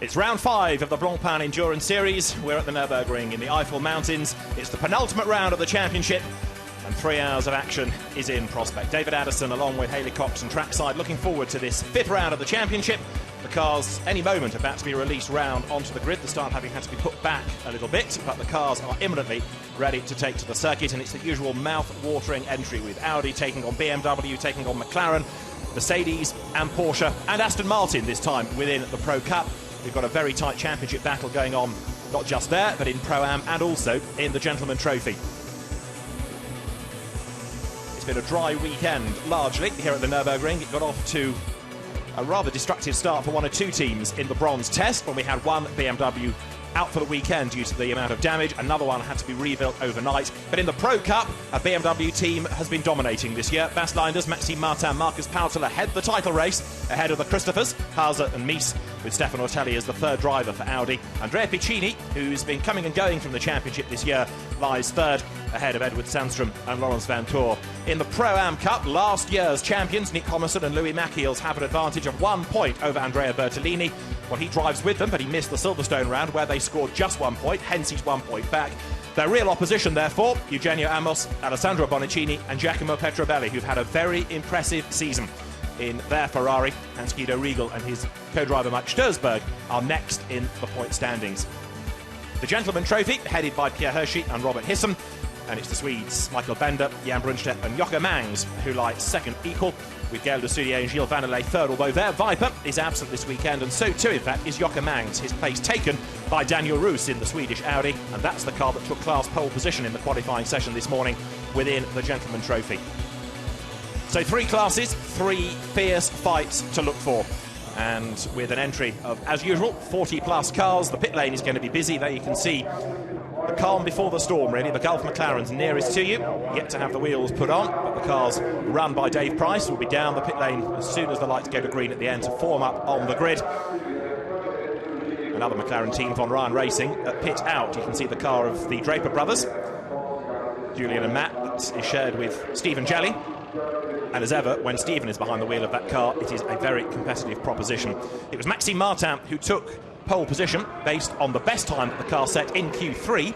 It's round 5 of the Blancpain Endurance Series. We're at the Nurburgring in the Eifel Mountains. It's the penultimate round of the championship, and 3 hours of action is in prospect. David Addison, along with Haley Cox and Trackside, looking forward to this 5th round of the championship. The cars, any moment, about to be released round onto the grid. The start having had to be put back a little bit, but the cars are imminently ready to take to the circuit, and it's the usual mouth-watering entry with Audi taking on BMW, taking on McLaren, Mercedes and Porsche, and Aston Martin this time within the Pro Cup. We've got a very tight championship battle going on, not just there, but in Pro-Am and also in the Gentleman Trophy. It's been a dry weekend, largely, here at the Nürburgring. It got off to a rather destructive start for one or two teams in the bronze test, when we had one BMW out for the weekend due to the amount of damage. Another one had to be rebuilt overnight. But in the Pro Cup, a BMW team has been dominating this year. Bas Leinders, Maxime Martin, Marcus Pautler head the title race ahead of the Christophers, Haase and Mies, with Stefan Ortelli as the third driver for Audi. Andrea Piccini, who's been coming and going from the championship this year, lies third ahead of Edward Sandstrom and Laurens Vanthoor. In the Pro-Am Cup, last year's champions Nick Hommerson and Louis Machiels have an advantage of 1 point over Andrea Bertolini. Well, he drives with them, but he missed the Silverstone round where they scored just 1 point, hence he's 1 point back. Their real opposition, therefore, Eugenio Amos, Alessandro Bonicini and Giacomo Petrobelli, who've had a very impressive season in their Ferrari. Hans-Guido Riegel and his co-driver Mike Sturzberg are next in the point standings. The Gentleman Trophy, headed by Pierre Hershey and Robert Hissam, and it's the Swedes Michael Bender, Jan Brunstedt and Jocke Mangs who lie second equal, with Gaël de Soudier and Gilles Vanelay third, although their Viper is absent this weekend, and so too, in fact, is Jocke Mangs, his place taken by Daniel Roos in the Swedish Audi, and that's the car that took class pole position in the qualifying session this morning within the Gentleman Trophy. So 3 classes, 3 fierce fights to look for. And with an entry of, as usual, 40-plus cars, the pit lane is going to be busy. There you can see the calm before the storm, really. The Gulf McLaren's nearest to you, yet to have the wheels put on. But the cars run by Dave Price will be down the pit lane as soon as the lights go to green at the end to form up on the grid. Another McLaren team, Von Ryan Racing, at pit out. You can see the car of the Draper brothers, Julian and Matt, that is shared with Stephen Jelly. And as ever, when Stephen is behind the wheel of that car, it is a very competitive proposition. It was Maxime Martin who took pole position based on the best time that the car set in Q3.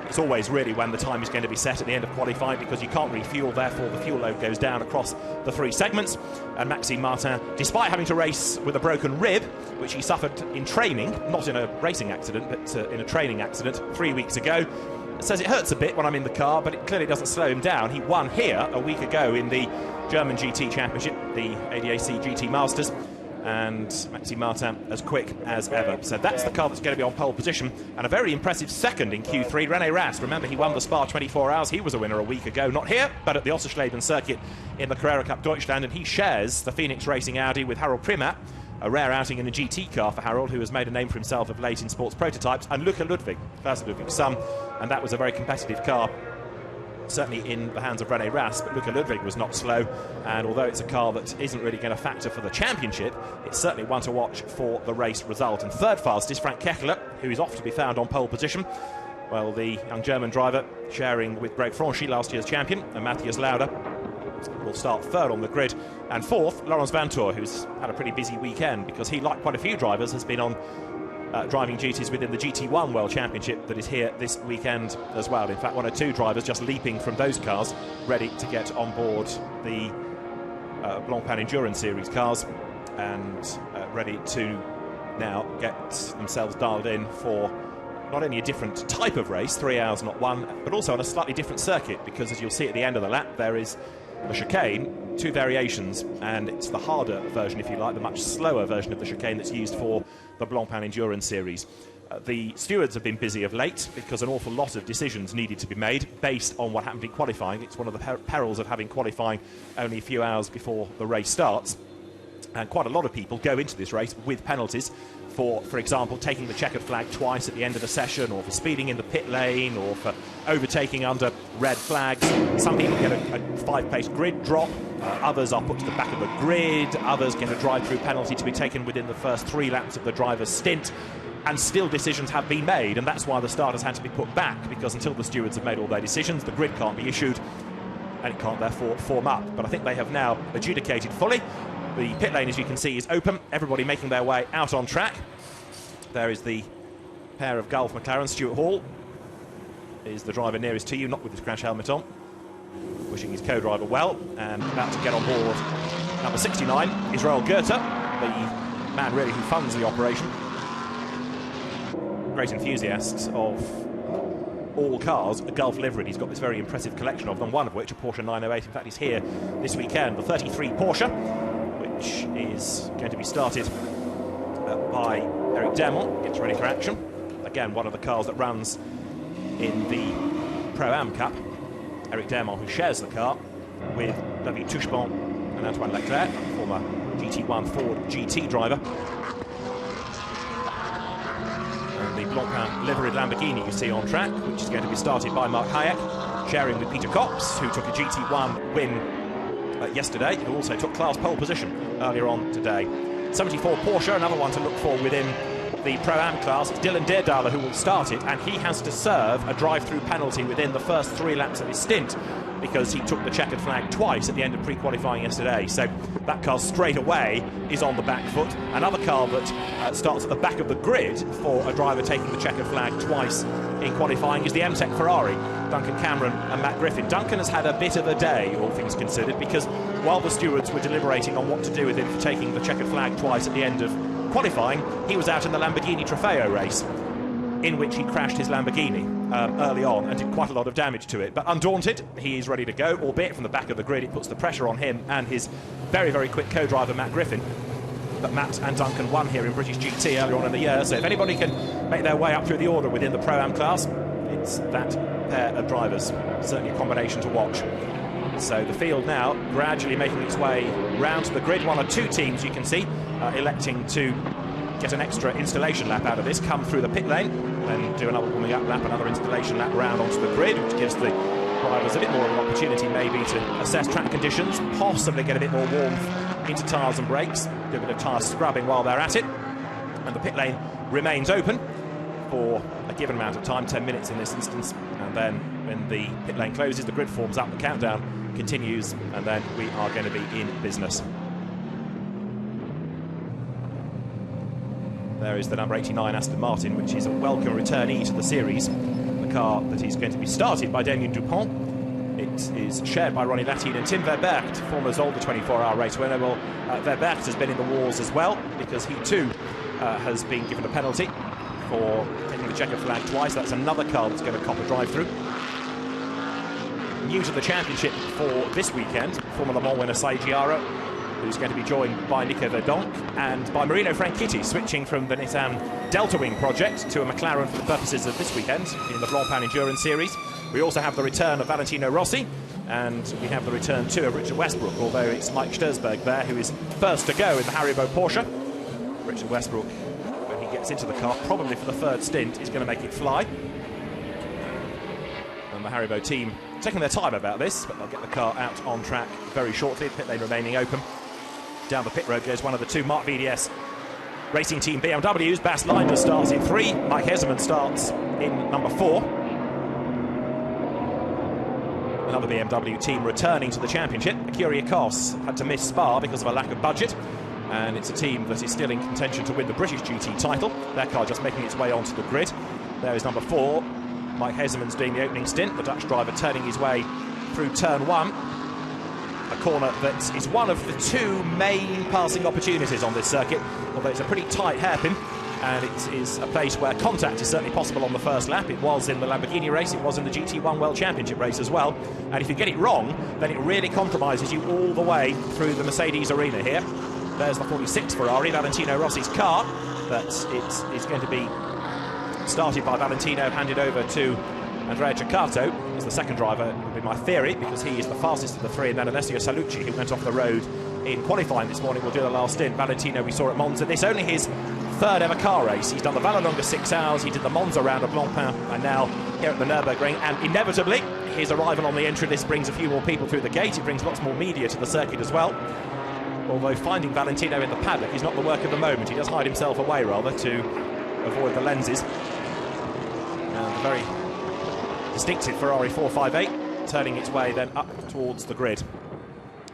It's always really when the time is going to be set at the end of qualifying, because you can't refuel, therefore the fuel load goes down across the 3 segments. And Maxime Martin, despite having to race with a broken rib, which he suffered in training, not in a racing accident, but in a training accident 3 weeks ago, says it hurts a bit when I'm in the car, but it clearly doesn't slow him down. He won here a week ago in the German GT Championship, the ADAC GT Masters, and Maxime Martin as quick as ever. So that's the car that's going to be on pole position, and a very impressive second in Q3. René Rast, remember he won the Spa 24 Hours. He was a winner a week ago, not here, but at the Ossersleben circuit in the Carrera Cup Deutschland, and he shares the Phoenix Racing Audi with Harold Primat. A rare outing in a GT car for Harold, who has made a name for himself of late in sports prototypes, and Luca Ludwig, Klaus Ludwig's son, and that was a very competitive car, certainly in the hands of René Rast, but Luca Ludwig was not slow, and although it's a car that isn't really going to factor for the championship, it's certainly one to watch for the race result. And third fastest, Frank Kechler, who is off to be found on pole position. Well, the young German driver, sharing with Greg Franchi, last year's champion, and Matthias Lauda, will start third on the grid. And fourth, Laurens Vanthoor, who's had a pretty busy weekend because he, like quite a few drivers, has been on driving duties within the GT1 World Championship that is here this weekend as well. In fact, 1 or 2 drivers just leaping from those cars, ready to get on board the Blancpain Endurance Series cars, and ready to now get themselves dialed in for not only a different type of race, 3 hours not 1, but also on a slightly different circuit, because as you'll see at the end of the lap, there is the chicane, 2 variations, and it's the harder version, if you like, the much slower version of the chicane that's used for the Blancpain Endurance Series. The stewards have been busy of late because an awful lot of decisions needed to be made based on what happened in qualifying. It's one of the perils of having qualifying only a few hours before the race starts. And quite a lot of people go into this race with penalties for example, taking the checkered flag twice at the end of the session, or for speeding in the pit lane, or for overtaking under red flags. Some people get a 5-place grid drop, others are put to the back of the grid, others get a drive-through penalty to be taken within the first 3 laps of the driver's stint. And still decisions have been made, and that's why the starters had to be put back, because until the stewards have made all their decisions, the grid can't be issued, and it can't therefore form up. But I think they have now adjudicated fully. The pit lane, as you can see, is open. Everybody making their way out on track. There is the pair of Gulf McLaren. Stuart Hall is the driver nearest to you, not with his crash helmet on, wishing his co-driver well, and about to get on board number 69, Israel Goethe, the man really who funds the operation. Great enthusiasts of all cars, a Gulf livery. He's got this very impressive collection of them, one of which, a Porsche 908, in fact, is here this weekend. The 33 Porsche, which is going to be started by Eric Dermont, gets ready for action. Again, one of the cars that runs in the Pro-Am Cup. Eric Dermont, who shares the car with David Touchebon and Antoine Leclerc, former GT1 Ford GT driver. The Blancpain liveried Lamborghini you see on track, which is going to be started by Mark Hayek, sharing with Peter Kops, who took a GT1 win yesterday, who also took class pole position earlier on today. 74 Porsche, another one to look for within the Pro-Am class. It's Dylan Deerdalen who will start it, and he has to serve a drive-through penalty within the first 3 laps of his stint, because he took the checkered flag twice at the end of pre-qualifying yesterday. So that car straight away is on the back foot. Another car that starts at the back of the grid for a driver taking the checkered flag twice in qualifying is the M-Tech Ferrari, Duncan Cameron and Matt Griffin. Duncan has had a bit of a day, all things considered, because while the stewards were deliberating on what to do with him for taking the checkered flag twice at the end of qualifying, he was out in the Lamborghini Trofeo race, in which he crashed his Lamborghini early on and did quite a lot of damage to it. But undaunted, he is ready to go, albeit from the back of the grid. It puts the pressure on him and his very, very quick co-driver, Matt Griffin. But Matt and Duncan won here in British GT earlier on in the year, so if anybody can make their way up through the order within the Pro-Am class, it's that pair of drivers. Certainly a combination to watch. So the field now gradually making its way round to the grid. 1 or 2 teams, you can see, electing to get an extra installation lap out of this, come through the pit lane, then do another warming up lap, another installation lap round onto the grid, which gives the drivers a bit more of an opportunity maybe to assess track conditions, possibly get a bit more warmth into tyres and brakes, do a bit of tyre scrubbing while they're at it. And the pit lane remains open for a given amount of time, 10 minutes in this instance, and then when the pit lane closes, the grid forms up, the countdown continues, and then we are going to be in business. There is the number 89 Aston Martin, which is a welcome returnee to the series. The car that is going to be started by Damien Dupont. It is shared by Ronnie Latine and Tim Verbergt, former Zolder 24-hour race winner. Well, Verbergt has been in the wars as well, because he too has been given a penalty for taking the checkered flag twice. That's another car that's going to cop a drive-through. New to the championship for this weekend, former Le Mans winner Saigiaro, who's going to be joined by Nico Verdonk and by Marino Franchitti, switching from the Nissan Delta Wing project to a McLaren for the purposes of this weekend in the Blancpain Endurance Series. We also have the return of Valentino Rossi, and we have the return too of Richard Westbrook, although it's Mike Sturzberg there who is first to go in the Haribo Porsche. Richard Westbrook, when he gets into the car, probably for the 3rd stint, is going to make it fly. And the Haribo team taking their time about this, but they'll get the car out on track very shortly, pit lane remaining open. Down the pit road goes one of the 2 Mark VDS Racing Team BMWs. Bas Linder starts in 3, Mike Hesseman starts in number 4. Another BMW team returning to the championship. Curia Kos had to miss Spa because of a lack of budget, and it's a team that is still in contention to win the British GT title. Their car just making its way onto the grid. There is number 4. Mike Hesseman's doing the opening stint, the Dutch driver turning his way through turn 1. A corner that is one of the 2 main passing opportunities on this circuit, although it's a pretty tight hairpin, and it is a place where contact is certainly possible on the first lap. It was in the Lamborghini race, it was in the GT1 World Championship race as well, and if you get it wrong, then it really compromises you all the way through the Mercedes arena here. There's the 46 Ferrari, Valentino Rossi's car, that it is going to be started by Valentino, handed over to Andrea Ceccato as the second driver, would be my theory, because he is the fastest of the 3, and then Alessio Salucci, who went off the road in qualifying this morning, will do the last stint. Valentino we saw at Monza. This only his 3rd ever car race. He's done the Vallelonga 6 hours, he did the Monza round of Blancpain, and now here at the Nurburgring, and inevitably his arrival on the entry list brings a few more people through the gate. It brings lots more media to the circuit as well, although finding Valentino in the paddock is not the work of the moment. He does hide himself away rather to avoid the lenses. And the very distinctive Ferrari 458 turning its way then up towards the grid.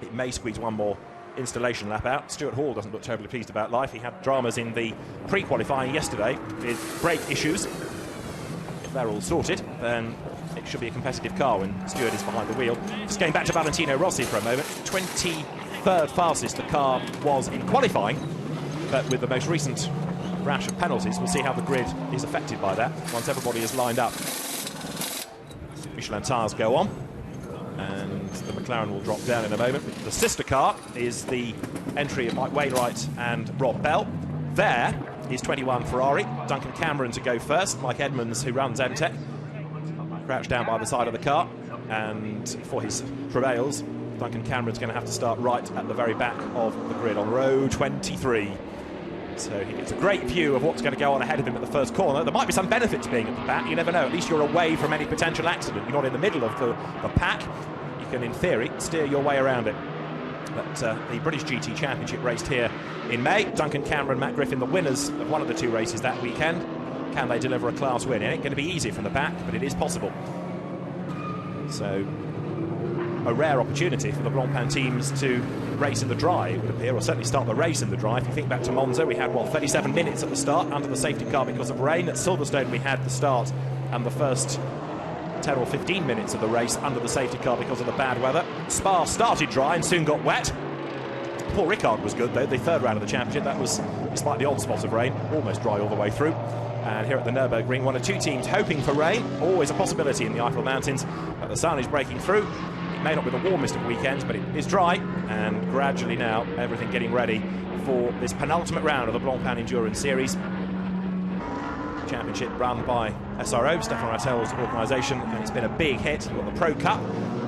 It may squeeze one more installation lap out. Stuart Hall doesn't look terribly pleased about life. He had dramas in the pre-qualifying yesterday with brake issues. If they're all sorted, then it should be a competitive car when Stuart is behind the wheel. Just going back to Valentino Rossi for a moment. 23rd fastest the car was in qualifying, but with the most recent rash of penalties, we'll see how the grid is affected by that once everybody is lined up. Michelin tires go on, and the McLaren will drop down in a moment. The sister car is the entry of Mike Wainwright and Rob Bell. There is 21 Ferrari, Duncan Cameron to go first. Mike Edmonds, who runs MTech, crouched down by the side of the car, and for his travails, Duncan Cameron's going to have to start right at the very back of the grid on row 23. So he gets a great view of what's going to go on ahead of him at the first corner. There might be some benefit to being at the back, you never know. At least you're away from any potential accident. You're not in the middle of the pack. You can, in theory, steer your way around it. But the British GT Championship raced here in May. Duncan Cameron, Matt Griffin, the winners of one of the two races that weekend. Can they deliver a class win? It ain't going to be easy from the back, but it is possible. So, a rare opportunity for the Blancpain teams to race in the dry, it would appear, or certainly start the race in the dry. If you think back to Monza, we had, 37 minutes at the start under the safety car because of rain. At Silverstone, we had the start and the first 10 or 15 minutes of the race under the safety car because of the bad weather. Spa started dry and soon got wet. Paul Ricard was good, though, the third round of the championship. That was, despite the odd spot of rain, almost dry all the way through. And here at the Nürburgring, one of two teams hoping for rain. Always a possibility in the Eifel Mountains, but the sun is breaking through. It may not be the warmest of weekends, but it is dry, and gradually now everything getting ready for this penultimate round of the Blancpain Endurance Series. Championship run by SRO, Stefan Rattel's organisation, and it's been a big hit. You've got the Pro Cup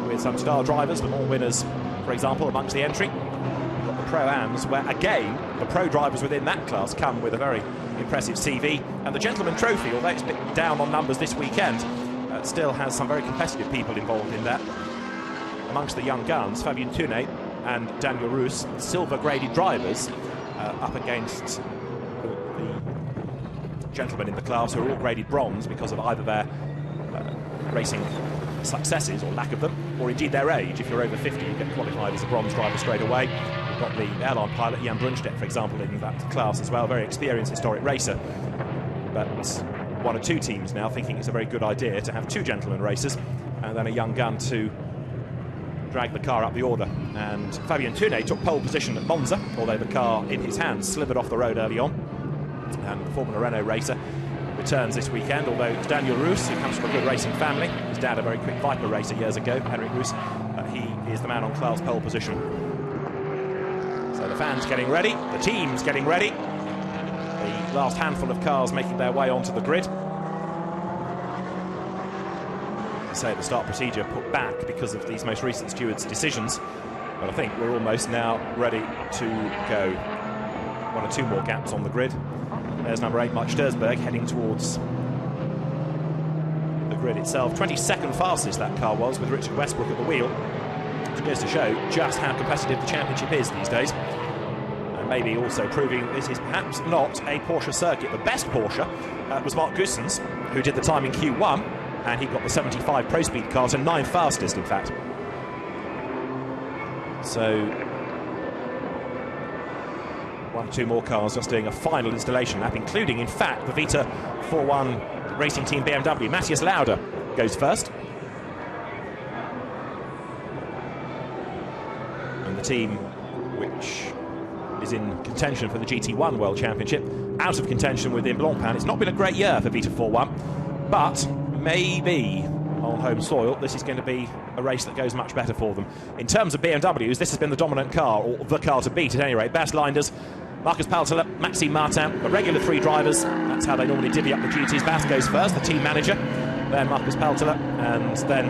with some star drivers, Le Mans winners, for example, amongst the entry. You've got the Pro-Ams, where again the pro drivers within that class come with a very impressive CV, and the Gentleman Trophy, although it's a bit down on numbers this weekend, still has some very competitive people involved in that. Amongst the young guns, Fabien Tunet and Daniel Roos, silver-graded drivers, up against the gentlemen in the class who are all graded bronze because of either their racing successes or lack of them, or indeed their age. If you're over 50, you get qualified as a bronze driver straight away. You've got the airline pilot Jan Brunstedt, for example, in that class as well, very experienced historic racer. But one or two teams now thinking it's a very good idea to have two gentlemen racers and then a young gun to drag the car up the order. And Fabien Tunet took pole position at Monza, although the car in his hands slithered off the road early on. And the former Renault racer returns this weekend, although it's Daniel Roos, who comes from a good racing family. His dad, a very quick Viper racer years ago, Henrik Roos. He is the man on class pole position. So the fans getting ready, the teams getting ready. The last handful of cars making their way onto the grid. So the start procedure put back because of these most recent stewards' decisions. But I think we're almost now ready to go. One or two more gaps on the grid. There's number 8, Mike Sturzberg, heading towards the grid itself. 22nd fastest that car was, with Richard Westbrook at the wheel. Which goes to show just how competitive the championship is these days. And maybe also proving this is perhaps not a Porsche circuit. The best Porsche was Mark Goossens, who did the time in Q1, and he got the 75 Pro Speed car to 9th fastest, in fact. So one or two more cars just doing a final installation lap, including, in fact, the Vita 4-1 racing team BMW. Matthias Lauda goes first. And the team which is in contention for the GT1 World Championship, out of contention within Blancpain. It's not been a great year for Vita 4-1, but maybe on home soil this is going to be a race that goes much better for them. In terms of BMWs, this has been the dominant car, or the car to beat at any rate. Bas Linders, Marcus Paltela, Maxime Martin, the regular three drivers. That's how they normally divvy up the duties. Bas goes first, the team manager, then Marcus Paltela, and then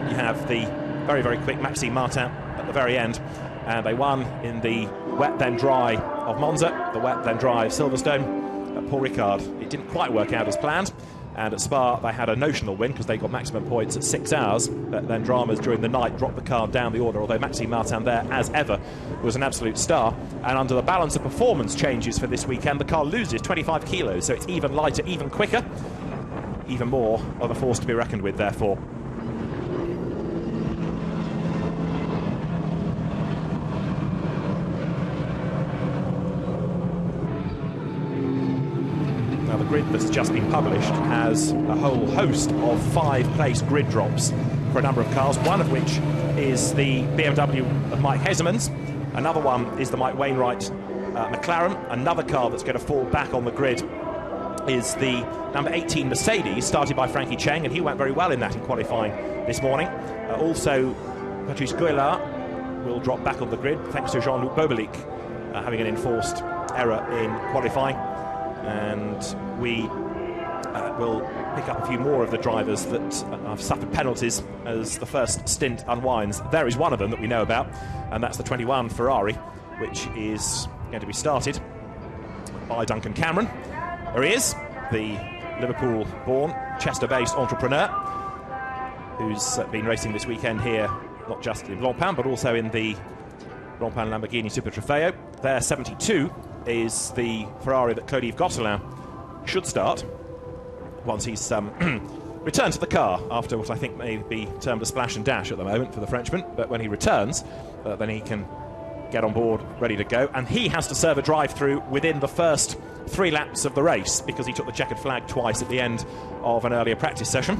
you have the very, very quick Maxime Martin at the very end. And they won in the wet then dry of Monza, the wet then dry of Silverstone. Paul Ricard, it didn't quite work out as planned. And at Spa, they had a notional win because they got maximum points at 6 hours. But then dramas during the night dropped the car down the order, although Maxime Martin there, as ever, was an absolute star. And under the balance of performance changes for this weekend, the car loses 25 kilos, so it's even lighter, even quicker. Even more of a force to be reckoned with, therefore. grid that's just been published has a whole host of 5-place grid drops for a number of cars, one of which is the BMW of Mike Heseman's. Another one is the Mike Wainwright McLaren. Another car that's going to fall back on the grid is the number 18 Mercedes, started by Frankie Cheng, and he went very well in that in qualifying this morning. Also, Patrice Guélard will drop back on the grid thanks to Jean-Luc Bobelic having an enforced error in qualifying. And we will pick up a few more of the drivers that have suffered penalties as the first stint unwinds. There is one of them that we know about, and that's the 21 Ferrari, which is going to be started by Duncan Cameron. There he is, the Liverpool-born, Chester-based entrepreneur who's been racing this weekend here, not just in Blancpain, but also in the Blancpain Lamborghini Super Trofeo. There, 72, is the Ferrari that Claude-Yves Gosselin should start once he's returned to the car after what I think may be termed a splash and dash at the moment for the Frenchman. But when he returns, then he can get on board, ready to go. And he has to serve a drive-through within the first 3 laps of the race because he took the checkered flag twice at the end of an earlier practice session.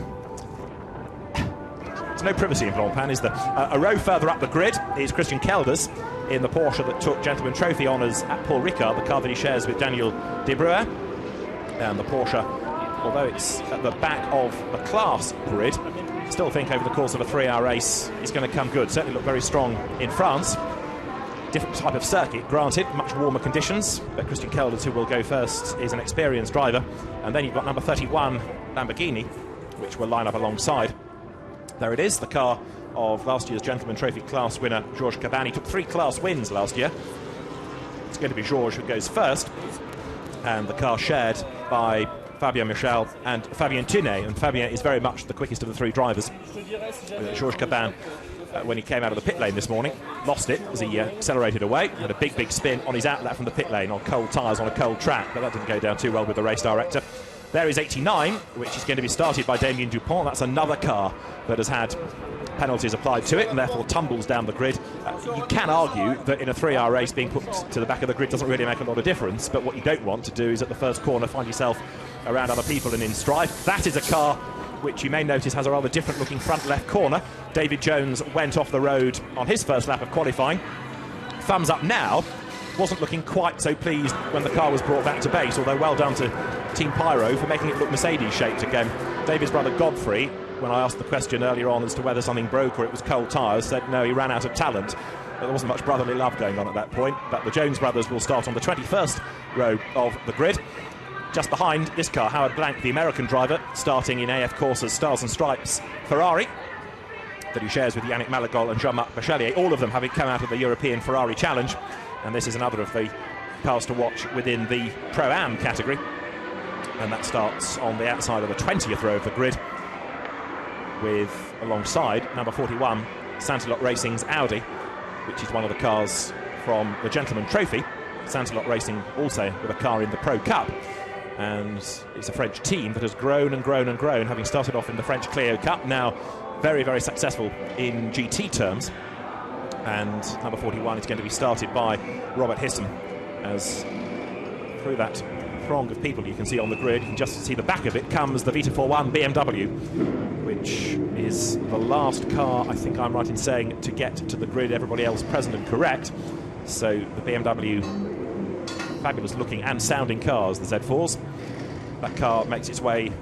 There's no privacy in Blancpain, is there? A row further up the grid is Christian Kelders in the Porsche that took Gentleman Trophy honours at Paul Ricard, the car that he shares with Daniel De Breuer. And the Porsche, although it's at the back of the class grid, still think over the course of a 3-hour race is going to come good. Certainly look very strong in France. Different type of circuit, granted, much warmer conditions, but Christian Kelders, who will go first, is an experienced driver. And then you've got number 31 Lamborghini, which will line up alongside. There it is, the car of last year's Gentleman Trophy class winner Georges Cabane. He took 3 class wins last year. It's going to be Georges who goes first, and the car shared by Fabien Michel and Fabien Tunet, and Fabien is very much the quickest of the 3 drivers. Georges Cabane, when he came out of the pit lane this morning, lost it as he accelerated away, had a big spin on his outlet from the pit lane on cold tyres on a cold track, but that didn't go down too well with the race director. There is 89, which is going to be started by Damien Dupont. That's another car that has had penalties applied to it and therefore tumbles down the grid. You can argue that in a 3-hour race being put to the back of the grid doesn't really make a lot of difference, but what you don't want to do is at the first corner find yourself around other people and in strife. That is a car which you may notice has a rather different looking front left corner. David Jones went off the road on his first lap of qualifying. Thumbs up now. Wasn't looking quite so pleased when the car was brought back to base, although well done to Team Pyro for making it look Mercedes-shaped again. David's brother Godfrey, when I asked the question earlier on as to whether something broke or it was cold tyres, said no, he ran out of talent. There wasn't much brotherly love going on at that point, but the Jones brothers will start on the 21st row of the grid. Just behind this car, Howard Blank, the American driver, starting in AF Corsa's Stars and Stripes Ferrari that he shares with Yannick Malagol and Jean-Marc Bachelier, all of them having come out of the European Ferrari Challenge. And this is another of the cars to watch within the Pro-Am category. And that starts on the outside of the 20th row of the grid with, alongside, number 41, Santilot Racing's Audi, which is one of the cars from the Gentleman Trophy. Santilot Racing also with a car in the Pro Cup. And it's a French team that has grown and grown and grown, having started off in the French Clio Cup, now very, very successful in GT terms. And number 41 is going to be started by Robert Hisson, as through that throng of people you can see on the grid, you can just see the back of it comes the Vita 41 BMW, which is the last car, I think I'm right in saying, to get to the grid, everybody else present and correct. So the BMW, fabulous looking and sounding cars, the Z4s. That car makes its way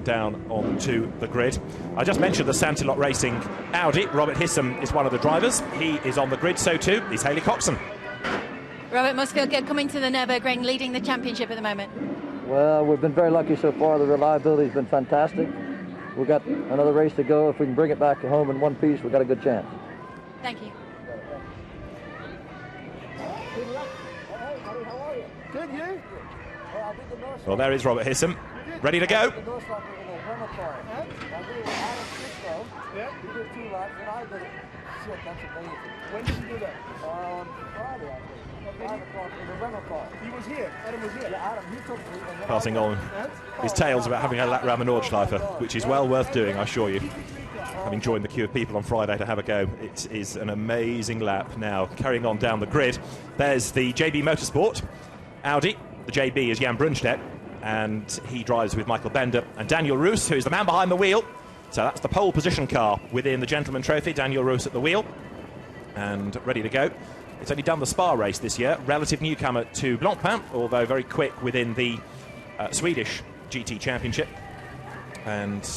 down onto the grid. I just mentioned the Santilot Racing Audi. Robert Hisson is one of the drivers. He is on the grid, so too is Hayley Coxon. Robert, must feel good coming to the Nürburgring, leading the championship at the moment. Well, we've been very lucky so far. The reliability has been fantastic. We've got another race to go. If we can bring it back home in one piece, we've got a good chance. Thank you. Good, you? Well, there is Robert Hisson, ready to go. When did you do that? On Friday, I think. 5 o'clock in the rental car. He was here. Adam was here. Yeah, Adam, he took me. Passing on his tales about having a lap round the Nordschleife, which is well worth doing, I assure you. Having joined the queue of people on Friday to have a go, it is an amazing lap. Now, carrying on down the grid, there's the JB Motorsport Audi. The JB is Jan Brunstedt, and he drives with Michael Bender and Daniel Roos, who is the man behind the wheel. So that's the pole position car within the Gentleman Trophy. Daniel Roos at the wheel and ready to go. It's only done the Spa race this year, relative newcomer to Blancpain, although very quick within the Swedish GT Championship. And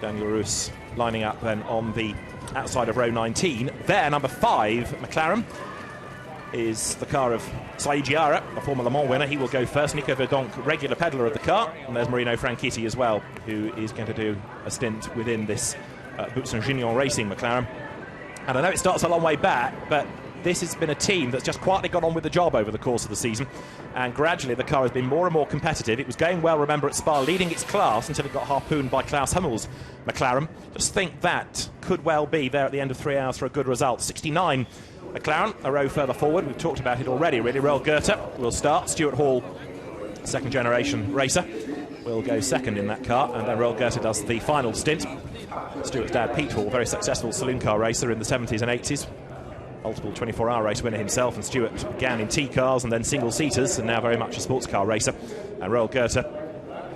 Daniel Roos lining up then on the outside of row 19. There, number 5, McLaren, is the car of Saïd Diarra, a former Le Mans winner. He will go first. Nico Verdonk, regular peddler of the car. And there's Marino Franchitti as well, who is going to do a stint within this Boutsen-Gignon Racing McLaren. And I know it starts a long way back, but this has been a team that's just quietly got on with the job over the course of the season. And gradually the car has been more and more competitive. It was going well, remember, at Spa, leading its class until it got harpooned by Klaus Hummel's McLaren. Just think that could well be there at the end of 3 hours for a good result. 69 McLaren, a row further forward. We've talked about it already, really. Roel Goethe will start. Stuart Hall, second generation racer, will go second in that car. And then Roel Goethe does the final stint. Stuart's dad, Pete Hall, very successful saloon car racer in the 70s and 80s. Multiple 24-hour race winner himself, and Stuart began in T-cars and then single-seaters, and now very much a sports car racer. And Roel Goethe,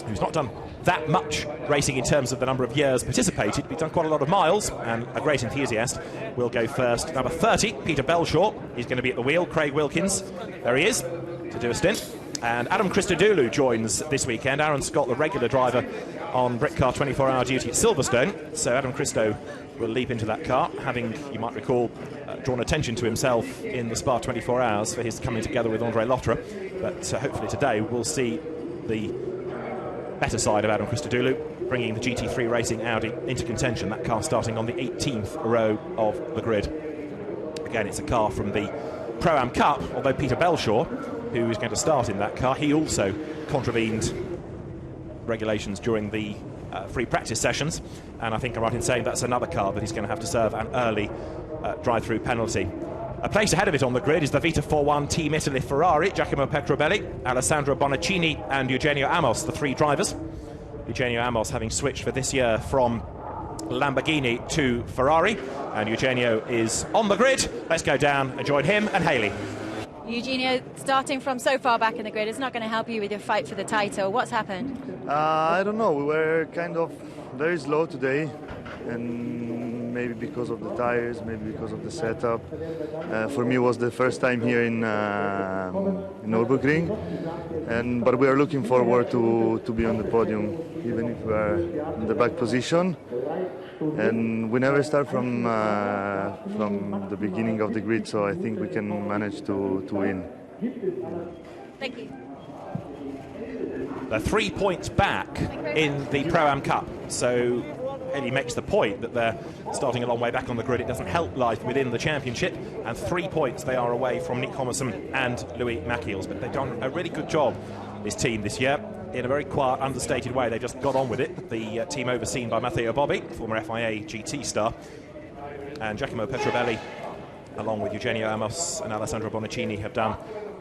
who's not done that much racing in terms of the number of years participated, but he's done quite a lot of miles, and a great enthusiast, will go first. Number 30, Peter Belshaw, he's going to be at the wheel. Craig Wilkins, there he is, to do a stint. And Adam Christodoulou joins this weekend. Aaron Scott, the regular driver on Britcar 24-hour duty at Silverstone. So Adam Christo will leap into that car, having, you might recall, drawn attention to himself in the Spa 24 hours for his coming together with André Lotterer. But hopefully today we'll see the better side of Adam Christodoulou, bringing the GT3 Racing Audi into contention. That car starting on the 18th row of the grid. Again, it's a car from the Pro-Am Cup, although Peter Belshaw, who is going to start in that car, he also contravened regulations during the free practice sessions, and I think I'm right in saying that's another car that he's going to have to serve an early drive-through penalty. A place ahead of it on the grid is the Vita 4-1 Team Italy Ferrari, Giacomo Petrobelli, Alessandro Bonaccini and Eugenio Amos, the 3 drivers. Eugenio Amos having switched for this year from Lamborghini to Ferrari, and Eugenio is on the grid. Let's go down and join him and Haley. Eugenio, starting from so far back in the grid, it's not going to help you with your fight for the title. What's happened? I don't know. We were kind of very slow today, and maybe because of the tires, maybe because of the setup. For me, it was the first time here in Nurburgring, but we are looking forward to be on the podium, even if we are in the back position. And we never start from the beginning of the grid, so I think we can manage to win. Thank you. They're 3 points back in the Pro-Am Cup, so Haley makes the point that they're starting a long way back on the grid. It doesn't help life within the championship, and 3 points they are away from Nick Homerson and Louis Machiels. But they've done a really good job, this team, this year. In a very quiet, understated way, they just got on with it. The team overseen by Matteo Bobbi, former FIA GT star, and Giacomo Petrobelli, along with Eugenio Amos and Alessandro Bonaccini, have done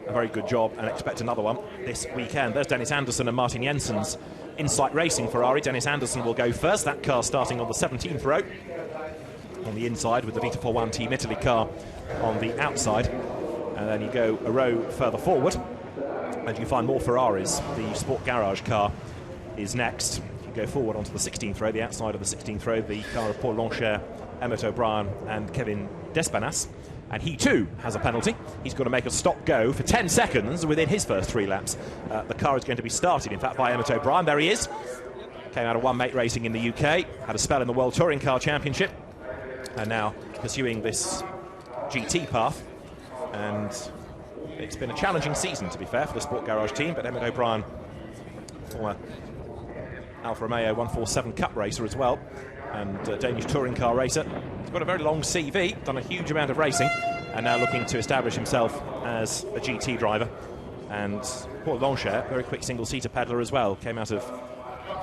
a very good job, and expect another one this weekend. There's Dennis Anderson and Martin Jensen's Insight Racing Ferrari. Dennis Anderson will go first. That car starting on the 17th row on the inside, with the Vita 4-1 Team Italy car on the outside. And then you go a row further forward and you find more Ferraris. The Sport Garage car is next. You go forward onto the 16th row, the outside of the 16th row, the car of Paul Longchamp, Emmett O'Brien and Kevin Despanas. And he too has a penalty. He's got to make a stop go for 10 seconds within his first 3 laps. The car is going to be started, in fact, by Emmett O'Brien. There he is. Came out of One Mate Racing in the UK, had a spell in the World Touring Car Championship, and now pursuing this GT path. And it's been a challenging season, to be fair, for the Sport Garage team, but Emmett O'Brien, former Alfa Romeo 147 Cup racer as well, and Danish touring car racer. He's got a very long CV, done a huge amount of racing, and now looking to establish himself as a GT driver. And Paul Longchamp, very quick single-seater peddler as well, came out of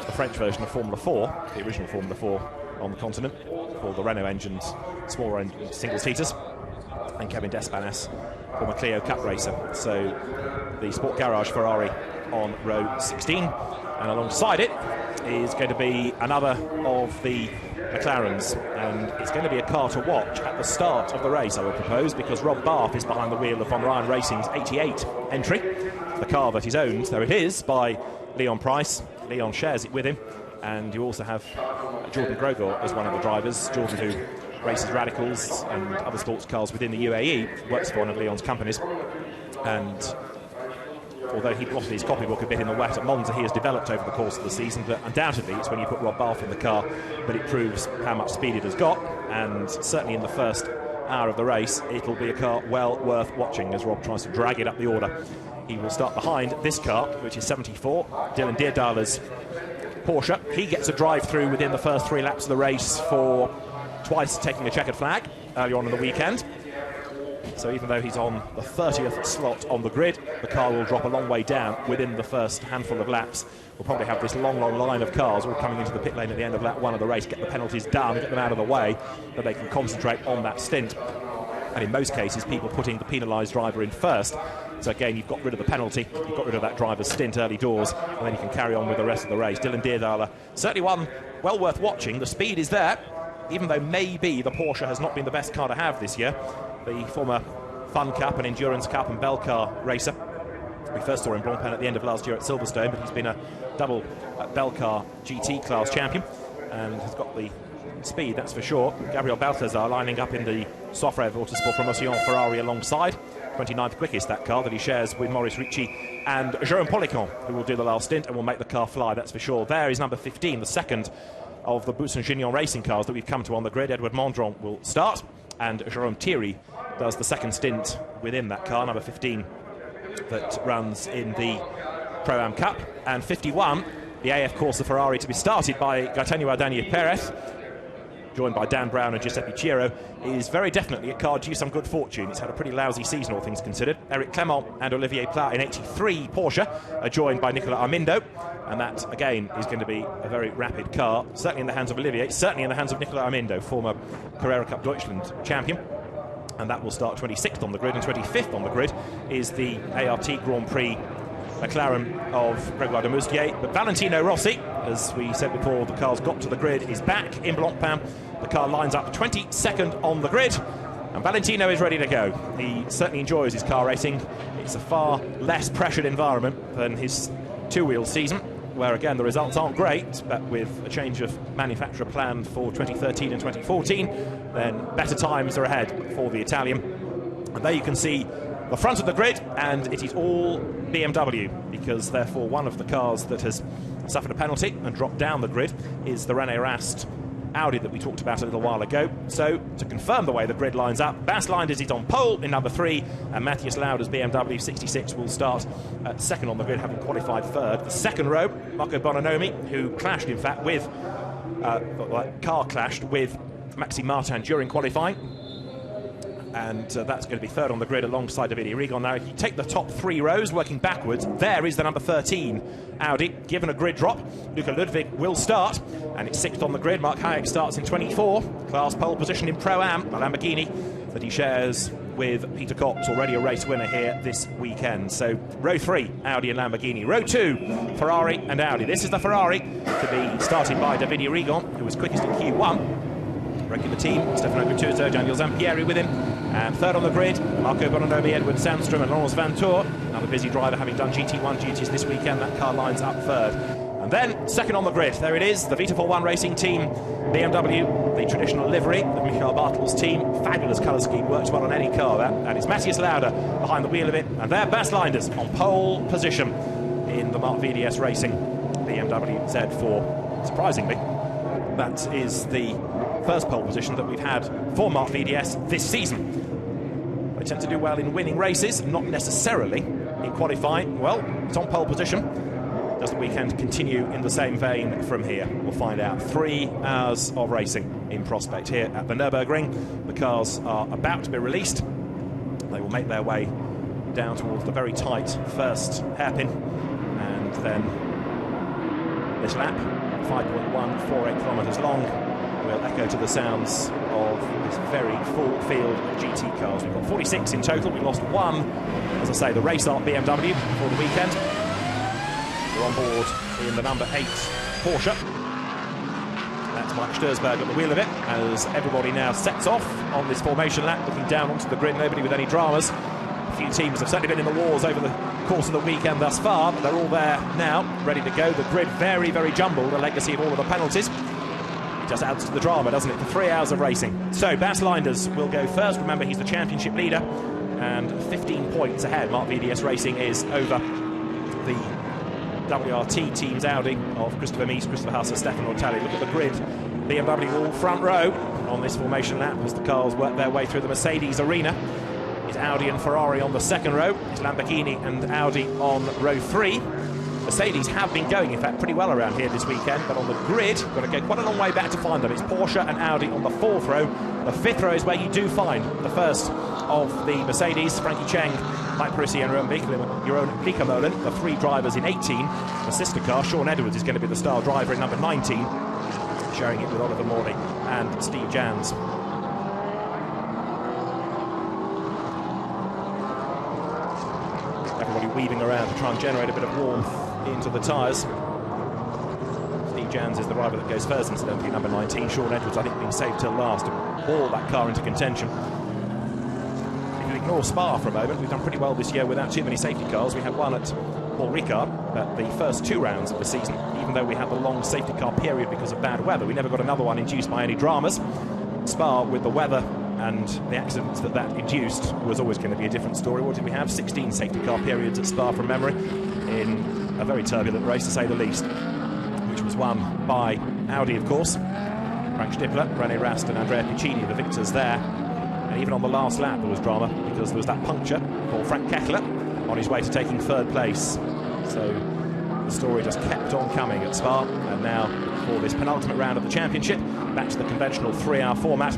the French version of Formula 4, the original Formula 4 on the continent, for the Renault engines, smaller engine single-seaters. And Kevin Despanas, former Clio Cup racer. So the Sport Garage Ferrari on row 16, and alongside it is going to be another of the McLarens, and it's going to be a car to watch at the start of the race, I would propose, because Rob Barth is behind the wheel of Von Ryan Racing's 88 entry, the the car that is owned, there it is, by Leon Price. Leon shares it with him, and you also have Jordan Grogor as one of the drivers. Jordan, who races radicals and other sports cars within the UAE, works for one of Leon's companies, and although he lost his copybook a bit in the wet at Monza, he has developed over the course of the season. But undoubtedly, it's when you put Rob Bath in the car that it proves how much speed it has got. And certainly in the first hour of the race, it'll be a car well worth watching as Rob tries to drag it up the order. He will start behind this car, which is 74, Dylan Deerdale's Porsche. He gets a drive-through within the first 3 laps of the race for twice taking a checkered flag earlier on in the weekend. So even though he's on the 30th slot on the grid, the car will drop a long way down within the first handful of laps. We'll probably have this long line of cars all coming into the pit lane at the end of lap 1 of the race, get the penalties done, get them out of the way, so they can concentrate on that stint. And in most cases, people putting the penalised driver in first. So again, you've got rid of the penalty, you've got rid of that driver's stint early doors, and then you can carry on with the rest of the race. Dylan Deerdale, certainly one well worth watching. The speed is there, even though maybe the Porsche has not been the best car to have this year. The former Fun Cup and Endurance Cup and Bell Car racer. We first saw him Blancpain at the end of last year at Silverstone, but he's been a double Bell Car GT class champion and has got the speed, that's for sure. Gabriel Balthazar lining up in the Software Autosport Promotion Ferrari alongside. 29th quickest, that car that he shares with Maurice Ricci and Jérôme Poliquin, who will do the last stint and will make the car fly, that's for sure. There is number 15, the second of the Boussin-Gignon racing cars that we've come to on the grid. Edward Mondron will start, and Jérôme Thierry does the second stint within that car, number 15, that runs in the Pro-Am Cup. And 51, the AF Corsa Ferrari, to be started by Gaetano Ardania Perez, joined by Dan Brown and Giuseppe Chiero, is very definitely a car due some good fortune. It's had a pretty lousy season, all things considered. Eric Clement and Olivier Plat in 83 Porsche are joined by Nicolas Armindo, and that, again, is going to be a very rapid car, certainly in the hands of Olivier, certainly in the hands of Nicolas Armindo, former Carrera Cup Deutschland champion. And that will start 26th on the grid, and 25th on the grid is the ART Grand Prix McLaren of Grégoire de Moustier. But Valentino Rossi, as we said before, the car's got to the grid, is back in Blancpain. The car lines up 22nd on the grid, and Valentino is ready to go. He certainly enjoys his car racing. It's a far less pressured environment than his two-wheel season, where again the results aren't great, but with a change of manufacturer planned for 2013 and 2014, then better times are ahead for the Italian. And there you can see the front of the grid, and it is all BMW, because therefore one of the cars that has suffered a penalty and dropped down the grid is the René Rast Audi that we talked about a little while ago. So to confirm the way the grid lines up, Bas Linders is on pole in number 3, and Matthias Lauda's BMW 66 will start second on the grid, having qualified third. The second row, Marco Bononomi, who clashed in fact with car clashed with Maxime Martin during qualifying, and that's going to be third on the grid alongside Davide Rigon. Now, if you take the top 3 rows, working backwards, there is the number 13 Audi, given a grid drop. Luca Ludwig will start, and it's 6th on the grid. Mark Hayek starts in 24, class pole position in Pro-Am, a Lamborghini that he shares with Peter Cox, already a race winner here this weekend. So, row 3, Audi and Lamborghini. Row 2, Ferrari and Audi. This is the Ferrari to be started by Davide Rigon, who was quickest in Q1. Regular team, Stefano Guttuso, Daniel Zampieri with him. And third on the grid, Marco Bononomi, Edward Sandstrom and Laurence Vantour. Another busy driver, having done GT1 duties this weekend. That car lines up third. And then second on the grid, there it is, the Vita41 racing team, BMW, the traditional livery of Michael Bartel's team. Fabulous colour scheme, works well on any car, that. And it's Matthias Lauda behind the wheel of it. And there, Bas Linders on pole position in the Mark VDS Racing BMW Z4. Surprisingly, that is the first pole position that we've had for Mark VDS this season. They tend to do well in winning races, not necessarily in qualifying. Well, it's on pole position. Does the weekend continue in the same vein from here? We'll find out. 3 hours of racing in prospect here at the Nurburgring. The cars are about to be released. They will make their way down towards the very tight first hairpin, and then this lap, 5.148 kilometres long, will echo to the sounds of this very full field of GT cars. We've got 46 in total. We lost 1, as I say, the race art BMW for the weekend. We're on board in the number 8 Porsche. That's Mike Sturzberg at the wheel of it, as everybody now sets off on this formation lap, looking down onto the grid, nobody with any dramas. A few teams have certainly been in the wars over the course of the weekend thus far, but they're all there now, ready to go. The grid very, very jumbled, a legacy of all of the penalties. It just adds to the drama, doesn't it, for 3 hours of racing. So Bas Linders will go first. Remember, he's the championship leader, and 15 points ahead. Mark VDS Racing is over the WRT team's Audi of Christopher Mies, Christopher Haas and Stefan Ortelli. Look at the grid. BMW all front row on this formation lap as the cars work their way through the Mercedes arena. It's Audi and Ferrari on the second row. It's Lamborghini and Audi on row 3. Mercedes have been going, in fact, pretty well around here this weekend, but on the grid, got to go quite a long way back to find them. It's Porsche and Audi on the 4th row. The 5th row is where you do find the first of the Mercedes, Frankie Cheng, Mike Parisi and Jeroen Bleekemolen, the 3 drivers in 18. The sister car, Sean Edwards, is going to be the star driver in number 19, sharing it with Oliver Morley and Steve Jans. Everybody weaving around to try and generate a bit of warmth into the tyres. Steve Jans is the driver that goes first, incidentally, number 19. Sean Edwards, I think, being saved till last to haul that car into contention. If you ignore Spa for a moment, we've done pretty well this year without too many safety cars. We had one at Paul Ricard at the first 2 rounds of the season, even though we had the long safety car period because of bad weather. We never got another one induced by any dramas. Spa, with the weather and the accidents that induced, was always going to be a different story. What did we have? 16 safety car periods at Spa from memory in a very turbulent race, to say the least, which was won by Audi, of course. Frank Stippler, René Rast and Andrea Piccini, the victors there. And even on the last lap there was drama because there was that puncture for Frank Kechler on his way to taking 3rd place. So the story just kept on coming at Spa, and now for this penultimate round of the championship, back to the conventional 3-hour format.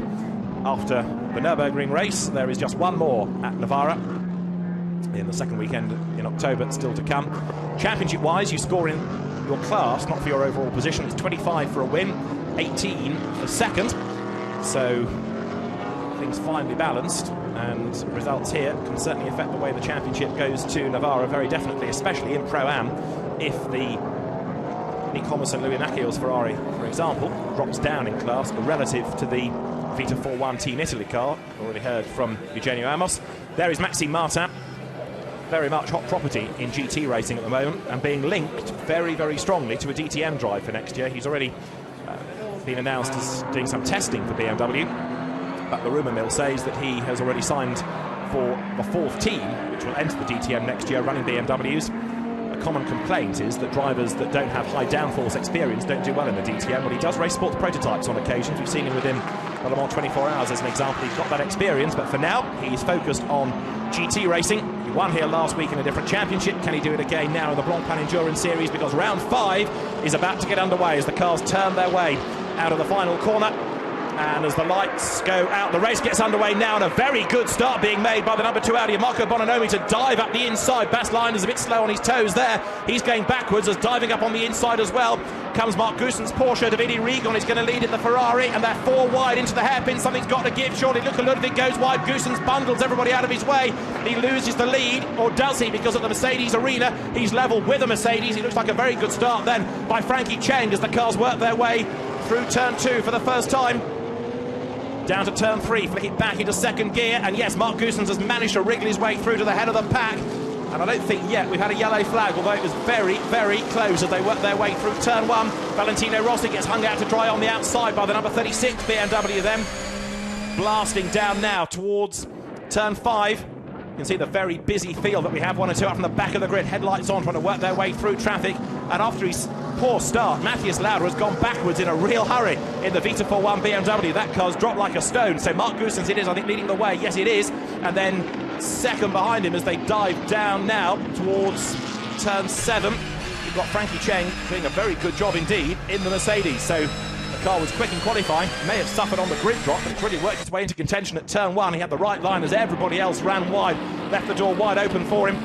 After the Nurburgring race, there is just one more at Navarra in the second weekend in October, still to come. Championship-wise, you score in your class, not for your overall position. It's 25 for a win, 18 for second. So things finely balanced, and results here can certainly affect the way the championship goes to Navarra very definitely, especially in Pro-Am. If the Nick Thomas and Louis Macchio's Ferrari, for example, drops down in class relative to the Vita 4-1 Team Italy car. Already heard from Eugenio Amos. There is Maxime Martin, very much hot property in GT racing at the moment, and being linked very, very strongly to a DTM drive for next year. He's already been announced as doing some testing for BMW, but the rumour mill says that he has already signed for the 4th team, which will enter the DTM next year, running BMWs. A common complaint is that drivers that don't have high downforce experience don't do well in the DTM. Well, he does race sports prototypes on occasions. We've seen him within Le Mans 24 Hours as an example. He's got that experience, but for now he's focused on GT racing. He won here last week in a different championship. Can he do it again now in the Blancpain Endurance Series? Because round 5 is about to get underway as the cars turn their way out of the final corner. And as the lights go out, the race gets underway now, and a very good start being made by the number 2 Audi, Marco Bononomi, to dive up the inside. Bas Linders a bit slow on his toes there. He's going backwards, as diving up on the inside as well comes Mark Goossens' Porsche. Davide Rigon is going to lead in the Ferrari, and they're 4 wide into the hairpin. Something's got to give. Surely Luca Ludwig goes wide. Goossens bundles everybody out of his way. He loses the lead, or does he? Because of the Mercedes arena, he's level with the Mercedes. He looks like a very good start then by Frankie Cheng as the cars work their way through turn 2 for the first time. Down to turn 3, flick it back into second gear, and yes, Mark Goossens has managed to wriggle his way through to the head of the pack. And I don't think yet we've had a yellow flag, although it was very, very close as they worked their way through turn 1. Valentino Rossi gets hung out to dry on the outside by the number 36 BMW then. Blasting down now towards turn 5. You can see the very busy field that we have, 1 and 2 up from the back of the grid, headlights on, trying to work their way through traffic. And after his poor start, Matthias Lauda has gone backwards in a real hurry in the Vita 4-1 BMW. That car's dropped like a stone. So Mark Goossens, it is, I think, leading the way. Yes, it is. And then second behind him as they dive down now towards turn 7. You've got Frankie Cheng doing a very good job indeed in the Mercedes. So the car was quick in qualifying, may have suffered on the grid drop, but it's really worked its way into contention at turn 1. He had the right line as everybody else ran wide, left the door wide open for him.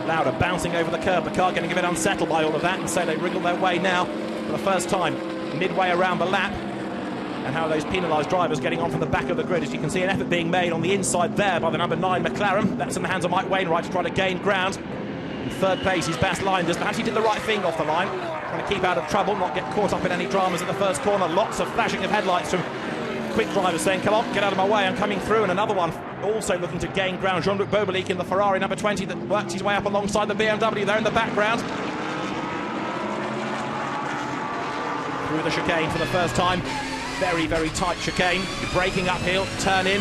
Lauda bouncing over the curb, the car getting a bit unsettled by all of that, and so they wriggle their way now for the first time midway around the lap. And how those penalised drivers getting on from the back of the grid. As you can see, an effort being made on the inside there by the number 9 McLaren. That's in the hands of Mike Wainwright to try to gain ground. In 3rd place is Bas Linders. Perhaps he did the right thing off the line, trying to keep out of trouble, not get caught up in any dramas at the first corner. Lots of flashing of headlights from quick drivers saying, come on, get out of my way, I'm coming through. And another one also looking to gain ground. Jean-Luc Bobelic in the Ferrari number 20 that works his way up alongside the BMW there in the background. Through the chicane for the first time. Very, very tight chicane. You're braking uphill, turn in,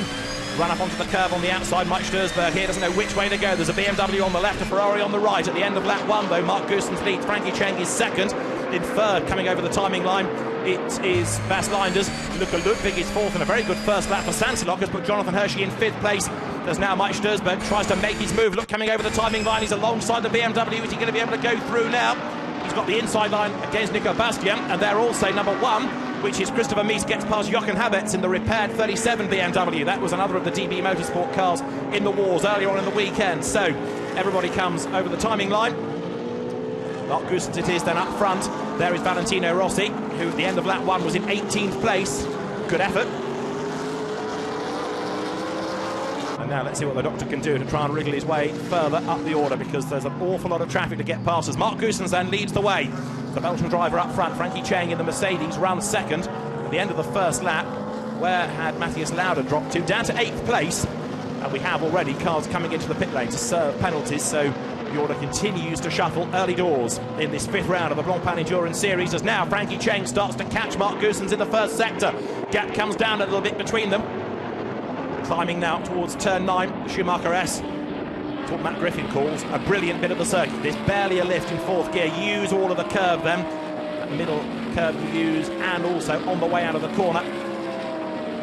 run up onto the curve on the outside. Mike Sturzberg here doesn't know which way to go. There's a BMW on the left, a Ferrari on the right. At the end of lap 1, though, Mark Goossens leads. Frankie Cheng is second. In third, coming over the timing line, it is Bas Linders. Luca Ludwig is fourth, and a very good first lap for Sansilok has put Jonathan Hershey in fifth place. There's now Mike Sturzberg, tries to make his move. Look, coming over the timing line, he's alongside the BMW. Is he going to be able to go through now? He's got the inside line against Nico Bastian, and they're also number 1, which is Christopher Mies, gets past Jochen Havertz in the repaired 37 BMW. That was another of the DB Motorsport cars in the wars earlier on in the weekend. So everybody comes over the timing line. Mark Goossens it is then up front. There is Valentino Rossi, who at the end of lap 1 was in 18th place. Good effort. And now let's see what the doctor can do to try and wriggle his way further up the order, because there's an awful lot of traffic to get past us. Mark Goossens then leads the way. The Belgian driver up front, Frankie Cheng in the Mercedes, runs second. At the end of the first lap, where had Matthias Lauda dropped to? Down to 8th place. And we have already cars coming into the pit lane to serve penalties, so the order continues to shuffle early doors in this 5th round of the Blancpain Endurance Series, as now Frankie Cheng starts to catch Mark Goossens in the first sector. Gap comes down a little bit between them. Climbing now towards turn 9, the Schumacher S. It's what Matt Griffin calls a brilliant bit of the circuit. There's barely a lift in 4th gear. Use all of the curve then. That middle curve you use, and also on the way out of the corner.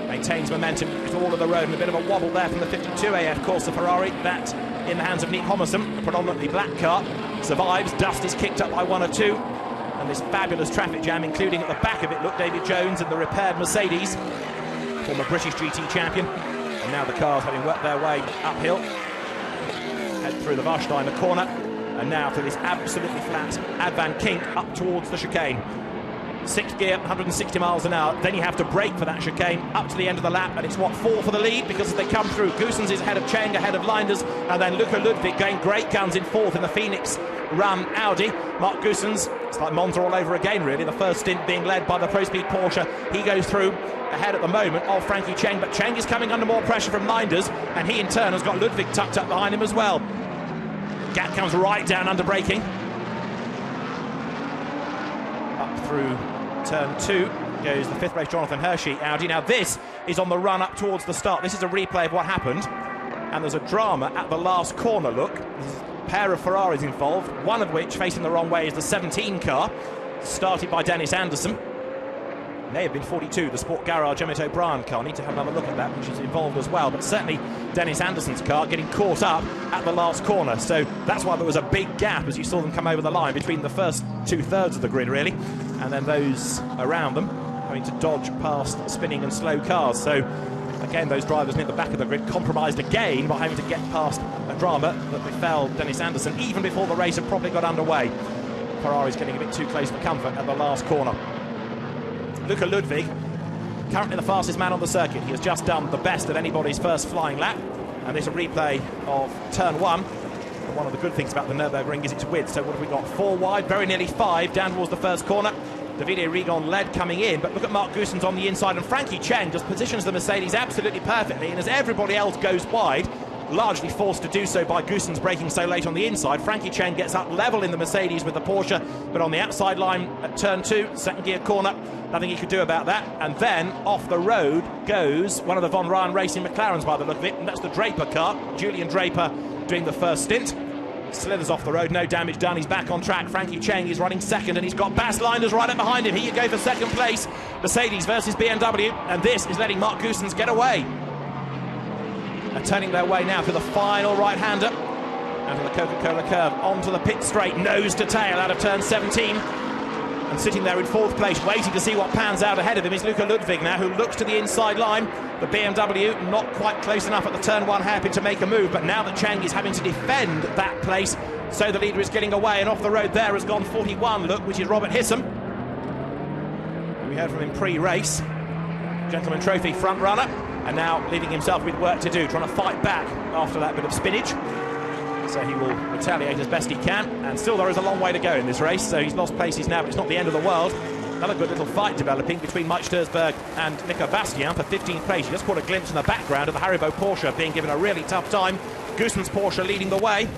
Maintains momentum with all of the road, and a bit of a wobble there from the 52 AF Corsa Ferrari. That in the hands of Nick Hommerson, a predominantly black car. Survives. Dust is kicked up by 1 or 2. And this fabulous traffic jam, including at the back of it, look, David Jones and the repaired Mercedes, former British GT champion. And now the cars, having worked their way uphill, head through the Warsteiner corner, and now through this absolutely flat Ad Van Kink up towards the chicane. 6th gear, 160 miles an hour. Then you have to brake for that chicane up to the end of the lap, and it's what, 4 for the lead, because as they come through, Goossens is ahead of Cheng, ahead of Linders, and then Luca Ludwig going great guns in 4th in the Phoenix Ram Audi. Mark Goossens, it's like Monza all over again, really. The first stint being led by the Pro Speed Porsche. He goes through ahead at the moment of Frankie Cheng, but Cheng is coming under more pressure from Linders, and he in turn has got Ludwig tucked up behind him as well. Gap comes right down under braking. Up through turn 2 goes the 5th race Jonathan Hershey Audi. Now this is on the run up towards the start. This is a replay of what happened, and there's a drama at the last corner. Look, there's a pair of Ferraris involved, one of which facing the wrong way is the 17 car, started by Dennis Anderson. May have been 42, the Sport Garage Emmett O'Brien car. Need to have another look at that, which is involved as well. But certainly Dennis Anderson's car getting caught up at the last corner. So that's why there was a big gap as you saw them come over the line between the first 2/3 of the grid, really, and then those around them having to dodge past spinning and slow cars. So again, those drivers near the back of the grid compromised again by having to get past a drama that befell Dennis Anderson even before the race had probably got underway. Ferrari's getting a bit too close for comfort at the last corner. Luca Ludwig, currently the fastest man on the circuit. He has just done the best of anybody's first flying lap, and there's a replay of turn 1. And one of the good things about the Nurburgring is its width. So what have we got? 4 wide, very nearly 5 down towards the first corner. Davide Rigon led coming in, but look at Mark Goossens on the inside, and Frankie Cheng just positions the Mercedes absolutely perfectly, and as everybody else goes wide, largely forced to do so by Goossens braking so late on the inside, Frankie Cheng gets up level in the Mercedes with the Porsche, but on the outside line at turn 2, 2nd gear corner, nothing he could do about that. And then off the road goes one of the Von Ryan Racing McLarens by the look of it, and that's the Draper car. Julian Draper doing the first stint. Slithers off the road, no damage done, he's back on track. Frankie Cheng is running second, and he's got Bas Linders right up behind him. Here you go for second place, Mercedes versus BMW, and this is letting Mark Goossens get away. And turning their way now to the final right-hander, out of the Coca-Cola curve, onto the pit straight, nose to tail out of turn 17. And sitting there in 4th place, waiting to see what pans out ahead of him, is Luca Ludwig now, who looks to the inside line. The BMW not quite close enough at the turn 1 hairpin to make a move, but now that Cheng is having to defend that place, so the leader is getting away, and off the road there has gone 41, look, which is Robert Hissam. We heard from him pre-race, Gentleman Trophy front runner, and now leaving himself with work to do, trying to fight back after that bit of spinach. So he will retaliate as best he can, and still there is a long way to go in this race, so he's lost places now, but it's not the end of the world. Another good little fight developing between Mike Stursberg and Nico Bastien for 15th place. You just caught a glimpse in the background of the Haribo Porsche being given a really tough time. Goossman's Porsche leading the way.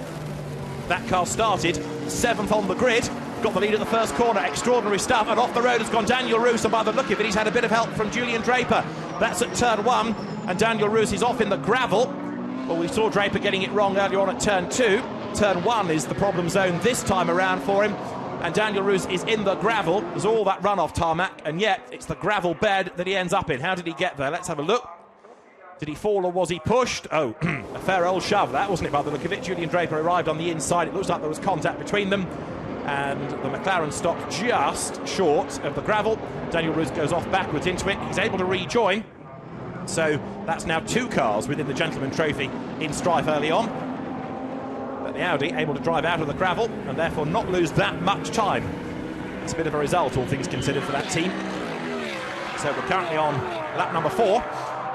That car started 7th on the grid, got the lead at the first corner. Extraordinary stuff, and off the road has gone Daniel Roos, and by the look of it, he's had a bit of help from Julian Draper. That's at turn 1, and Daniel Roos is off in the gravel. Well, we saw Draper getting it wrong earlier on at turn 2. Turn 1 is the problem zone this time around for him, and Daniel Roos is in the gravel. There's all that runoff tarmac, and yet it's the gravel bed that he ends up in. How did he get there? Let's have a look. Did he fall or was he pushed? Oh, a fair old shove that, wasn't it, by the look of it? Julian Draper arrived on the inside. It looks like there was contact between them, and the McLaren stopped just short of the gravel. Daniel Roos goes off backwards into it. He's able to rejoin. So that's now 2 cars within the Gentleman Trophy in strife early on. But the Audi able to drive out of the gravel and therefore not lose that much time. It's a bit of a result, all things considered, for that team. So we're currently on lap number 4.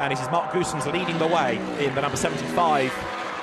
And it is Mark Goossens leading the way in the number 75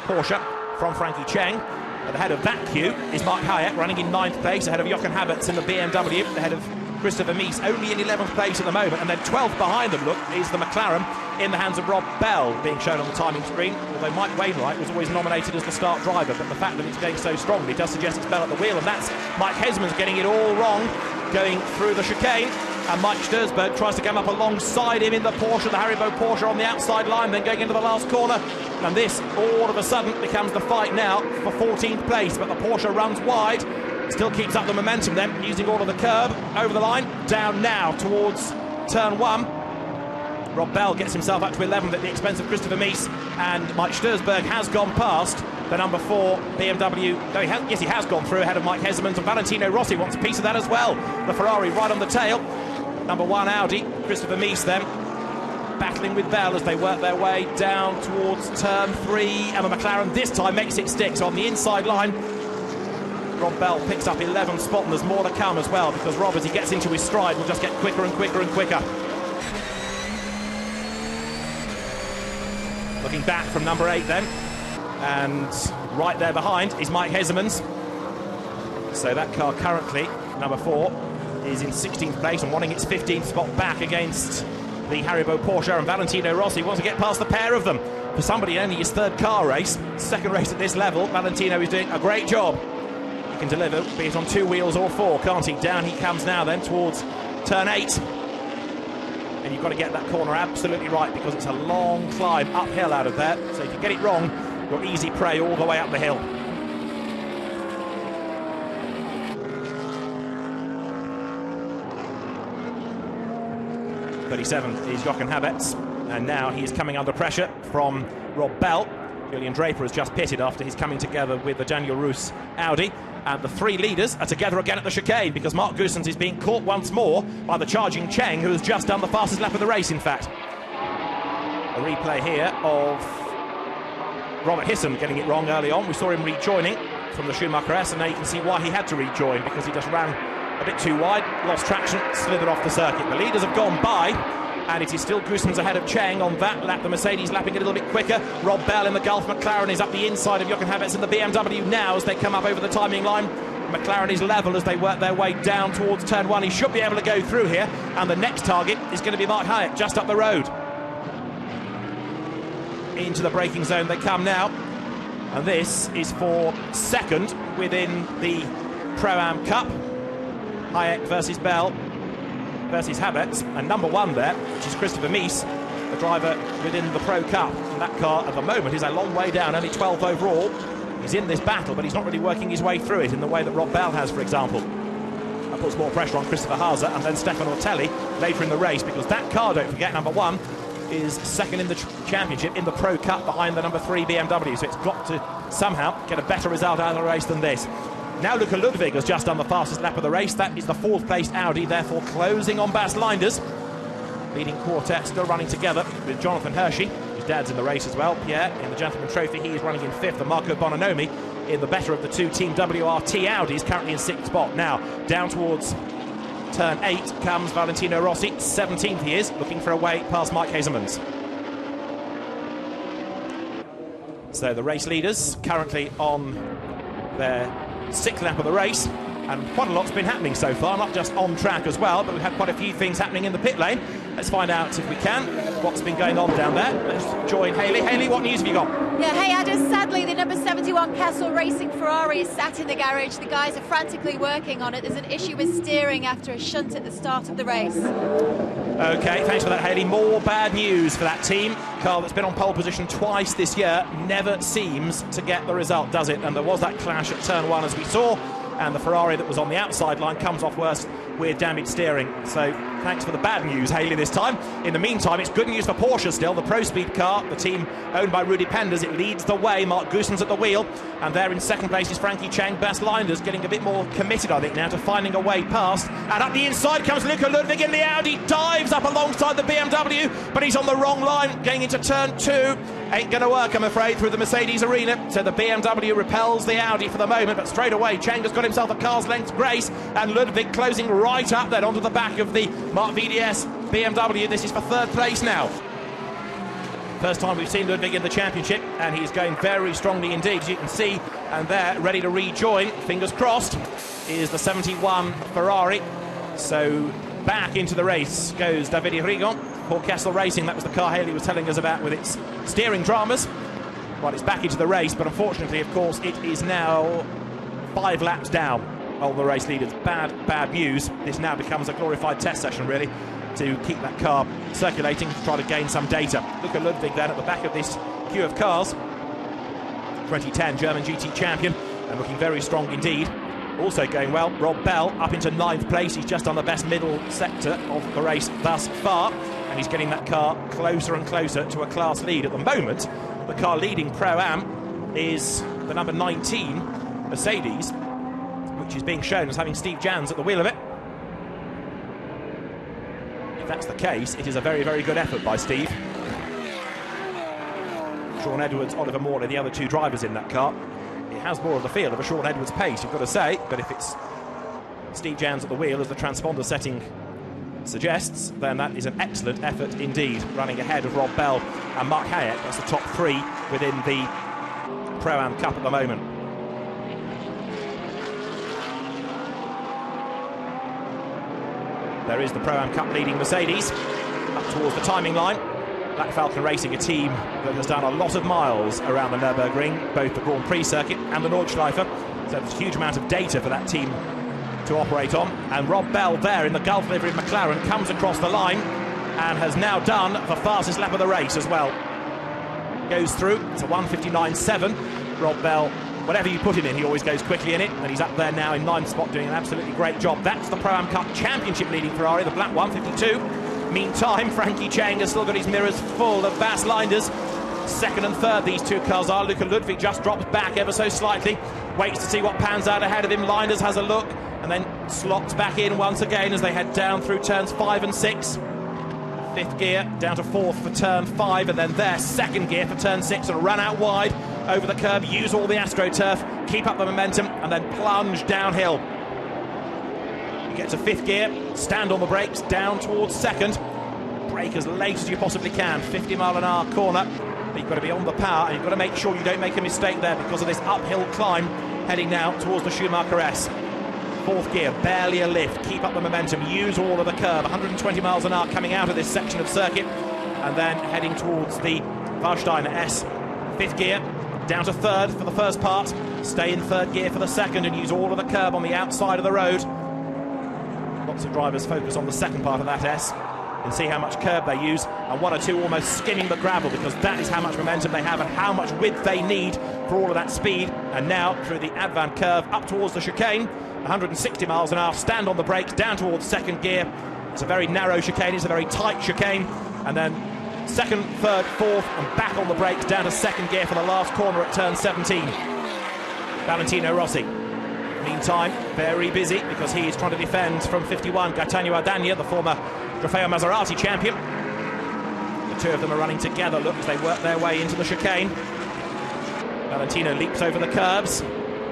Porsche from Frankie Cheng. At the head of that queue is Mark Hayek, running in 9th place, ahead of Jochen Haberts in the BMW, ahead of Christopher Mies, only in 11th place at the moment. And then 12th behind them, look, is the McLaren in the hands of Rob Bell, being shown on the timing screen. Although Mike Wainwright was always nominated as the start driver, but the fact that it's going so strongly does suggest it's Bell at the wheel, and that's Mike Hesman's getting it all wrong, going through the chicane. And Mike Stursberg tries to come up alongside him in the Porsche, the Haribo Porsche on the outside line, then going into the last corner. And this, all of a sudden, becomes the fight now for 14th place. But the Porsche runs wide, still keeps up the momentum then, using all of the curb over the line. Down now towards turn 1. Rob Bell gets himself up to 11th at the expense of Christopher Mies. And Mike Stursberg has gone past the number 4 BMW. No, he has gone through ahead of Mike Hesmans. And Valentino Rossi wants a piece of that as well. The Ferrari right on the tail. Number 1 Audi, Christopher Mies then, battling with Bell as they work their way down towards turn 3. And the McLaren this time makes it stick. So on the inside line, Rob Bell picks up 11th spot, and there's more to come as well, because Rob, as he gets into his stride, will just get quicker and quicker and quicker. Looking back from number 8 then, and right there behind is Mike Hesmans. So that car currently, number 4, is in 16th place and wanting its 15th spot back against the Haribo Porsche, and Valentino Rossi wants to get past the pair of them. For somebody in only his 3rd car race, 2nd race at this level, Valentino is doing a great job. He can deliver, be it on 2 wheels or 4, can't he? Down he comes now then towards turn 8. And you've got to get that corner absolutely right, because it's a long climb uphill out of there. So if you get it wrong, you're easy prey all the way up the hill. 37th is Jochen Haberts, and now he is coming under pressure from Rob Bell. Julian Draper has just pitted after his coming together with the Daniel Roos Audi, and the 3 leaders are together again at the chicane, because Mark Goossens is being caught once more by the charging Cheng, who has just done the fastest lap of the race, in fact. A replay here of Robert Hisson getting it wrong early on. We saw him rejoining from the Schumacher S, and now you can see why he had to rejoin, because he just ran a bit too wide, lost traction, slithered off the circuit. The leaders have gone by, and it is still Goossens ahead of Cheng on that lap. The Mercedes lapping a little bit quicker. Rob Bell in the Gulf McLaren is up the inside of Jochen Haberts in the BMW now as they come up over the timing line. McLaren is level as they work their way down towards turn 1. He should be able to go through here, and the next target is going to be Mark Hayek just up the road. Into the braking zone they come now, and this is for 2nd within the Pro-Am Cup. Hayek versus Bell versus Haberts, and number 1 there, which is Christopher Mies, the driver within the Pro Cup. And that car at the moment is a long way down, only 12th overall. He's in this battle, but he's not really working his way through it in the way that Rob Bell has, for example. That puts more pressure on Christopher Haase and then Stefan Ortelli later in the race, because that car, don't forget, number 1, is 2nd in the championship in the Pro Cup behind the number 3 BMW. So it's got to somehow get a better result out of the race than this. Now Luca Ludwig has just done the fastest lap of the race. That is the 4th placed Audi, therefore closing on Bas Linders. Leading quartet still running together with Jonathan Hershey, whose dad's in the race as well. Pierre in the Gentleman Trophy, he is running in 5th, and Marco Bononomi in the better of the 2 Team WRT Audis, currently in 6th spot. Now down towards turn 8 comes Valentino Rossi, 17th he is, looking for a way past Mike Hesmans. So the race leaders currently on their 6th lap of the race. And quite a lot's been happening so far, not just on track as well, but we've had quite a few things happening in the pit lane. Let's find out, if we can, what's been going on down there. Let's join Hayley. Hayley, what news have you got? Yeah, hey Adam, sadly the number 71 Kessel Racing Ferrari is sat in the garage. The guys are frantically working on it. There's an issue with steering after a shunt at the start of the race. OK, thanks for that, Hayley. More bad news for that team. Car that's been on pole position twice this year never seems to get the result, does it? And there was that clash at turn 1, as we saw, and the Ferrari that was on the outside line comes off worse with damaged steering. So thanks for the bad news, Hayley, this time. In the meantime, it's good news for Porsche still. The Pro Speed car, the team owned by Rudy Penders, it leads the way. Mark Goossens at the wheel, and there in second place is Frankie Chang. Bas Linders getting a bit more committed, I think, now to finding a way past. And up the inside comes Luca Ludwig in the Audi, dives up alongside the BMW, but he's on the wrong line going into turn 2. Ain't going to work, I'm afraid, through the Mercedes arena. So the BMW repels the Audi for the moment, but straight away Chang has got himself a car's length grace, and Ludwig closing right up then onto the back of the Mark VDS BMW. This is for third place now. First time we've seen Ludwig in the championship, and he's going very strongly indeed, as you can see. And there, ready to rejoin, fingers crossed, is the 71 Ferrari. So back into the race goes Davide Rigon. Paul Kessel Racing, that was the car Hayley was telling us about with its steering dramas. Well, it's back into the race, but unfortunately, of course, it is now 5 laps down on the race leaders. Bad news. This now becomes a glorified test session, really, to keep that car circulating, to try to gain some data. Look at Ludwig then at the back of this queue of cars. 2010 German GT champion, and looking very strong indeed. Also going well, Rob Bell up into 9th place. He's just on the best middle sector of the race thus far, and he's getting that car closer and closer to a class lead. At the moment, the car leading Pro-Am is the number 19 Mercedes, which is being shown as having Steve Jans at the wheel of it. If that's the case, it is a very, very good effort by Steve. Sean Edwards, Oliver Moore are the other 2 drivers in that car. It has more of the feel of a Sean Edwards pace, you've got to say, but if it's Steve Jans at the wheel, as the transponder setting suggests, then that is an excellent effort indeed, running ahead of Rob Bell and Mark Hayek. That's the top 3 within the Pro-Am Cup at the moment. There is the Pro-Am Cup leading Mercedes up towards the timing line. Black Falcon Racing, a team that has done a lot of miles around the Nürburgring, both the Grand Prix circuit and the Nordschleife. So there's a huge amount of data for that team to operate on. And Rob Bell there in the Gulf livery McLaren comes across the line and has now done the fastest lap of the race as well. Goes through, it's a 1:59.7. Rob Bell, whatever you put him in, he always goes quickly in it, and he's up there now in 9th spot doing an absolutely great job. That's the Pro-Am Cup Championship leading Ferrari, the black 1:52. Meantime, Frankie Chang has still got his mirrors full of Bas Linders. Second and third, these 2 cars are. Luca Ludwig just drops back ever so slightly, waits to see what pans out ahead of him. Linders has a look and then slots back in once again as they head down through turns 5 and 6. 5th gear down to 4th for turn 5, and then there 2nd gear for turn 6, and run out wide over the curb, use all the AstroTurf, keep up the momentum, and then plunge downhill. Get to 5th gear, stand on the brakes, down towards 2nd, brake as late as you possibly can, 50-mile-an-hour corner, but you've got to be on the power, and you've got to make sure you don't make a mistake there because of this uphill climb heading now towards the Schumacher S. 4th gear, barely a lift, keep up the momentum, use all of the curb, 120 miles an hour coming out of this section of circuit, and then heading towards the Warsteiner S. 5th gear, down to 3rd for the first part, stay in 3rd gear for the 2nd, and use all of the curb on the outside of the road. Lots of drivers focus on the 2nd part of that S and see how much curb they use, and 1 or 2 almost skimming the gravel because that is how much momentum they have and how much width they need for all of that speed. And now through the Advan curve up towards the chicane, 160 miles an hour, stand on the brakes, down towards 2nd gear. It's a very narrow chicane, it's a very tight chicane, and then 2nd, 3rd, 4th, and back on the brakes down to 2nd gear for the last corner at turn 17. Valentino Rossi, meantime, very busy because he is trying to defend from 51 Gaetano Ardagna, the former Trofeo Maserati champion. The 2 of them are running together, look, as they work their way into the chicane. Valentino leaps over the curbs,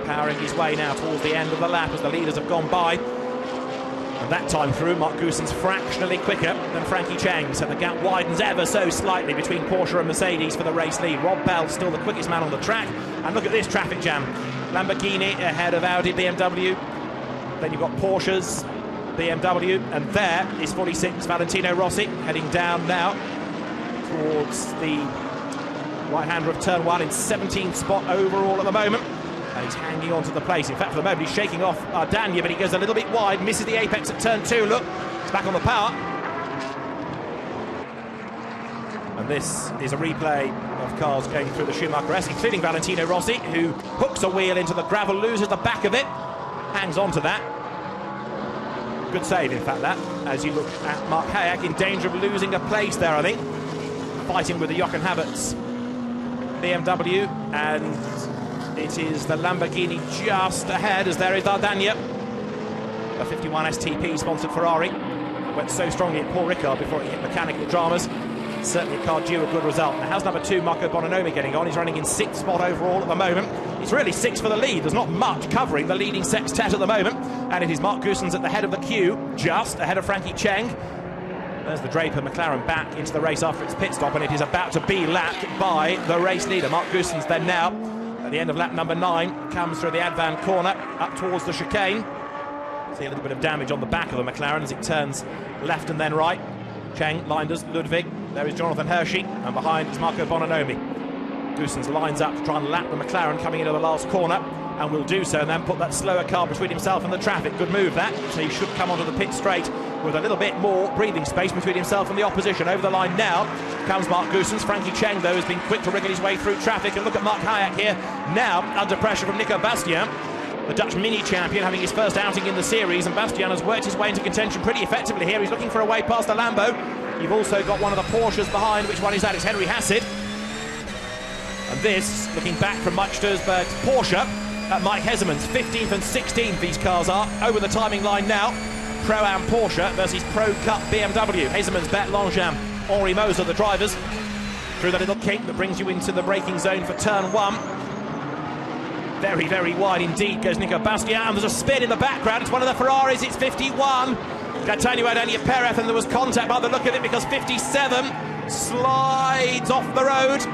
powering his way now towards the end of the lap as the leaders have gone by. And that time through, Mark Goossens fractionally quicker than Frankie Chang, so the gap widens ever so slightly between Porsche and Mercedes for the race lead. Rob Bell still the quickest man on the track, and look at this traffic jam. Lamborghini ahead of Audi, BMW. Then you've got Porsches, BMW, and there is 46 Valentino Rossi heading down now towards the right-hander of turn 1 in 17th spot overall at the moment. And he's hanging on to the place. In fact, for the moment, he's shaking off Dania, but he goes a little bit wide, misses the apex at turn 2. Look, he's back on the power. And this is a replay of cars going through the Schumacher-esque, including Valentino Rossi, who hooks a wheel into the gravel, loses the back of it, hangs on to that. Good save, in fact, that, as you look at Mark Hayek in danger of losing a place there, I think. Fighting with the Jochen Habert's BMW, and it is the Lamborghini just ahead, as there is Dardania. A 51 STP sponsored Ferrari. Went so strongly at Paul Ricard before it hit mechanical dramas. Certainly a car due a good result. Now, how's number 2, Marco Bononomi, getting on? He's running in 6th spot overall at the moment. He's really 6th for the lead. There's not much covering the leading sextet at the moment. And it is Mark Goossens at the head of the queue, just ahead of Frankie Cheng. There's the Draper McLaren back into the race after its pit stop, and it is about to be lapped by the race leader. Mark Goossens then now, at the end of lap number 9, comes through the Advan corner, up towards the chicane. See a little bit of damage on the back of the McLaren as it turns left and then right. Cheng, Linders, Ludwig. There is Jonathan Hershey, and behind is Marco Bononomi. Goossens lines up to try and lap the McLaren coming into the last corner, and will do so, and then put that slower car between himself and the traffic. Good move, that. So he should come onto the pit straight with a little bit more breathing space between himself and the opposition. Over the line now comes Mark Goossens. Frankie Cheng, though, has been quick to wriggle his way through traffic. And look at Mark Hayek here, now under pressure from Nico Bastien, the Dutch mini champion, having his first outing in the series, and Bastien has worked his way into contention pretty effectively here. He's looking for a way past the Lambo. You've also got one of the Porsches behind. Which one is that? It's Henry Hasid. And this, looking back from Mike Sturzberg's Porsche, at Mike Heseman's 15th and 16th these cars are. Over the timing line now, Pro-Am Porsche versus Pro Cup BMW. Heseman's Bert Langevin, Henri Moser, the drivers. Through the little kink that brings you into the braking zone for turn 1. Very, very wide indeed goes Nico Bastien, and there's a spin in the background. It's one of the Ferraris, it's 51. Gaetano Adania Perez, and there was contact by the look of it, because 57 slides off the road.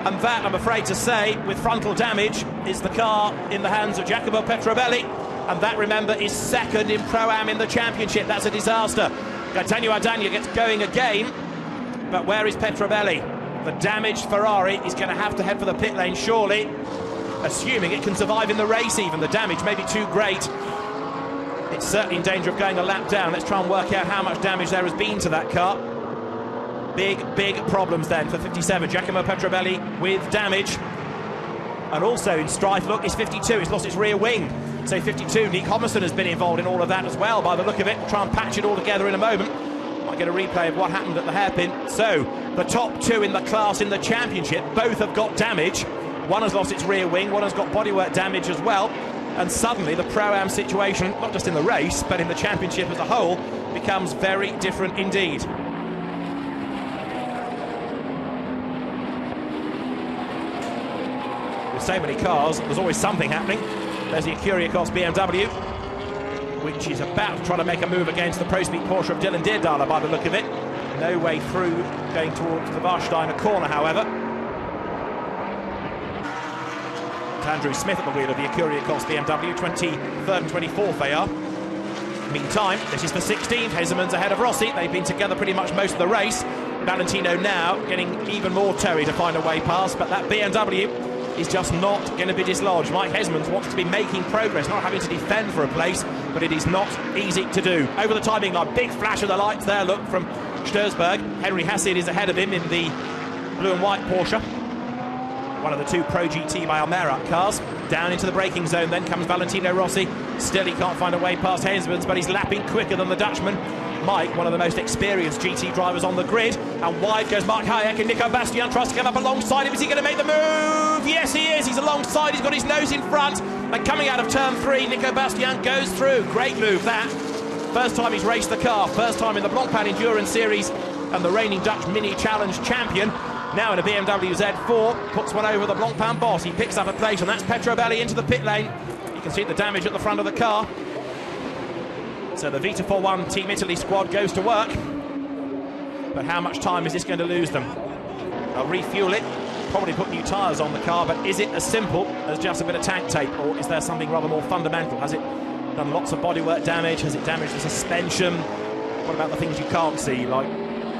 And that, I'm afraid to say, with frontal damage, is the car in the hands of Jacopo Petrobelli. And that, remember, is second in Pro-Am in the championship. That's a disaster. Gaetano Adania gets going again. But where is Petrobelli? The damaged Ferrari is going to have to head for the pit lane, surely. Assuming it can survive in the race even. The damage may be too great. It's certainly in danger of going a lap down. Let's try and work out how much damage there has been to that car. Big, big problems then for 57. Giacomo Petrobelli with damage. And also in strife, look, it's 52. It's lost its rear wing. So 52, Nick Homerson has been involved in all of that as well, by the look of it. We'll try and patch it all together in a moment. Might get a replay of what happened at the hairpin. So the top 2 in the class in the championship, both have got damage. One has lost its rear wing, one has got bodywork damage as well. And suddenly the Pro-Am situation, not just in the race, but in the championship as a whole, becomes very different indeed. With so many cars, there's always something happening. There's the Acuriacos BMW, which is about to try to make a move against the Pro Speed Porsche of Dylan Deerdala by the look of it. No way through, going towards the Warsteiner corner, however. Andrew Smith at the wheel of the Acuriacos BMW, 23rd and 24th they are. Meantime, this is for 16th. Heseman's ahead of Rossi. They've been together pretty much most of the race. Valentino now getting even more toey to find a way past, but that BMW is just not going to be dislodged. Mike Heseman's wants to be making progress, not having to defend for a place, but it is not easy to do. Over the timing line, big flash of the lights there, look, from Sturzberg. Henry Hasid is ahead of him in the blue and white Porsche. One of the 2 Pro GT by Almeida cars. Down into the braking zone, then comes Valentino Rossi. Still, he can't find a way past Heseman's, but he's lapping quicker than the Dutchman. Mike, one of the most experienced GT drivers on the grid. And wide goes Mark Hayek, and Nico Bastien tries to come up alongside him. Is he going to make the move? Yes, he is. He's alongside. He's got his nose in front. And coming out of turn 3, Nico Bastien goes through. Great move, that. First time he's raced the car. First time in the Blancpain Endurance Series. And the reigning Dutch Mini Challenge champion. Now in a BMW Z4, puts one over the Blancpain boss. He picks up a place, and that's Petrobelli into the pit lane. You can see the damage at the front of the car. So the Vita 4-1 Team Italy squad goes to work. But how much time is this going to lose them? They'll refuel it, probably put new tyres on the car, but is it as simple as just a bit of tank tape, or is there something rather more fundamental? Has it done lots of bodywork damage. Has it damaged the suspension? What about the things you can't see, like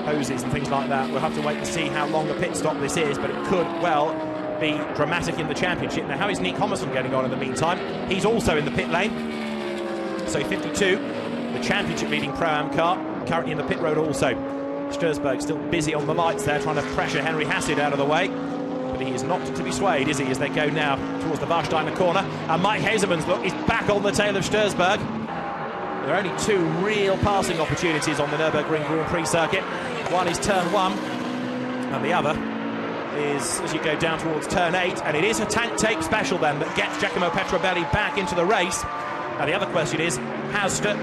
hoses and things like that? We'll have to wait to see how long a pit stop this is, but it could well be dramatic in the championship. Now, how is Nick Homerson getting on in the meantime? He's also in the pit lane. So 52, the championship leading Pro-Am car, currently in the pit road also. Sturzberg still busy on the lights there, trying to pressure Henry Hasid out of the way. But he is not to be swayed, is he, as they go now towards the Warsteiner corner. And Mike Hazeman's look is back on the tail of Sturzberg. There are only two real passing opportunities on the Nürburgring Grand Prix circuit. One is turn 1, and the other is as you go down towards turn 8. And it is a tank tape special then that gets Giacomo Petrobelli back into the race. Now the other question is, has the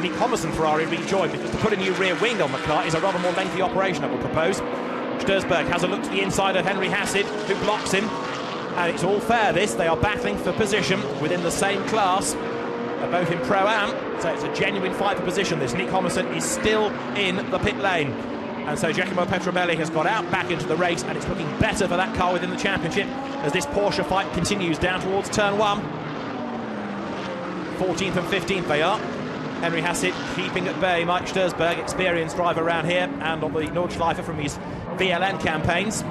Nick Homerson Ferrari rejoined? Because to put a new rear wing on the car is a rather more lengthy operation, I will propose. Sturzberg has a look to the inside of Henry Hasid, who blocks him. And it's all fair, this. They are battling for position within the same class. They're both in Pro-Am, so it's a genuine fight for position. This Nick Homerson is still in the pit lane. And so Giacomo Petrobelli has got out back into the race, and it's looking better for that car within the championship as this Porsche fight continues down towards turn 1. 14th and 15th they are. Henry Hasid keeping at bay Mike Sturzberg, experienced driver around here and on the Nordschleife from his VLN campaigns.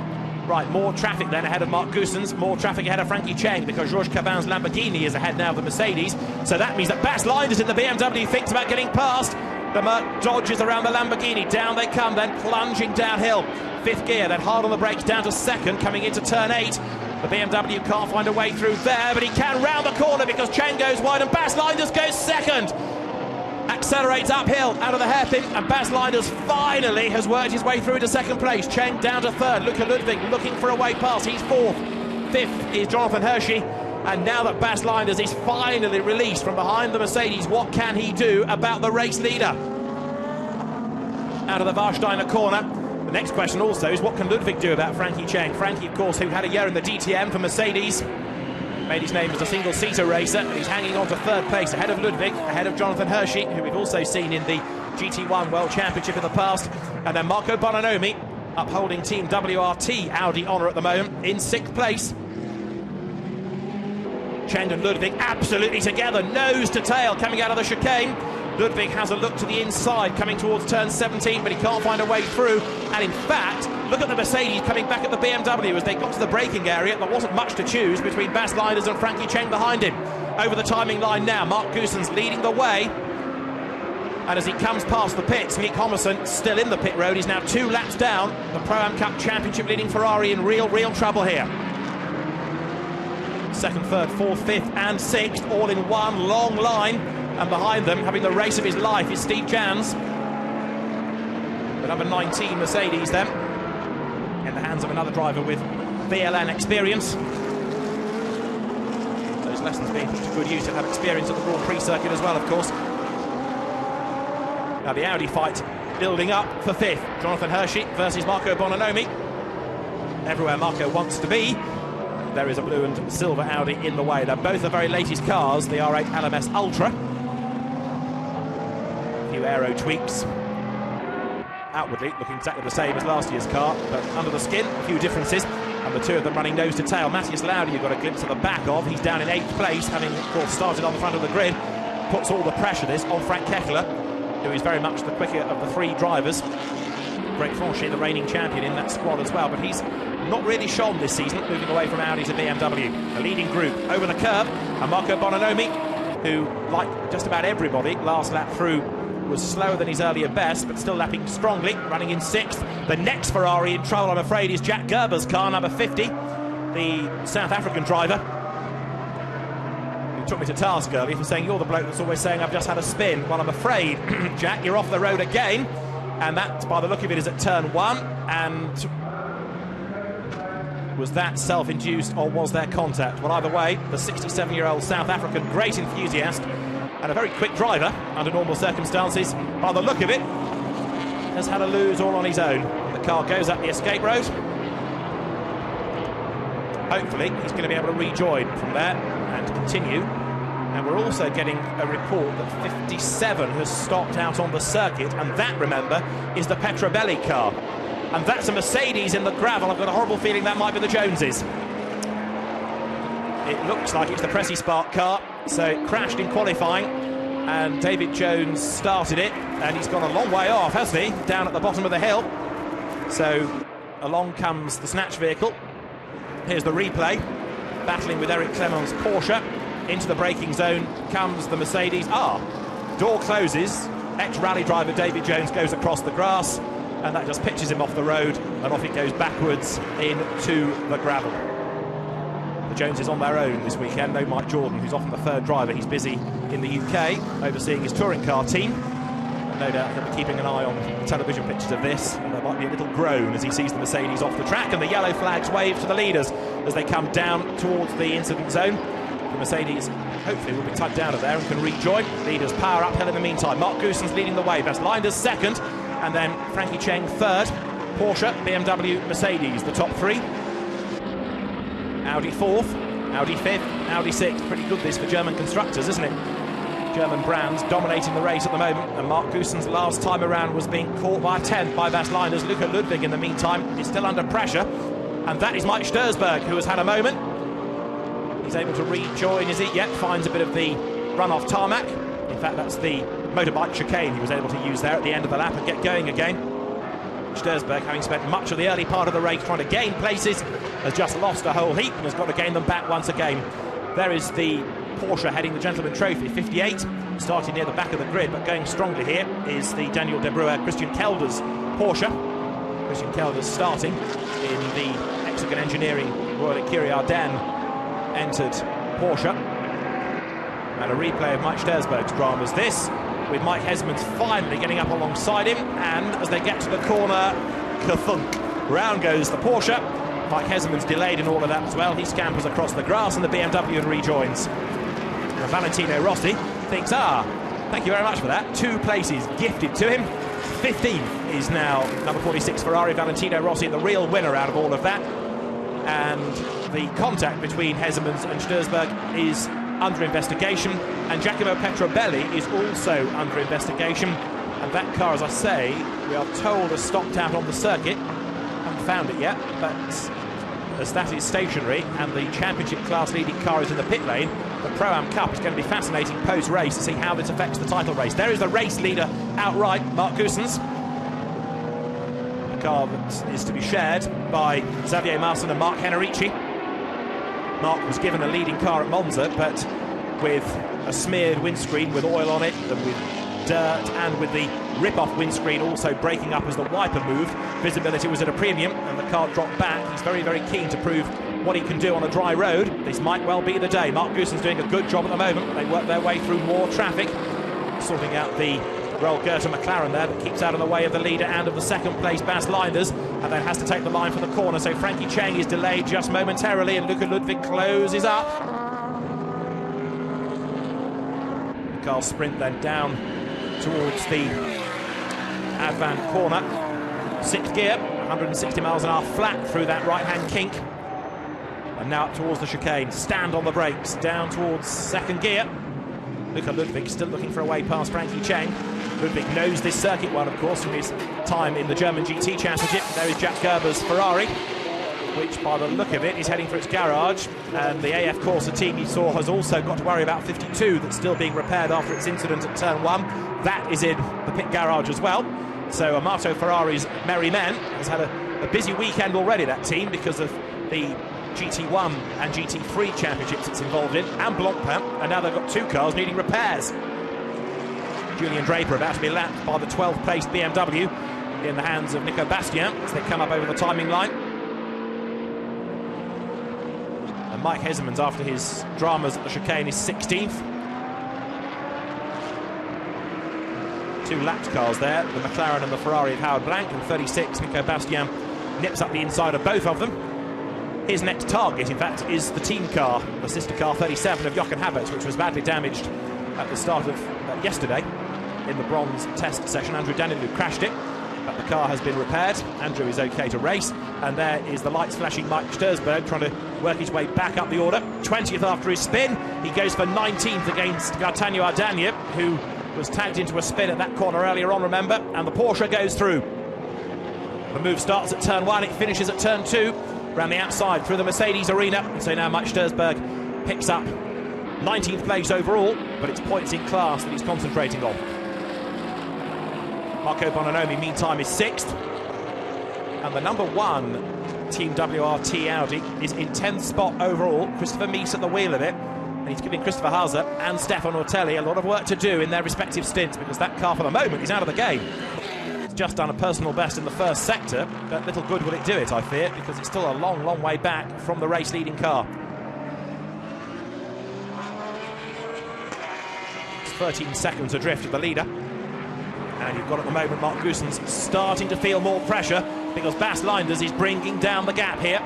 Right, more traffic then ahead of Mark Goossens, more traffic ahead of Frankie Cheng, because Georges Cabin's Lamborghini is ahead now of the Mercedes. So that means that Bas Linders in the BMW thinks about getting past. The Merc dodges around the Lamborghini. Down they come then, plunging downhill. 5th gear, then hard on the brakes down to 2nd, coming into turn 8. The BMW can't find a way through there, but he can round the corner because Cheng goes wide and Bas Linders goes 2nd. Accelerates uphill out of the hairpin, and Bas Linders finally has worked his way through to 2nd place. Cheng down to 3rd. Luca Ludwig looking for a way past. He's 4th. 5th is Jonathan Hershey. And now that Bas Linders is finally released from behind the Mercedes, what can he do about the race leader? Out of the Warsteiner corner. The next question also is, what can Ludwig do about Frankie Cheng? Frankie, of course, who had a year in the DTM for Mercedes, made his name as a single-seater racer, and he's hanging on to 3rd place ahead of Ludwig, ahead of Jonathan Hershey, who we've also seen in the GT1 World Championship in the past. And then Marco Bononomi, upholding Team WRT Audi honour at the moment, in 6th place. Cheng and Ludwig absolutely together, nose to tail, coming out of the chicane. Ludwig has a look to the inside, coming towards turn 17, but he can't find a way through. And in fact, look at the Mercedes coming back at the BMW as they got to the braking area. There wasn't much to choose between Bas Linders and Frankie Cheng behind him. Over the timing line now, Mark Goossens leading the way. And as he comes past the pits, Nick Homerson still in the pit road. He's now 2 laps down. The Pro-Am Cup Championship leading Ferrari in real trouble here. 2nd, 3rd, 4th, 5th and 6th, all in one long line. And behind them, having the race of his life, is Steve Jans. The number 19 Mercedes then, in the hands of another driver with VLN experience. Those lessons being put to good use to have experience at the Grand Prix circuit as well, of course. Now the Audi fight building up for 5th. Jonathan Hershey versus Marco Bononomi. Everywhere Marco wants to be, there is a blue and silver Audi in the way. They're both the very latest cars, the R8 LMS Ultra. A few aero tweaks. Outwardly looking exactly the same as last year's car, but under the skin, a few differences. And the two of them running nose to tail. Matthias Lauda, you've got a glimpse of the back of. He's down in 8th place, having, of course, started on the front of the grid. Puts all the pressure, this, on Frank Kekele, who is very much the quicker of the 3 drivers. Greg Franchi, the reigning champion in that squad as well, but he's not really shone this season, moving away from Audi to BMW. The leading group over the curb, and Marco Bononomi, who, like just about everybody, last lap through was slower than his earlier best, but still lapping strongly, running in 6th. The next Ferrari in trouble, I'm afraid, is Jack Gerber's car, number 50, the South African driver, who took me to task earlier for saying, you're the bloke that's always saying I've just had a spin. Well, I'm afraid, Jack, you're off the road again, and that, by the look of it, is at turn 1, and was that self-induced or was there contact? Well, either way, the 67-year-old South African, great enthusiast and a very quick driver under normal circumstances, by the look of it, has had a lose all on his own. The car goes up the escape road. Hopefully, he's going to be able to rejoin from there and continue. And we're also getting a report that 57 has stopped out on the circuit, and that, remember, is the Petrobelli car. And that's a Mercedes in the gravel. I've got a horrible feeling that might be the Joneses. It looks like it's the Pressy Spark car. So it crashed in qualifying, and David Jones started it, and he's gone a long way off, hasn't he? Down at the bottom of the hill. So along comes the snatch vehicle. Here's the replay, battling with Eric Clement's Porsche. Into the braking zone comes the Mercedes. Door closes. Ex-rally driver David Jones goes across the grass, and that just pitches him off the road, and off it goes backwards into the gravel. The Joneses on their own this weekend. No Mike Jordan, who's often the third driver. He's busy in the UK, overseeing his touring car team. And no doubt he'll be keeping an eye on the television pictures of this, and there might be a little groan as he sees the Mercedes off the track, and the yellow flags wave to the leaders as they come down towards the incident zone. The Mercedes hopefully will be tugged out of there and can rejoin. Leaders power uphill in the meantime. Mark Goossens leading the way. Vaslinder's second, and then Frankie Cheng third. Porsche, BMW, Mercedes, the top three. Audi fourth, Audi fifth, Audi sixth. Pretty good this for German constructors, isn't it? German brands dominating the race at the moment, and Mark Goossens last time around was being caught by a 10th by Vaslinder's. Luca Ludwig in the meantime is still under pressure, and that is Mike Sturzberg, who has had a moment. He's able to rejoin, is he? Yet finds a bit of the run-off tarmac. In fact, that's the motorbike chicane he was able to use there at the end of the lap and get going again. Sturzberg, having spent much of the early part of the race trying to gain places, has just lost a whole heap and has got to gain them back once again. There is the Porsche heading the Gentleman Trophy, 58, starting near the back of the grid, but going strongly here is the Daniel De Bruer Christian Kelder's Porsche. Christian Kelder's starting in the Hexagon Engineering Royal Curie Ardennes entered Porsche. And a replay of Mike Sturzberg's dramas this, with Mike Hesmans finally getting up alongside him, and as they get to the corner, kathunk, round goes the Porsche. Mike Hesmans delayed in all of that as well. He scampers across the grass and the BMW and rejoins. And Valentino Rossi thinks, thank you very much for that. 2 places gifted to him. 15th is now number 46 Ferrari, Valentino Rossi, the real winner out of all of that. And the contact between Hesmans and Sturzberg is under investigation, and Giacomo Petrobelli is also under investigation. And that car, as I say, we are told has stopped out on the circuit. Haven't found it yet, but as that is stationary and the championship class leading car is in the pit lane, the Pro-Am Cup is going to be fascinating post-race to see how this affects the title race. There is the race leader outright, Mark Goossens. A car that is to be shared by Xavier Marsan and Mark Henrici. Mark was given a leading car at Monza, but with a smeared windscreen with oil on it, and with dirt, and with the rip-off windscreen also breaking up as the wiper moved, visibility was at a premium, and the car dropped back. He's very, very keen to prove what he can do on a dry road. This might well be the day. Mark Goossens doing a good job at the moment. They work their way through more traffic, sorting out the Royal Goethe McLaren there that keeps out of the way of the leader and of the second place Bas Linders, and then has to take the line for the corner. So Frankie Cheng is delayed just momentarily, and Luca Ludwig closes up. The car sprint then down towards the Advan corner. 6th gear, 160 miles an hour flat through that right-hand kink. And now up towards the chicane. Stand on the brakes, down towards 2nd gear. Luca Ludwig still looking for a way past Frankie Cheng. Ludwig knows this circuit well, of course, from his time in the German GT Championship. There is Jack Gerber's Ferrari, which by the look of it is heading for its garage. And the AF Corsa team you saw has also got to worry about 52 that's still being repaired after its incident at Turn 1. That is in the pit garage as well. So Amato Ferrari's Merry Men has had a busy weekend already, that team, because of the GT1 and GT3 championships it's involved in, and Blancpain, and now they've got 2 cars needing repairs. Julian Draper about to be lapped by the 12th placed BMW in the hands of Nico Bastien as they come up over the timing line. And Mike Hesmans, after his dramas at the chicane, is 16th. 2 lapped cars there, the McLaren and the Ferrari of Howard Blank, and 36, Nico Bastien nips up the inside of both of them. His next target, in fact, is the team car, the sister car 37 of Jochen Habert's, which was badly damaged at the start of yesterday in the bronze test session. Andrew Danilou crashed it, but the car has been repaired. Andrew is okay to race, and there is the lights flashing Mike Sturzberg trying to work his way back up the order. 20th after his spin, he goes for 19th against Gaetano Ardagna, who was tagged into a spin at that corner earlier on, remember, and the Porsche goes through. The move starts at Turn 1, it finishes at Turn 2, around the outside through the Mercedes arena. So now Mike Sturzberg picks up 19th place overall, but it's points in class that he's concentrating on. Marco Bononomi, meantime, is 6th. And the number 1 Team WRT Audi is in 10th spot overall. Christopher Mies at the wheel of it. And he's giving Christopher Haase and Stefan Ortelli a lot of work to do in their respective stints, because that car for the moment is out of the game. It's just done a personal best in the first sector, but little good will it do it, I fear, because it's still a long, long way back from the race-leading car. 13 seconds adrift of the leader. And you've got at the moment Mark Goossens starting to feel more pressure, because Bas Leinders is bringing down the gap here.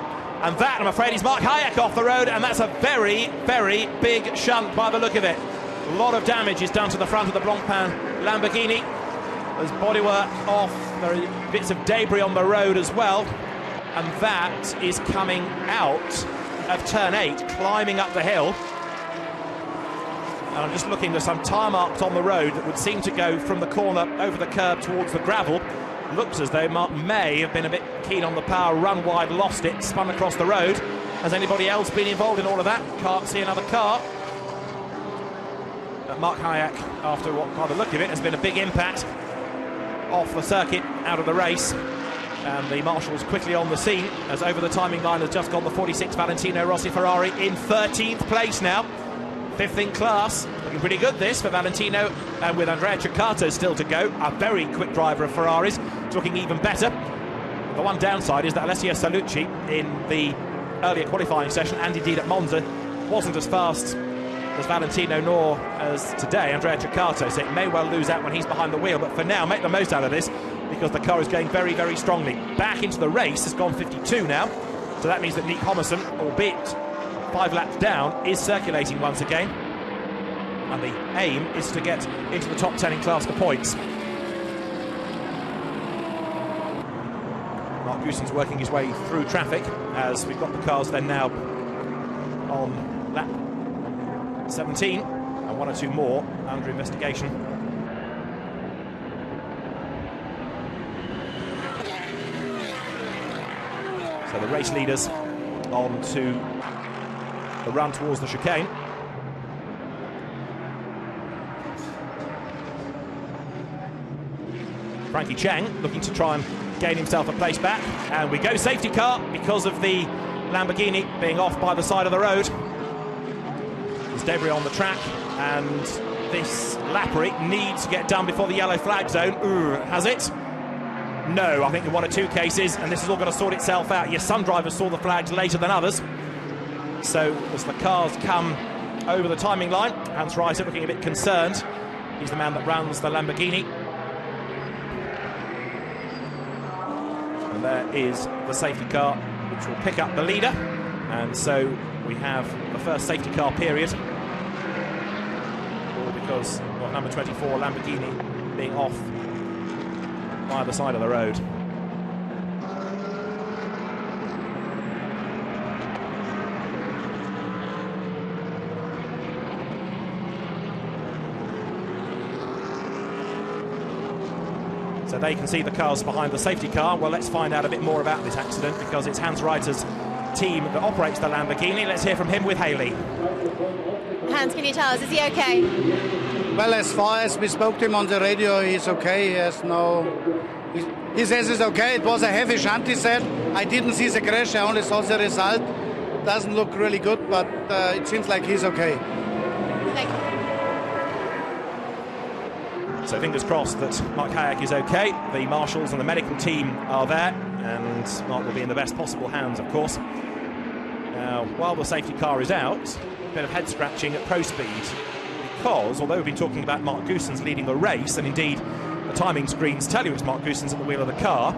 And that, I'm afraid, is Mark Hayek off the road, and that's a very, very big shunt by the look of it. A lot of damage is done to the front of the Blancpain Lamborghini. There's bodywork off, there are bits of debris on the road as well. And that is coming out of turn 8, climbing up the hill. And I'm just looking, there's some tyre marks on the road that would seem to go from the corner over the curb towards the gravel. Looks as though Mark may have been a bit keen on the power, run wide, lost it, spun across the road. Has anybody else been involved in all of that? Can't see another car. But Mark Hayek, after what, by the look of it, has been a big impact off the circuit, out of the race. And the marshals quickly on the scene, as over the timing line has just gone the 46 Valentino Rossi Ferrari in 13th place now. 5th in class, looking pretty good this for Valentino, and with Andrea Ceccato still to go, a very quick driver of Ferraris, looking even better. The one downside is that Alessio Salucci in the earlier qualifying session, and indeed at Monza, wasn't as fast as Valentino nor as today Andrea Ceccato, so it may well lose out when he's behind the wheel, but for now make the most out of this, because the car is going very, very strongly. Back into the race, has gone 52 now, so that means that Nick Homerson, albeit 5 laps down, is circulating once again, and the aim is to get into the top 10 in class for points. Mark Goossens working his way through traffic, as we've got the cars then now on lap 17, and 1 or 2 more under investigation. So the race leaders on to the run towards the chicane. Frankie Cheng looking to try and gain himself a place back, and we go safety car because of the Lamborghini being off by the side of the road. There's debris on the track, and this lappery needs to get done before the yellow flag zone. Has it? No, I think in 1 or 2 cases, and this is all going to sort itself out. Yes, some drivers saw the flags later than others. So as the cars come over the timing line, Hans Reiter looking a bit concerned. He's the man that runs the Lamborghini. And there is the safety car, which will pick up the leader. And so we have the first safety car period. All because of number 24 Lamborghini being off by the side of the road. So they can see the cars behind the safety car. Well, let's find out a bit more about this accident, because it's Hans Reiter's team that operates the Lamborghini. Let's hear from him with Haley. Hans, can you tell us, is he okay? Well, as far as we spoke to him on the radio, he's okay. He has no... He says it's okay. It was a heavy shunt, he said. I didn't see the crash, I only saw the result. Doesn't look really good, but it seems like he's okay. Thank you. So fingers crossed that Mark Hayek is okay. The marshals and the medical team are there, and Mark will be in the best possible hands, of course. Now, while the safety car is out, a bit of head scratching at pro speed, because although we've been talking about Mark Goossens leading the race, and indeed the timing screens tell you it's Mark Goossens at the wheel of the car,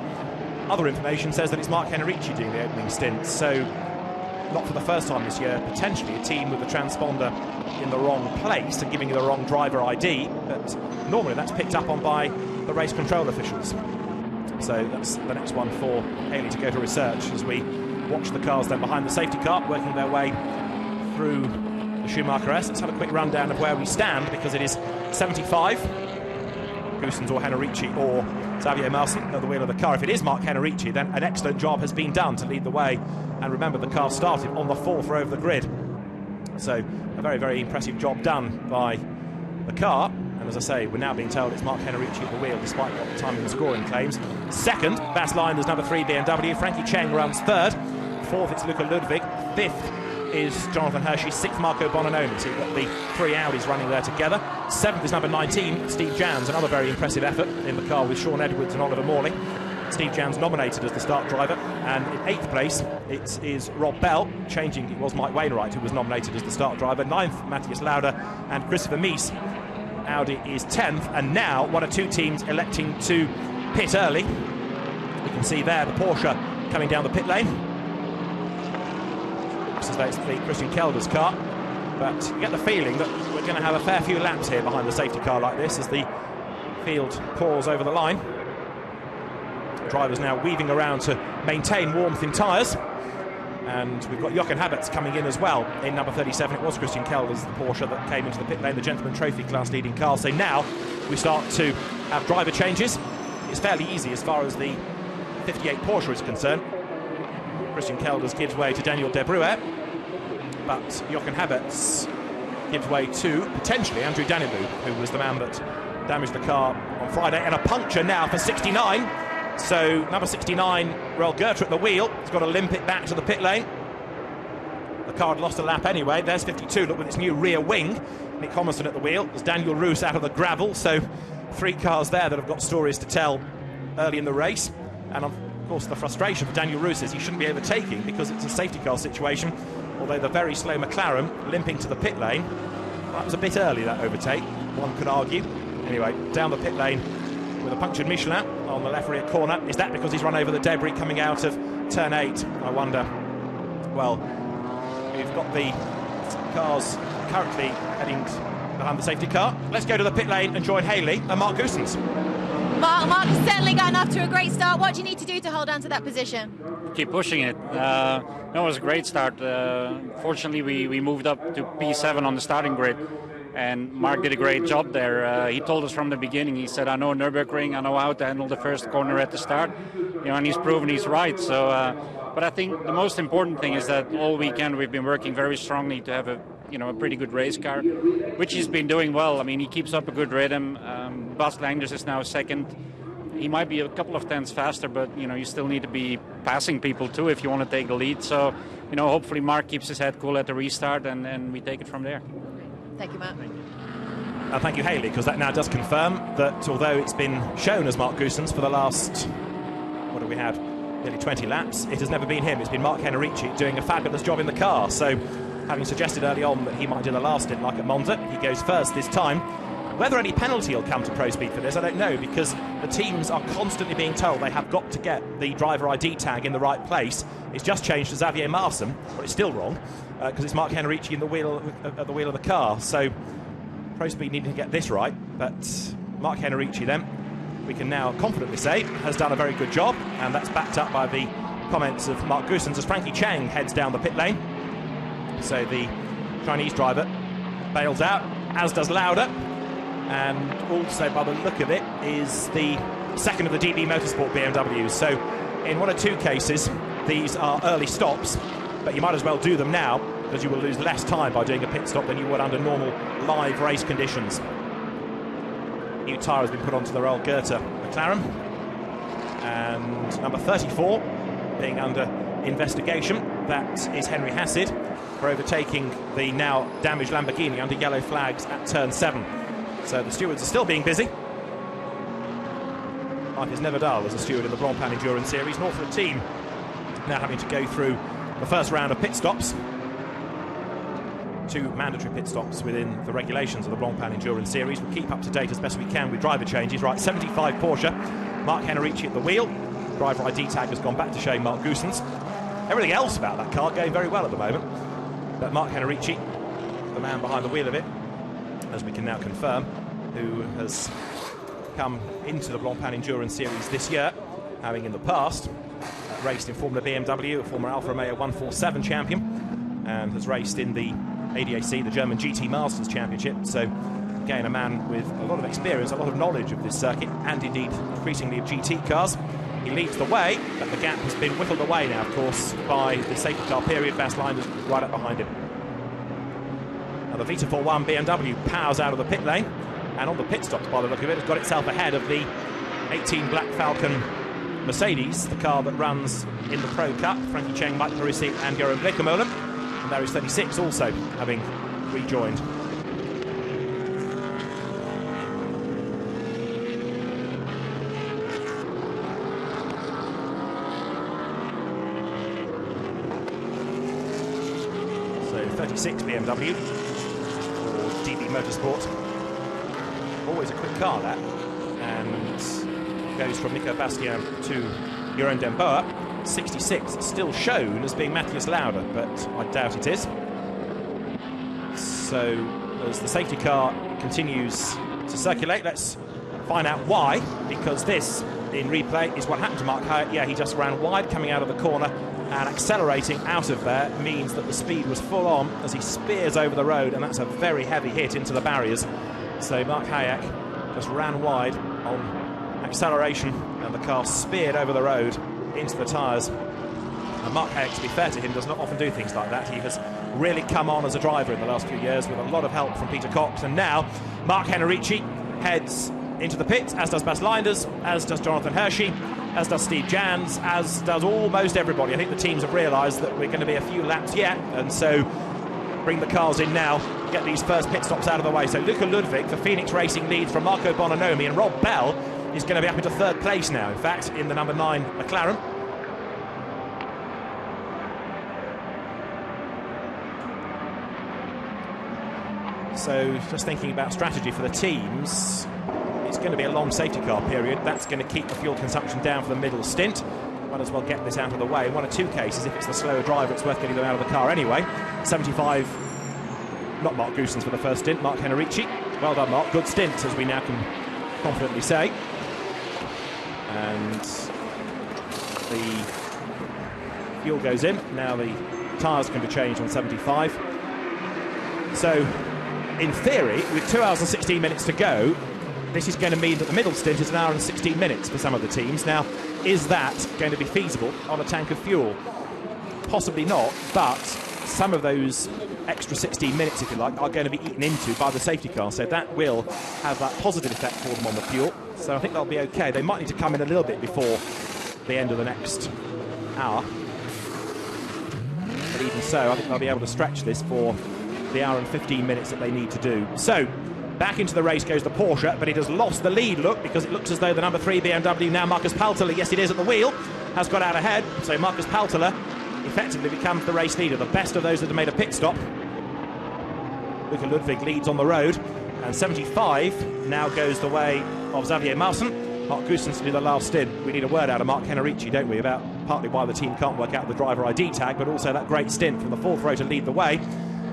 other information says that it's Mark Henrici doing the opening stint. So not for the first time this year, potentially a team with the transponder in the wrong place and giving you the wrong driver ID, but normally that's picked up on by the race control officials. So that's the next one for Haley to go to research, as we watch the cars then behind the safety car working their way through the Schumacher S. Let's have a quick rundown of where we stand, because it is 75. Goossens or Henrici or Xavier Marcin at the wheel of the car. If it is Mark Henrici, then an excellent job has been done to lead the way. And remember, the car started on the 4th row of the grid. So a very, very impressive job done by the car. And as I say, we're now being told it's Mark Henrici at the wheel, despite what the timing and scoring claims. Second, Bas Leinder's number 3 BMW. Frankie Cheng runs third. Fourth, it's Luca Ludwig. Fifth is Jonathan Hershey. Sixth, Marco Bonanoni. So you've got the 3 Audis running there together. Seventh is number 19, Steve Jans. Another very impressive effort in the car with Sean Edwards and Oliver Morley. Steve Jans nominated as the start driver. And in 8th place, it is Rob Bell. Changing, it was Mike Wainwright who was nominated as the start driver. 9th, Matthias Lauda and Christopher Mies. Audi is 10th, and now one or two teams electing to pit early. You can see there the Porsche coming down the pit lane. Looks as though it's the Christian Kelder's car, but you get the feeling that we're going to have a fair few laps here behind the safety car like this as the field pours over the line. The drivers now weaving around to maintain warmth in tyres. And we've got Jochen Habertz coming in as well in number 37. It was Christian Kelder's the Porsche that came into the pit lane, the Gentleman Trophy class leading car. So now we start to have driver changes. It's fairly easy as far as the 58 Porsche is concerned. Christian Kelder's gives way to Daniel De Bruyne, but Jochen Habertz gives way to potentially Andrew Danilou, who was the man that damaged the car on Friday. And a puncture now for 69. So number 69, Roel Goethe at the wheel. He's got to limp it back to the pit lane. The car had lost a lap anyway. There's 52, look, with its new rear wing. Nick Homerson at the wheel. There's Daniel Roos out of the gravel. So 3 cars there that have got stories to tell early in the race. And of course the frustration for Daniel Roos is he shouldn't be overtaking because it's a safety car situation. Although the very slow McLaren limping to the pit lane, that was a bit early, that overtake, one could argue. Anyway, down the pit lane with a punctured Michelin on the left rear corner. Is that because he's run over the debris coming out of turn 8? I wonder. Well, we've got the cars currently heading behind the safety car. Let's go to the pit lane and join Haley and Mark Goossens. Mark has certainly gotten off to a great start. What do you need to do to hold on to that position? Keep pushing it. It was a great start. Fortunately, we moved up to P7 on the starting grid. And Mark did a great job there. He told us from the beginning, he said, I know Nurburgring, I know how to handle the first corner at the start. And he's proven he's right. So, but I think the most important thing is that all weekend we've been working very strongly to have a pretty good race car, which he's been doing well. I mean, he keeps up a good rhythm. Bas Leinder's is now second. He might be a couple of tenths faster, but, you still need to be passing people too if you want to take the lead. So, hopefully Mark keeps his head cool at the restart and we take it from there. Thank you, Mark. Thank you, Haley, because that now does confirm that although it's been shown as Mark Goossens for the last, what have we had, nearly 20 laps, it has never been him. It's been Mark Henrici doing a fabulous job in the car. So, having suggested early on that he might do the last stint like at Monza, he goes first this time. Whether any penalty will come to Pro Speed for this, I don't know, because the teams are constantly being told they have got to get the driver ID tag in the right place. It's just changed to Xavier Marson, but it's still wrong, because it's Mark Henrici at the wheel of the car. So Pro Speed needing to get this right, but Mark Henrici then, we can now confidently say, has done a very good job, and that's backed up by the comments of Mark Goossens as Frankie Cheng heads down the pit lane. So the Chinese driver bails out, as does Lauda. And also, by the look of it, is the second of the DB Motorsport BMWs. So in one or two cases, these are early stops, but you might as well do them now, because you will lose less time by doing a pit stop than you would under normal live race conditions. New tyre has been put onto the Roel Goethe McLaren. And number 34 being under investigation, that is Henry Hasid, for overtaking the now damaged Lamborghini under yellow flags at turn 7. So the stewards are still being busy. Life is never dull as a steward in the Blancpain Endurance Series, nor for a team now having to go through the first round of pit stops. 2 mandatory pit stops within the regulations of the Blancpain Endurance Series. We'll keep up to date as best we can with driver changes. Right, 75 Porsche, Mark Henrici at the wheel. Driver ID tag has gone back to showing Mark Goossens. Everything else about that car going very well at the moment. But Mark Henrici, the man behind the wheel of it, as we can now confirm, who has come into the Blancpain Endurance Series this year, having in the past raced in Formula BMW, a former Alfa Romeo 147 champion, and has raced in the ADAC, the German GT Masters Championship. So again, a man with a lot of experience, a lot of knowledge of this circuit, and indeed increasingly of GT cars. He leads the way, but the gap has been whittled away now, of course, by the safety car period. Bas Leinder's right up behind him. Now the Vita 4-1 BMW powers out of the pit lane, and on the pit stops by the look of it, has got itself ahead of the 18 Black Falcon Mercedes, the car that runs in the Pro Cup. Frankie Cheng, Mike Parisi and Göran Bleekemolen. And there is 36 also having rejoined. So 36 BMW for DB Motorsport. Always a quick car, that. And goes from Nico Bastien to Jeroen Den Boer. 66 still shown as being Matthias Lauda, but I doubt it is. So as the safety car continues to circulate, let's find out why, because this in replay is what happened to Mark Hyatt. Yeah, he just ran wide coming out of the corner, and accelerating out of there means that the speed was full on as he spears over the road, and that's a very heavy hit into the barriers. So Mark Hayek just ran wide on acceleration, and the car speared over the road into the tyres. And Mark Hayek, to be fair to him, does not often do things like that. He has really come on as a driver in the last few years with a lot of help from Peter Cox, and now Mark Henrici heads into the pit, as does Bas Leinders, as does Jonathan Hershey, as does Steve Jans, as does almost everybody. I think the teams have realised that we're going to be a few laps yet, and so bring the cars in now, get these first pit stops out of the way. So Luca Ludwig for Phoenix Racing leads from Marco Bononomi, and Rob Bell is going to be up into third place now, in fact, in the number 9 McLaren. So just thinking about strategy for the teams, it's going to be a long safety car period. That's going to keep the fuel consumption down for the middle stint. Might as well get this out of the way. In one or two cases, if it's the slower driver, it's worth getting them out of the car anyway. 75, not Mark Goossens for the first stint, Mark Henrici. Well done, Mark. Good stint, as we now can confidently say. And the fuel goes in. Now the tyres can be changed on 75. So, in theory, with 2 hours and 16 minutes to go, this is going to mean that the middle stint is 1 hour and 16 minutes for some of the teams. Now, is that going to be feasible on a tank of fuel? Possibly not, but some of those extra 16 minutes, if you like, are going to be eaten into by the safety car, so that will have that positive effect for them on the fuel. So I think they'll be okay. They might need to come in a little bit before the end of the next hour. But even so, I think they'll be able to stretch this for the hour and 15 minutes that they need to do. So, back into the race goes the Porsche, but it has lost the lead, look, because it looks as though the number 3 BMW, now Marcus Paltela, yes it is at the wheel, has got out ahead. So Marcus Paltela effectively becomes the race leader, the best of those that have made a pit stop. Luca Ludwig leads on the road, and 75 now goes the way of Xavier Marson. Mark Goossens to do the last stint. We need a word out of Mark Henrici, don't we, about partly why the team can't work out the driver ID tag, but also that great stint from the fourth row to lead the way.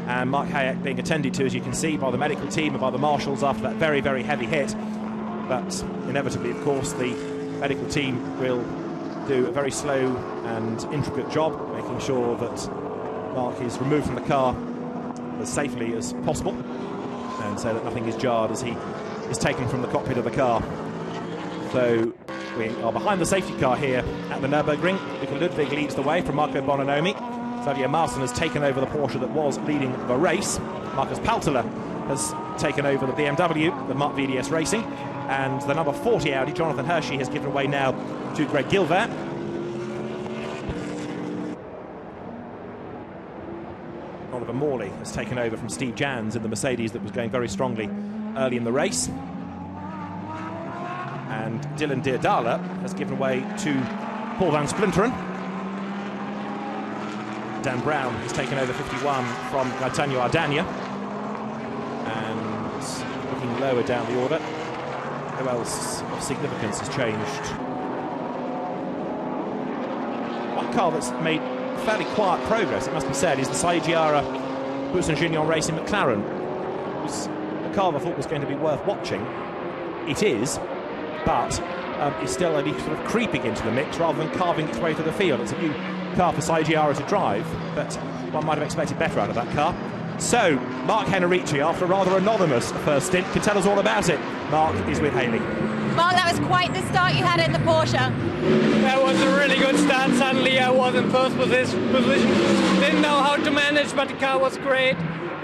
And Mark Hayek being attended to, as you can see, by the medical team and by the marshals after that very, very heavy hit. But inevitably, of course, the medical team will do a very slow and intricate job, making sure that Mark is removed from the car as safely as possible, and so that nothing is jarred as he is taken from the cockpit of the car. So we are behind the safety car here at the Nürburgring. Luca Ludwig leads the way from Marco Bononomi. Xavier Marson has taken over the Porsche that was leading the race. Marcus Paltela has taken over the BMW, the Mark VDS Racing, and the number 40 Audi, Jonathan Hershey, has given way now to Greg Gilvert. Oliver Morley has taken over from Steve Jans in the Mercedes that was going very strongly early in the race. And Dylan Deerdala has given way to Paul van Splinteren. Dan Brown has taken over 51 from Gaetano Ardagna. And looking lower down the order, who else of significance has changed? One car that's made fairly quiet progress, it must be said, is the Saigiara Bussen-Gignon Racing McLaren. It was a car I thought was going to be worth watching. It is, but it's still only sort of creeping into the mix rather than carving its way to the field. It's a new car for Saigiara to drive, but one might have expected better out of that car. So, Mark Henrici, after a rather anonymous first stint, can tell us all about it. Mark is with Haley. Mark, that was quite the start you had in the Porsche. That was a really good start. Suddenly I was in first position. Didn't know how to manage, but the car was great.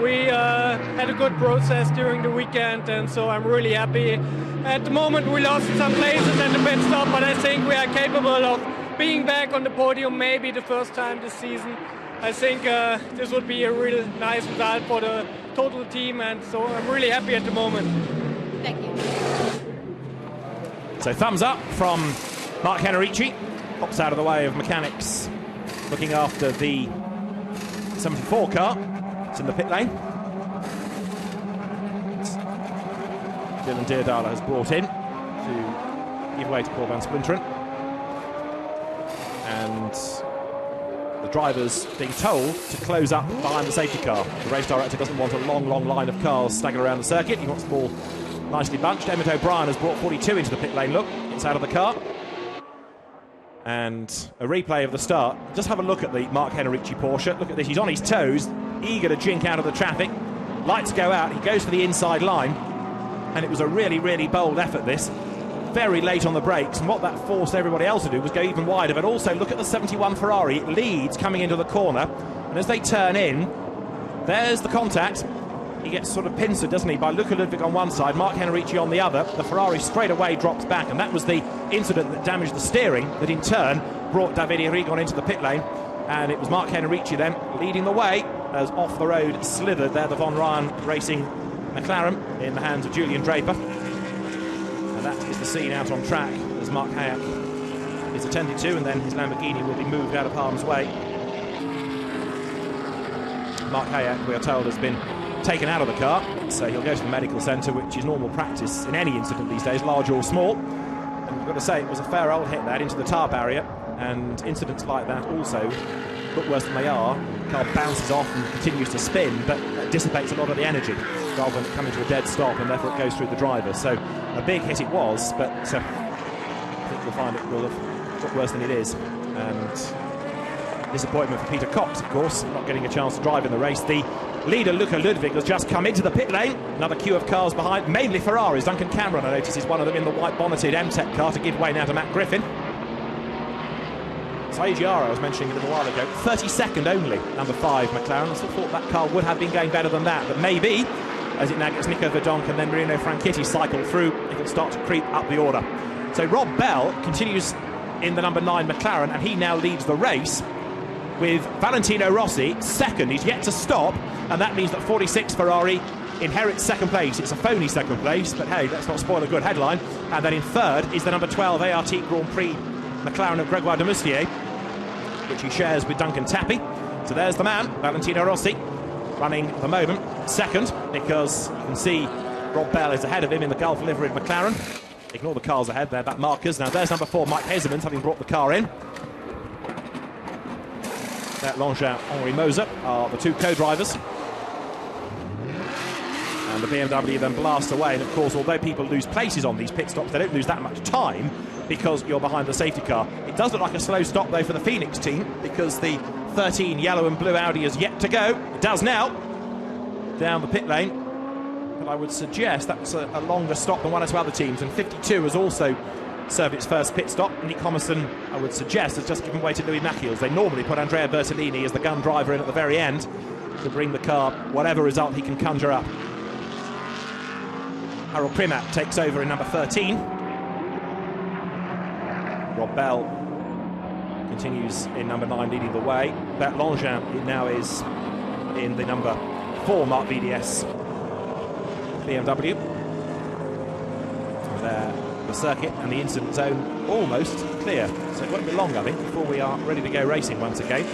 We had a good process during the weekend, and so I'm really happy. At the moment we lost some places at the pit stop, but I think we are capable of being back on the podium maybe the first time this season. I think this would be a real nice result for the total team, and so I'm really happy at the moment. Thank you. So thumbs up from Mark Henrici. Pops out of the way of mechanics looking after the 74 car. It's in the pit lane. Dylan Deerdala has brought in to give way to Paul van Splinteren. And the drivers being told to close up behind the safety car. The race director doesn't want a long, long line of cars staggering around the circuit. He wants them all nicely bunched. Emmett O'Brien has brought 42 into the pit lane. Look, it's out of the car. And a replay of the start. Just have a look at the Mark Henrici Porsche. Look at this, he's on his toes, eager to jink out of the traffic. Lights go out, he goes for the inside line. And it was a really, really bold effort, this. Very late on the brakes, and what that forced everybody else to do was go even wider. But also look at the 71 Ferrari. It leads coming into the corner, and as they turn in, there's the contact. He gets sort of pincered, doesn't he, by Luca Ludwig on one side, Mark Henrici on the other. The Ferrari straight away drops back, and that was the incident that damaged the steering, that in turn brought Davide Rigon into the pit lane. And it was Mark Henrici then leading the way as off the road slithered there the Von Ryan Racing McLaren in the hands of Julian Draper. And that is the scene out on track as Mark Hayek is attended to, and then his Lamborghini will be moved out of harm's way. Mark Hayek, we are told, has been taken out of the car, so he'll go to the medical centre, which is normal practice in any incident these days, large or small. And we've got to say, it was a fair old hit that into the tar barrier, and incidents like that also look worse than they are. The car bounces off and continues to spin, but that dissipates a lot of the energy rather than coming to a dead stop, and therefore it goes through the driver. So a big hit it was, but I think you'll find it will have got worse than it is. And disappointment for Peter Cox, of course, not getting a chance to drive in the race. The leader, Luca Ludwig, has just come into the pit lane. Another queue of cars behind, mainly Ferraris. Duncan Cameron, I notice, is one of them in the white-bonneted MTEC car to give way now to Matt Griffin. Saeed Yara, I was mentioning a little while ago, 32nd only, number 5 McLaren. I still thought that car would have been going better than that, but maybe, as it now gets Nico Verdonk and then Marino Franchitti cycle through, it'll start to creep up the order. So Rob Bell continues in the number 9 McLaren, and he now leads the race with Valentino Rossi second. He's yet to stop, and that means that 46 Ferrari inherits second place. It's a phony second place, but hey, let's not spoil a good headline. And then in third is the number 12 ART Grand Prix McLaren of Gregoire de Moustier, which he shares with Duncan Tappy. So there's the man, Valentino Rossi, running at the moment second, because you can see Rob Bell is ahead of him in the Gulf liveried McLaren. Ignore the cars ahead, they're back markers. Now there's number 4 Mike Hezemans, having brought the car in. Bert Langin, Henri Moser are the two co-drivers. And the BMW then blasts away, and of course, although people lose places on these pit stops, they don't lose that much time because you're behind the safety car. It does look like a slow stop though for the Phoenix team, because the 13 yellow and blue Audi is yet to go. It does now, down the pit lane, but I would suggest that's a longer stop than one or two other teams, and 52 has also served its first pit stop. Nick Homerson, I would suggest, has just given way to Louis Machiels. They normally put Andrea Bertolini as the gun driver in at the very end to bring the car whatever result he can conjure up. Harold Primat takes over in number 13. Rob Bell continues in number 9, leading the way. Bert Langin now is in the number 4 Mark VDS BMW. There, the circuit and the incident zone almost clear, so it won't be long, I think, before we are ready to go racing once again.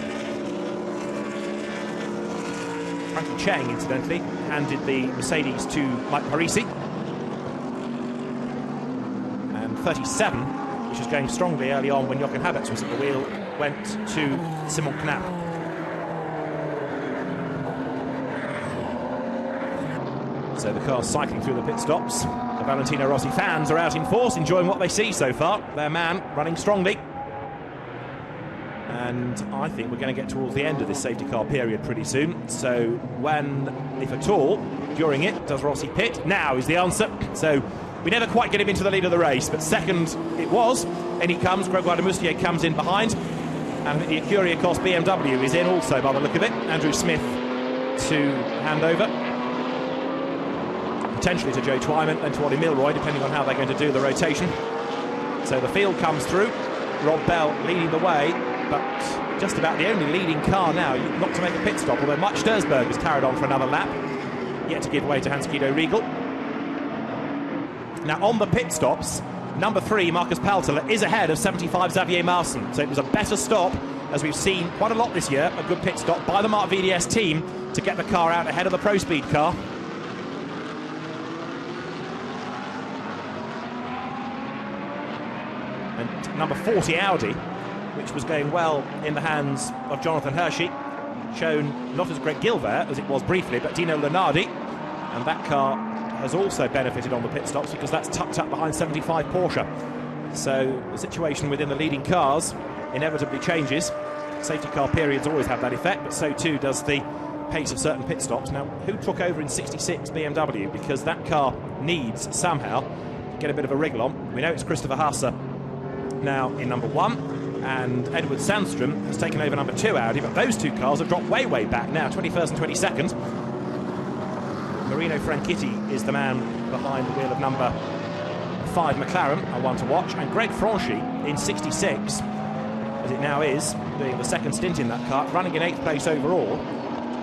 Frankie Cheng, incidentally, handed the Mercedes to Mike Parisi. 37, which was going strongly early on when Jochen Haberts was at the wheel, went to Simon Knapp. So the car's cycling through the pit stops. The Valentino Rossi fans are out in force, enjoying what they see so far. Their man running strongly. And I think we're going to get towards the end of this safety car period pretty soon. So when, if at all, during it, does Rossi pit? Now is the answer. So we never quite get him into the lead of the race, but second it was, and he comes. Gregoire de Moustier comes in behind, and the Ecurie, of course, BMW is in also by the look of it. Andrew Smith to hand over. Potentially to Joe Twyman and to Ollie Milroy, depending on how they're going to do the rotation. So the field comes through. Rob Bell leading the way, but just about the only leading car now not to make a pit stop, although Mike Stursberg has carried on for another lap, yet to give way to Hans-Guido Riegel. Now on the pit stops, number 3 Marcus Paltela is ahead of 75 Xavier Marson, so it was a better stop, as we've seen quite a lot this year, a good pit stop by the Mark VDS team to get the car out ahead of the Pro Speed car. And number 40 Audi, which was going well in the hands of Jonathan Hershey, shown not as Greg Gilbert as it was briefly, but Dino Lunardi, and that car has also benefited on the pit stops because that's tucked up behind 75 Porsche. So the situation within the leading cars inevitably changes. Safety car periods always have that effect, but so too does the pace of certain pit stops. Now, who took over in 66 BMW? Because that car needs somehow to get a bit of a wriggle on. We know it's Christopher Haase now in number 1, and Edward Sandstrom has taken over number 2 Audi, but those two cars have dropped way back now, 21st and 22nd. Marino Franchitti is the man behind the wheel of number 5 McLaren, and one to watch, and Greg Franchi in 66, as it now is, doing the second stint in that car, running in 8th place overall.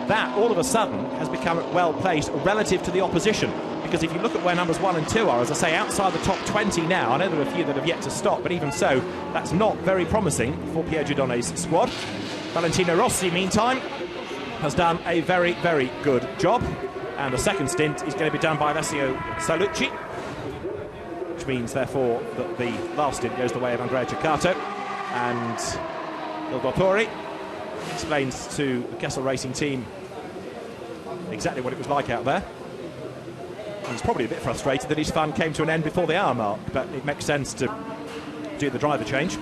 That all of a sudden has become well placed relative to the opposition, because if you look at where numbers 1 and 2 are, as I say, outside the top 20 now, I know there are a few that have yet to stop, but even so, that's not very promising for Pierre Giudone's squad. Valentino Rossi, meantime, has done a very good job, and the second stint is going to be done by Alessio Salucci, which means therefore that the last stint goes the way of Andrea Ceccato, and Il Dottore explains to the Kessel Racing team exactly what it was like out there. He's probably a bit frustrated that his fun came to an end before the hour mark, but it makes sense to do the driver change.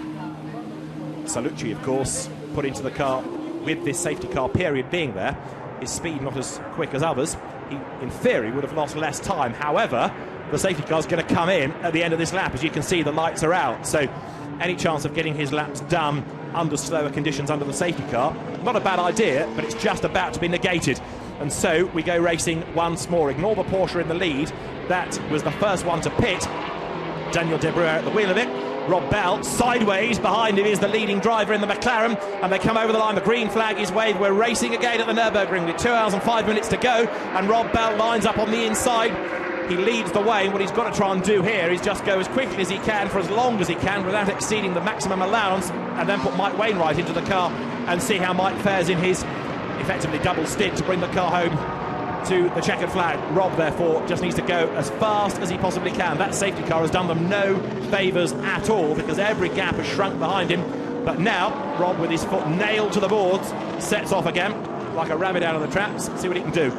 Salucci, of course, put into the car with this safety car period being there. His speed not as quick as others. He, in theory, would have lost less time. However, the safety car's going to come in at the end of this lap. As you can see, the lights are out. So any chance of getting his laps done under slower conditions under the safety car, not a bad idea, but it's just about to be negated. And so we go racing once more. Ignore the Porsche in the lead. That was the first one to pit. Daniel De Bruyne at the wheel of it. Rob Bell sideways. Behind him is the leading driver in the McLaren, and they come over the line. The green flag is waved. We're racing again at the Nürburgring with 2 hours and 5 minutes to go, and Rob Bell lines up on the inside. He leads the way. What he's got to try and do here is just go as quickly as he can for as long as he can without exceeding the maximum allowance, and then put Mike Wainwright into the car and see how Mike fares in his effectively double stint to bring the car home to the checkered flag. Rob, therefore, just needs to go as fast as he possibly can. That safety car has done them no favours at all, because every gap has shrunk behind him. But now, Rob, with his foot nailed to the boards, sets off again like a rabbit out of the traps. See what he can do.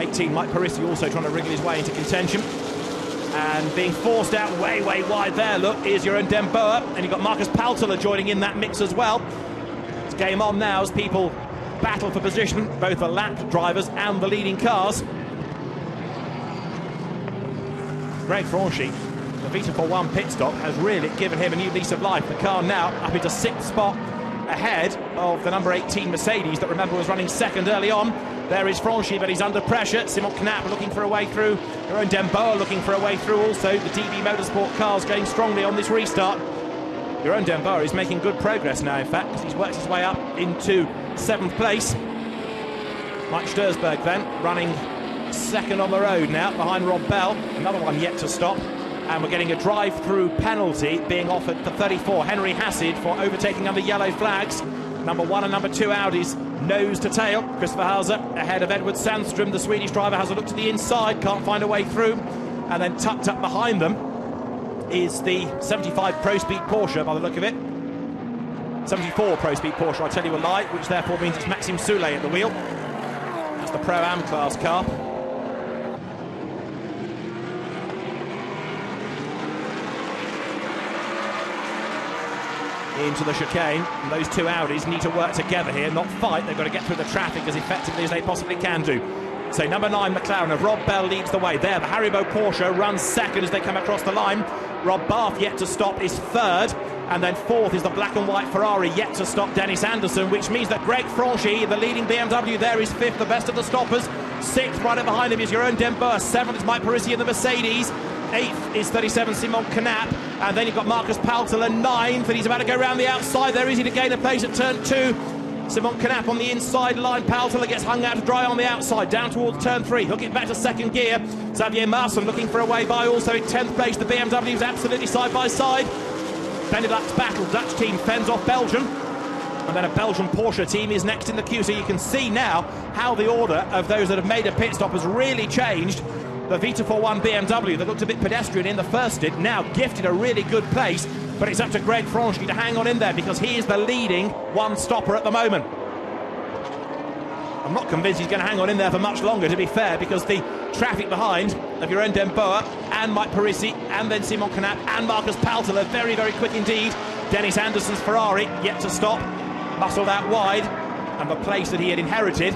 18, Mike Parisi also trying to wriggle his way into contention, and being forced out way wide there, look, is Jeroen Den Boer, and you've got Marcus Paltela joining in that mix as well. It's game on now as people battle for position, both the lap drivers and the leading cars. Greg Franchi, the Vita 4-1 pit stop, has really given him a new lease of life. The car now up into 6th spot ahead of the number 18 Mercedes that, remember, was running second early on. There is Franchi, but he's under pressure. Simon Knapp looking for a way through. Jeroen Den Boer looking for a way through also. The DB Motorsport cars going strongly on this restart. Jeroen Den Boer is making good progress now, in fact, because he's worked his way up into 7th place. Mike Stursberg then running second on the road now behind Rob Bell. Another one yet to stop. And we're getting a drive-through penalty being offered for 34, Henry Hasid, for overtaking under yellow flags. Number 1 and number 2 Audis, nose to tail. Christopher Haase ahead of Edward Sandstrom. The Swedish driver has a look to the inside, can't find a way through. And then tucked up behind them is the 75 Pro Speed Porsche, by the look of it. 74 Pro Speed Porsche, I tell you a lie, which therefore means it's Maxime Soulet at the wheel. That's the Pro-Am class car. Into the chicane, and those 2 Audis need to work together here, not fight. They've got to get through the traffic as effectively as they possibly can do. So number 9 McLaren of Rob Bell leads the way there. The Haribo Porsche runs second as they come across the line. Rob Barth yet to stop is third, And then fourth is the black and white Ferrari, yet to stop Dennis Anderson, which means that Greg Franchi, the leading BMW there, is fifth, the best of the stoppers. Sixth, right up behind him, is Jeroen Den Boer. Seventh is Mike Parisi in the Mercedes. Eighth is 37 Simon Knapp, and then you've got Marcus Paltel, and ninth, and he's about to go around the outside. There is he to gain a place at turn 2. Simon Knapp on the inside line. Paltel gets hung out to dry on the outside, down towards turn 3. Hook it back to second gear. Xavier Marson looking for a way by, also in 10th place. The BMW is absolutely side by side. Benelux battle, Dutch team fends off Belgium. And then a Belgian Porsche team is next in the queue. So you can see now how the order of those that have made a pit stop has really changed. The Vita41 BMW that looked a bit pedestrian in the first stint, now gifted a really good place, but it's up to Greg Franchi to hang on in there because he is the leading one stopper at the moment. I'm not convinced he's going to hang on in there for much longer, to be fair, because the traffic behind of Jeroen Den Boer and Mike Parisi and then Simon Knapp and Marcus Paltel are very, very quick indeed. Dennis Anderson's Ferrari yet to stop, muscled out wide, and the place that he had inherited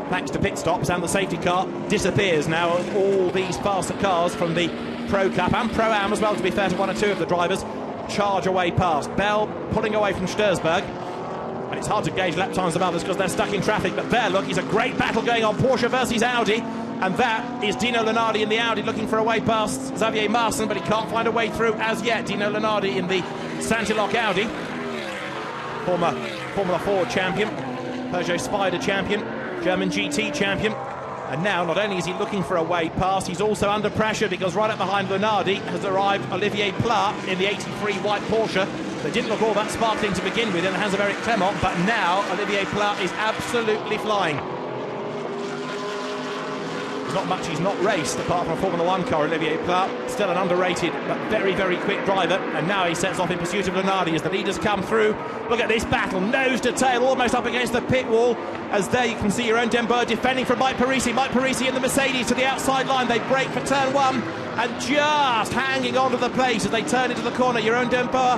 thanks to pit stops and the safety car disappears now as all these faster cars from the Pro Cup and Pro-Am as well, to be fair to one or two of the drivers, charge away past. Bell pulling away from Sturzberg, and it's hard to gauge lap times of others because they're stuck in traffic, but there, look, it's a great battle going on, Porsche versus Audi, and that is Dino Lenardi in the Audi looking for a way past Xavier Marson, but he can't find a way through as yet. Dino Lenardi in the Santilok Audi, former Formula 4 champion, Peugeot Spider champion, German GT champion, and now not only is he looking for a way past, he's also under pressure because right up behind Lenardi has arrived Olivier Plat in the 83 white Porsche that didn't look all that sparkling to begin with in the hands of Eric Clement, but now Olivier Plat is absolutely flying. There's not much he's not raced apart from a Formula 1 car, Olivier Plat, still an underrated but very, very quick driver, and now he sets off in pursuit of Lenardi as the leaders come through. Look at this battle, nose to tail, almost up against the pit wall, as there you can see Jeroen Den Boer defending from Mike Parisi. Mike Parisi in the Mercedes to the outside line, they break for turn 1, and just hanging on to the place as they turn into the corner, Jeroen Den Boer.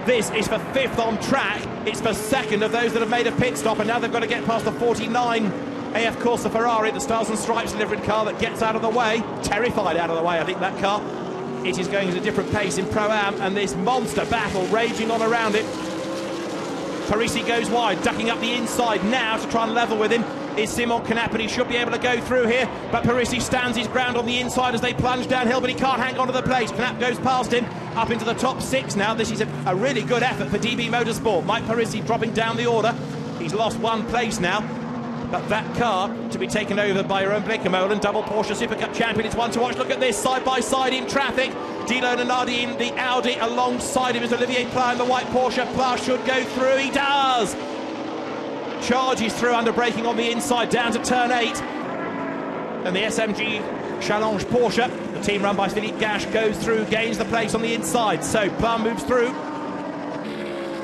This is for 5th on track, it's for 2nd of those that have made a pit stop, and now they've got to get past the 49 AF Corsa Ferrari, the Stars and Stripes delivered car that gets out of the way, terrified out of the way, I think, that car. It is going at a different pace in Pro-Am, and this monster battle raging on around it. Parisi goes wide, ducking up the inside now to try and level with him is Simon Knapp, and he should be able to go through here, but Parisi stands his ground on the inside as they plunge downhill, but he can't hang on to the place. Knapp goes past him, up into the top 6 now. This is a really good effort for DB Motorsport. Mike Parisi dropping down the order. He's lost 1 place now. But that car to be taken over by Jeroen Bleekemolen, double Porsche Super Cup champion. It's one to watch. Look at this, side by side in traffic. Dino Lenardi in the Audi, alongside him is Olivier Plat in the white Porsche. Plat should go through, he does! Charges through under braking on the inside, down to turn 8. And the SMG Challenge Porsche, the team run by Philippe Gache, goes through, gains the place on the inside. So Plat moves through.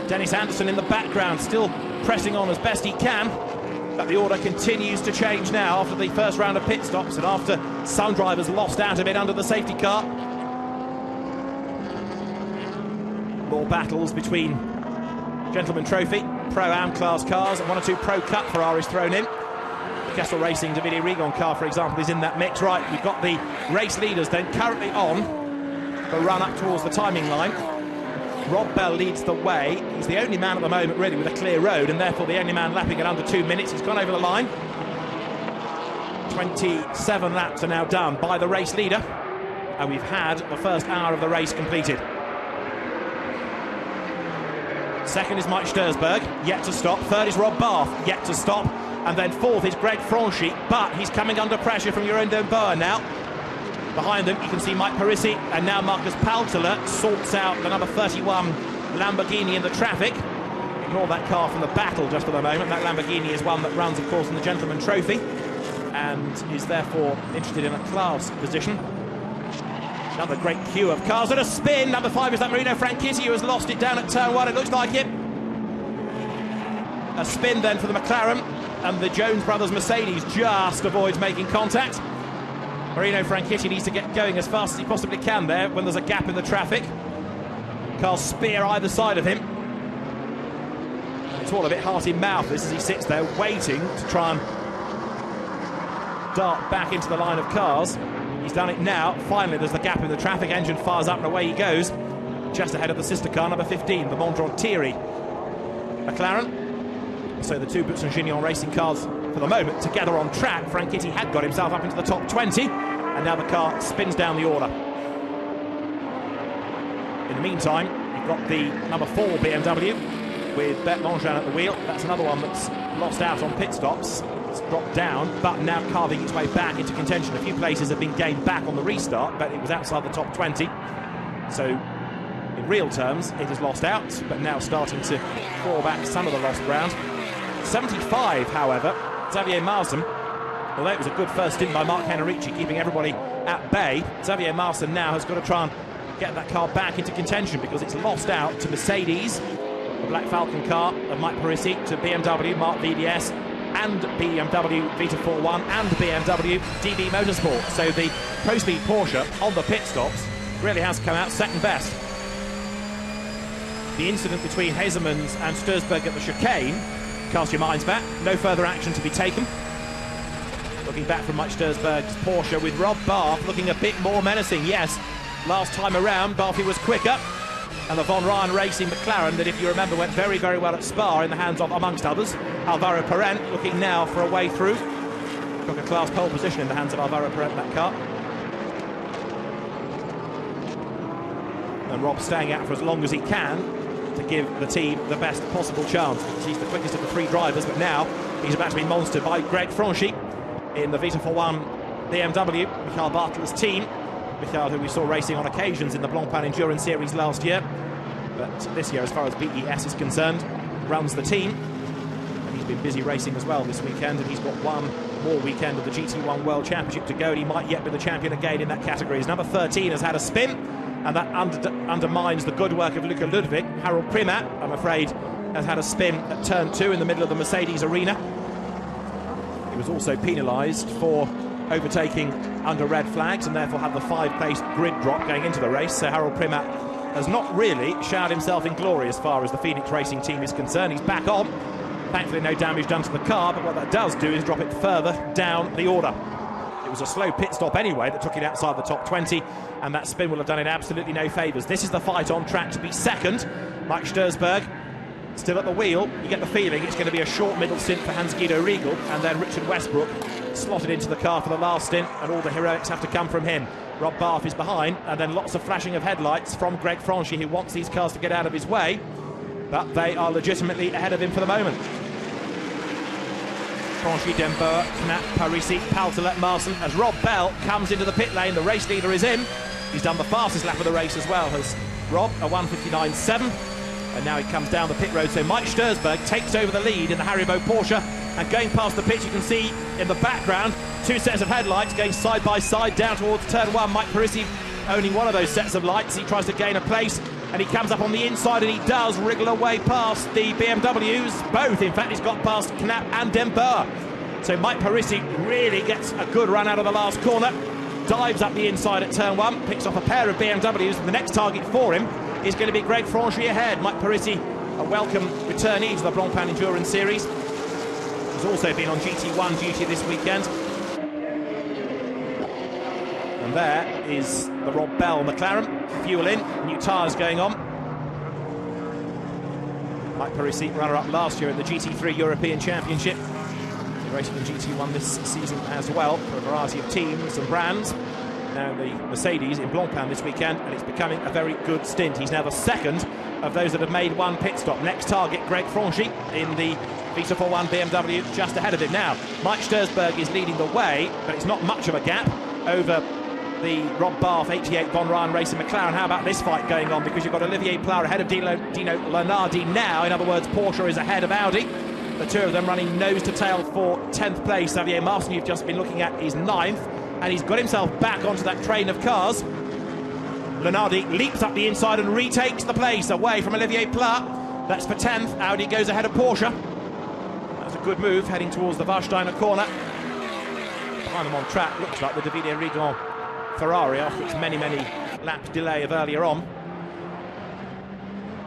Dennis Anderson in the background, still pressing on as best he can. But the order continues to change now after the first round of pit stops and after some drivers lost out a bit under the safety car. More battles between Gentleman Trophy, Pro-Am class cars, and 1 or 2 Pro Cup Ferraris thrown in. The Kessel Racing Davide Rigon car, for example, is in that mix. Right, we've got the race leaders then currently on the run up towards the timing line. Rob Bell leads the way. He's the only man at the moment really with a clear road, and therefore the only man lapping at under 2 minutes. He's gone over the line. 27 laps are now done by the race leader, and we've had the first hour of the race completed. Second is Mike Sturzberg, yet to stop. Third is Rob Barth, yet to stop. And then fourth is Greg Franchi, but he's coming under pressure from Jeroen Den Boer now. Behind them, you can see Mike Parisi, and now Marcus Paltel sorts out the number 31 Lamborghini in the traffic. Ignore that car from the battle just for the moment. That Lamborghini is one that runs, of course, in the Gentleman Trophy and is therefore interested in a class position. Another great queue of cars and a spin. Number 5 is that Marino Franchitti, who has lost it down at turn 1. It looks like it. A spin then for the McLaren, and the Jones brothers Mercedes just avoids making contact. Marino Franchitti needs to get going as fast as he possibly can there when there's a gap in the traffic. Cars spear either side of him. And it's all a bit heart in mouth this as he sits there waiting to try and dart back into the line of cars. He's done it now. Finally, there's the gap in the traffic. Engine fires up and away he goes. just ahead of the sister car, number 15, the Mondron Thierry McLaren. So the two Butz and Gignon racing cars, for the moment, together on track. Franchitti had got himself up into the top 20, and now the car spins down the order. In the meantime, you've got the number 4 BMW with Bert Langevin at the wheel. That's another one that's lost out on pit stops. It's dropped down, but now carving its way back into contention. A few places have been gained back on the restart, but it was outside the top 20. So, in real terms, it has lost out, but now starting to claw back some of the lost ground. 75, however, Xavier Marson, although it was a good first stint by Mark Henrici, keeping everybody at bay, Xavier Marson now has got to try and get that car back into contention, because it's lost out to Mercedes, the Black Falcon car of Mike Parisi, to BMW, Mark VDS, and BMW Vita 4-1, and BMW DB Motorsport. So the Pro-Speed Porsche on the pit stops really has come out second best. The incident between Hazemans and Sturzberg at the chicane, cast your minds back, no further action to be taken. Looking back from Mike Sturzberg's Porsche with Rob Barth looking a bit more menacing. Yes, last time around Barthy was quicker, and the Von Ryan Racing McLaren that, if you remember, went very, very well at Spa in the hands of, amongst others, Alvaro Parent, looking now for a way through. Took a class pole position in the hands of Alvaro Parent in that car. And Rob staying out for as long as he can to give the team the best possible chance, because he's the quickest of the three drivers, but now he's about to be monstered by Greg Franchi in the Vita 4-1 BMW, Michael Bartle's team. Michael, who we saw racing on occasions in the Blancpain Endurance Series last year, but this year, as far as BES is concerned, runs the team. And he's been busy racing as well this weekend, and he's got one more weekend of the GT1 World Championship to go, and he might yet be the champion again in that category. His number 13 has had a spin, and that undermines the good work of Luca Ludwig. Harold Primat, I'm afraid, has had a spin at turn 2 in the middle of the Mercedes arena. He was also penalised for overtaking under red flags, and therefore had the 5-place grid drop going into the race. So Harold Primat has not really showered himself in glory as far as the Phoenix Racing team is concerned. He's back on. Thankfully no damage done to the car, but what that does do is drop it further down the order. It was a slow pit stop anyway that took it outside the top 20, and that spin will have done it absolutely no favours. This is the fight on track to be second. Mike Sturzberg still at the wheel. You get the feeling it's going to be a short middle stint for Hans-Guido Riegel, and then Richard Westbrook slotted into the car for the last stint, and all the heroics have to come from him. Rob Barth is behind, and then lots of flashing of headlights from Greg Franchi, who wants these cars to get out of his way, but they are legitimately ahead of him for the moment. Franchi, Dembour, Knapp, Parisi, Paltelet, Marson, as Rob Bell comes into the pit lane. The race leader is in. He's done the fastest lap of the race as well, has Rob, a 1:59.7, and now he comes down the pit road. So Mike Sturzberg takes over the lead in the Haribo Porsche, and going past the pit, you can see in the background two sets of headlights going side by side down towards turn 1. Mike Parisi owning one of those sets of lights. He tries to gain a place, and he comes up on the inside, and he does wriggle away past the BMWs, both. In fact, he's got past Knapp and Dembour. So Mike Parisi really gets a good run out of the last corner, dives up the inside at turn 1, picks off a pair of BMWs, and the next target for him is going to be Greg Franchi ahead. Mike Parisi, a welcome returnee to the Blancpain Endurance Series. He's also been on GT1 duty this weekend. And there is the Rob Bell McLaren. Fuel in, new tyres going on. Mike Parisi, runner-up last year in the GT3 European Championship. He's racing in GT1 this season as well for a variety of teams and brands. Now the Mercedes in Blancpain this weekend, and it's becoming a very good stint. He's now the second of those that have made one pit stop. Next target, Greg Franchi in the Vita 4-1 BMW, just ahead of him. Now, Mike Sturzberg is leading the way, but it's not much of a gap over the Rob Barth 88 Von Ryan Racing McLaren. How about this fight going on? Because you've got Olivier Pla ahead of Dino Lenardi now. In other words, Porsche is ahead of Audi. The two of them running nose to tail for 10th place. Xavier Marson, you've just been looking at, is 9th, and he's got himself back onto that train of cars. Lenardi leaps up the inside and retakes the place away from Olivier Pla. That's for 10th. Audi goes ahead of Porsche. That's a good move heading towards the Warsteiner corner. Behind them on track looks like the Davide Rigon Ferrari after its many laps delay of earlier on.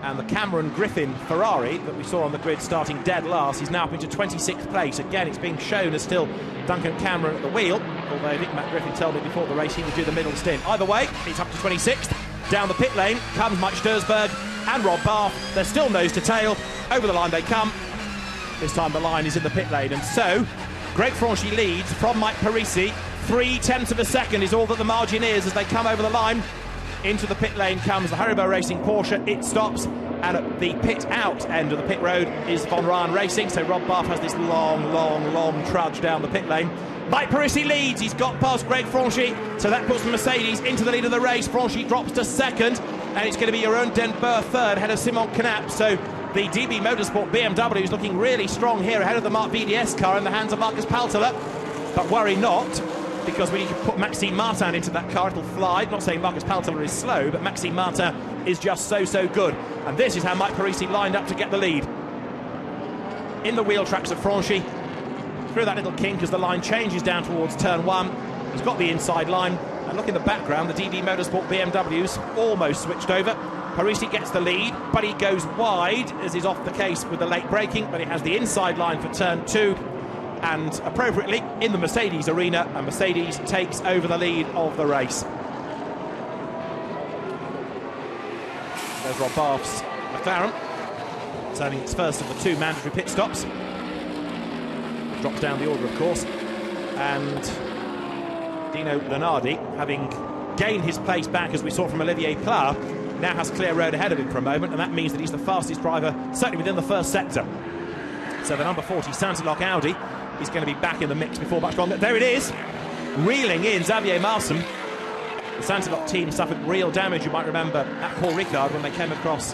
And the Cameron Griffin Ferrari that we saw on the grid starting dead last is now up into 26th place. Again, it's being shown as still Duncan Cameron at the wheel, although Nick Matt Griffin told me before the race he would do the middle stint. Either way, it's up to 26th. Down the pit lane comes Mike Stursberg and Rob Barth. They're still nose to tail. Over the line they come. This time the line is in the pit lane, and so Greg Franchi leads from Mike Parisi. 0.3 of a second is all that the margin is as they come over the line. Into the pit lane comes the Haribo Racing Porsche. It stops, and at the pit out end of the pit road is Von Ryan Racing. So Rob Barth has this long trudge down the pit lane. Mike Parisi leads. He's got past Greg Franchi, so that puts Mercedes into the lead of the race. Franchi drops to second, and it's going to be Jeroen Den Boer third, ahead of Simon Knapp. So the DB Motorsport BMW is looking really strong here, ahead of the Mark VDS car in the hands of Marcus Paltela. But worry not, because when you put Maxime Martin into that car, it'll fly. I'm not saying Marcus Paltela is slow, but Maxime Martin is just so good. And this is how Mike Parisi lined up to get the lead. In the wheel tracks of Franchi, through that little kink as the line changes down towards turn 1. He's got the inside line, and look in the background, the DB Motorsport BMW's almost switched over. Parisi gets the lead, but he goes wide, as is off the case with the late braking, but he has the inside line for turn 2. And appropriately in the Mercedes arena, and Mercedes takes over the lead of the race. There's Rob Barth's McLaren, turning its first of the 2 mandatory pit stops. Drops down the order, of course, and Dino Lunardi, having gained his place back, as we saw from Olivier Pla, now has clear road ahead of him for a moment, and that means that he's the fastest driver, certainly within the first sector. So the number 40 Santilok Audi is going to be back in the mix before much longer. There it is, reeling in Xavier Marson. The Santilok team suffered real damage, you might remember, at Paul Ricard when they came across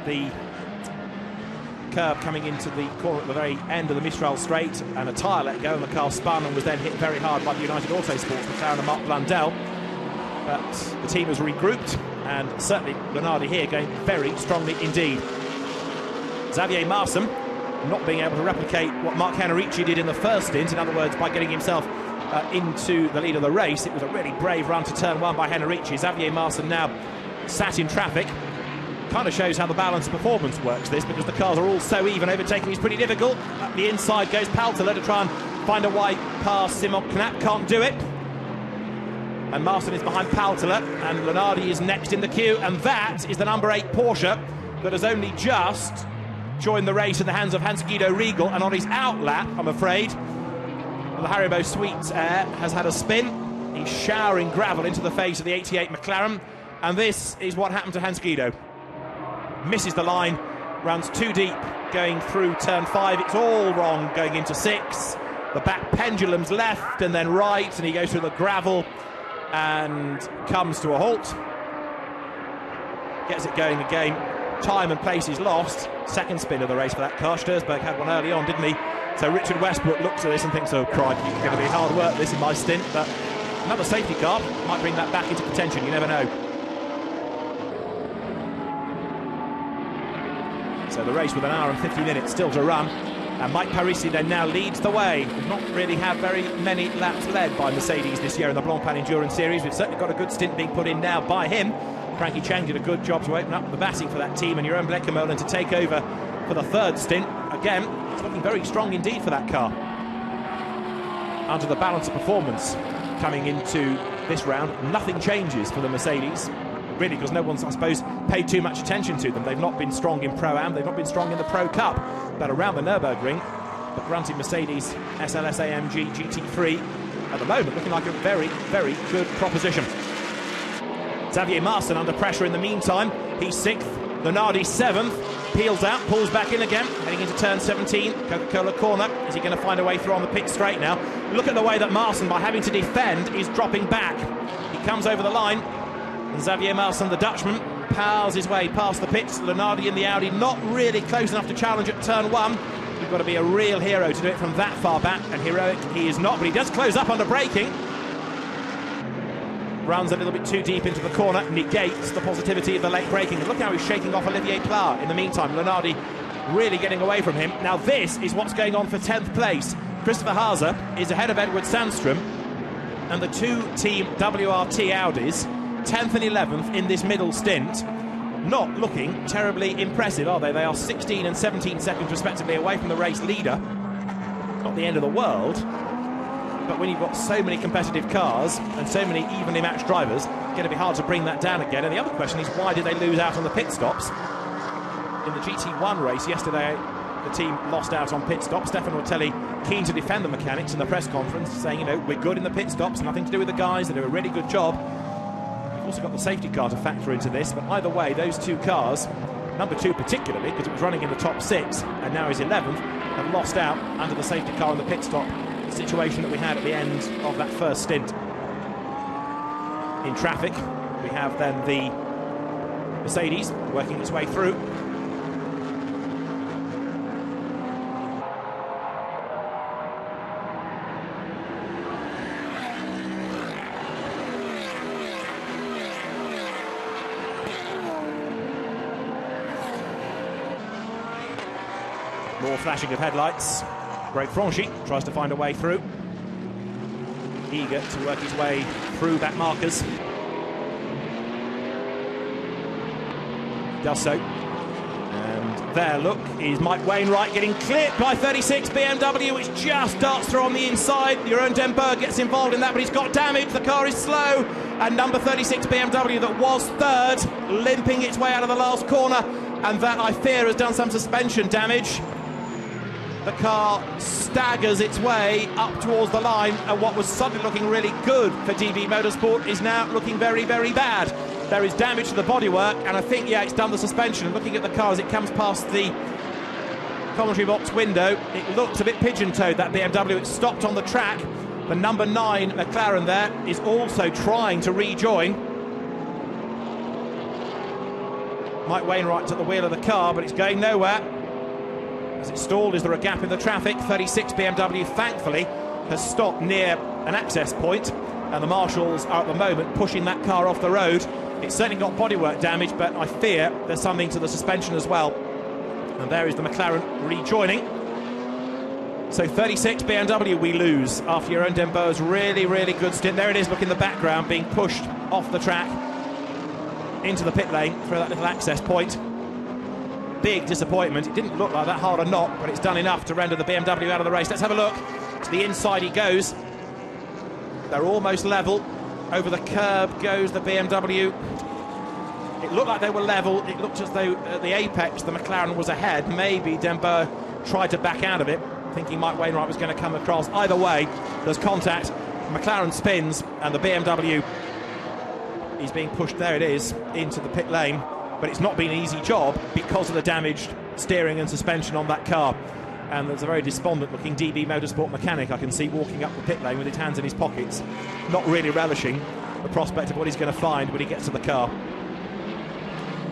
the curb coming into the corner at the very end of the Mistral Straight, and a tyre let go and the car spun and was then hit very hard by the United Autosports McLaren and Mark Blundell. But the team has regrouped, and certainly Lunardi here going very strongly indeed. Xavier Marson not being able to replicate what Mark Henrici did in the first stint, in other words, by getting himself into the lead of the race. It was a really brave run to turn 1 by Henrici. Xavier Marson now sat in traffic. Kind of shows how the balance of performance works, this, because the cars are all so even. Overtaking is pretty difficult. Up the inside goes Paltela to try and find a wide pass. Simon Knapp can't do it, and Marson is behind Paltela, and Lunardi is next in the queue, and that is the number 8 Porsche that has only just joined the race in the hands of Hans-Guido Riegel, and on his outlap, I'm afraid, the Haribo Sweet Air has had a spin. He's showering gravel into the face of the 88 McLaren, and this is what happened to Hans-Guido. Misses the line, runs too deep going through turn 5. It's all wrong going into 6. The back pendulum's left and then right, and he goes through the gravel and comes to a halt. Gets it going again. Time and place is lost. Second spin of the race for that car. Stursberg had one early on, didn't he? So Richard Westbrook looks at this and thinks, oh crikey, it's going to be hard work this in my stint, but another safety car might bring that back into contention, you never know. So the race with an hour and 50 minutes still to run, and Mike Parisi then now leads the way. We've not really had very many laps led by Mercedes this year in the Blancpain Endurance Series. We've certainly got a good stint being put in now by him. Frankie Chang did a good job to open up the batting for that team, and Jeroen Blekemolen to take over for the third stint. Again, it's looking very strong indeed for that car. Under the balance of performance coming into this round, nothing changes for the Mercedes. Really, because no one's, I suppose, paid too much attention to them. They've not been strong in Pro-Am, they've not been strong in the Pro Cup, but around the Nürburgring. But granted, Mercedes SLS AMG GT3 at the moment looking like a very good proposition. Xavier Marson under pressure in the meantime. He's 6th, Lunardi 7th, peels out, pulls back in again, heading into turn 17, Coca-Cola corner. Is he going to find a way through on the pit straight now? Look at the way that Marson, by having to defend, is dropping back. He comes over the line. Xavier Marson, the Dutchman, powers his way past the pits. Lunardi in the Audi, not really close enough to challenge at turn 1. You've got to be a real hero to do it from that far back, and heroic he is not, but he does close up under braking. Runs a little bit too deep into the corner, negates the positivity of the late braking. And look how he's shaking off Olivier Pla in the meantime. Lunardi really getting away from him. Now this is what's going on for 10th place. Christopher Haase is ahead of Edward Sandstrom, and the 2 Team WRT Audis, 10th and 11th in this middle stint, not looking terribly impressive, are they? They are 16 and 17 seconds respectively away from the race leader. Not the end of the world, but when you've got so many competitive cars and so many evenly matched drivers, it's going to be hard to bring that down again. And the other question is, why did they lose out on the pit stops? In the GT1 race yesterday, the team lost out on pit stops. Stefano Ortelli keen to defend the mechanics in the press conference, saying, you know, we're good in the pit stops, nothing to do with the guys, they do a really good job. You've also got the safety car to factor into this, but either way, those two cars, number 2 particularly, because it was running in the top 6 and now is 11th, have lost out under the safety car in the pit stop situation that we had at the end of that first stint. In traffic, we have then the Mercedes working its way through. More flashing of headlights. Greg Franchi tries to find a way through. Eager to work his way through back markers. Does so. And there, look, is Mike Wainwright getting clipped by 36 BMW, which just darts through on the inside. Jeroen den Berg gets involved in that, but he's got damage. The car is slow. And number 36 BMW that was third, limping its way out of the last corner. And that, I fear, has done some suspension damage. The car staggers its way up towards the line, and what was suddenly looking really good for DB Motorsport is now looking very, very bad. There is damage to the bodywork, and I think, yeah, it's done the suspension. Looking at the car as it comes past the commentary box window, it looks a bit pigeon-toed, that BMW. It stopped on the track. The number 9 McLaren there is also trying to rejoin. Mike Wainwright's at the wheel of the car, but it's going nowhere. As it stalled, is there a gap in the traffic? 36 BMW, thankfully, has stopped near an access point, and the marshals are at the moment pushing that car off the road. It's certainly got bodywork damage, but I fear there's something to the suspension as well. And there is the McLaren rejoining. So 36 BMW we lose after Jeroen den Berg's really, really good stint. There it is, look in the background, being pushed off the track into the pit lane through that little access point. Big disappointment. It didn't look like that hard a knock, but it's done enough to render the BMW out of the race. Let's have a look. To the inside he goes. They're almost level. Over the curb goes the BMW. It looked like they were level. It looked as though at the apex the McLaren was ahead. Maybe den Berg tried to back out of it, thinking Mike Wainwright was going to come across. Either way, there's contact. McLaren spins, and the BMW is being pushed, there it is, into the pit lane. But it's not been an easy job because of the damaged steering and suspension on that car. And there's a very despondent-looking DB Motorsport mechanic I can see walking up the pit lane with his hands in his pockets, not really relishing the prospect of what he's going to find when he gets to the car.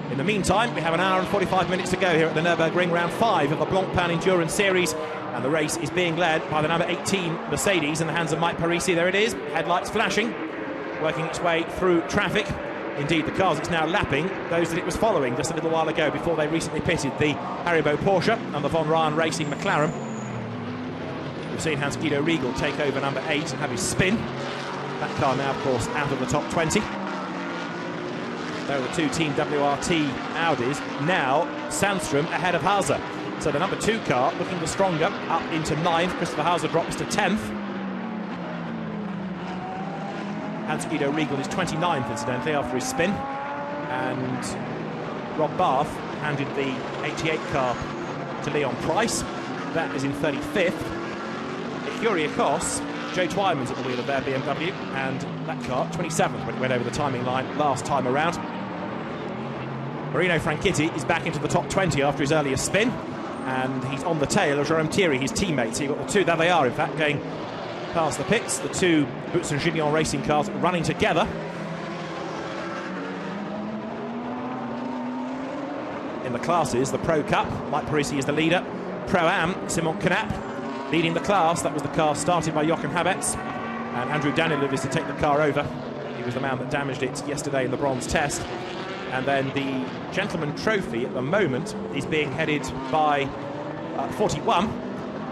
In the meantime, we have an hour and 45 minutes to go here at the Nürburgring, round 5 of the Blancpain Endurance Series, and the race is being led by the number 18 Mercedes in the hands of Mike Parisi. There it is, headlights flashing, working its way through traffic. Indeed, the cars it's now lapping, those that it was following just a little while ago before they recently pitted, the Haribo Porsche and the Von Ryan Racing McLaren. We've seen Hans-Guido Riegel take over number 8 and have his spin. That car now, of course, out of the top 20. There are the two Team WRT Audis. Now, Sandstrom ahead of Hauser. So the number 2 car looking the stronger, up into 9th. Christopher Hauser drops to 10th. Hans-Guido Riegel is 29th, incidentally, after his spin. And Rob Barth handed the 88 car to Leon Price. That is in 35th. Curiacos, Joe Twyman's at the wheel of their BMW, and that car, 27th, when it went over the timing line last time around. Marino Franchitti is back into the top 20 after his earlier spin, and he's on the tail of Jérôme Thierry, his teammate. So you've got the two, there they are, in fact, going past the pits, the two Boots and Gignon racing cars running together. In the classes, the Pro Cup, Mike Parisi is the leader. Pro-Am, Simon Knapp leading the class. That was the car started by Jochen Habetz, and Andrew Danilov is to take the car over. He was the man that damaged it yesterday in the bronze test. And then the Gentleman Trophy at the moment is being headed by 41,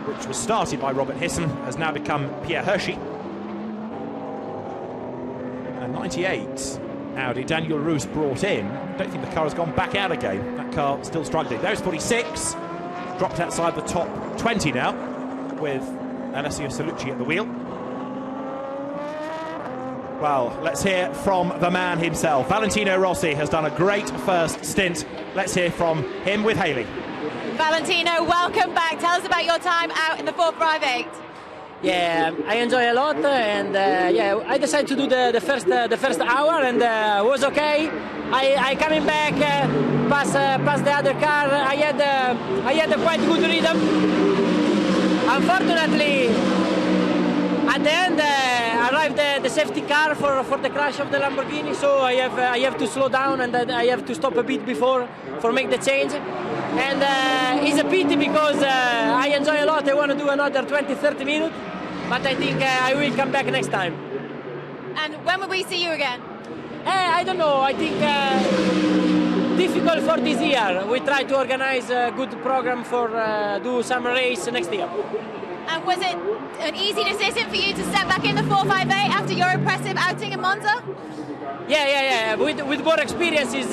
which was started by Robert Hissen, has now become Pierre Hershey. And 98 Audi, Daniel Roos brought in. I don't think the car has gone back out again. That car still struggling. There's 46, dropped outside the top 20 now, with Alessio Salucci at the wheel. Well, let's hear from the man himself. Valentino Rossi has done a great first stint. Let's hear from him with Haley. Valentino, welcome back. Tell us about your time out in the 458. Yeah, I enjoy a lot, and yeah, I decided to do the first hour, and was okay. I coming back past the other car. I had a quite good rhythm. Unfortunately, at the end arrived the safety car for the crash of the Lamborghini, so I have to slow down, and I have to stop a bit before make the change. And it's a pity because I enjoy a lot. I want to do another 20-30 minutes, but I think I will come back next time. And when will we see you again? I don't know. I think difficult for this year. We try to organize a good program for do some race next year. And was it an easy decision for you to step back in the 458 after your impressive outing in Monza? Yeah. With more experience is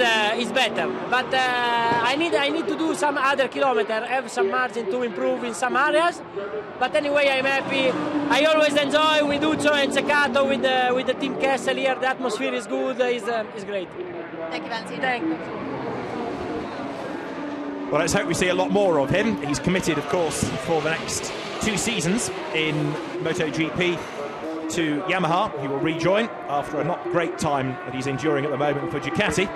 better. But I need to do some other kilometer, have some margin to improve in some areas. But anyway, I'm happy. I always enjoy with Uccio and Ceccato, with the team Kessel here. The atmosphere is good. It's great. Thank you, Valentino. Thank you. Well, let's hope we see a lot more of him. He's committed, of course, for the next 2 seasons in MotoGP to Yamaha. He will rejoin after a not great time that he's enduring at the moment for Ducati.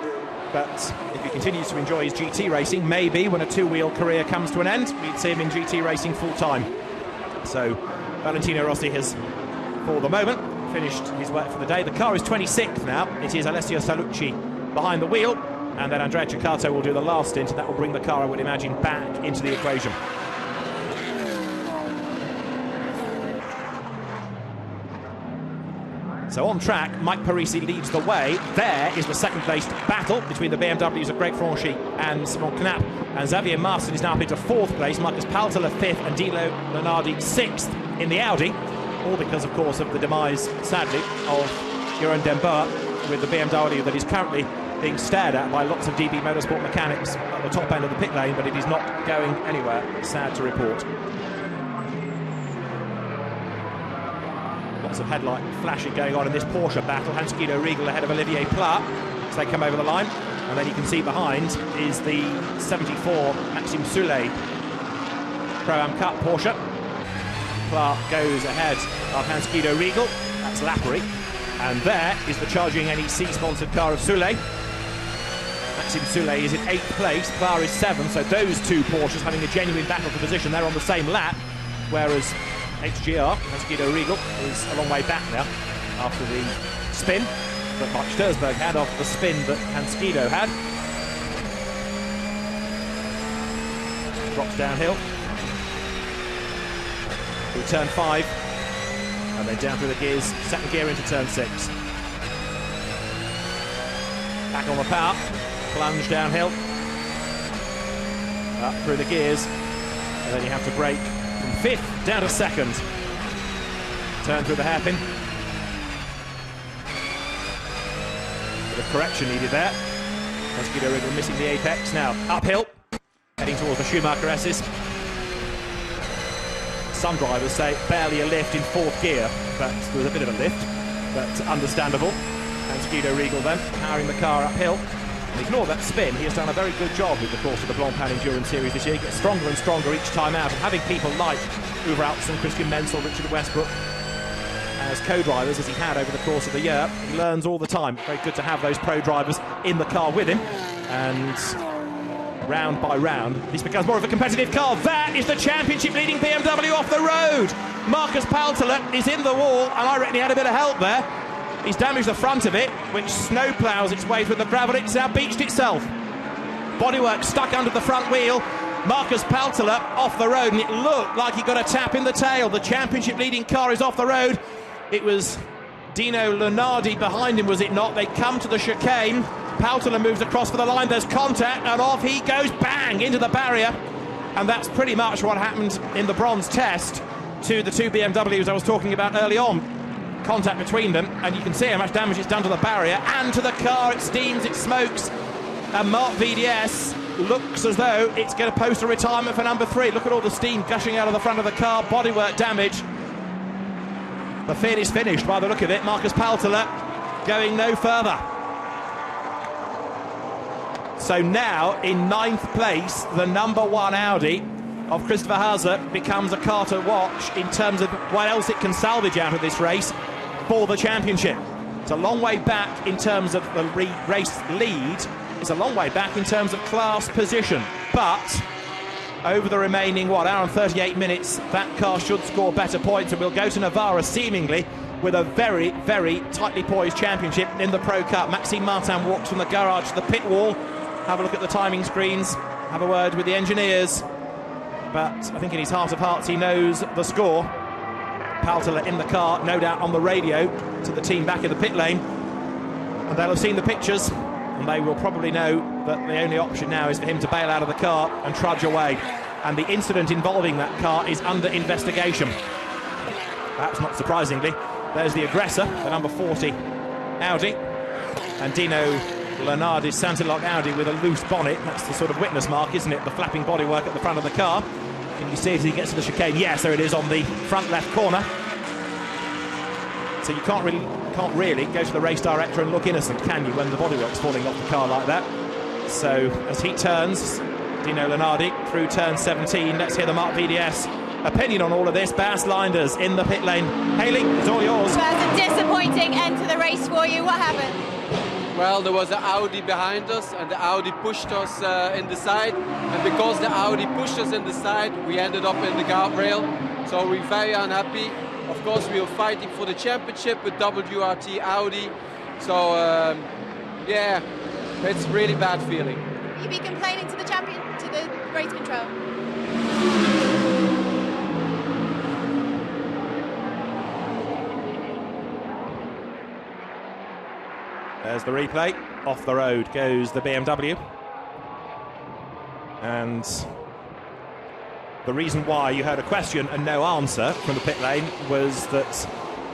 But if he continues to enjoy his GT racing, maybe when a 2-wheel career comes to an end, we'd see him in GT racing full-time. So Valentino Rossi has, for the moment, finished his work for the day. The car is 26th now. It is Alessio Salucci behind the wheel, and then Andrea Ceccato will do the last stint, and that will bring the car, I would imagine, back into the equation. So on track, Mike Parisi leads the way. There is the second-placed battle between the BMWs of Greg Franchi and Simon Knapp. And Xavier Martin is now up into 4th place. Marcus Paltela 5th and Dino Lunardi 6th in the Audi. All because, of course, of the demise, sadly, of Jeroen Den Boer with the BMW that is currently being stared at by lots of DB Motorsport mechanics at the top end of the pit lane, but it is not going anywhere, sad to report. Lots of headlight flashing going on in this Porsche battle. Hans-Guido Riegel ahead of Olivier Pla as they come over the line. And then you can see behind is the 74 Maxime Soulet Pro-Am Cup Porsche. Pla goes ahead of Hans-Guido Riegel. That's Lappery. And there is the Charging NEC-sponsored car of Soulet. Maxime Soulet is in 8th place. Pla is 7th. So those two Porsches having a genuine battle for position. They're on the same lap. Whereas HGR, Hans-Guido Riegel, is a long way back now after the spin that Mark Sturzberg had, after the spin that Hans-Guido had. Drops downhill through turn 5 and then down through the gears, second gear into turn 6. Back on the power, plunge downhill, up through the gears, and then you have to brake from 5th down to 2nd. Turn through the hairpin. Bit of correction needed there. Hans-Guido Riegel missing the apex. Now uphill, heading towards the Schumacher S's. Some drivers say barely a lift in 4th gear, but there was a bit of a lift, but understandable. Hans-Guido Riegel then powering the car uphill. And ignore that spin, he has done a very good job with the course of the Blancpain Endurance Series this year. He gets stronger and stronger each time out, and having people like Uwe Alpsen, Christian Menzel, Richard Westbrook as co-drivers, as he had over the course of the year, he learns all the time. Very good to have those pro drivers in the car with him, and round by round this becomes more of a competitive car. That is the championship leading BMW off the road. Marcus Paltela is in the wall, and I reckon he had a bit of help there. He's damaged the front of it, which snow ploughs its way through the gravel. It's now beached itself. Bodywork stuck under the front wheel. Marcus Paltela off the road, and it looked like he got a tap in the tail. The championship leading car is off the road. It was Dino Lunardi behind him, was it not? They come to the chicane. Paltela moves across for the line. There's contact, and off he goes, bang, into the barrier. And that's pretty much what happened in the bronze test to the two BMWs I was talking about early on. Contact between them, and you can see how much damage it's done to the barrier and to the car. It steams, it smokes, and Mark VDS looks as though it's going to post a retirement for number 3. Look at all the steam gushing out of the front of the car, bodywork damage. The fin is finished by the look of it. Marcus Paltela going no further. So now, in 9th place, the #1 Audi of Christopher Hase becomes a car to watch in terms of what else it can salvage out of this race for the championship. It's a long way back in terms of the race lead. It's a long way back in terms of class position. But over the remaining, hour and 38 minutes, that car should score better points, and we'll go to Navarra seemingly with a very, very tightly poised championship in the Pro Cup. Maxime Martin walks from the garage to the pit wall. Have a look at the timing screens, have a word with the engineers. But I think in his heart of hearts he knows the score. Paltela in the car, no doubt on the radio to the team back in the pit lane. And they'll have seen the pictures, and they will probably know that the only option now is for him to bail out of the car and trudge away. And the incident involving that car is under investigation. Perhaps not surprisingly, there's the aggressor, the number 40 Audi, and Dino Lenardi's Santilloc Audi with a loose bonnet. That's the sort of witness mark, isn't it? The flapping bodywork at the front of the car. Can you see as he gets to the chicane? Yes, there it is on the front left corner. So you can't really go to the race director and look innocent, can you, when the bodywork's falling off the car like that? So as he turns, Dino Lenardi through turn 17. Let's hear the Mark VDS opinion on all of this. Bas Linders in the pit lane. Hayley, it's all yours. That's a disappointing end to the race for you. What happened? Well, there was an Audi behind us, and the Audi pushed us in the side. And because the Audi pushed us in the side, we ended up in the guardrail. So we're very unhappy. Of course, we were fighting for the championship with WRT Audi. So, yeah, it's really bad feeling. You'd be complaining to the race control? There's the replay. Off the road goes the BMW. And the reason why you heard a question and no answer from the pit lane was that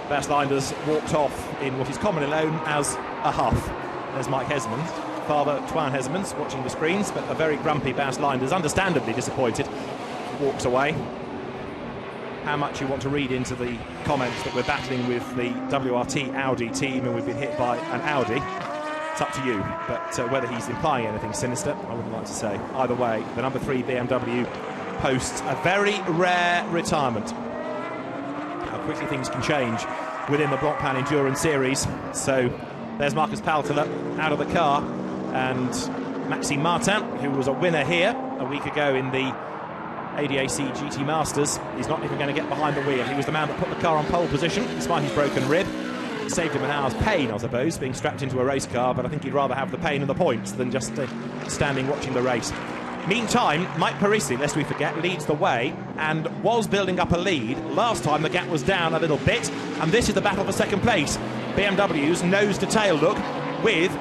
Bas Linders walked off in what is commonly known as a huff. There's Mike Hesmond, father Twan Hesmond, watching the screens, but a very grumpy Bas Linders, understandably disappointed, walks away. How much you want to read into the comments that we're battling with the WRT Audi team and we've been hit by an Audi, it's up to you. But whether he's implying anything sinister, I wouldn't like to say. Either way, the number 3 BMW posts a very rare retirement. How quickly things can change within the Blancpain Endurance Series. So there's Marcus Paltela out of the car, and Maxime Martin, who was a winner here a week ago in the ADAC GT Masters, he's not even going to get behind the wheel. He was the man that put the car on pole position despite his broken rib. It saved him an hour's pain, I suppose, being strapped into a race car, but I think he'd rather have the pain and the points than just standing watching the race. Meantime, Mike Parisi, lest we forget, leads the way and was building up a lead. Last time the gap was down a little bit, and this is the battle for second place. BMW's nose to tail look with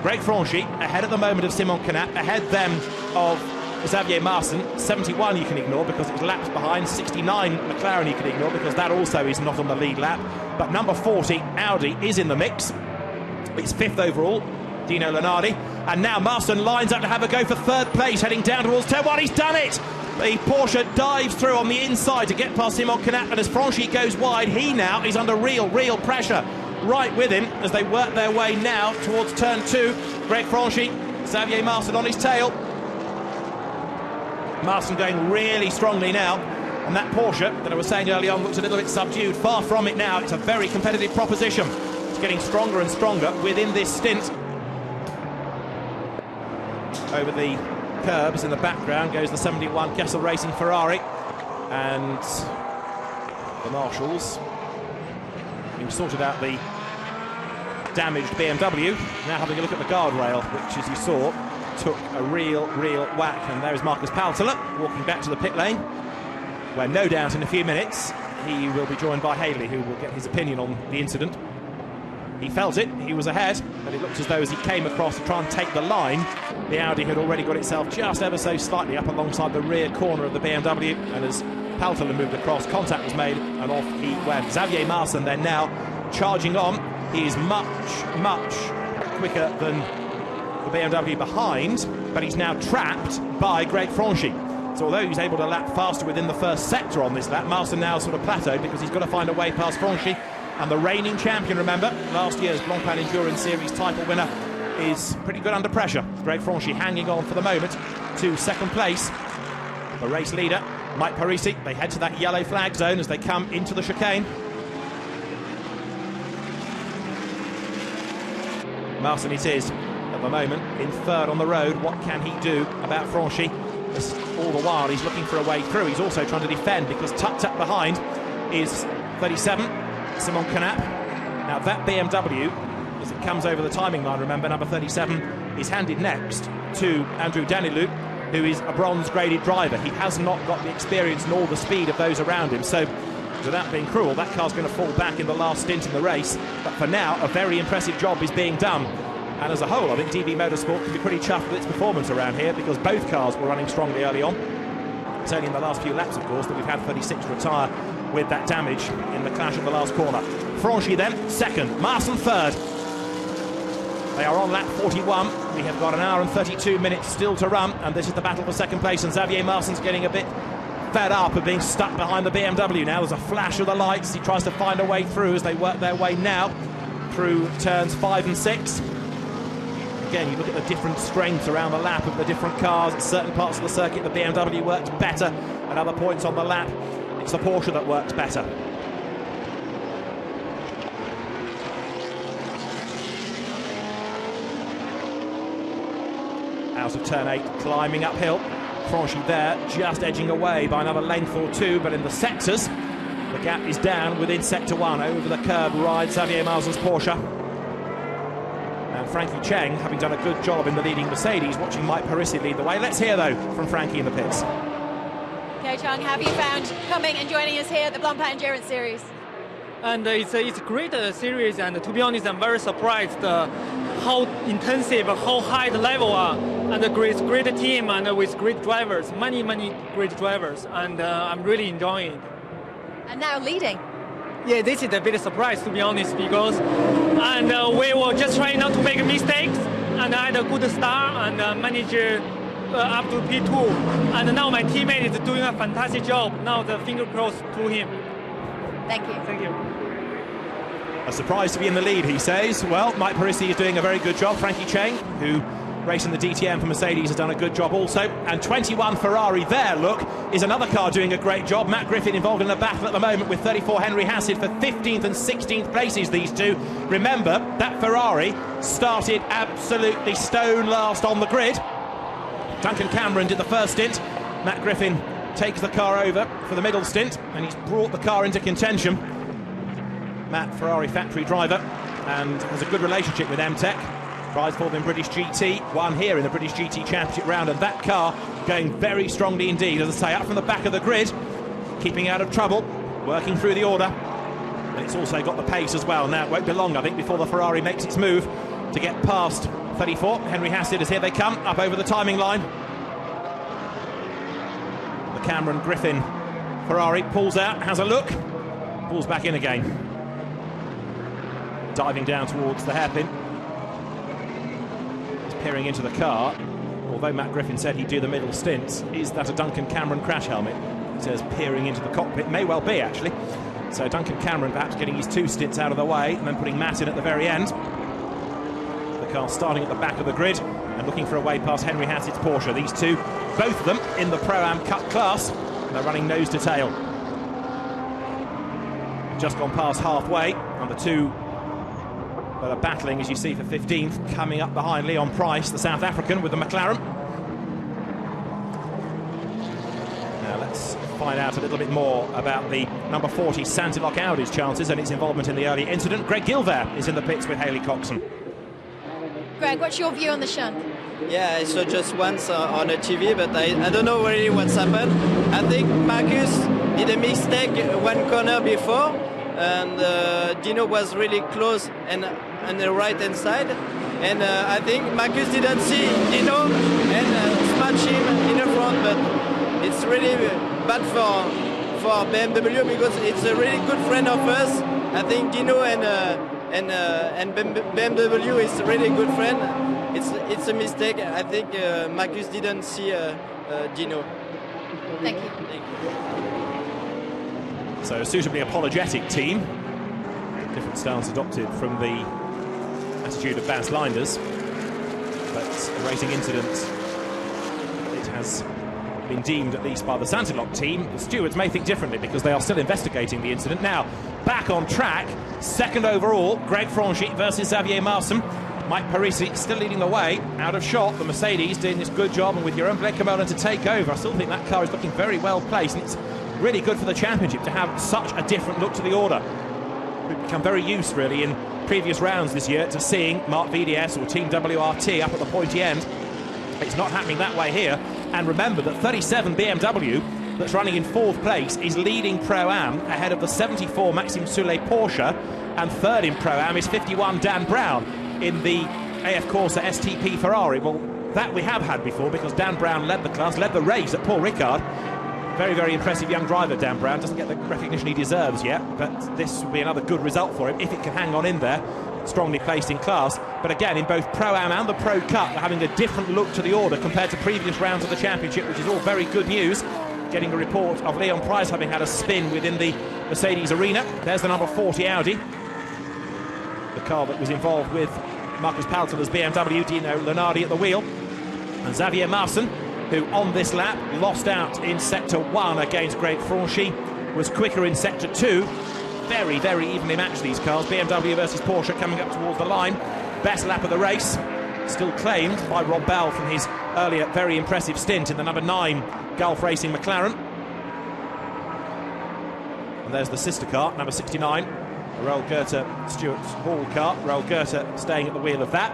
Greg Franchi ahead at the moment of Simon Canap, ahead then of Xavier Marson. 71 you can ignore because it's laps behind. 69 McLaren you can ignore because that also is not on the lead lap. But number 40 Audi is in the mix. It's 5th overall, Dino Lenardi. And now Marson lines up to have a go for 3rd place, heading down towards turn 1. He's done it! The Porsche dives through on the inside to get past Simon Canap, and as Franchi goes wide, he now is under real pressure. Right with him as they work their way now towards turn 2. Greg Franchi, Xavier Marson on his tail. Marson going really strongly now, and that Porsche that I was saying early on looks a little bit subdued. Far from it now. It's a very competitive proposition. It's getting stronger and stronger within this stint. Over the curbs in the background goes the 71 Kessel Racing Ferrari, and the marshals having sorted out the damaged BMW, now having a look at the guardrail, which, as you saw, took a real whack. And there's Marcus Paltela walking back to the pit lane, where no doubt in a few minutes he will be joined by Hayley, who will get his opinion on the incident. He felt it, he was ahead, but it looked as though as he came across to try and take the line, the Audi had already got itself just ever so slightly up alongside the rear corner of the BMW, and as Paltela moved across, contact was made and off he went. Xavier Marson then now charging on. He is much quicker than the BMW behind, but he's now trapped by Greg Franchi. So although he's able to lap faster within the first sector on this lap, Marson now sort of plateaued because he's got to find a way past Franchi And the reigning champion, remember, last year's Blancpain Endurance Series title winner, is pretty good under pressure. Greg Franchi hanging on for the moment to second place. The race leader, Mike Parisi, they head to that yellow flag zone as they come into the chicane. Marcin it is at the moment in third on the road. What can he do about Franchi? All the while he's looking for a way through. He's also trying to defend because tucked up behind is 37, Simon Canap. Now that BMW, as it comes over the timing line, remember, number 37 is handed next to Andrew Danilou, who is a bronze graded driver. He has not got the experience nor the speed of those around him, so without being cruel, that car's going to fall back in the last stint in the race. But for now, a very impressive job is being done. And as a whole, I think DB Motorsport can be pretty chuffed with its performance around here, because both cars were running strongly early on. It's only in the last few laps, of course, that we've had 36 retire with that damage in the clash at the last corner. Franchi then second, Marcin third. They are on lap 41. We have got an hour and 32 minutes still to run, and this is the battle for second place. And Xavier Marcin's getting a bit fed up of being stuck behind the BMW now. There's a flash of the lights. He tries to find a way through as they work their way now through turns 5 and 6. Again, you look at the different strengths around the lap of the different cars. At certain parts of the circuit, the BMW works better. At other points on the lap, it's the Porsche that works better. Out of turn 8, climbing uphill. Franchi there, just edging away by another length or two, but in the sectors, the gap is down within sector 1. Over the curb rides Xavier Marcin's Porsche. And Frankie Cheng, having done a good job in the leading Mercedes, watching Mike Parisi lead the way. Let's hear, though, from Frankie in the pits. Okay, Cheng, have you found coming and joining us here at the Blancpain Endurance Series? And it's a great series, and to be honest, I'm very surprised how intensive, how high the level are, and a great team, and with great drivers, many great drivers, and I'm really enjoying it. And now leading. Yeah, this is a bit of surprise, to be honest, because we were just trying not to make mistakes, and I had a good start and managed up to P2, and now my teammate is doing a fantastic job. Now the finger crossed to him. Thank you. Thank you. A surprise to be in the lead, he says. Well, Mike Parisi is doing a very good job. Frankie Cheng, who racing the DTM for Mercedes, has done a good job also. And 21 Ferrari there, look, is another car doing a great job. Matt Griffin involved in a battle at the moment with 34 Henry Hassett for 15th and 16th places, these two. Remember, that Ferrari started absolutely stone last on the grid. Duncan Cameron did the first stint. Matt Griffin takes the car over for the middle stint, and he's brought the car into contention. Matt, Ferrari factory driver, and has a good relationship with M-Tech. Drives for them in British GT, won here in the British GT Championship round, and that car going very strongly indeed. As I say, up from the back of the grid, keeping out of trouble, working through the order. And it's also got the pace as well. Now, it won't be long, I think, before the Ferrari makes its move to get past 34. Henry Hassett, as here they come, up over the timing line. The Cameron Griffin Ferrari pulls out, has a look, pulls back in again. Diving down towards the hairpin. He's peering into the car. Although Matt Griffin said he'd do the middle stints, is that a Duncan Cameron crash helmet? He says peering into the cockpit. May well be, actually. So Duncan Cameron perhaps getting his 2 stints out of the way and then putting Matt in at the very end. The car starting at the back of the grid and looking for a way past Henry Hassett's Porsche. These two, both of them in the Pro-Am Cup class. They're running nose to tail. Just gone past halfway, and the two that are battling, as you see, for 15th, coming up behind Leon Price, the South African, with the McLaren. Now let's find out a little bit more about the number 40 Santilok Audi's chances and its involvement in the early incident. Greg Gilvert is in the pits with Haley Coxon. Greg, what's your view on the shunt? Yeah, I saw just once on a TV, but I don't know really what's happened. I think Marcus did a mistake one corner before, and Dino was really close and on the right hand side, and I think Marcus didn't see Dino and smash him in the front, but it's really bad for BMW because it's a really good friend of us. I think Dino and BMW is a really good friend. It's a mistake. I think Marcus didn't see Dino. Thank you. So a suitably apologetic team. Different stance adopted from the attitude of Bas Linders, but a racing incident, it has been deemed, at least by the Santilok team. The stewards may think differently because they are still investigating the incident. Now, back on track, second overall, Greg Franchi versus Xavier Marson. Mike Parisi still leading the way, out of shot. The Mercedes doing this good job, and with Jeroen Bleekemolen to take over. I still think that car is looking very well placed, and it's really good for the championship to have such a different look to the order. We've become very used, really, in previous rounds this year to seeing Marc VDS or Team WRT up at the pointy end. It's not happening that way here. And remember that 37 BMW that's running in fourth place is leading Pro-Am ahead of the 74 Maxime Soulet Porsche, and third in Pro-Am is 51 Dan Brown in the AF Corsa STP Ferrari. Well, that we have had before, because Dan Brown led the class, led the race at Paul Ricard. Very, very impressive young driver, Dan Brown. Doesn't get the recognition he deserves yet, but this will be another good result for him if it can hang on in there. Strongly placed in class. But again, in both Pro-Am and the Pro Cup, we're having a different look to the order compared to previous rounds of the championship, which is all very good news. Getting a report of Leon Price having had a spin within the Mercedes arena. There's the number 40 Audi, the car that was involved with Marcus Palteler's BMW, Dino Lunardi at the wheel. And Xavier Marson, who on this lap lost out in sector 1 against Greg Franchi, was quicker in sector 2. Very, very evenly matched, these cars. BMW versus Porsche coming up towards the line. Best lap of the race, still claimed by Rob Bell from his earlier very impressive stint in the number 9 Gulf Racing McLaren. And there's the sister car, number 69, the Raoul Goethe Stuart Hall car. Raoul Goethe staying at the wheel of that.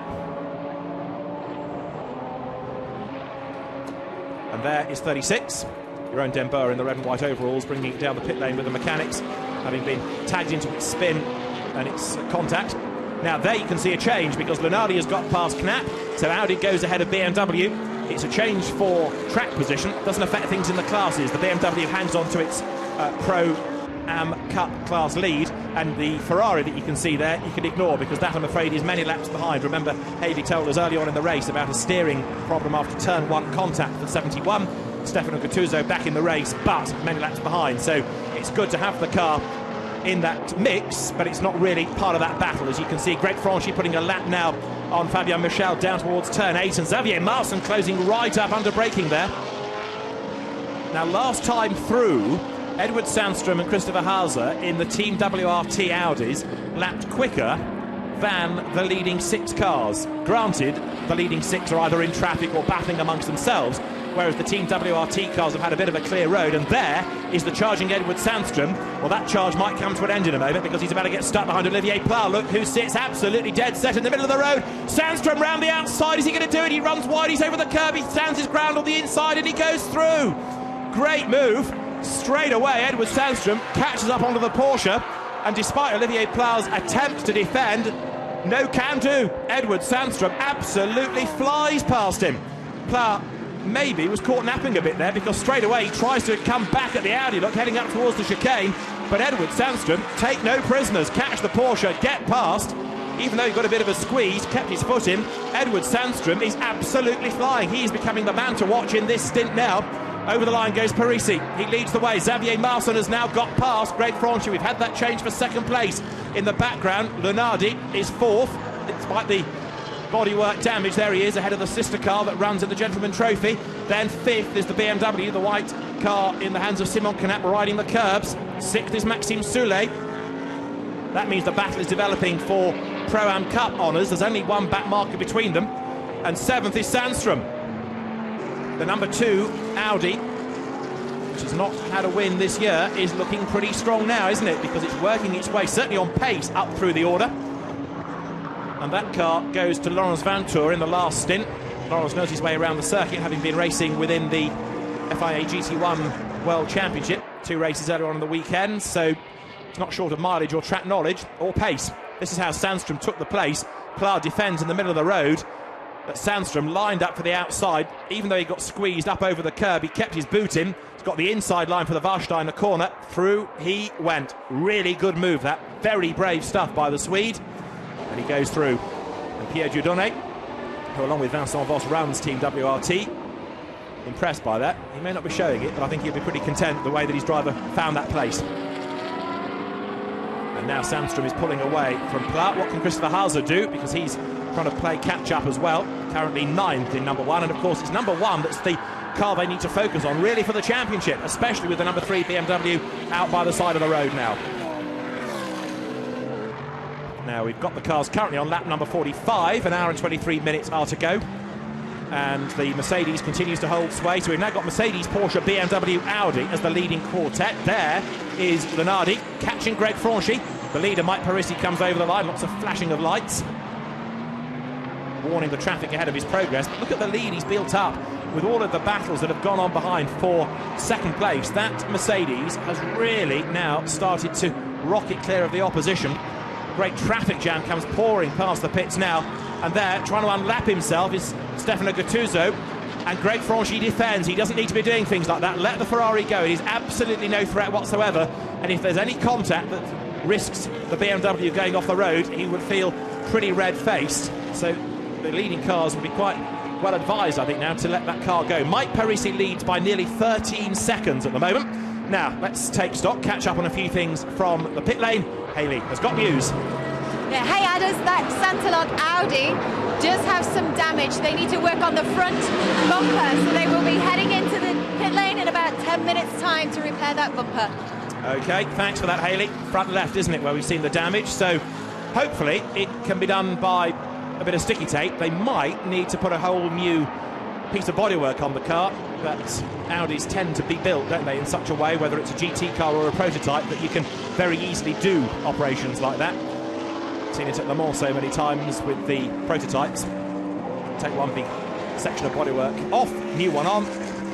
And there is 36, Jeroen Den Boer in the red and white overalls, bringing it down the pit lane with the mechanics, having been tagged into its spin and its contact. Now there you can see a change, because Lunardi has got past Knapp, so Audi goes ahead of BMW. It's a change for track position, doesn't affect things in the classes. The BMW hangs on to its Pro-Am Cup class lead, and the Ferrari that you can see there, you can ignore, because that, I'm afraid, is many laps behind. Remember, Havey told us early on in the race about a steering problem after turn 1 contact for 71. Stefano Gattuso back in the race, but many laps behind. So it's good to have the car in that mix, but it's not really part of that battle. As you can see, Greg Franchi putting a lap now on Fabien Michel down towards turn 8, and Xavier Marson closing right up under braking there. Now, last time through, Edward Sandstrom and Christopher Hauser in the Team WRT Audis lapped quicker than the leading 6 cars. Granted, the leading 6 are either in traffic or battling amongst themselves, whereas the Team WRT cars have had a bit of a clear road, and there is the charging Edward Sandstrom. Well, that charge might come to an end in a moment, because he's about to get stuck behind Olivier Pla, look, who sits absolutely dead set in the middle of the road. Sandstrom round the outside, is he going to do it? He runs wide, he's over the curb, he stands his ground on the inside, and he goes through. Great move. Straight away, Edward Sandstrom catches up onto the Porsche, and despite Olivier Pla's attempt to defend, no can do. Edward Sandstrom absolutely flies past him. Pla maybe was caught napping a bit there, because straight away he tries to come back at the Audi, look, heading up towards the chicane, but Edward Sandstrom, take no prisoners, catch the Porsche, get past. Even though he got a bit of a squeeze, kept his foot in, Edward Sandstrom is absolutely flying. He's becoming the man to watch in this stint now. Over the line goes Parisi, he leads the way. Xavier Marson has now got past Greg Franchi. We've had that change for second place. In the background, Lunardi is 4th, despite the bodywork damage. There he is, ahead of the sister car that runs in the Gentleman Trophy. Then 5th is the BMW, the white car in the hands of Simon Knapp riding the curbs. 6th is Maxime Soulet. That means the battle is developing for Pro-Am Cup honours. There's only one back marker between them. And 7th is Sandstrom. The number 2 Audi, which has not had a win this year, is looking pretty strong now, isn't it? Because it's working its way, certainly on pace, up through the order. And that car goes to Laurens Vantour in the last stint. Laurens knows his way around the circuit, having been racing within the FIA GT1 World Championship. 2 races earlier on the weekend, so it's not short of mileage or track knowledge or pace. This is how Sandstrom took the place. Pla defends in the middle of the road. But Sandstrom lined up for the outside. Even though he got squeezed up over the curb, he kept his boot in. He's got the inside line for the Warsteiner corner. Through he went. Really good move, that. Very brave stuff by the Swede. And he goes through. And Pierre Dieudonné, who along with Vincent Voss runs Team WRT, impressed by that. He may not be showing it, but I think he'll be pretty content the way that his driver found that place. And now Sandstrom is pulling away from Pla. What can Christopher Hauser do? Because he's trying to play catch-up as well. Currently 9th in number 1. And, of course, it's number 1 that's the car they need to focus on, really, for the championship, especially with the number 3 BMW out by the side of the road now. Now, we've got the cars currently on lap number 45. An hour and 23 minutes are to go. And the Mercedes continues to hold sway. So we've now got Mercedes, Porsche, BMW, Audi as the leading quartet. There is Lunardi catching Greg Franchi. The leader, Mike Parisi, comes over the line. Lots of flashing of lights, warning the traffic ahead of his progress. But look at the lead he's built up with all of the battles that have gone on behind for second place. That Mercedes has really now started to rocket clear of the opposition. Great traffic jam comes pouring past the pits now. And there, trying to unlap himself, is Stefano Gattuso. And Greg Franchi defends. He doesn't need to be doing things like that. Let the Ferrari go. It is absolutely no threat whatsoever. And if there's any contact that risks the BMW going off the road, he would feel pretty red-faced. So the leading cars will be quite well advised, I think, now to let that car go. Mike Parisi leads by nearly 13 seconds at the moment. Now, let's take stock, catch up on a few things from the pit lane. Hayley has got news. Yeah, hey Adders, that Santalog Audi does have some damage. They need to work on the front bumper, so they will be heading into the pit lane in about 10 minutes' time to repair that bumper. OK, thanks for that, Hayley. Front left, isn't it, where we've seen the damage? So hopefully it can be done by a bit of sticky tape. They might need to put a whole new piece of bodywork on the car, but Audis tend to be built, don't they, in such a way, whether it's a GT car or a prototype, that you can very easily do operations like that. Seen it at Le Mans so many times with the prototypes. Take one big section of bodywork off, new one on,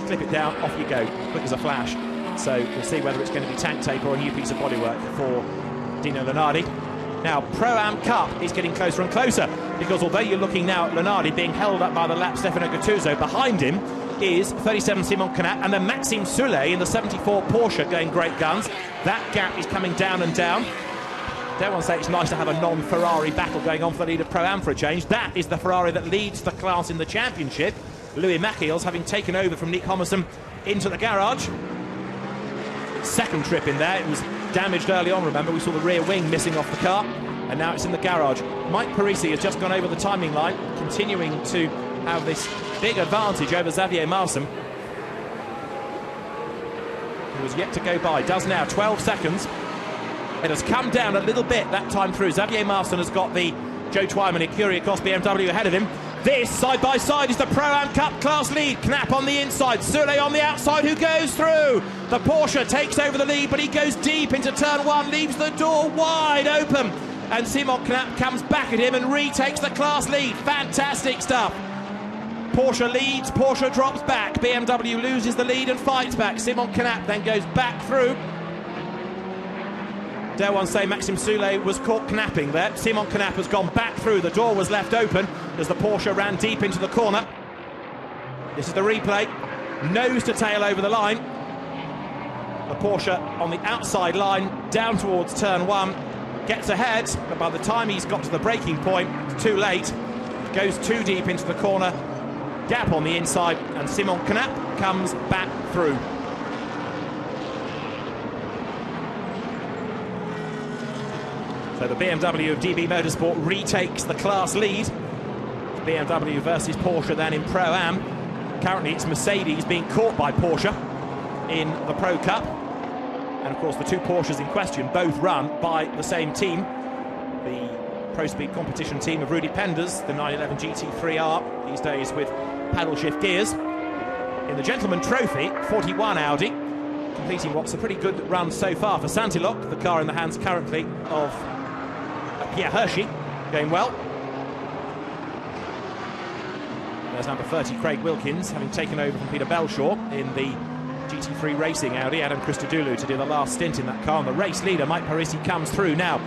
clip it down, off you go, quick as a flash. So we'll see whether it's going to be tank tape or a new piece of bodywork for Dino Lunardi. Now, Pro-Am Cup is getting closer and closer, because although you're looking now at Lunardi being held up by the lap Stefano Gattuso, behind him is 37 Simon Canat and then Maxime Soulet in the 74 Porsche going great guns. That gap is coming down and down. Don't want to say it's nice to have a non-Ferrari battle going on for the lead of Pro-Am for a change. That is the Ferrari that leads the class in the championship. Louis Machiels having taken over from Nick Homerson into the garage. Second trip in there. It was damaged early on, remember. We saw the rear wing missing off the car, and now it's in the garage. Mike Parisi has just gone over the timing line, continuing to have this big advantage over Xavier Marson, who was yet to go by. Does now, 12 seconds. It has come down a little bit that time through. Xavier Marson has got the Joe Twyman Ecurie Cross BMW ahead of him. This, side by side, is the Pro-Am Cup class lead. Knapp on the inside, Soulet on the outside, who goes through. The Porsche takes over the lead, but he goes deep into turn 1, leaves the door wide open. And Simon Knapp comes back at him and retakes the class lead. Fantastic stuff. Porsche leads, Porsche drops back. BMW loses the lead and fights back. Simon Knapp then goes back through. Dare one say Maxime Soulet was caught knapping there. Simon Knapp has gone back through. The door was left open as the Porsche ran deep into the corner. This is the replay. Nose to tail over the line. The Porsche on the outside line, down towards turn 1. Gets ahead, but by the time he's got to the braking point, it's too late. Goes too deep into the corner. Gap on the inside, and Simon Knapp comes back through. So the BMW of DB Motorsport retakes the class lead. BMW versus Porsche then in Pro-Am. Currently it's Mercedes being caught by Porsche in the Pro Cup. And of course the two Porsches in question both run by the same team. The Pro Speed competition team of Rudy Penders, the 911 GT3R, these days with paddle shift gears. In the Gentleman Trophy, 41 Audi, completing what's a pretty good run so far for Santilok, the car in the hands currently of Pierre Hershey, going well. There's number 30, Craig Wilkins, having taken over from Peter Belshaw in the GT3 Racing Audi. Adam Christodoulou to do the last stint in that car. And the race leader, Mike Parisi, comes through now.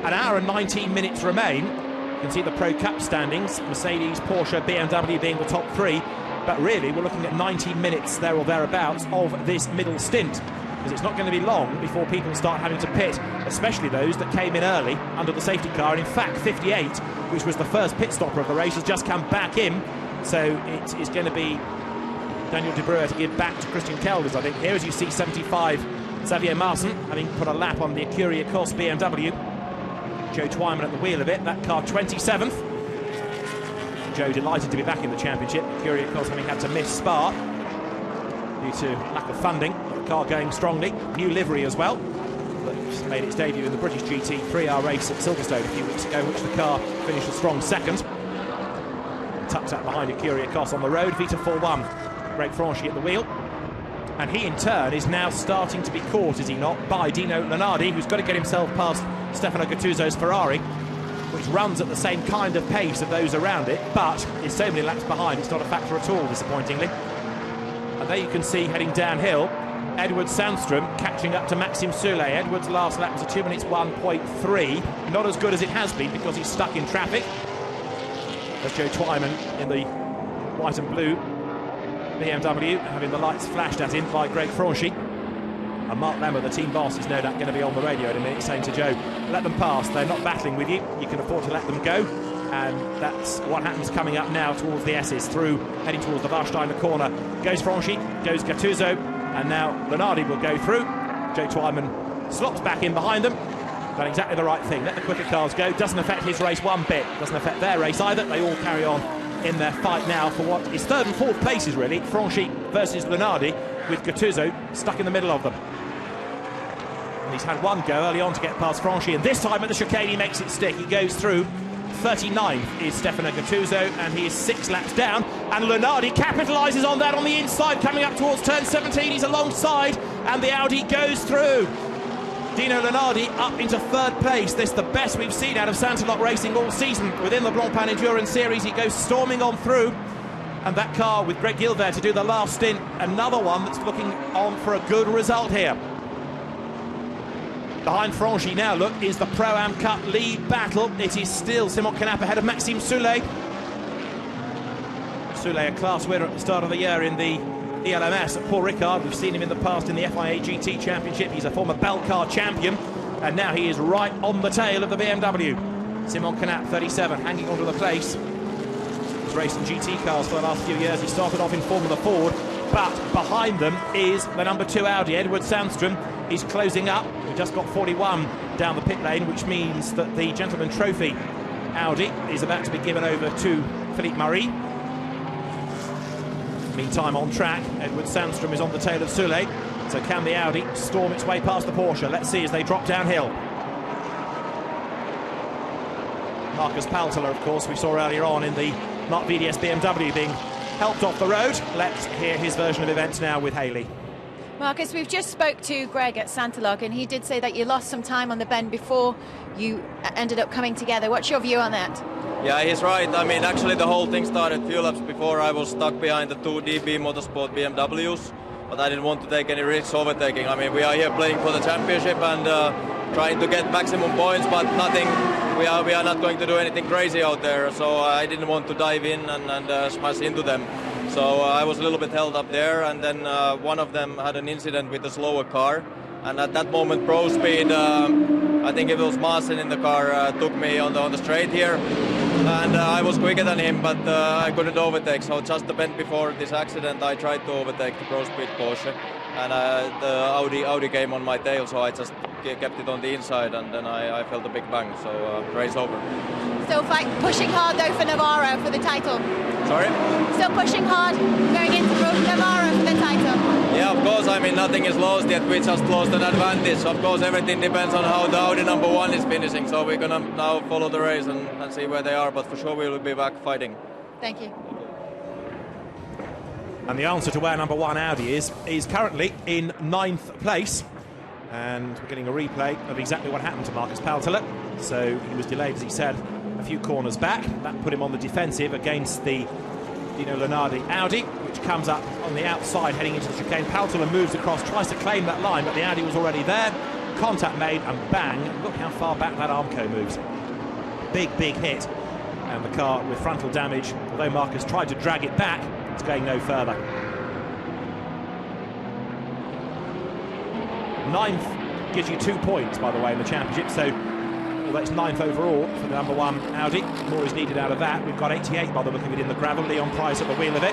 An hour and 19 minutes remain. You can see the Pro Cup standings. Mercedes, Porsche, BMW being the top 3. But really, we're looking at 19 minutes there or thereabouts of this middle stint, because it's not going to be long before people start having to pit, especially those that came in early under the safety car. And in fact, 58, which was the first pit stopper of the race, has just come back in. So it is going to be Daniel De Bruyne to give back to Christian Kelders, I think. Here, as you see, 75, Xavier Marson, having put a lap on the Ecurie Cross BMW. Joe Twyman at the wheel of it, that car 27th. Joe delighted to be back in the championship. Kyriakos having had to miss Spa due to lack of funding. The car going strongly, new livery as well. It's made its debut in the British GT 3-hour race at Silverstone a few weeks ago, which the car finished a strong second. Tucked up behind Kyriakos on the road, Vita 4-1. Greg Franchi at the wheel. And he in turn is now starting to be caught, is he not, by Dino Lunardi, who's got to get himself past Stefano Gattuso's Ferrari, which runs at the same kind of pace of those around it, but is so many laps behind, it's not a factor at all, disappointingly. And there you can see, heading downhill, Edward Sandström catching up to Maxime Soule. Edward's last lap was a 2 minutes 1.3. Not as good as it has been because he's stuck in traffic. There's Joe Twyman in the white and blue BMW, having the lights flashed at him by Greg Franchi. And Mark Lambert, the team boss, is no doubt going to be on the radio in a minute, saying to Joe, let them pass, they're not battling with you, you can afford to let them go. And that's what happens coming up now towards the S's, heading towards the Warsteiner corner. Goes Franchi, goes Gattuso, and now Lunardi will go through. Joe Twyman slots back in behind them. Done exactly the right thing, let the quicker cars go. Doesn't affect his race one bit, doesn't affect their race either. They all carry on in their fight now for what is third and fourth places, really. Franchi versus Lunardi, with Gattuso stuck in the middle of them. And he's had one go early on to get past Franchi, and this time at the chicane he makes it stick. He goes through. 39th is Stefano Gattuso, and he is 6 laps down, and Lunardi capitalises on that on the inside, coming up towards turn 17. He's alongside, and the Audi goes through. Dino Lunardi up into third place. This is the best we've seen out of Santalot Racing all season within the Blancpain Endurance Series. He goes storming on through, and that car with Greg Gill there to do the last stint, another one that's looking on for a good result here. Behind Franchi now, look, is the Pro-Am Cup lead battle. It is still Simon Canap ahead of Maxime Soule. Soule, a class winner at the start of the year in the ELMS at Paul Ricard. We've seen him in the past in the FIA GT Championship. He's a former Bell Car champion, and now he is right on the tail of the BMW. Simon Canap, 37, hanging onto the place. He's raced in GT cars for the last few years. He started off in Formula Ford, but behind them is the number 2 Audi, Edward Sandström. He's closing up. We just got 41 down the pit lane, which means that the Gentleman Trophy Audi is about to be given over to Philippe Marie. Meantime, on track, Edward Sandström is on the tail of Soule. So can the Audi storm its way past the Porsche? Let's see as they drop downhill. Marcus Paltela, of course, we saw earlier on in the Mark VDS BMW being helped off the road. Let's hear his version of events now with Haley. Marcus, we've just spoke to Greg at Santalog, and he did say that you lost some time on the bend before you ended up coming together. What's your view on that? Yeah, he's right. I mean, actually the whole thing started a few laps before. I was stuck behind the 2 DB Motorsport BMWs, but I didn't want to take any risks overtaking. I mean, we are here playing for the championship and trying to get maximum points, but nothing. We are not going to do anything crazy out there, so I didn't want to dive in and smash into them. So I was a little bit held up there, and then one of them had an incident with a slower car, and at that moment Pro Speed, I think it was Maassen in the car, took me on the straight here, and I was quicker than him, but I couldn't overtake. So just the bend before this accident I tried to overtake the Pro Speed Porsche, and the Audi came on my tail, so I just kept it on the inside, and then I felt a big bang, so race over. Still pushing hard though for Navarro for the title. Sorry? Still pushing hard, going into Navarro for the title. Yeah, of course, I mean, nothing is lost yet, we just lost an advantage. Of course, everything depends on how the Audi number 1 is finishing, so we're gonna now follow the race and see where they are, but for sure we will be back fighting. Thank you. And the answer to where number 1 Audi is currently in 9th place. And we're getting a replay of exactly what happened to Marcus Paltela. So he was delayed, as he said, a few corners back. That put him on the defensive against the Dino Lunardi Audi, which comes up on the outside heading into the chicane. Paltela moves across, tries to claim that line, but the Audi was already there. Contact made, and bang, look how far back that Armco moves. Big, big hit. And the car with frontal damage, although Marcus tried to drag it back, it's going no further. 9th gives you 2 points, by the way, in the championship, so although it's 9th overall for the number 1 Audi, more is needed out of that. We've got 88 by the look of it in the gravel. Leon Price at the wheel of it,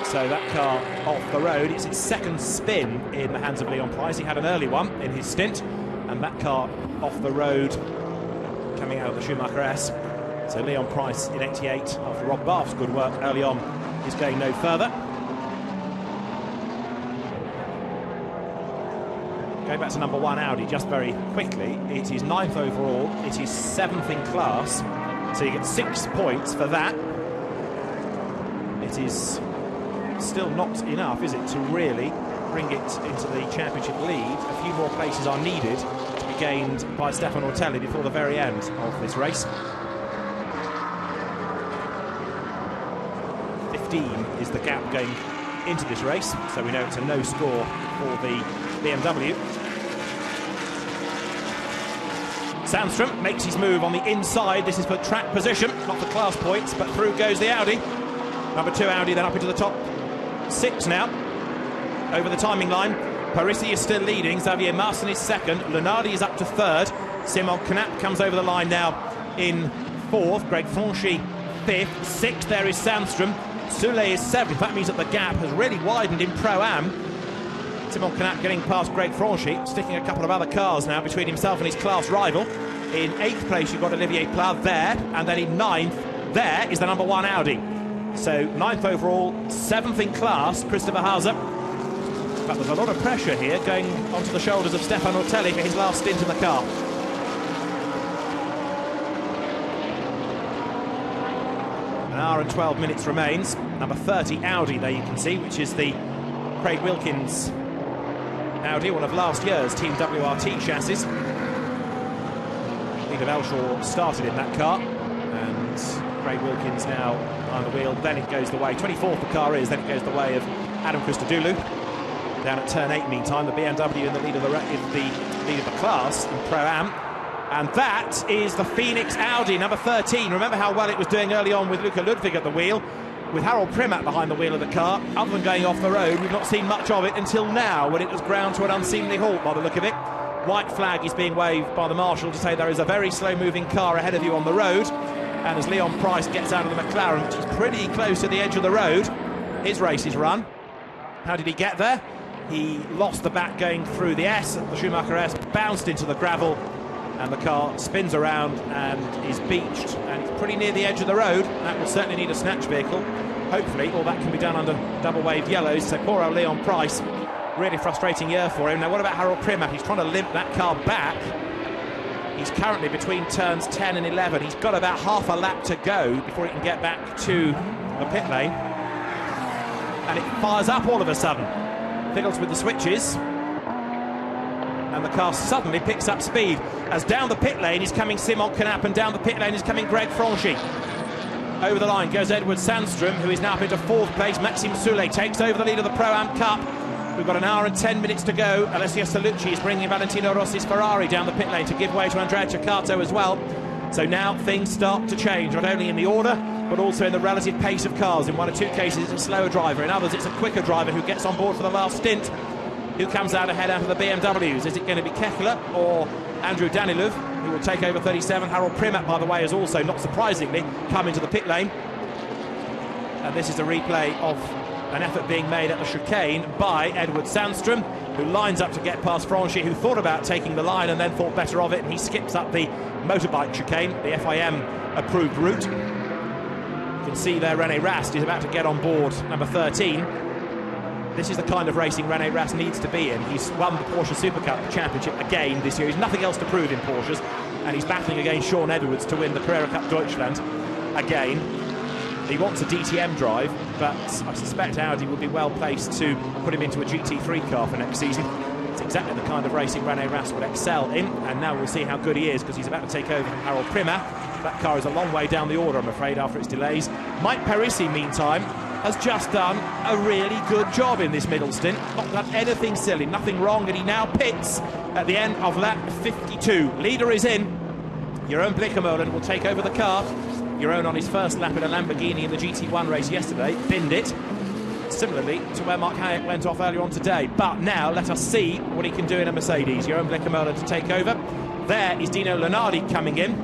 so that car off the road. It's its 2nd spin in the hands of Leon Price. He had an early one in his stint, and that car off the road coming out of the Schumacher S. So Leon Price in 88, after Rob Bath's good work early on, is going no further. Going back to number 1 Audi just very quickly, it is 9th overall, it is 7th in class, so you get 6 points for that. It is still not enough, is it, to really bring it into the championship lead. A few more places are needed to be gained by Stefano Ortelli before the very end of this race. 15 is the gap going into this race, so we know it's a no score for the BMW. Sandstrom makes his move on the inside. This is for track position, not for class points, but through goes the Audi. Number 2 Audi then up into the top 6 now. Over the timing line, Parisi is still leading, Xavier Martin is 2nd, Lunardi is up to 3rd, Simon Knapp comes over the line now in 4th, Greg Franchi 5th, 6th there is Sandstrom, Soule is 7th. That means that the gap has really widened in Pro-Am. Simon Knapp getting past Greg Franchi, sticking a couple of other cars now between himself and his class rival. In 8th place you've got Olivier Plat there, and then in 9th there is the number 1 Audi. So 9th overall, 7th in class, Christopher Hauser. But there's a lot of pressure here going onto the shoulders of Stefano Ortelli for his last stint in the car. An hour and 12 minutes remains. Number 30 Audi there you can see, which is the Craig Wilkins Audi, one of last year's Team WRT chassis. Peter Elshaw started in that car, and Craig Wilkins now behind the wheel. Then it goes the way, 24th the car is, then it goes the way of Adam Christodoulou. Down at turn 8 meantime, the BMW in the lead of the class in Pro-Am. And that is the Phoenix Audi, number 13. Remember how well it was doing early on with Luca Ludwig at the wheel, with Harold Primat behind the wheel of the car. Other than going off the road, we've not seen much of it until now, when it was ground to an unseemly halt by the look of it. White flag is being waved by the marshal to say there is a very slow-moving car ahead of you on the road. And as Leon Price gets out of the McLaren, which is pretty close to the edge of the road, his race is run. How did he get there? He lost the back going through the S, the Schumacher S, bounced into the gravel, and the car spins around and is beached, and it's pretty near the edge of the road. That will certainly need a snatch vehicle, hopefully, or that can be done under double-waved yellows. So poor old Leon Price, really frustrating year for him. Now what about Harold Primat? He's trying to limp that car back. He's currently between turns 10 and 11. He's got about half a lap to go before he can get back to the pit lane, and it fires up all of a sudden. Fiddles with the switches, and the car suddenly picks up speed as down the pit lane is coming Simon Knapp, and down the pit lane is coming Greg Franchi. Over the line goes Edward Sandstrom, who is now up into 4th place. Maxime Soule takes over the lead of the Pro-Am Cup. We've got an hour and 10 minutes to go. Alessio Salucci is bringing Valentino Rossi's Ferrari down the pit lane to give way to Andrea Ceccato as well. So now things start to change, not only in the order, but also in the relative pace of cars. In 1 or 2 cases, it's a slower driver. In others, it's a quicker driver who gets on board for the last stint. Who comes out ahead out of the BMWs? Is it going to be Kechler or Andrew Danilov, who will take over 37? Harold Primat, by the way, has also, not surprisingly, come into the pit lane. And this is a replay of an effort being made at the chicane by Edward Sandstrom, who lines up to get past Franchi, who thought about taking the line and then thought better of it, and he skips up the motorbike chicane, the FIM-approved route. You can see there René Rast is about to get on board number 13. This is the kind of racing René Rast needs to be in. He's won the Porsche Super Cup Championship again this year. He's nothing else to prove in Porsches, and he's battling against Sean Edwards to win the Carrera Cup Deutschland again. He wants a DTM drive, but I suspect Audi would be well placed to put him into a GT3 car for next season. It's exactly the kind of racing René Rast would excel in, and now we'll see how good he is, because he's about to take over from Harold Primat. That car is a long way down the order, I'm afraid, after its delays. Mike Parisi, meantime, has just done a really good job in this middle stint. Not done anything silly, nothing wrong, and he now pits at the end of lap 52. Leader is in. Jeroen Bleekemolen will take over the car. Jeroen on his first lap in a Lamborghini in the GT1 race yesterday, binned it, similarly to where Mark Hayek went off earlier on today. But now let us see what he can do in a Mercedes. Jeroen Bleekemolen to take over. There is Dino Lunardi coming in.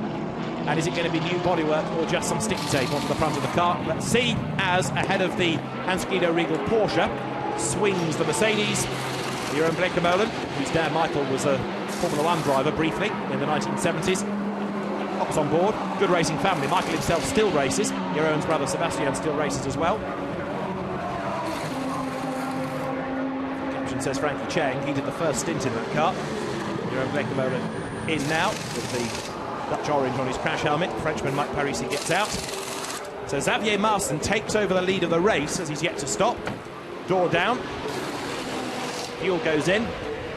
And is it going to be new bodywork or just some sticky tape onto the front of the car? Let's see, as ahead of the Hans-Guido Riegel Porsche swings the Mercedes. Jeroen Bleekemolen, whose dad Michael was a Formula 1 driver briefly in the 1970s. hops on board. Good racing family. Michael himself still races. Jeroen's brother Sebastian still races as well. Caption says Frankie Cheng. He did the first stint in that car. Jeroen Bleekemolen in now with the Dutch orange on his crash helmet. Frenchman Mike Parisi gets out. So Xavier Marson takes over the lead of the race as he's yet to stop. Door down. Fuel goes in.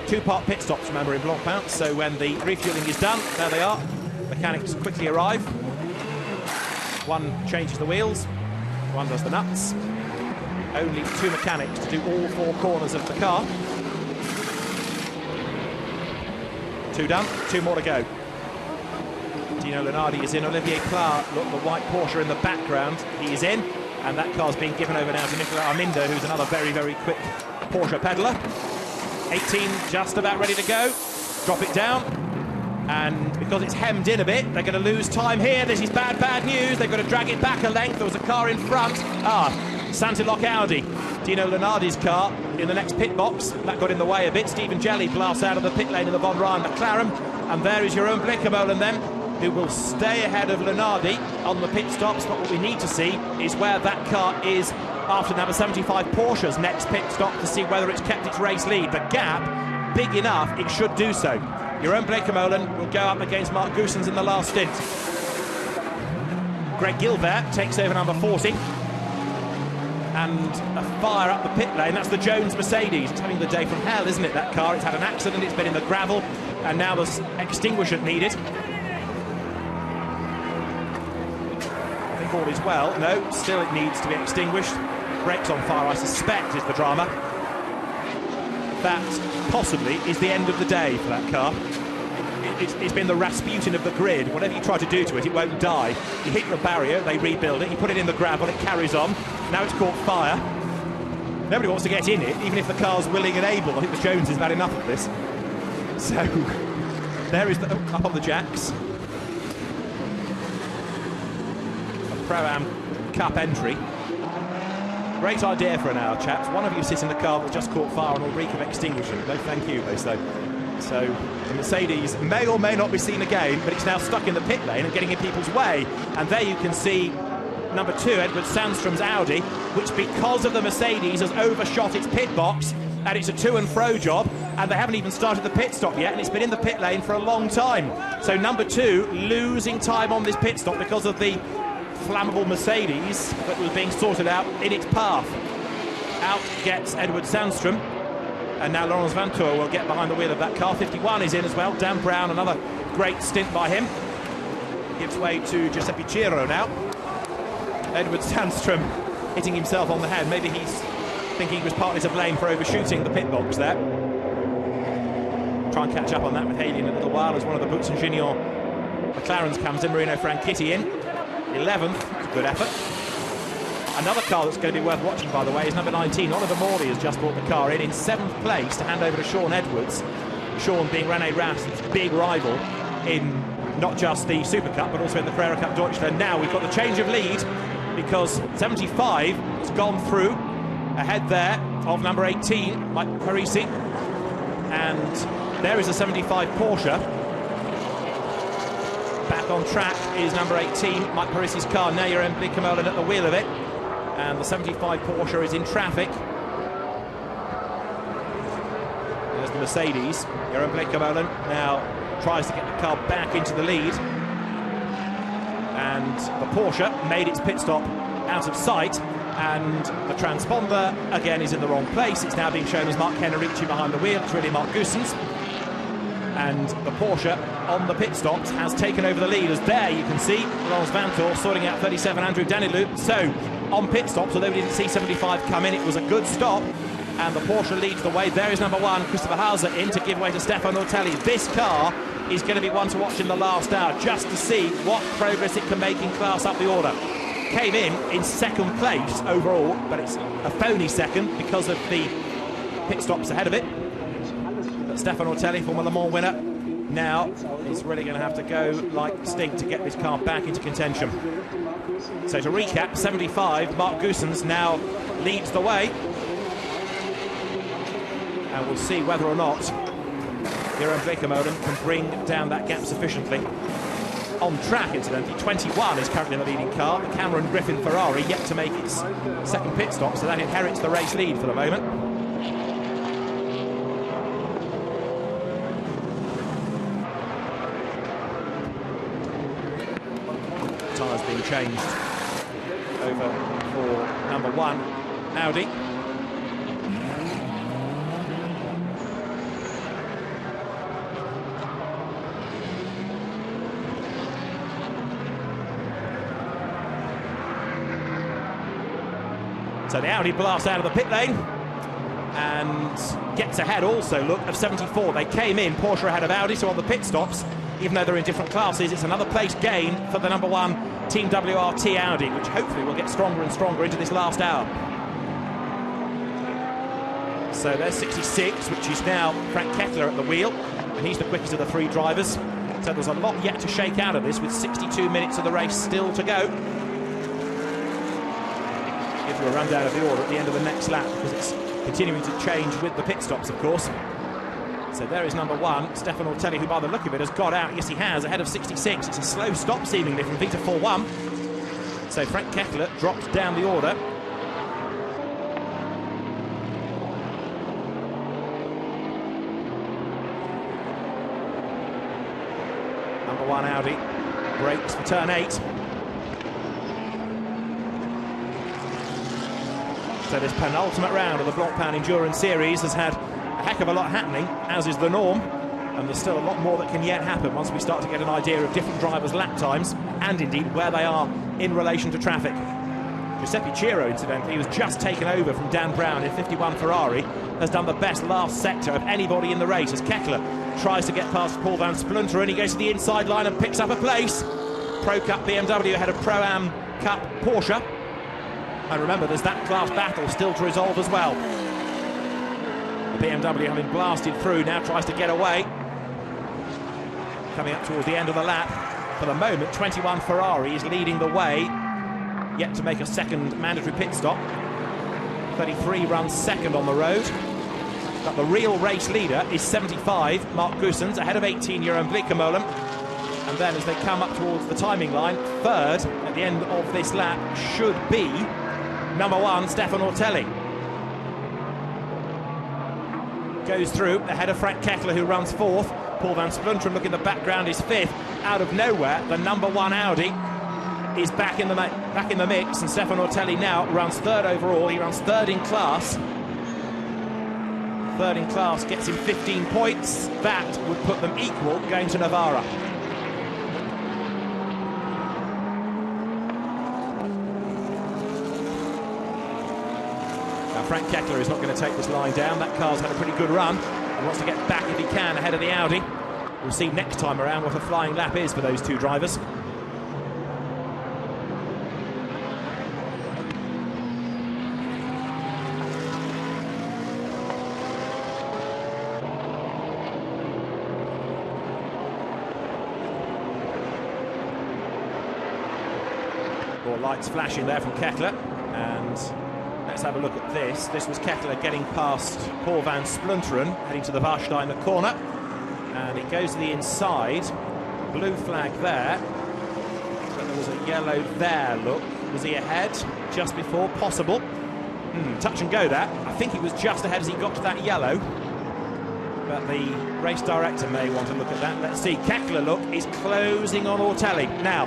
Two-part pit stops, remember, in Blancpain. So when the refueling is done, there they are. Mechanics quickly arrive. One changes the wheels, one does the nuts. Only 2 mechanics to do all 4 corners of the car. 2 done, 2 more to go. Dino Lunardi is in. Olivier Pla, look, the white Porsche in the background. He is in, and that car's being given over now to Nicolas Armindo, who's another very, very quick Porsche peddler. 18 just about ready to go. Drop it down, and because it's hemmed in a bit, they're going to lose time here. This is bad, bad news. They've got to drag it back a length. There was a car in front. Santilok Audi. Dino Lunardi's car in the next pit box. That got in the way a bit. Stephen Jelly blasts out of the pit lane in the Von Ryan McLaren, and there is Jeroen Bleekemolen then, who will stay ahead of Lunardi on the pit stops. But what we need to see is where that car is after number 75 Porsche's next pit stop, to see whether it's kept its race lead. The gap, big enough, it should do so. Jeroen Bleekemolen will go up against Mark Goossens in the last stint. Greg Gilbert takes over number 40. And a fire up the pit lane. That's the Jones Mercedes. It's having the day from hell, isn't it, that car? It's had an accident, it's been in the gravel, and now there's extinguisher needed. I think all is well. No, still it needs to be extinguished. Brakes on fire, I suspect, is the drama. That possibly is the end of the day for that car. It's been the Rasputin of the grid. Whatever you try to do to it, it won't die. You hit the barrier, they rebuild it, you put it in the gravel, it carries on. Now it's caught fire. Nobody wants to get in it, even if the car's willing and able. I think the Jones has had enough of this. So, there is up on the jacks. A Pro-Am Cup entry. Great idea for an hour, chaps. One of you sit in the car that just caught fire and will reek of extinguishing. No, thank you, they say. So the Mercedes may or may not be seen again, but it's now stuck in the pit lane and getting in people's way. And there you can see number 2, Edward Sandstrom's Audi, which because of the Mercedes has overshot its pit box, and it's a to and fro job, and they haven't even started the pit stop yet, and it's been in the pit lane for a long time. So number 2 losing time on this pit stop because of the flammable Mercedes that was being sorted out in its path. Out gets Edward Sandstrom. And now Laurence Vantour will get behind the wheel of that car. 51 is in as well. Dan Brown, another great stint by him. Gives way to Giuseppe Giro now. Edward Sandstrom hitting himself on the head. Maybe he's thinking he was partly to blame for overshooting the pit box there. Try and catch up on that with Haley in a little while as one of the Boots and Gignon McLarens comes in. Marino Franchitti in 11th. Good effort. Another car that's going to be worth watching, by the way, is number 19. Oliver Morley has just brought the car in 7th place to hand over to Sean Edwards. Sean being Rene Rast's big rival in not just the Super Cup, but also in the Carrera Cup Deutschland. Now we've got the change of lead because 75 has gone through ahead there of number 18, Mike Parisi. And there is a 75 Porsche. Back on track is number 18, Mike Parisi's car. Now Jeroen Bleekemolen at the wheel of it. And the 75 Porsche is in traffic. There's the Mercedes. Jeroen Bleekemolen now tries to get the car back into the lead. And the Porsche made its pit stop out of sight. And the transponder, again, is in the wrong place. It's now being shown as Mark Kenerici behind the wheel. It's really Mark Goossens. And the Porsche on the pit stops has taken over the lead. As there you can see Laurence Vantour sorting out 37 Andrew Danilou. So on pit stops, although we didn't see 75 come in, it was a good stop. And the Porsche leads the way. There is number 1, Christopher Hauser, in to give way to Stefano Ortelli. This car is going to be one to watch in the last hour, just to see what progress it can make in class up the order. Came in 2nd place overall, but it's a phony second because of the pit stops ahead of it. But Stefano Ortelli, former Le Mans winner, now is really going to have to go like stink to get this car back into contention. So to recap, 75, Mark Goossens now leads the way. And we'll see whether or not Jeroen Bleekemolen can bring down that gap sufficiently. on track, incidentally. 21 is currently the leading car. The Cameron Griffin Ferrari yet to make its second pit stop, so that inherits the race lead for the moment. Tyres being changed over for number 1, Audi. So the Audi blasts out of the pit lane and gets ahead also, look, of 74. They came in, Porsche ahead of Audi, so on the pit stops, even though they're in different classes, it's another place gain for the number 1 Team WRT Audi, which hopefully will get stronger and stronger into this last hour. So there's 66, which is now Frank Kettler at the wheel, and he's the quickest of the 3 drivers. So there's a lot yet to shake out of this, with 62 minutes of the race still to go. Give you a rundown of the order at the end of the next lap, because it's continuing to change with the pit stops, of course. So there is number 1, Stefan Ortelli, who by the look of it has got out. Yes, he has, ahead of 66. It's a slow stop, seemingly, from Vita 4-1. So Frank Kettler dropped down the order. Number 1 Audi brakes for turn 8. So this penultimate round of the Blancpain Endurance Series has had a heck of a lot happening, as is the norm, and there's still a lot more that can yet happen once we start to get an idea of different drivers' lap times and indeed where they are in relation to traffic. Giuseppe Ciro, incidentally, who's just taken over from Dan Brown in 51 Ferrari, has done the best last sector of anybody in the race as Kettler tries to get past Paul van Splunter, he goes to the inside line and picks up a place. Pro Cup BMW ahead of Pro-Am Cup Porsche. And remember, there's that class battle still to resolve as well. The BMW, having blasted through, now tries to get away. Coming up towards the end of the lap. For the moment, 21 Ferrari is leading the way, yet to make a second mandatory pit stop. 33 runs second on the road. But the real race leader is 75, Mark Goossens, ahead of 18, Jeroen Bleekemolen. And then as they come up towards the timing line, third at the end of this lap should be number 1, Stefan Ortelli. Goes through ahead of Frank Kettler, who runs 4th. Paul van Splunter, look in the background, is 5th. Out of nowhere, the number 1 Audi is back in the mix, and Stefan Ortelli now runs 3rd overall. He runs 3rd in class. 3rd in class gets him 15 points. That would put them equal going to Navarra. Frank Kettler is not going to take this line down. That car's had a pretty good run and wants to get back if he can ahead of the Audi. We'll see next time around what a flying lap is for those 2 drivers. More lights flashing there from Kettler, and let's have a look at this. This was Kettler getting past Paul van Splunteren, heading to the Warsteiner corner. And it goes to the inside. Blue flag there. But there was a yellow there, look. Was he ahead just before? Possible. Touch and go that. I think he was just ahead as he got to that yellow. But the race director may want to look at that. Let's see. Kettler, look, is closing on Ortelli. Now,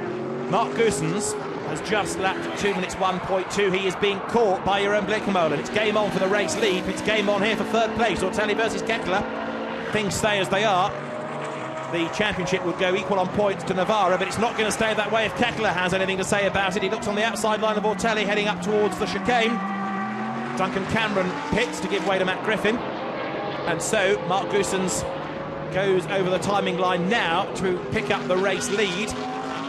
Mark Goossens has just lapped 2 minutes 1.2. He is being caught by Jeroen Bleekemolen. It's game on for the race lead. It's game on here for 3rd place. Ortelli versus Kettler. Things stay as they are. The championship would go equal on points to Navarra, but it's not going to stay that way if Kettler has anything to say about it. He looks on the outside line of Ortelli, heading up towards the chicane. Duncan Cameron pits to give way to Matt Griffin. And so Mark Goossens goes over the timing line now to pick up the race lead.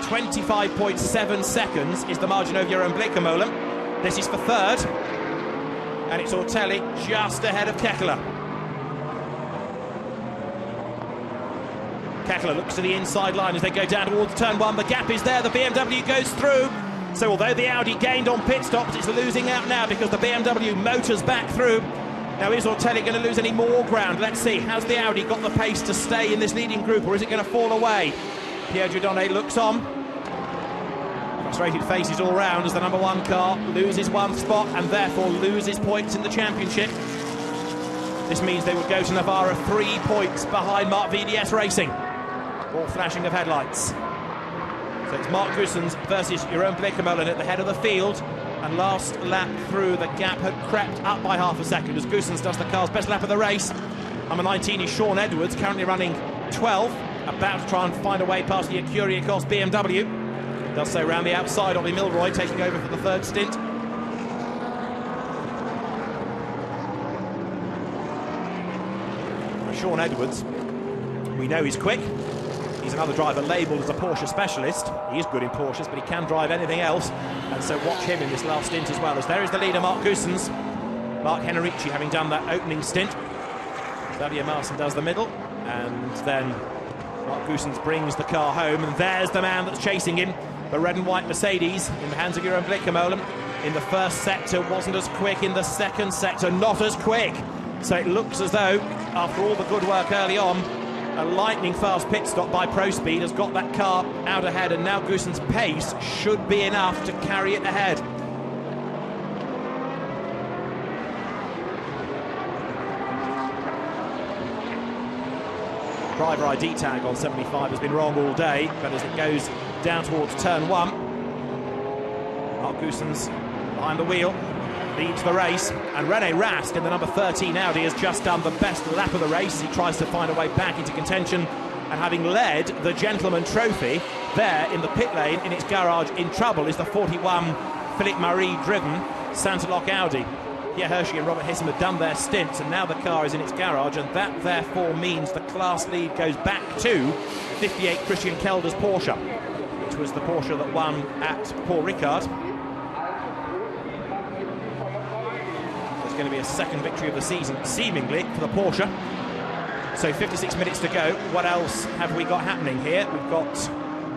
25.7 seconds is the margin over Jeroen Bleekemolen. This is for 3rd. And it's Ortelli just ahead of Kettler. Kettler looks to the inside line as they go down towards turn 1. The gap is there, the BMW goes through. So although the Audi gained on pit stops, it's losing out now because the BMW motors back through. Now is Ortelli going to lose any more ground? Let's see. Has the Audi got the pace to stay in this leading group, or is it going to fall away? Pierre Dieudonné looks on. Frustrated faces all round as the number 1 car loses 1 spot and therefore loses points in the championship. This means they would go to Navarra 3 points behind Marc VDS Racing. All flashing of headlights. So it's Mark Goossens versus Jeroen Bleekemolen at the head of the field. And last lap through, the gap had crept up by half a second as Goossens does the car's best lap of the race. Number 19 is Sean Edwards, currently running 12, about to try and find a way past the Ecurie-Cos BMW. Does so round the outside. Ollie Milroy taking over for the 3rd stint. Sean Edwards, we know he's quick. He's another driver labelled as a Porsche specialist. He is good in Porsches, but he can drive anything else. And so watch him in this last stint as well. As there is the leader, Mark Goossens. Mark Henrici having done that opening stint. Xavier Marson does the middle. And then Mark Goossens brings the car home. And there's the man that's chasing him. The red and white Mercedes in the hands of Jeroen Bleekemolen. In the first sector, wasn't as quick. In the second sector, not as quick. So it looks as though, after all the good work early on, a lightning fast pit stop by Pro Speed has got that car out ahead, and now Goossens' pace should be enough to carry it ahead. Driver ID tag on 75 has been wrong all day, but as it goes down towards turn 1, Mark Goossens behind the wheel leads the race, and René Rast in the number 13 Audi has just done the best lap of the race. He tries to find a way back into contention, and having led the Gentleman Trophy, there in the pit lane in its garage in trouble is the 41 Philippe Marie driven Santalok Audi. Pierre Hershey and Robert Hissam have done their stints, and now the car is in its garage, and that therefore means the class lead goes back to 58 Christian Kelder's Porsche, which was the Porsche that won at Paul Ricard. Going to be a second victory of the season, seemingly, for the Porsche. So 56 minutes to go. What else have we got happening here? We've got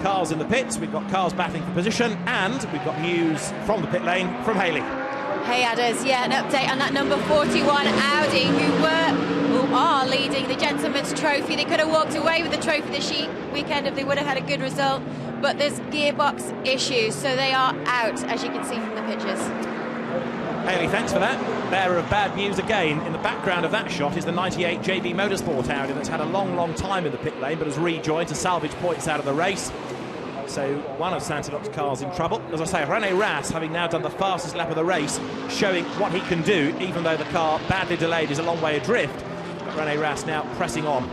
cars in the pits, we've got cars battling for position, and we've got news from the pit lane from Haley. Hey Adders, yeah, an update on that number 41 Audi who are leading the Gentleman's Trophy. They could have walked away with the trophy this weekend if they would have had a good result, but there's gearbox issues, so they are out, as you can see from the pictures. Haley, thanks for that. Bearer of bad news again. In the background of that shot is the 98 JB Motorsport Audi that's had a long time in the pit lane but has rejoined to salvage points out of the race. So one of Santalok's cars in trouble. As I say, René Rast, having now done the fastest lap of the race, showing what he can do, even though the car, badly delayed, is a long way adrift. But René Rast now pressing on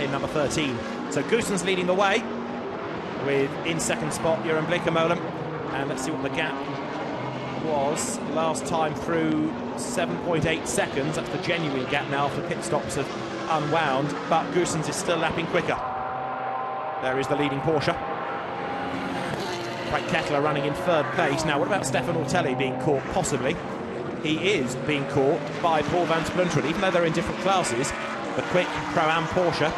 in number 13. So Goossens leading the way with, in second spot, Jeroen Bleekemolen. And let's see what the gap was last time through. 7.8 seconds. That's the genuine gap now after pit stops have unwound, but Goossens is still lapping quicker. There is the leading Porsche. Frank Kettler running in 3rd place. Now what about Stefan Ortelli being caught? Possibly. He is being caught by Paul van Splunteren. Even though they're in different classes, the quick Pro-Am Porsche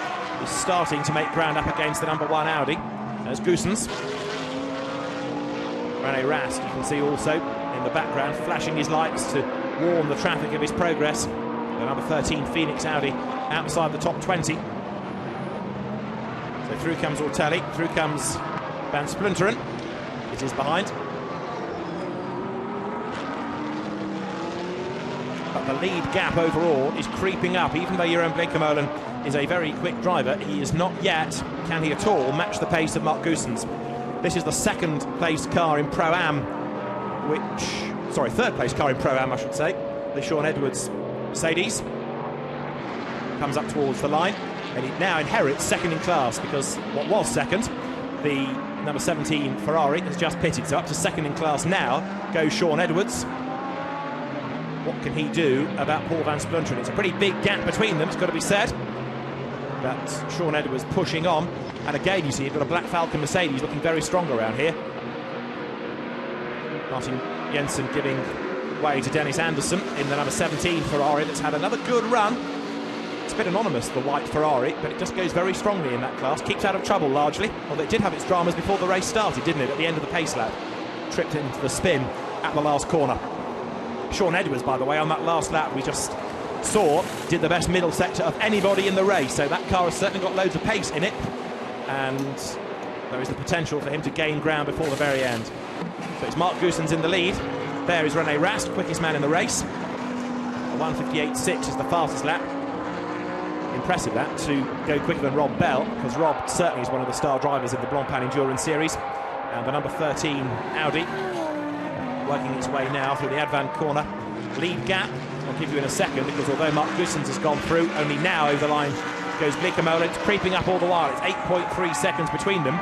is starting to make ground up against the number 1 Audi. There's Goossens. René Rast, you can see also in the background, flashing his lights to warn the traffic of his progress. The number 13 Phoenix Audi outside the top 20. So through comes Ortelli, through comes Van Splunteren. It is behind. But the lead gap overall is creeping up. Even though Jeroen Bleekemolen is a very quick driver, he is not yet, can he at all, match the pace of Mark Goossens. This is the 2nd place car in Pro-Am, third place car in Pro-Am, I should say. The Sean Edwards Mercedes comes up towards the line, and he now inherits 2nd in class, because what was 2nd, the number 17 Ferrari, has just pitted. So up to 2nd in class now goes Sean Edwards. What can he do about Paul van Splunteren? It's a pretty big gap between them, it's got to be said. But Sean Edwards pushing on. And again, you see, you've got a Black Falcon Mercedes looking very strong around here. Martin Jensen giving way to Dennis Anderson in the number 17 Ferrari that's had another good run. It's a bit anonymous, the white Ferrari, but it just goes very strongly in that class. Keeps out of trouble largely, although it did have its dramas before the race started, didn't it, at the end of the pace lap. Tripped into the spin at the last corner. Sean Edwards, by the way, on that last lap we just saw, did the best middle sector of anybody in the race, so that car has certainly got loads of pace in it. And there is the potential for him to gain ground before the very end. So it's Mark Goossens in the lead. There is René Rast, quickest man in the race. A 1:58.6 is the fastest lap. Impressive that, to go quicker than Rob Bell, because Rob certainly is one of the star drivers in the Blancpain Endurance Series. And the number 13 Audi working its way now through the Advan corner. Lead gap, I'll give you in a second, because although Mark Goossens has gone through, only now over the line goes Bleekemolen. It's creeping up all the while. It's 8.3 seconds between them.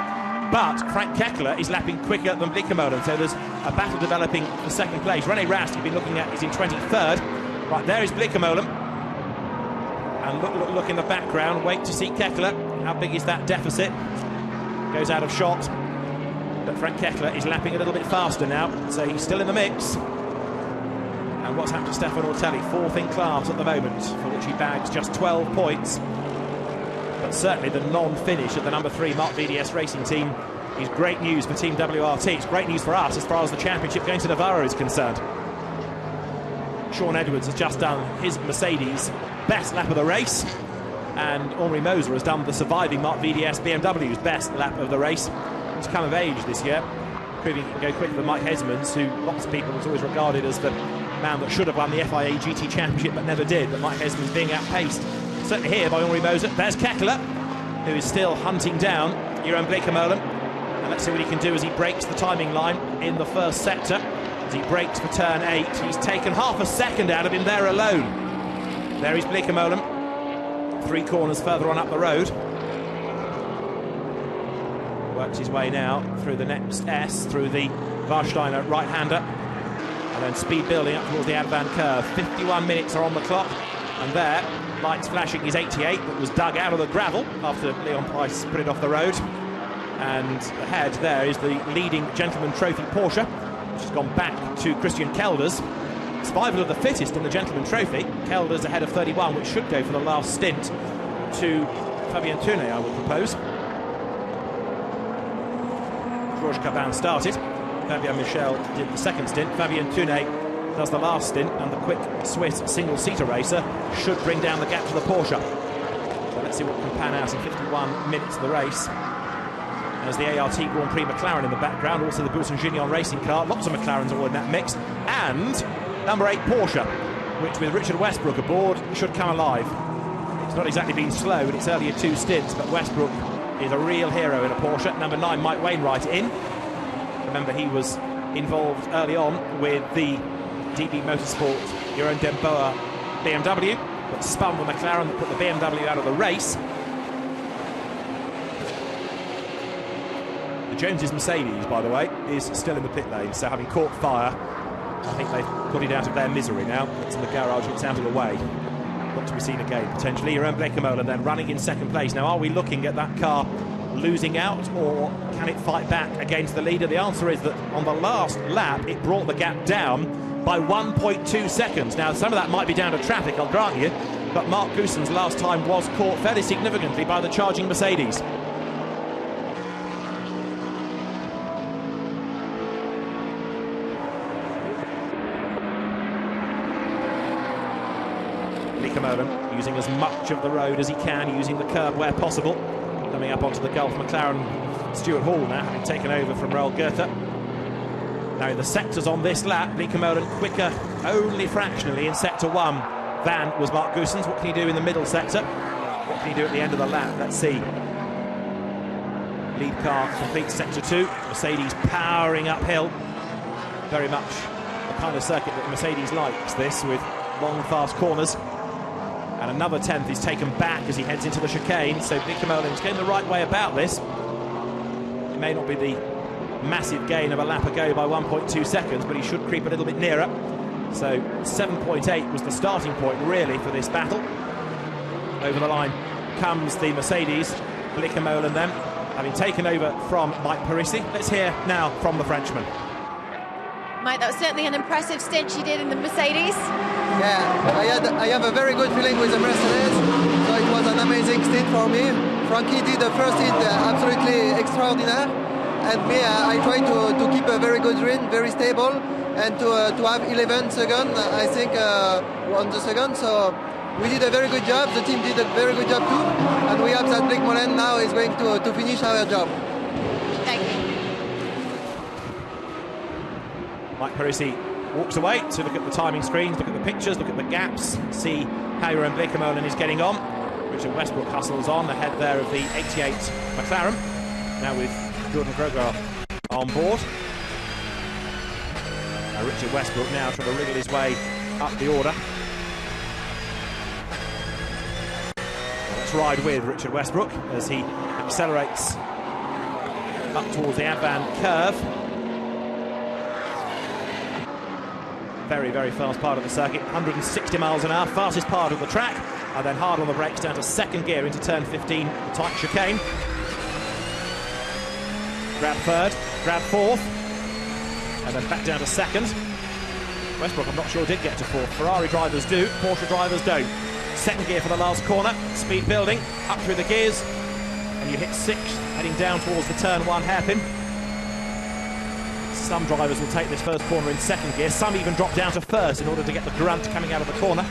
But Frank Kekkeler is lapping quicker than Bleekemolen, so there's a battle developing for second place. René Rast, you've been looking at, is in 23rd. Right, there is Bleekemolen. And look in the background, wait to see Kekkeler. How big is that deficit? Goes out of shot. But Frank Kekkeler is lapping a little bit faster now, so he's still in the mix. And what's happened to Stefan Ortelli? 4th in class at the moment, for which he bags just 12 points. But certainly the non-finish at the number 3 Mark VDS Racing Team is great news for Team WRT. It's great news for us as far as the championship going to Navarra is concerned. Sean Edwards has just done his Mercedes best lap of the race, and Henri Moser has done the surviving Mark VDS BMW's best lap of the race. He's come of age this year, proving he can go quicker than Mike Hesmans, who lots of people has always regarded as the man that should have won the FIA GT Championship but never did, but Mike Hesmans being outpaced. Certainly here by Henri Moser. There's Kekkeler, who is still hunting down Jeroen Bleekemolen. And let's see what he can do as he breaks the timing line in the first sector. As he breaks for turn 8, he's taken half a second out of him there alone. There is Bleekemolen, 3 corners further on up the road. Works his way now through the next S, through the Warsteiner right-hander, and then speed building up towards the Advan curve. 51 minutes are on the clock, and there, lights flashing, is 88, that was dug out of the gravel after Leon Price put it off the road. And ahead there is the leading Gentleman Trophy Porsche, which has gone back to Christian Kelders. Survival of the fittest in the Gentleman Trophy. Kelders ahead of 31, which should go for the last stint to Fabien Tournay, I would propose. Georges Cabin started. Fabien Michel did the second stint. Fabien Tournay does the last stint, and the quick Swiss single-seater racer should bring down the gap to the Porsche. So let's see what can pan out in 51 minutes of the race. There's the ART Grand Prix McLaren in the background, also the Bousson-Gignon racing car. Lots of McLarens all in that mix. And number 8 Porsche, which with Richard Westbrook aboard should come alive. It's not exactly been slow in its earlier 2 stints, but Westbrook is a real hero in a Porsche. Number 9 Mike Wainwright in. Remember, he was involved early on with the DB Motorsport Jeroen Den Boer BMW, but spun with McLaren that put the BMW out of the race. The Joneses Mercedes, by the way, is still in the pit lane, so having caught fire, I think they've put it out of their misery now. It's in the garage, it's out of the way. Not to be seen again, potentially. Jeroen Bleekemolen then running in second place. Now, are we looking at that car losing out, or can it fight back against the leader? The answer is that on the last lap, it brought the gap down by 1.2 seconds. Now, some of that might be down to traffic, I'll grant you, but Mark Goossens last time was caught fairly significantly by the charging Mercedes. Bleekemolen using as much of the road as he can, using the curb where possible. Coming up onto the Gulf McLaren Stuart Hall now, having taken over from Raoul Goethe. Now in the sectors on this lap, Bleekemolen quicker only fractionally in sector 1 than was Mark Goossens. What can he do in the middle sector? What can he do at the end of the lap? Let's see. Lead car completes sector 2. Mercedes powering uphill. Very much the kind of circuit that Mercedes likes, this, with long, fast corners. And another 10th is taken back as he heads into the chicane. So Bleekemolen is going the right way about this. It may not be the massive gain of a lap ago by 1.2 seconds, but he should creep a little bit nearer. So 7.8 was the starting point, really, for this battle. Over the line comes the Mercedes. Bleekemolen then, having taken over from Mike Parisi. Let's hear now from the Frenchman. Mike, that was certainly an impressive stint you did in the Mercedes. Yeah, I have a very good feeling with the Mercedes, so it was an amazing stint for me. Frankie did the first stint absolutely extraordinary, and me, I tried to keep a very good run, very stable, and to have 11 seconds, I think, on the second. So we did a very good job. The team did a very good job too, and we hope that Bleekemolen now is going to finish our job. breathtaking. Mike Parisi walks away to look at the timing screens, look at the pictures, look at the gaps, see how Jeroen Bleekemolen is getting on. Richard Westbrook hustles on, ahead there of the 88 McLaren, now with Jordan Gregoire on board. Now Richard Westbrook now trying to wriggle his way up the order. Now let's ride with Richard Westbrook as he accelerates up towards the Advan curve. Very, very fast part of the circuit, 160 miles an hour, fastest part of the track, and then hard on the brakes down to second gear into turn 15, tight chicane. Grab third, grab fourth, and then back down to second. Westbrook, I'm not sure, did get to fourth. Ferrari drivers do, Porsche drivers don't. Second gear for the last corner, speed building, up through the gears, and you hit sixth, heading down towards the turn one hairpin. Some drivers will take this first corner in second gear, some even drop down to first in order to get the grunt coming out of the corner.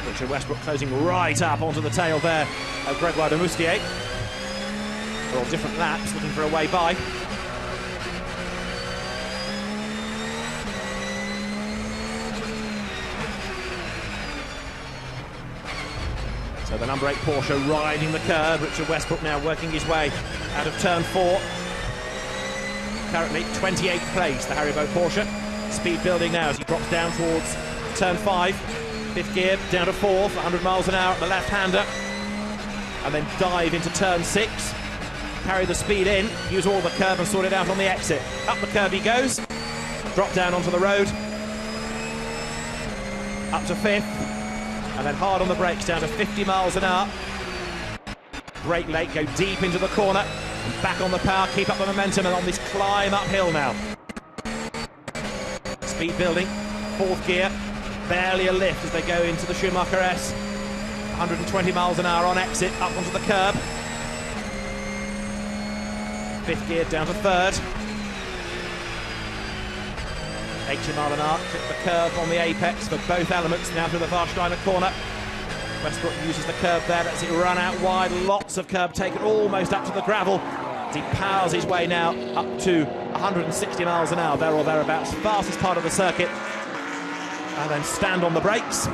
Richard Westbrook closing right up onto the tail there of Gregoire de Moustier. They're all different laps, looking for a way by. So the number 8 Porsche riding the curve. Richard Westbrook now working his way out of turn 4. Currently 28th place, the Haribo Porsche. Speed building now as he drops down towards turn 5. Fifth gear, down to fourth, 100 miles an hour at the left-hander. And then dive into turn 6. Carry the speed in, use all the curve and sort it out on the exit. Up the curve he goes. Drop down onto the road. Up to 5th. And then hard on the brakes down to 50 miles an hour. Brake late, go deep into the corner. And back on the power, keep up the momentum, and on this climb uphill now. Speed building, 4th gear, barely a lift as they go into the Schumacher S. 120 miles an hour on exit, up onto the curb. 5th gear down to 3rd. 80 mile an hour, clip the curve on the apex for both elements, now through the Warsteiner corner. Westbrook uses the curve there, lets it run out wide, lots of curb taken almost up to the gravel. He powers his way now up to 160 miles an hour, there or thereabouts, fastest part of the circuit. And then stand on the brakes.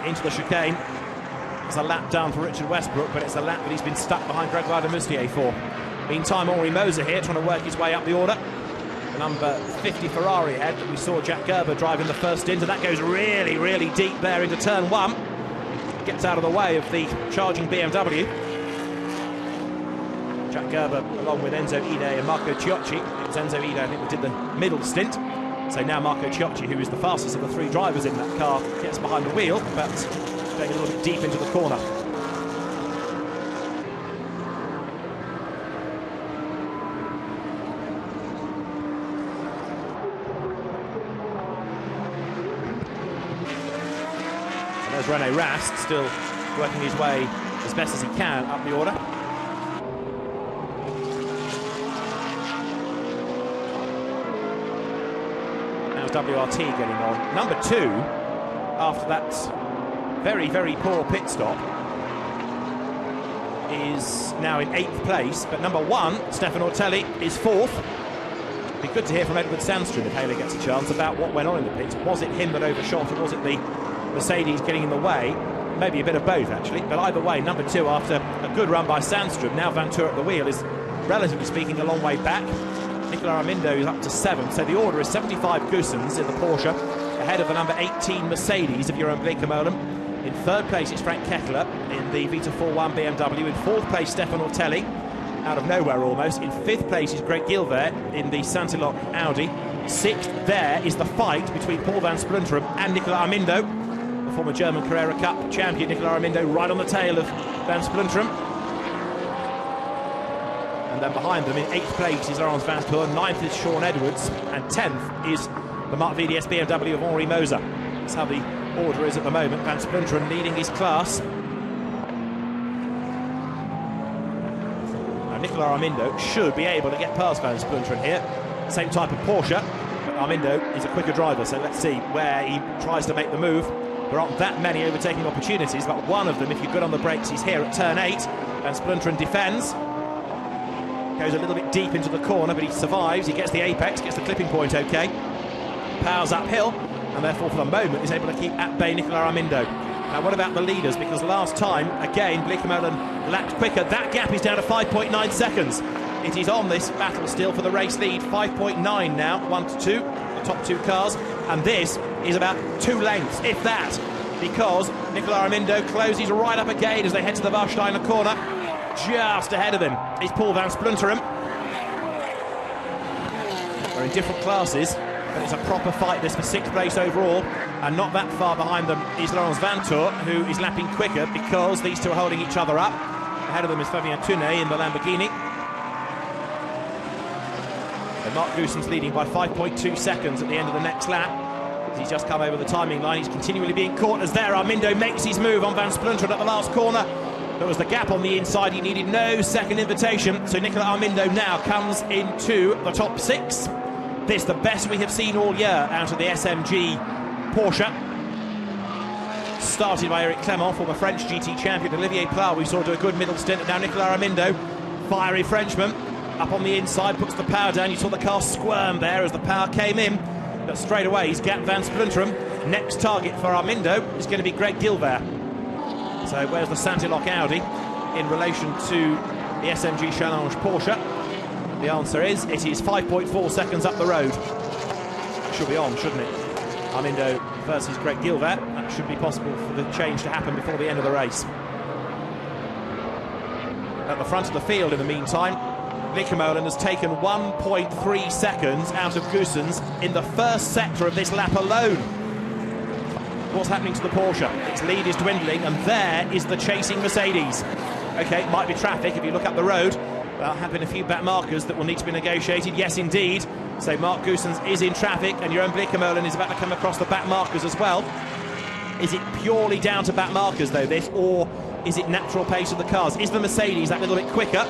Into the chicane. It's a lap down for Richard Westbrook, but it's a lap that he's been stuck behind Gregoire de Moustier for. Meantime, Henri Moser here trying to work his way up the order. The number 50 Ferrari ahead that we saw Jack Gerber driving the first stint, and that goes really, really deep there into turn 1. Gets out of the way of the charging BMW. Jack Gerber along with Enzo Ide and Marco Ciocci. It was Enzo Ide, I think, that did the middle stint. So now Marco Ciocci, who is the fastest of the 3 drivers in that car, gets behind the wheel, but going a little bit deep into the corner. There's Rene Rast still working his way as best as he can up the order. Now WRT getting on. Number 2, after that very, very poor pit stop, is now in 8th place, but number 1, Stefan Ortelli, is 4th. It'd be good to hear from Edward Sandstrom if Haley gets a chance about what went on in the pits. Was it him that overshot, or was it the Mercedes getting in the way? Maybe a bit of both, actually. But either way, number 2, after a good run by Sandstrom, now Vantour at the wheel, is, relatively speaking, a long way back. Nicolas Armindo is up to 7th. So the order is 75 Goossens in the Porsche, ahead of the number 18 Mercedes of Jeroen Bleekemolen. In 3rd place, it's Frank Ketteler in the Vita 4.1 BMW. In 4th place, Stefan Ortelli, out of nowhere almost. In 5th place is Greg Gilbert in the Santilok Audi. 6th there is the fight between Paul van Splunteren and Nicolas Armindo. Former German Carrera Cup champion Nicolas Armindo right on the tail of Van Splunteren. And then behind them in 8th place is Laurens Vantour, 9th is Sean Edwards, and 10th is the Mark VDS BMW of Henri Moser. That's how the order is at the moment. Van Splunteren leading his class. Now Nicolas Armindo should be able to get past Van Splunteren here. Same type of Porsche, but Armindo is a quicker driver, so let's see where he tries to make the move. There aren't that many overtaking opportunities, but one of them, if you're good on the brakes, is here at turn 8. And Splinteren defends. Goes a little bit deep into the corner, but he survives. He gets the apex, gets the clipping point okay. Powers uphill, and therefore for the moment is able to keep at bay Nicola Armindo. Now what about the leaders? Because last time, again, Bleekemolen lapped quicker. That gap is down to 5.9 seconds. It is on this battle still for the race lead. 5.9 now, 1 to 2, the top 2 cars. And this is about 2 lengths, if that, because Nicola Armindo closes right up again as they head to the Warsteiner corner. Just ahead of him is Paul van Splinteren. They're in different classes, but it's a proper fight this for 6th place overall, and not that far behind them is Laurence Vantour, who is lapping quicker because these two are holding each other up. Ahead of them is Fabien Tunet in the Lamborghini. And Mark Goossens leading by 5.2 seconds at the end of the next lap. He's just come over the timing line. He's continually being caught as there Armindo makes his move on Van Splinteren at the last corner. There was the gap on the inside. He needed no second invitation. So Nicola Armindo now comes into the top 6. This the best we have seen all year out of the SMG Porsche. Started by Eric Clement, former French GT champion. Olivier Pla we saw do a good middle stint. And now Nicola Armindo, fiery Frenchman, up on the inside, puts the power down. You saw the car squirm there as the power came in. But straight away he's gapped Van Splinteren. Next target for Armindo is going to be Greg Gilbert. So where's the Santilok Audi in relation to the SMG Challenge Porsche? The answer is it is 5.4 seconds up the road. Should be on, shouldn't it? Armindo versus Greg Gilbert. That should be possible for the change to happen before the end of the race. At the front of the field in the meantime, Bleekemolen has taken 1.3 seconds out of Goossens in the first sector of this lap alone. What's happening to the Porsche? Its lead is dwindling, and there is the chasing Mercedes. Okay, it might be traffic if you look up the road. There have been a few back markers that will need to be negotiated. Yes, indeed. So Mark Goossens is in traffic, and Jeroen Bleekemolen is about to come across the back markers as well. Is it purely down to back markers, though, this, or is it natural pace of the cars? Is the Mercedes that little bit quicker?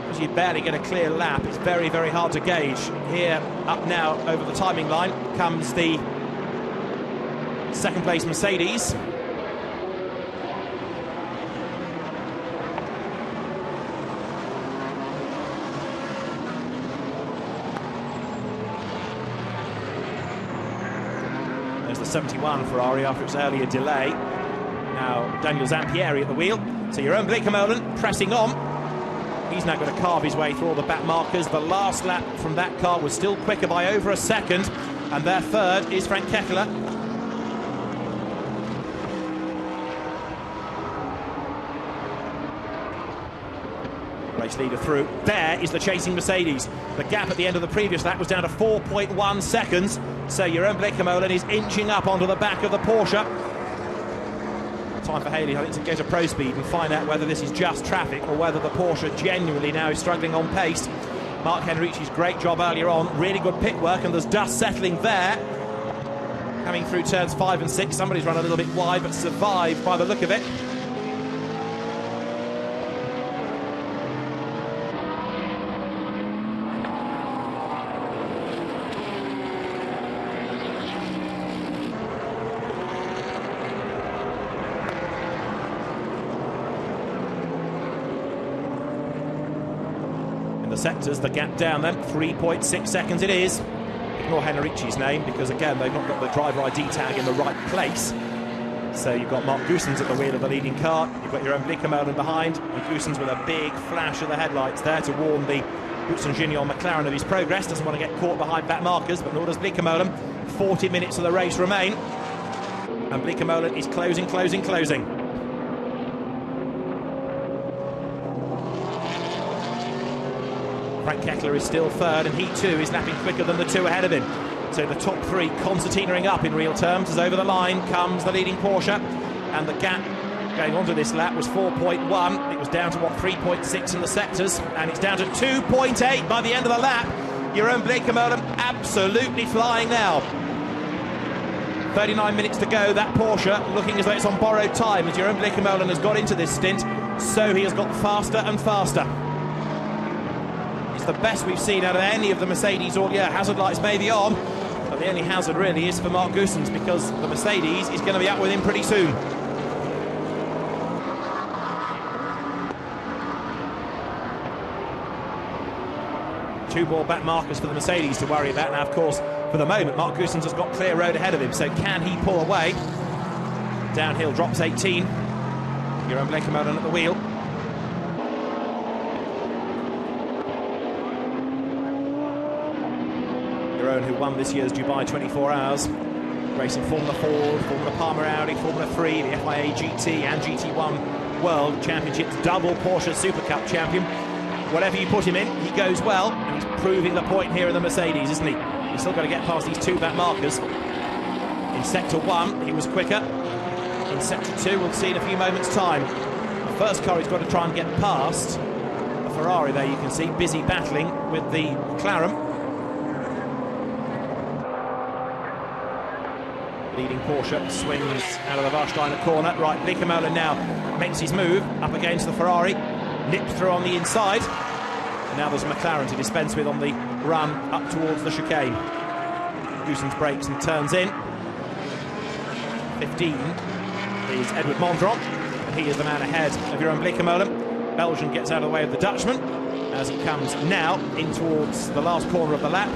Because you barely get a clear lap. It's very, very hard to gauge. Here, up now over the timing line, comes the second place Mercedes. There's the 71 Ferrari after its earlier delay. Now Daniel Zampieri at the wheel. So Jeroen Bleekemolen pressing on. He's now going to carve his way through all the back markers. The last lap from that car was still quicker by over a second. And their third is Frank Kekkeler. Race leader through. There is the chasing Mercedes. The gap at the end of the previous lap was down to 4.1 seconds. So Jeroen Bleekemolen is inching up onto the back of the Porsche. Time for Haley, I think, to get a pro speed and find out whether this is just traffic or whether the Porsche genuinely now is struggling on pace. Mark Henrici's great job earlier on, really good pit work, and there's dust settling there. Coming through turns 5 and 6, somebody's run a little bit wide but survived by the look of it. The sectors, the gap down then, 3.6 seconds it is. Ignore Henrici's name because again they've not got the driver ID tag in the right place. So you've got Mark Goossens at the wheel of the leading car, you've got your own Bleekemolen behind, and Goossens with a big flash of the headlights there to warn the Hudson Junior McLaren of his progress. Doesn't want to get caught behind back markers, but nor does Bleekemolen. 40 minutes of the race remain, and Bleekemolen is closing. Frank Kekkeler is still third, and he too is lapping quicker than the two ahead of him. So the top three concertinaing up in real terms as over the line comes the leading Porsche, and the gap going onto this lap was 4.1. It was down to 3.6 in the sectors, and it's down to 2.8 by the end of the lap. Jeroen Bleekemolen absolutely flying now. 39 minutes to go. That Porsche looking as though it's on borrowed time as Jeroen Bleekemolen has got into this stint, so he has got faster and faster. The best we've seen out of any of the Mercedes all year. Hazard lights may be on, but The only hazard really is for Mark Goossens, because the Mercedes is going to be up with him pretty soon. Two more back markers for the Mercedes to worry about. Now, of course, for the moment, Mark Goossens has got clear road ahead of him, so can he pull away? Downhill drops 18. Jeroen Blancpain at the wheel. Jeroen, who won this year's Dubai 24 Hours, racing Formula Ford, Formula Palmer Audi, Formula 3, the FIA GT and GT1 World Championships, double Porsche Super Cup champion. Whatever you put him in, he goes well, and he's proving the point here in the Mercedes, isn't he? He's still got to get past these two back markers. In Sector 1, he was quicker. In Sector 2, we'll see in a few moments' time. The first car he's got to try and get past, the Ferrari there you can see, busy battling with the McLaren. Leading Porsche swings out of the Warsteiner corner. Right, Blancpain now makes his move up against the Ferrari. Nipped through on the inside, and now there's McLaren to dispense with on the run up towards the chicane. Goossens brakes and turns in. 15 is Edward Mondron, and he is the man ahead of Jeroen Blancpain. Belgian gets out of the way of the Dutchman as it comes now in towards the last corner of the lap.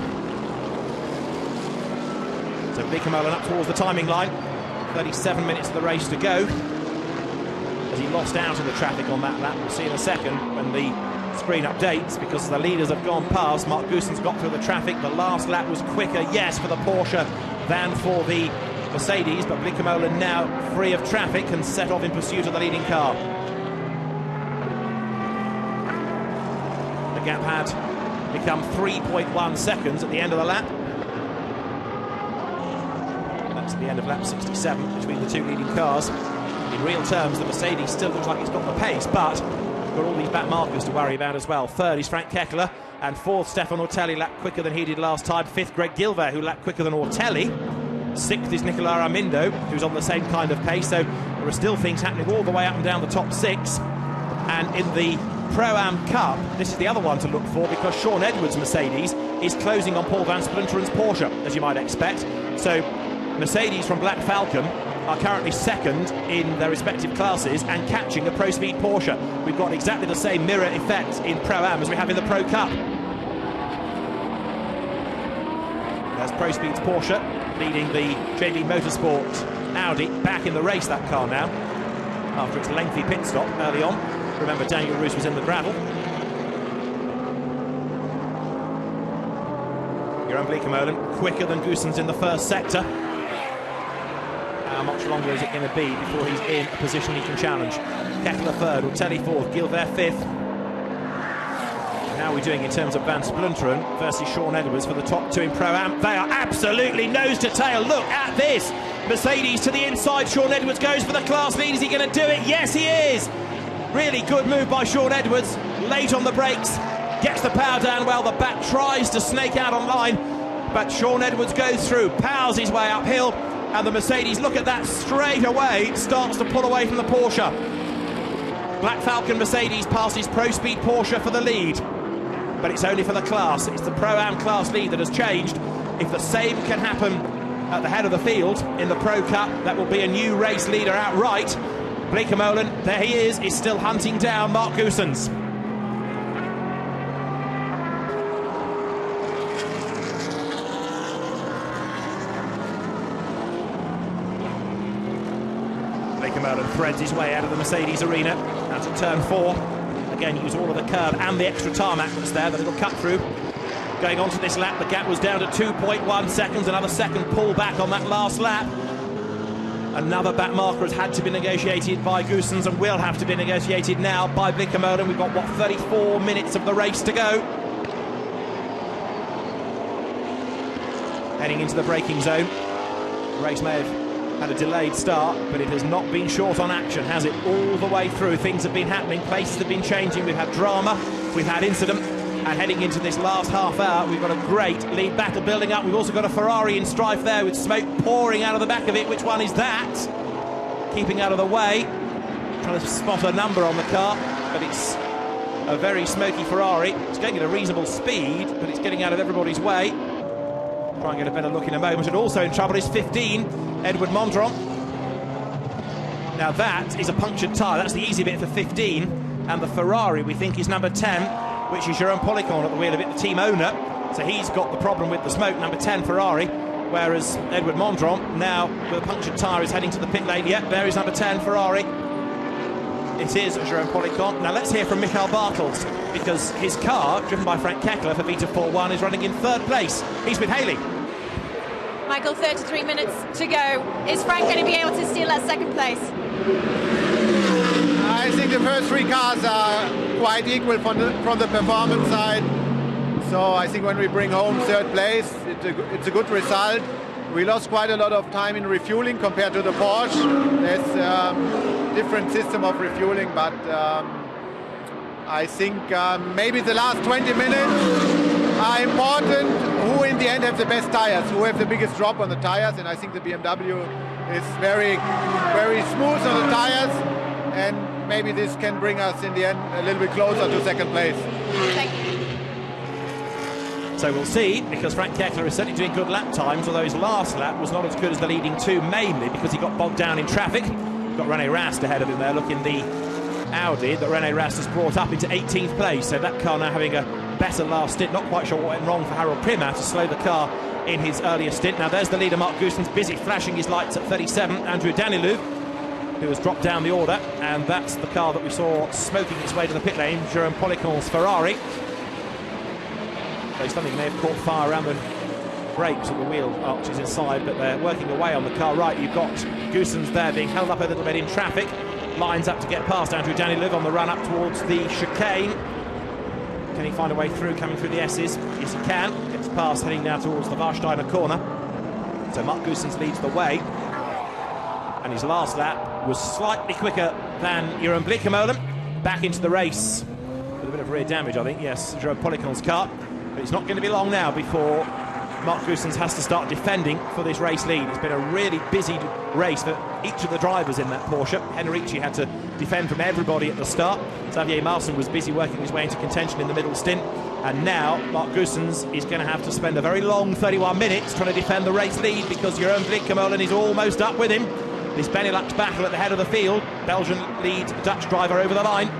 So Blancpain up towards the timing line. 37 minutes of the race to go. As he lost out in the traffic on that lap. We'll see in a second when the screen updates, because the leaders have gone past. Mark Goossens got through the traffic. The last lap was quicker, yes, for the Porsche than for the Mercedes, but Blancpain now free of traffic and set off in pursuit of the leading car. The gap had become 3.1 seconds at the end of the lap. That's at the end of lap 67 between the two leading cars. In real terms, the Mercedes still looks like it's got the pace, but got all these back markers to worry about as well. Third is Frank Kekkeler, and fourth, Stefan Ortelli, lapped quicker than he did last time. Fifth, Greg Gilbert, who lapped quicker than Ortelli. Sixth is Nicolas Armindo, who's on the same kind of pace, so there are still things happening all the way up and down the top six. And in the Pro-Am Cup, this is the other one to look for, because Sean Edwards' Mercedes is closing on Paul van Splinteren's Porsche, as you might expect. So Mercedes from Black Falcon are currently second in their respective classes and catching a Pro Speed Porsche. We've got exactly the same mirror effect in Pro-Am as we have in the Pro Cup. There's Pro Speed's Porsche leading the JB Motorsport Audi. Back in the race, that car now, after its lengthy pit stop early on. Remember, Daniel Roos was in the gravel. Jeroen Blancpain quicker than Goossens in the first sector. How much longer is it going to be before he's in a position he can challenge? Kekkeler third, Ortelli fourth, Gilbert fifth. How are we doing in terms of Van Splinteren versus Sean Edwards for the top two in Pro-Am? They are absolutely nose to tail. Look at this. Mercedes to the inside. Sean Edwards goes for the class lead. Is he going to do it? Yes, he is. Really good move by Sean Edwards. Late on the brakes. Gets the power down well. The back tries to snake out on line, but Sean Edwards goes through, powers his way uphill. And the Mercedes, look at that, straight away starts to pull away from the Porsche. Black Falcon Mercedes passes Pro Speed Porsche for the lead, but it's only for the class. It's the Pro-Am class lead that has changed. If the same can happen at the head of the field in the Pro Cup, that will be a new race leader outright. Blancpain, there he is still hunting down Mark Goossens. Blancpain threads his way out of the Mercedes arena. That's at turn 4. Again, use all of the curb and the extra tarmac that's there, the little cut through. Going on to this lap, the gap was down to 2.1 seconds. Another second pull back on that last lap. Another back marker has had to be negotiated by Goossens and will have to be negotiated now by Blancpain. We've got, what, 34 minutes of the race to go. Heading into the braking zone. The race may have had a delayed start, but it has not been short on action, has it? All the way through, things have been happening, places have been changing, we've had drama, we've had incident, and heading into this last half hour, we've got a great lead battle building up. We've also got a Ferrari in strife there with smoke pouring out of the back of it. Which one is that? Keeping out of the way, trying to spot a number on the car, but it's a very smoky Ferrari. It's going at a reasonable speed, but it's getting out of everybody's way. try and get a better look in a moment. And also in trouble is 15, Edward Mondron. Now that is a punctured tyre. That's the easy bit for 15. And the Ferrari, we think, is number 10, which is Jérôme Policon at the wheel of it, the team owner. So he's got the problem with the smoke, number 10 Ferrari. Whereas Edward Mondron, now with a punctured tyre, is heading to the pit lane. Yep, there is number 10 Ferrari. It is Jérôme Policon. Now let's hear from Michael Bartels, because his car, driven by Frank Kekler for Vita 4-1, is running in 3rd place. He's with Haley. Michael, 33 minutes to go. Is Frank going to be able to steal that 2nd place? I think the first 3 cars are quite equal from the performance side. So I think when we bring home 3rd place, it's a good result. We lost quite a lot of time in refueling compared to the Porsche. There's a different system of refueling, but I think maybe the last 20 minutes are important. Who in the end have the best tires, who have the biggest drop on the tires, and I think the BMW is very, very smooth on the tires, and maybe this can bring us in the end a little bit closer to 2nd place. Thank you. So we'll see, because Frank Kekler is certainly doing good lap times, although his last lap was not as good as the leading 2, mainly because he got bogged down in traffic. Got René Rast ahead of him there. Look in the Audi that René Rast has brought up into 18th place. So that car now having a better last stint. Not quite sure what went wrong for Harold Primat to slow the car in his earlier stint. Now there's the leader, Mark Goossens, busy flashing his lights at 37. Andrew Danilou, who has dropped down the order, and that's the car that we saw smoking its way to the pit lane, Jérôme Policon's Ferrari. So something may have caught fire around the brakes of the wheel arches inside, but they're working away on the car right. You've got Goossens there being held up a little bit in traffic, lines up to get past Andrew Danilou on the run up towards the chicane. Can he find a way through, coming through the S's? Yes, he can. Gets past, heading now towards the Warsteiner corner. So Mark Goossens leads the way, and his last lap was slightly quicker than Jeroen Bleekemolen. Back into the race with a bit of rear damage, I think. Yes, Jérôme Policon's car. But it's not going to be long now before Mark Goossens has to start defending for this race lead. It's been a really busy race for each of the drivers in that Porsche. Henrici had to defend from everybody at the start. Xavier Marson was busy working his way into contention in the middle stint. And now Mark Goossens is going to have to spend a very long 31 minutes trying to defend the race lead, because Jeroen Bleekemolen is almost up with him. This Benelux battle at the head of the field. Belgian leads Dutch driver over the line.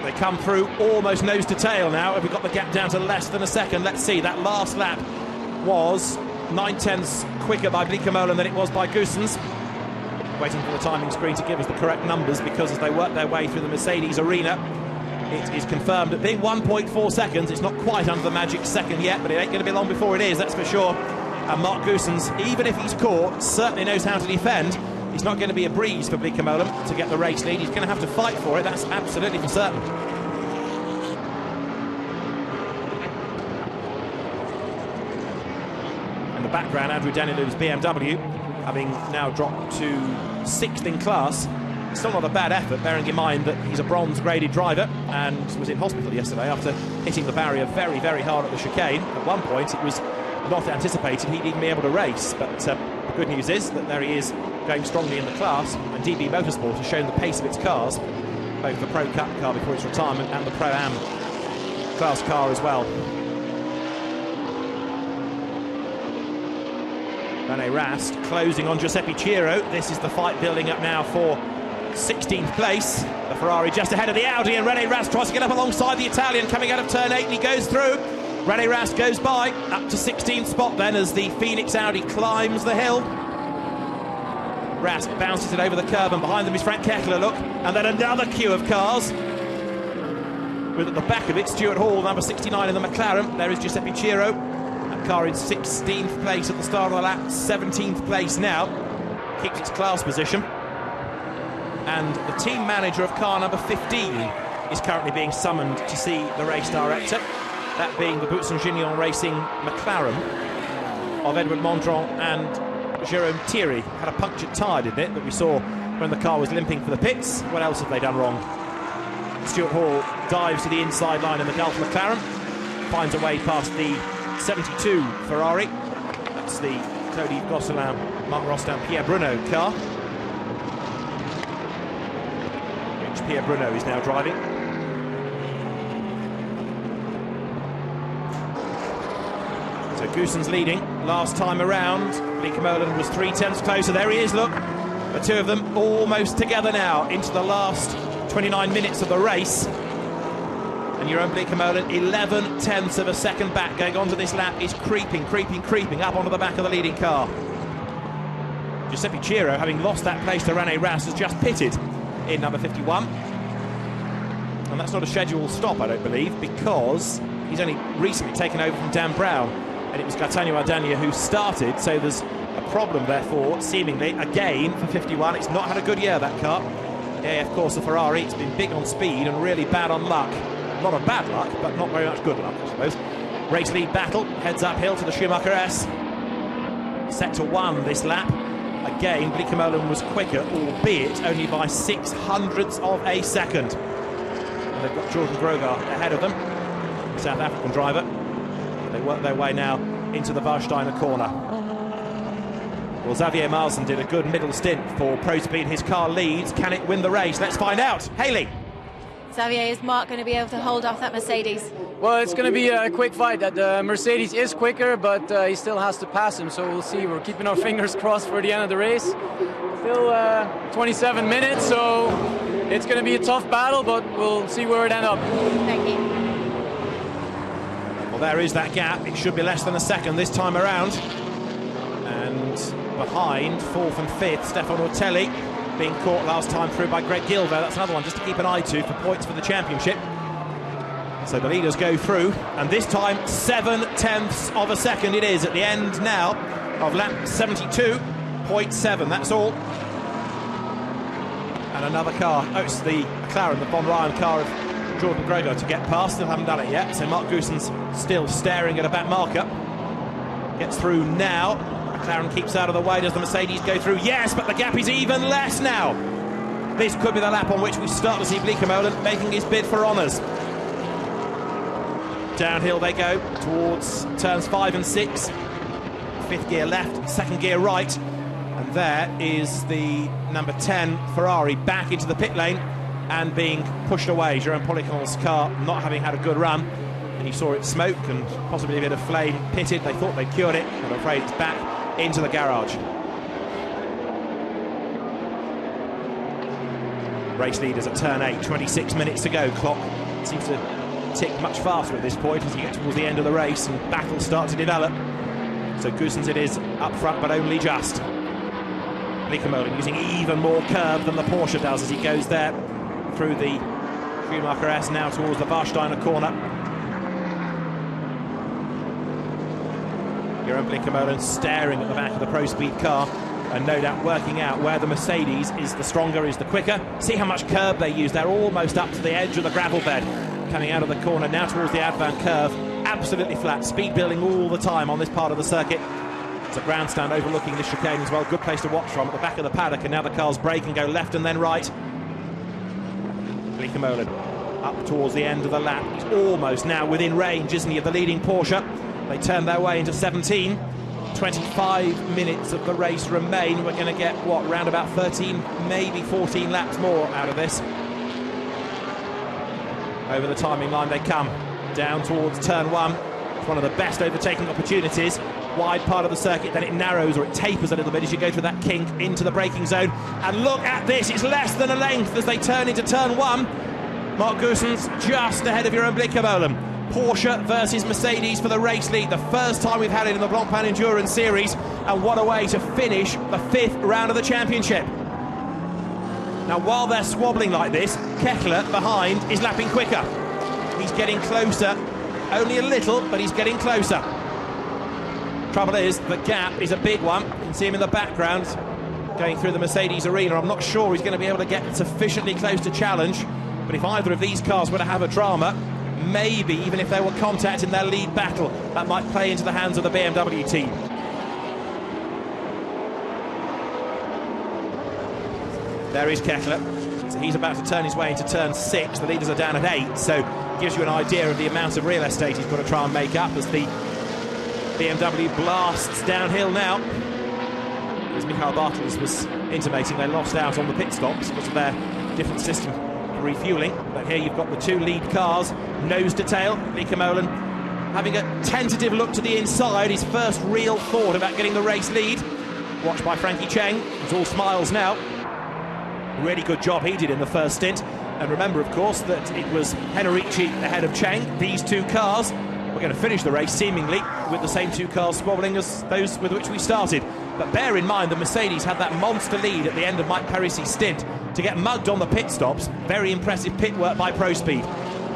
They come through almost nose to tail now. Have we got the gap down to less than a second? Let's see. That last lap was 9/10ths quicker by Bleekemolen than it was by Goossens. Waiting for the timing screen to give us the correct numbers, because as they work their way through the Mercedes arena, it is confirmed that being 1.4 seconds, it's not quite under the magic second yet, but it ain't going to be long before it is, that's for sure. And Mark Goossens, even if he's caught, certainly knows how to defend. It's not going to be a breeze for Bleekemolen to get the race lead. He's going to have to fight for it, that's absolutely for certain. In the background, Andrew Danilou's BMW, having now dropped to 6th in class. Still not a bad effort, bearing in mind that he's a bronze-graded driver and was in hospital yesterday after hitting the barrier very, very hard at the chicane. At one point, it was not anticipated he'd even be able to race, but the good news is that there he is, going strongly in the class, and DB Motorsport has shown the pace of its cars, both the Pro Cup car before its retirement and the Pro-Am class car as well. René Rast closing on Giuseppe Chiro. This is the fight building up now for 16th place. The Ferrari just ahead of the Audi, and René Rast tries to get up alongside the Italian coming out of turn 8, and he goes through. René Rast goes by, up to 16th spot then as the Phoenix Audi climbs the hill. Rast bounces it over the curb, and behind them is Frank Kekler, look, and then another queue of cars. With at the back of it, Stuart Hall, number 69 in the McLaren. There is Giuseppe Chiro. That car in 16th place at the start of the lap, 17th place now. Keeps its class position. And the team manager of car number 15 is currently being summoned to see the race director. That being the Boutsen-Gignon Racing McLaren of Edward Mondron and Jérôme Thierry. Had a punctured tyre, didn't it, that we saw when the car was limping for the pits. What else have they done wrong? Stuart Hall dives to the inside line in the Gulf McLaren, finds a way past the 72 Ferrari. That's the Claude-Yves Gosselin, Marc Rostin, Pierre Bruno car, which Pierre Bruno is now driving. So Goossens leading last time around. Bleekemolen was 3/10 closer. There he is, look. The two of them almost together now into the last 29 minutes of the race. And Jeroen Bleekemolen 11/10 of a second back, going onto this lap, is creeping up onto the back of the leading car. Giuseppe Ciro, having lost that place to René Rast, has just pitted in number 51. And that's not a scheduled stop, I don't believe, because he's only recently taken over from Dan Brown, and it was Gaetano Ardagna who started, so there's a problem, therefore, seemingly, again, for 51. It's not had a good year, that car. Yeah, of course, the Ferrari, it's been big on speed and really bad on luck. A lot of bad luck, but not very much good luck, I suppose. Race lead battle, heads uphill to the Schumacher S. Set to 1 this lap. Again, Bleekemolen was quicker, albeit only by 0.06 of a second. And they've got Jordan Grogar ahead of them, South African driver. They work their way now into the Warsteiner corner. Well, Xavier Marzen did a good middle stint for Pro Speed. His car leads. Can it win the race? Let's find out. Hayley. Xavier, is Mark going to be able to hold off that Mercedes? Well, it's going to be a quick fight. The Mercedes is quicker, but he still has to pass him, so we'll see. We're keeping our fingers crossed for the end of the race. Still 27 minutes, so it's going to be a tough battle, but we'll see where it ends up. Thank you. Well, there is that gap. It should be less than a second this time around. And behind, 4th and 5th, Stefano Ortelli, being caught last time through by Greg Gildo. That's another one just to keep an eye to for points for the championship. So the leaders go through, and this time 0.7 of a second it is at the end now of lap 72.7. That's all. And another car. Oh, it's the McLaren, the Von Ryan car of Jordan Grogar to get past. Still haven't done it yet. So Mark Goossens still staring at a back marker. Gets through now. McLaren keeps out of the way. Does the Mercedes go through? Yes, but the gap is even less now. This could be the lap on which we start to see Bleekemolen making his bid for honours. Downhill they go towards turns 5 and 6. 5th gear left, 2nd gear right. And there is the number 10 Ferrari back into the pit lane and being pushed away. Jerome Policon's car not having had a good run. And you saw it smoke and possibly a bit of flame pitted. They thought they'd cured it, but I'm afraid it's back into the garage. Race leaders at turn 8, 26 minutes to go. Clock seems to tick much faster at this point as you get towards the end of the race and battles start to develop. So Goossens it is up front, but only just. Bleekemolen using even more curve than the Porsche does as he goes there through the Schumacher S now towards the Warsteiner corner. Jeroen Bleekemolen staring at the back of the Pro Speed car and no doubt working out where the Mercedes is the stronger, is the quicker. See how much curve they use. They're almost up to the edge of the gravel bed. Coming out of the corner now towards the Advan curve. Absolutely flat. Speed building all the time on this part of the circuit. It's a grandstand overlooking this chicane as well. Good place to watch from at the back of the paddock. And now the cars brake and go left and then right. Bleekemolen up towards the end of the lap. He's almost now within range, isn't he, of the leading Porsche. They turn their way into 17. 25 minutes of the race remain. We're going to get, what, round about 13, maybe 14 laps more out of this. Over the timing line they come, down towards turn 1. It's one of the best overtaking opportunities. Wide part of the circuit, then it narrows or it tapers a little bit as you go through that kink into the braking zone. And look at this, it's less than a length as they turn into turn 1. Mark Goossens just ahead of Jeroen Bleekemolen. Porsche versus Mercedes for the race lead. The first time we've had it in the Blancpain Endurance Series. And what a way to finish the 5th round of the championship. Now, while they're swabbling like this, Kekler behind is lapping quicker. He's getting closer, only a little, but he's getting closer. Trouble is, the gap is a big one. You can see him in the background going through the Mercedes arena. I'm not sure he's going to be able to get sufficiently close to challenge, but if either of these cars were to have a drama, maybe even if there were contact in their lead battle, that might play into the hands of the BMW team. There is Kekler. So he's about to turn his way into turn 6. The leaders are down at 8, so gives you an idea of the amount of real estate he's got to try and make up as the BMW blasts downhill now. As Michael Bartels was intimating, they lost out on the pit stops because of their different system for refueling. But here you've got the two lead cars, nose to tail. Bleekemolen having a tentative look to the inside, his first real thought about getting the race lead. Watched by Frankie Cheng, it's all smiles now. Really good job he did in the first stint. And remember, of course, that it was Henrici ahead of Cheng. These two cars were going to finish the race, seemingly, with the same two cars squabbling as those with which we started. But bear in mind, the Mercedes had that monster lead at the end of Mike Parisi's stint to get mugged on the pit stops. Very impressive pit work by Pro Speed.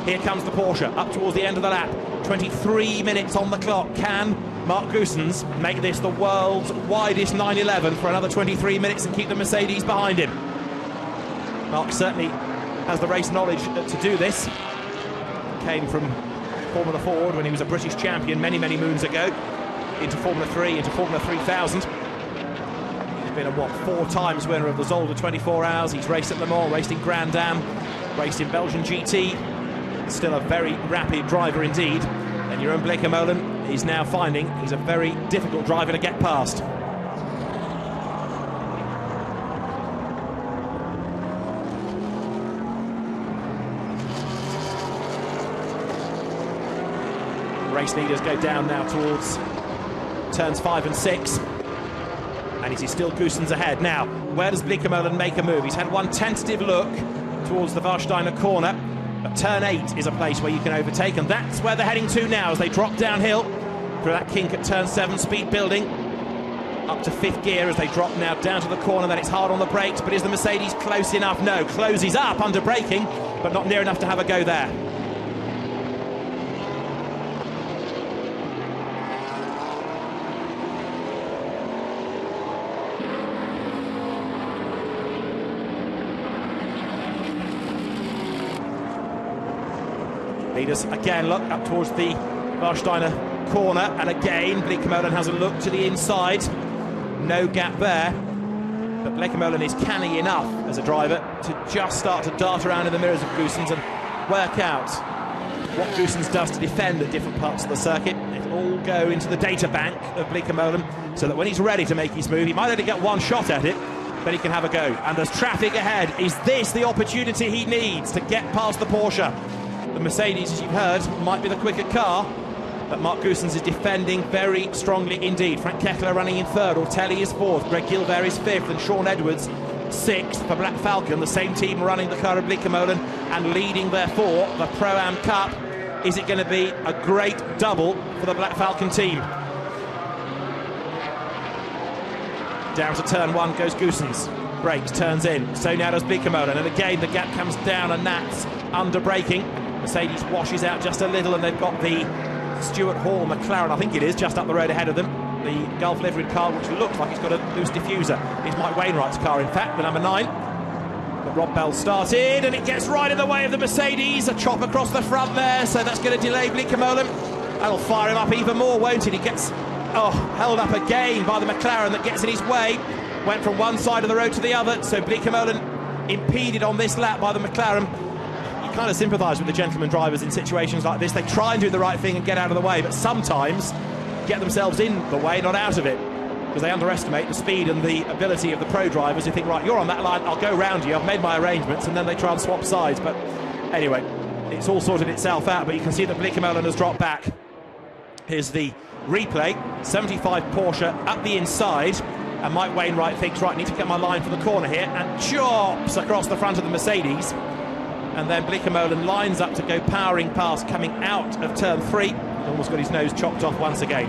Here comes the Porsche, up towards the end of the lap. 23 minutes on the clock. Can Mark Goossens make this the world's widest 911 for another 23 minutes and keep the Mercedes behind him? Mark certainly has the race knowledge to do this. Came from Formula Ford when he was a British champion many, many moons ago, into Formula 3, into Formula 3000. He's been a, 4 times winner of the Zolder 24 Hours. He's raced at Le Mans, raced in Grand Am, raced in Belgian GT. Still a very rapid driver indeed. And Jeroen Bleekemolen is now finding he's a very difficult driver to get past. Race leaders go down now towards turns 5 and 6. And it is still Goossens ahead. Now, where does Bleekemolen make a move? He's had one tentative look towards the Warsteiner corner. But turn 8 is a place where you can overtake, and that's where they're heading to now as they drop downhill through that kink at turn 7, speed building up to 5th gear as they drop now down to the corner. Then it's hard on the brakes, but is the Mercedes close enough? No, closes up under braking, but not near enough to have a go there. Leaders again look up towards the Warsteiner corner, and again Bleekemolen has a look to the inside. No gap there, but Bleekemolen is canny enough as a driver to just start to dart around in the mirrors of Goossens and work out what Goossens does to defend at different parts of the circuit. It'll all go into the data bank of Bleekemolen so that when he's ready to make his move, he might only get one shot at it, but he can have a go. And there's traffic ahead. Is this the opportunity he needs to get past the Porsche? The Mercedes, as you've heard, might be the quicker car, but Mark Goossens is defending very strongly indeed. Frank Kettler running in 3rd, Ortelli is 4th, Greg Gilbert is 5th, and Sean Edwards 6th for Black Falcon, the same team running the car of Bleekemolen and leading, therefore, the Pro-Am Cup. Is it going to be a great double for the Black Falcon team? Down to turn 1 goes Goossens. Brakes, turns in, so now does Bleekemolen, and again the gap comes down and that's under braking. Mercedes washes out just a little, and they've got the Stuart Hall McLaren, I think it is, just up the road ahead of them. The Gulf liveried car, which looks like it's got a loose diffuser. It's Mike Wainwright's car, in fact, the number 9. But Rob Bell started, and it gets right in the way of the Mercedes. A chop across the front there, so that's going to delay Bleekemolen. That'll fire him up even more, won't it? He gets held up again by the McLaren that gets in his way. Went from one side of the road to the other, so Bleekemolen impeded on this lap by the McLaren. Kind of sympathise with the gentleman drivers in situations like this. They try and do the right thing and get out of the way, but sometimes get themselves in the way, not out of it, because they underestimate the speed and the ability of the pro drivers. You think, right, you're on that line, I'll go round you, I've made my arrangements, and then they try and swap sides. But anyway, it's all sorted itself out, but you can see that Bleekemolen has dropped back. Here's the replay. 75 Porsche up the inside, and Mike Wainwright thinks, right, I need to get my line for the corner here, and chops across the front of the Mercedes. And then Bleekemolen lines up to go powering past, coming out of turn 3. Almost got his nose chopped off once again.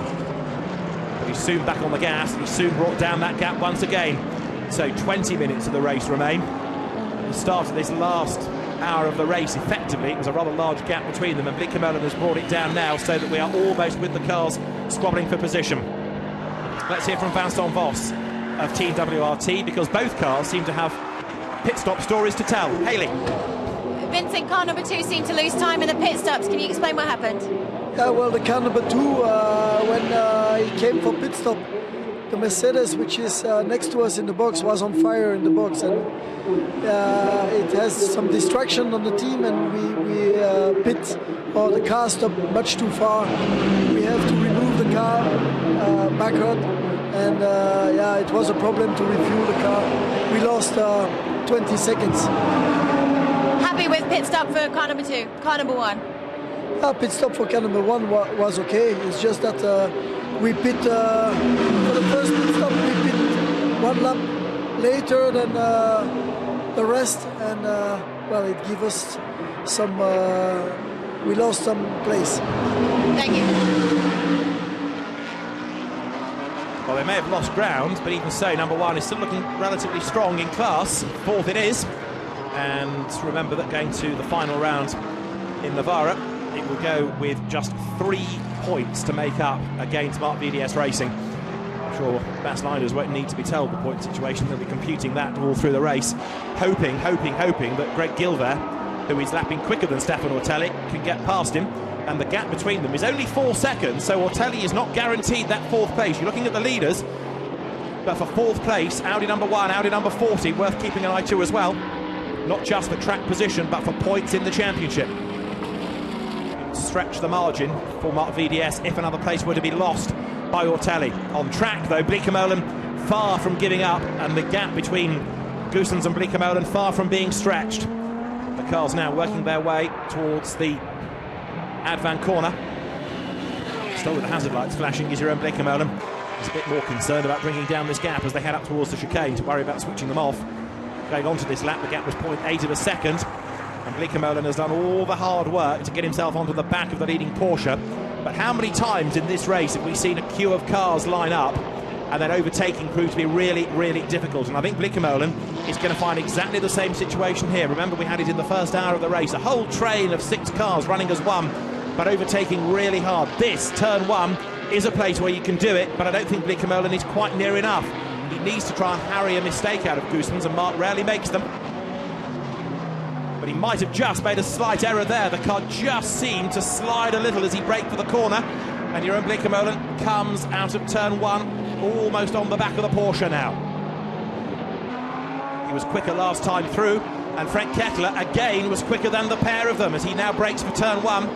But he's soon back on the gas, and he's soon brought down that gap once again. So 20 minutes of the race remain. The start of this last hour of the race, effectively, it was a rather large gap between them, and Bleekemolen has brought it down now so that we are almost with the cars squabbling for position. Let's hear from Vincent Voss of Team WRT, because both cars seem to have pit stop stories to tell. Hayley. Vincent, car number 2 seemed to lose time in the pit stops. Can you explain what happened? Yeah, well, the car number 2, when he came for pit stop, the Mercedes, which is next to us in the box, was on fire in the box, and it has some distraction on the team, and we pit, or the car stopped much too far. We have to remove the car backward, and yeah, it was a problem to refuel the car. We lost 20 seconds. Happy with pit stop for car number 2, car number 1? Pit stop for car number 1 was okay. It's just that we pit for the first pit stop. We pit 1 lap later than the rest, and well, it gave us some. We lost some place. Thank you. Well, they may have lost ground, but even so, number 1 is still looking relatively strong in class. 4th it is. And remember that going to the final round in Navarra, it will go with just 3 points to make up against Marc VDS Racing. I'm sure Bas Leiders won't need to be told the point situation. They'll be computing that all through the race, hoping that Greg Gilbert, who is lapping quicker than Stefan Ortelli, can get past him. And the gap between them is only 4 seconds, so Ortelli is not guaranteed that 4th place. You're looking at the leaders, but for 4th place, Audi number 1, Audi number 40, worth keeping an eye to as well. Not just for track position, but for points in the championship. Stretch the margin for Marc VDS if another place were to be lost by Ortelli. On track, though, Bleekemolen far from giving up, and the gap between Goossens and Bleekemolen far from being stretched. The cars now working their way towards the Advan corner. Still with the hazard lights flashing is Jeroen Bleekemolen. He's a bit more concerned about bringing down this gap as they head up towards the chicane, to worry about switching them off. Going on to this lap, the gap was 0.8 of a second, and Bleekemolen has done all the hard work to get himself onto the back of the leading Porsche. But how many times in this race have we seen a queue of cars line up and then overtaking proved to be really, really difficult? And I think Bleekemolen is going to find exactly the same situation here. Remember, we had it in the first hour of the race, a whole train of 6 cars running as one, but overtaking really hard. This, turn 1, is a place where you can do it, but I don't think Bleekemolen is quite near enough. He needs to try and harry a mistake out of Goossens, and Marc rarely makes them. But he might have just made a slight error there. The car just seemed to slide a little as he braked for the corner, and Jeroen Bleekemolen comes out of turn 1, almost on the back of the Porsche now. He was quicker last time through, and Frank Kettler again was quicker than the pair of them as he now brakes for turn 1.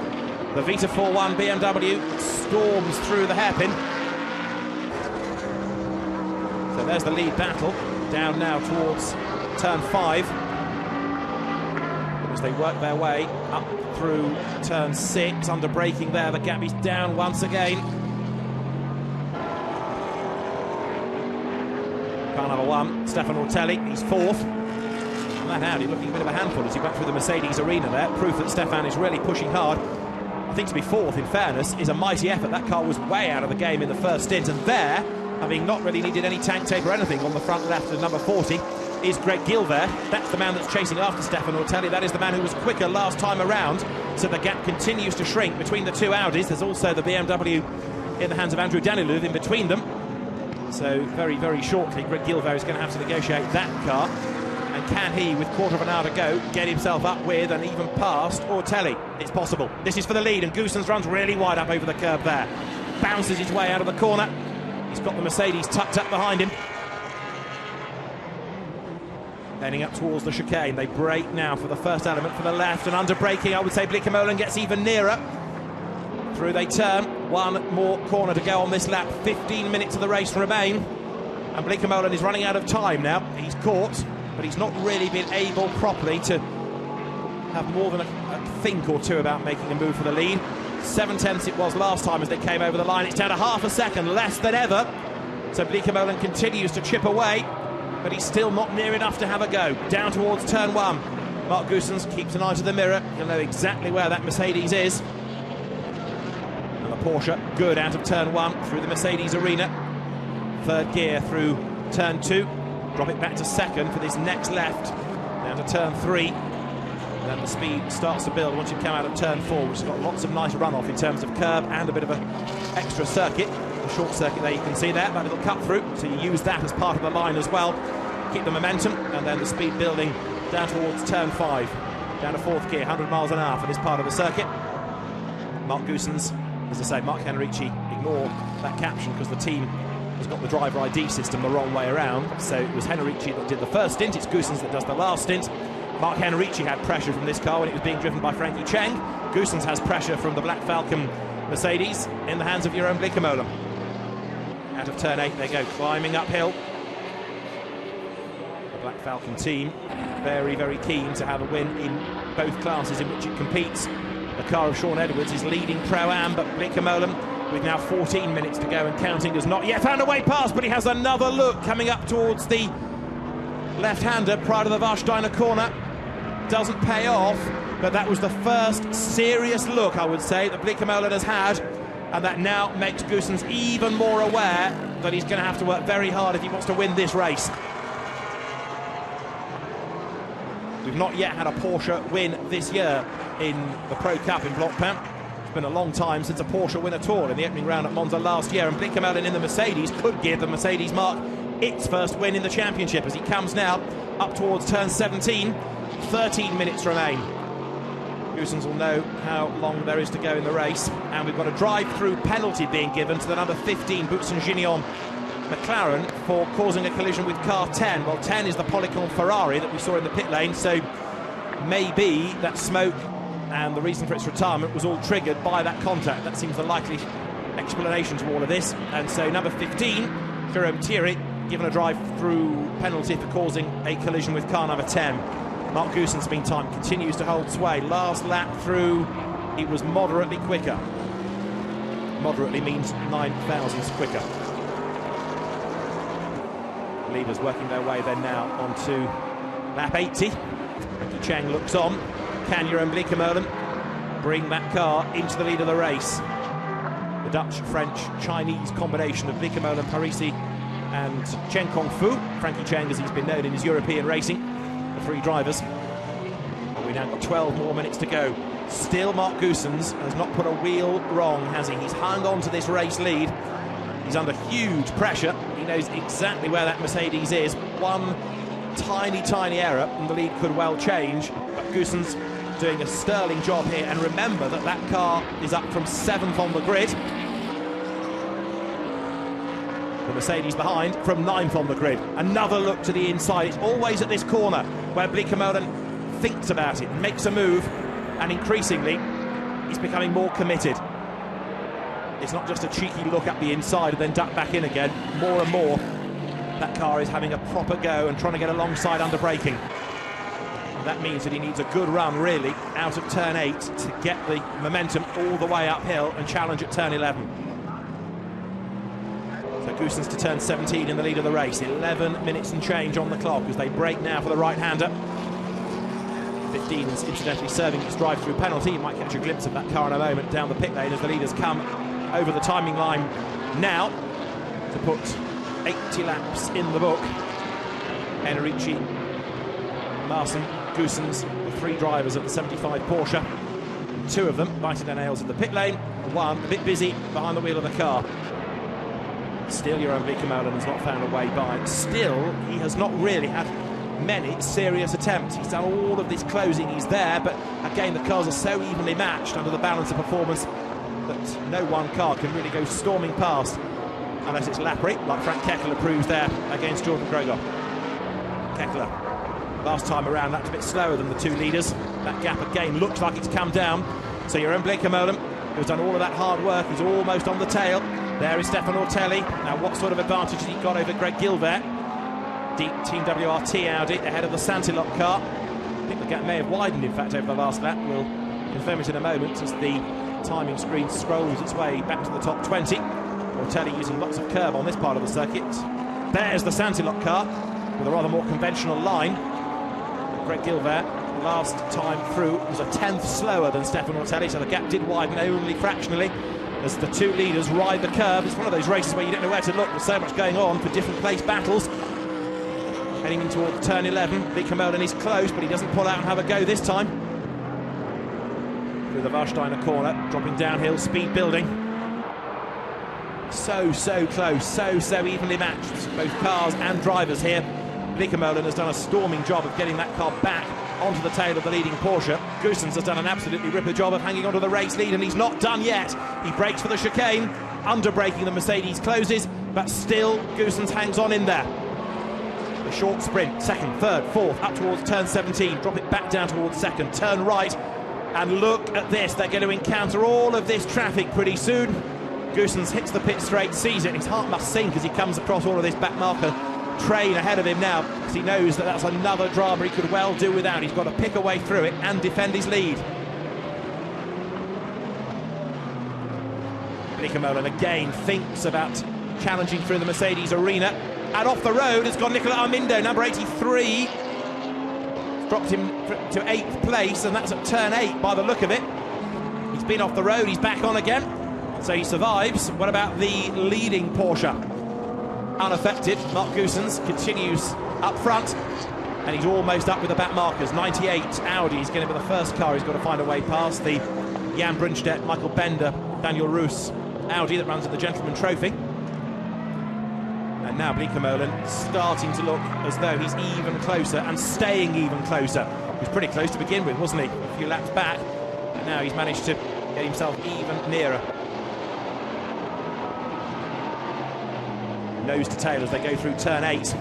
The Vita 4-1 BMW storms through the hairpin. So there's the lead battle, down now towards turn 5. As they work their way up through turn 6, under braking there, the gap is down once again. Car number 1, Stefan Ortelli, he's 4th. And that Audi looking a bit of a handful as he went through the Mercedes arena there, proof that Stefan is really pushing hard. I think to be 4th, in fairness, is a mighty effort. That car was way out of the game in the first stint, and there, having not really needed any tank tape or anything on the front left of number 40, is Greg Gilbert. That's the man that's chasing after Stefan Ortelli. That is the man who was quicker last time around. So the gap continues to shrink between the 2 Audis. There's also the BMW in the hands of Andrew Danilov in between them. So very, very shortly, Greg Gilbert is going to have to negotiate that car. And can he, with quarter of an hour to go, get himself up with and even past Ortelli? It's possible. This is for the lead, and Goossens runs really wide up over the curb there. Bounces his way out of the corner. He's got the Mercedes tucked up behind him. Heading up towards the chicane. They brake now for the first element for the left, and under braking, I would say Bleekemolen gets even nearer. Through they turn. 1 more corner to go on this lap. 15 minutes of the race remain. And Bleekemolen is running out of time now. He's caught, but he's not really been able properly to have more than a think or two about making a move for the lead. 7/10 it was last time as they came over the line. It's down to half a second, less than ever. So Bleekemolen continues to chip away, but he's still not near enough to have a go. Down towards turn 1. Marc Goossens keeps an eye to the mirror. He'll know exactly where that Mercedes is. And the Porsche good out of turn 1 through the Mercedes arena. 3rd gear through turn 2. Drop it back to 2nd for this next left. Down to turn 3. And then the speed starts to build once you come out of turn 4, which has got lots of nice runoff in terms of curb and a bit of an extra circuit. The short circuit there you can see there, that little cut through, so you use that as part of the line as well. Keep the momentum, and then the speed building down towards turn 5. Down to 4th gear, 100 miles an hour for this part of the circuit. Marc Goossens, as I say, Mark Henrici, ignore that caption because the team has got the driver ID system the wrong way around. So it was Henrici that did the first stint, it's Goossens that does the last stint. Mark Henrici had pressure from this car when it was being driven by Frankie Cheng. Goossens has pressure from the Black Falcon Mercedes in the hands of Jeroen Bleekemolen. Out of turn 8 they go, climbing uphill. The Black Falcon team very, very keen to have a win in both classes in which it competes. The car of Sean Edwards is leading Pro-Am, but Bleekemolen, with now 14 minutes to go and counting, has not yet found a way past, but he has another look coming up towards the left-hander prior to the Warsteiner corner. Doesn't pay off, but that was the first serious look, I would say, that Bleekemolen has had, and that now makes Goossens even more aware that he's going to have to work very hard if he wants to win this race. We've not yet had a Porsche win this year in the Pro Cup in Blancpain. It's been a long time since a Porsche win at all in the opening round at Monza last year, and Bleekemolen in the Mercedes could give the Mercedes mark its first win in the championship as he comes now up towards turn 17. 13 minutes remain. Goossens will know how long there is to go in the race, and we've got a drive-through penalty being given to the number 15 Boutsen-Gignon McLaren for causing a collision with car 10. Well, 10 is the Polycon Ferrari that we saw in the pit lane, so maybe that smoke and the reason for its retirement was all triggered by that contact. That seems the likely explanation to all of this. And so number 15, Jerome Thierry, given a drive-through penalty for causing a collision with car number 10. Mark Goossens, meantime, continues to hold sway. Last lap through, he was moderately quicker. Moderately means 9 thousandths quicker. Leaders working their way then now onto lap 80. Frankie Cheng looks on. Can Jeroen Bleekemolen bring that car into the lead of the race? The Dutch, French, Chinese combination of Bleekemolen, Parisi and Chen Kongfu. Frankie Cheng, as he's been known in his European racing. The three drivers. But we've now got 12 more minutes to go. Still Mark Goossens has not put a wheel wrong, has he? He's hung on to this race lead. He's under huge pressure. He knows exactly where that Mercedes is. One tiny, tiny error and the lead could well change. But Goossens doing a sterling job here. And remember that that car is up from 7th on the grid. The Mercedes behind from 9th on the grid. Another look to the inside. It's always at this corner where Bleekemolen thinks about it, makes a move, and increasingly he's becoming more committed. It's not just a cheeky look up the inside and then duck back in again. More and more that car is having a proper go and trying to get alongside under braking. And that means that he needs a good run really out of turn 8 to get the momentum all the way uphill and challenge at turn 11. So Goossens to turn 17 in the lead of the race. 11 minutes and change on the clock as they break now for the right-hander. 15 is incidentally serving its drive-through penalty. You might catch a glimpse of that car in a moment down the pit lane as the leaders come over the timing line now to put 80 laps in the book. Enrici, Larsen, Goossens, the three drivers of the 75 Porsche. Two of them biting their nails in the pit lane. One a bit busy behind the wheel of the car. Still, Jeroen Bleekemolen has not found a way by. Still, he has not really had many serious attempts. He's done all of this closing, he's there, but again, the cars are so evenly matched under the balance of performance that no one car can really go storming past unless it's Lapri, like Frank Kekler proves there against Jordan Kroger. Kekler, last time around, that's a bit slower than the two leaders. That gap again looks like it's come down. So Jeroen Bleekemolen, who's done all of that hard work, is almost on the tail. There is Stefan Ortelli. Now, what sort of advantage has he got over Greg Gilbert? Team WRT Audi ahead of the Santilot car. I think the gap may have widened, in fact, over the last lap. We'll confirm it in a moment as the timing screen scrolls its way back to the top 20. Ortelli using lots of curb on this part of the circuit. There's the Santilot car with a rather more conventional line. Greg Gilbert, last time through, was a 10th slower than Stefan Ortelli, so the gap did widen only fractionally as the two leaders ride the curve. It's one of those races where you don't know where to look. There's so much going on for different place battles. Heading in towards turn 11, Bleekemolen is close, but he doesn't pull out and have a go this time. Through the Warsteiner corner, dropping downhill, speed building. So close, so evenly matched. Both cars and drivers here. Bleekemolen has done a storming job of getting that car back onto the tail of the leading Porsche. Goossens has done an absolutely ripper job of hanging onto the race lead, and he's not done yet. He brakes for the chicane, under braking the Mercedes closes, but still Goossens hangs on in there. The short sprint, second, third, fourth, up towards turn 17, drop it back down towards second, turn right, and look at this, they're going to encounter all of this traffic pretty soon. Goossens hits the pit straight, sees it, his heart must sink as he comes across all of this back marker train ahead of him now, because he knows that that's another drama he could well do without. He's got to pick a way through it and defend his lead. Bleekemolen again thinks about challenging through the Mercedes arena. And off the road has gone Nicola Armindo, number 83. Dropped him to 8th place, and that's at turn 8 by the look of it. He's been off the road, he's back on again, so he survives. What about the leading Porsche? Unaffected. Mark Goossens continues up front, and he's almost up with the back markers. 98 Audi is going to be the first car he's got to find a way past. The Jan Brunstedt, Michael Bender, Daniel Roos Audi that runs at the Gentleman Trophy. And now Bleekemolen starting to look as though he's even closer and staying even closer. He was pretty close to begin with, wasn't he? A few laps back, and now he's managed to get himself even nearer. Nose to tail as they go through turn 8.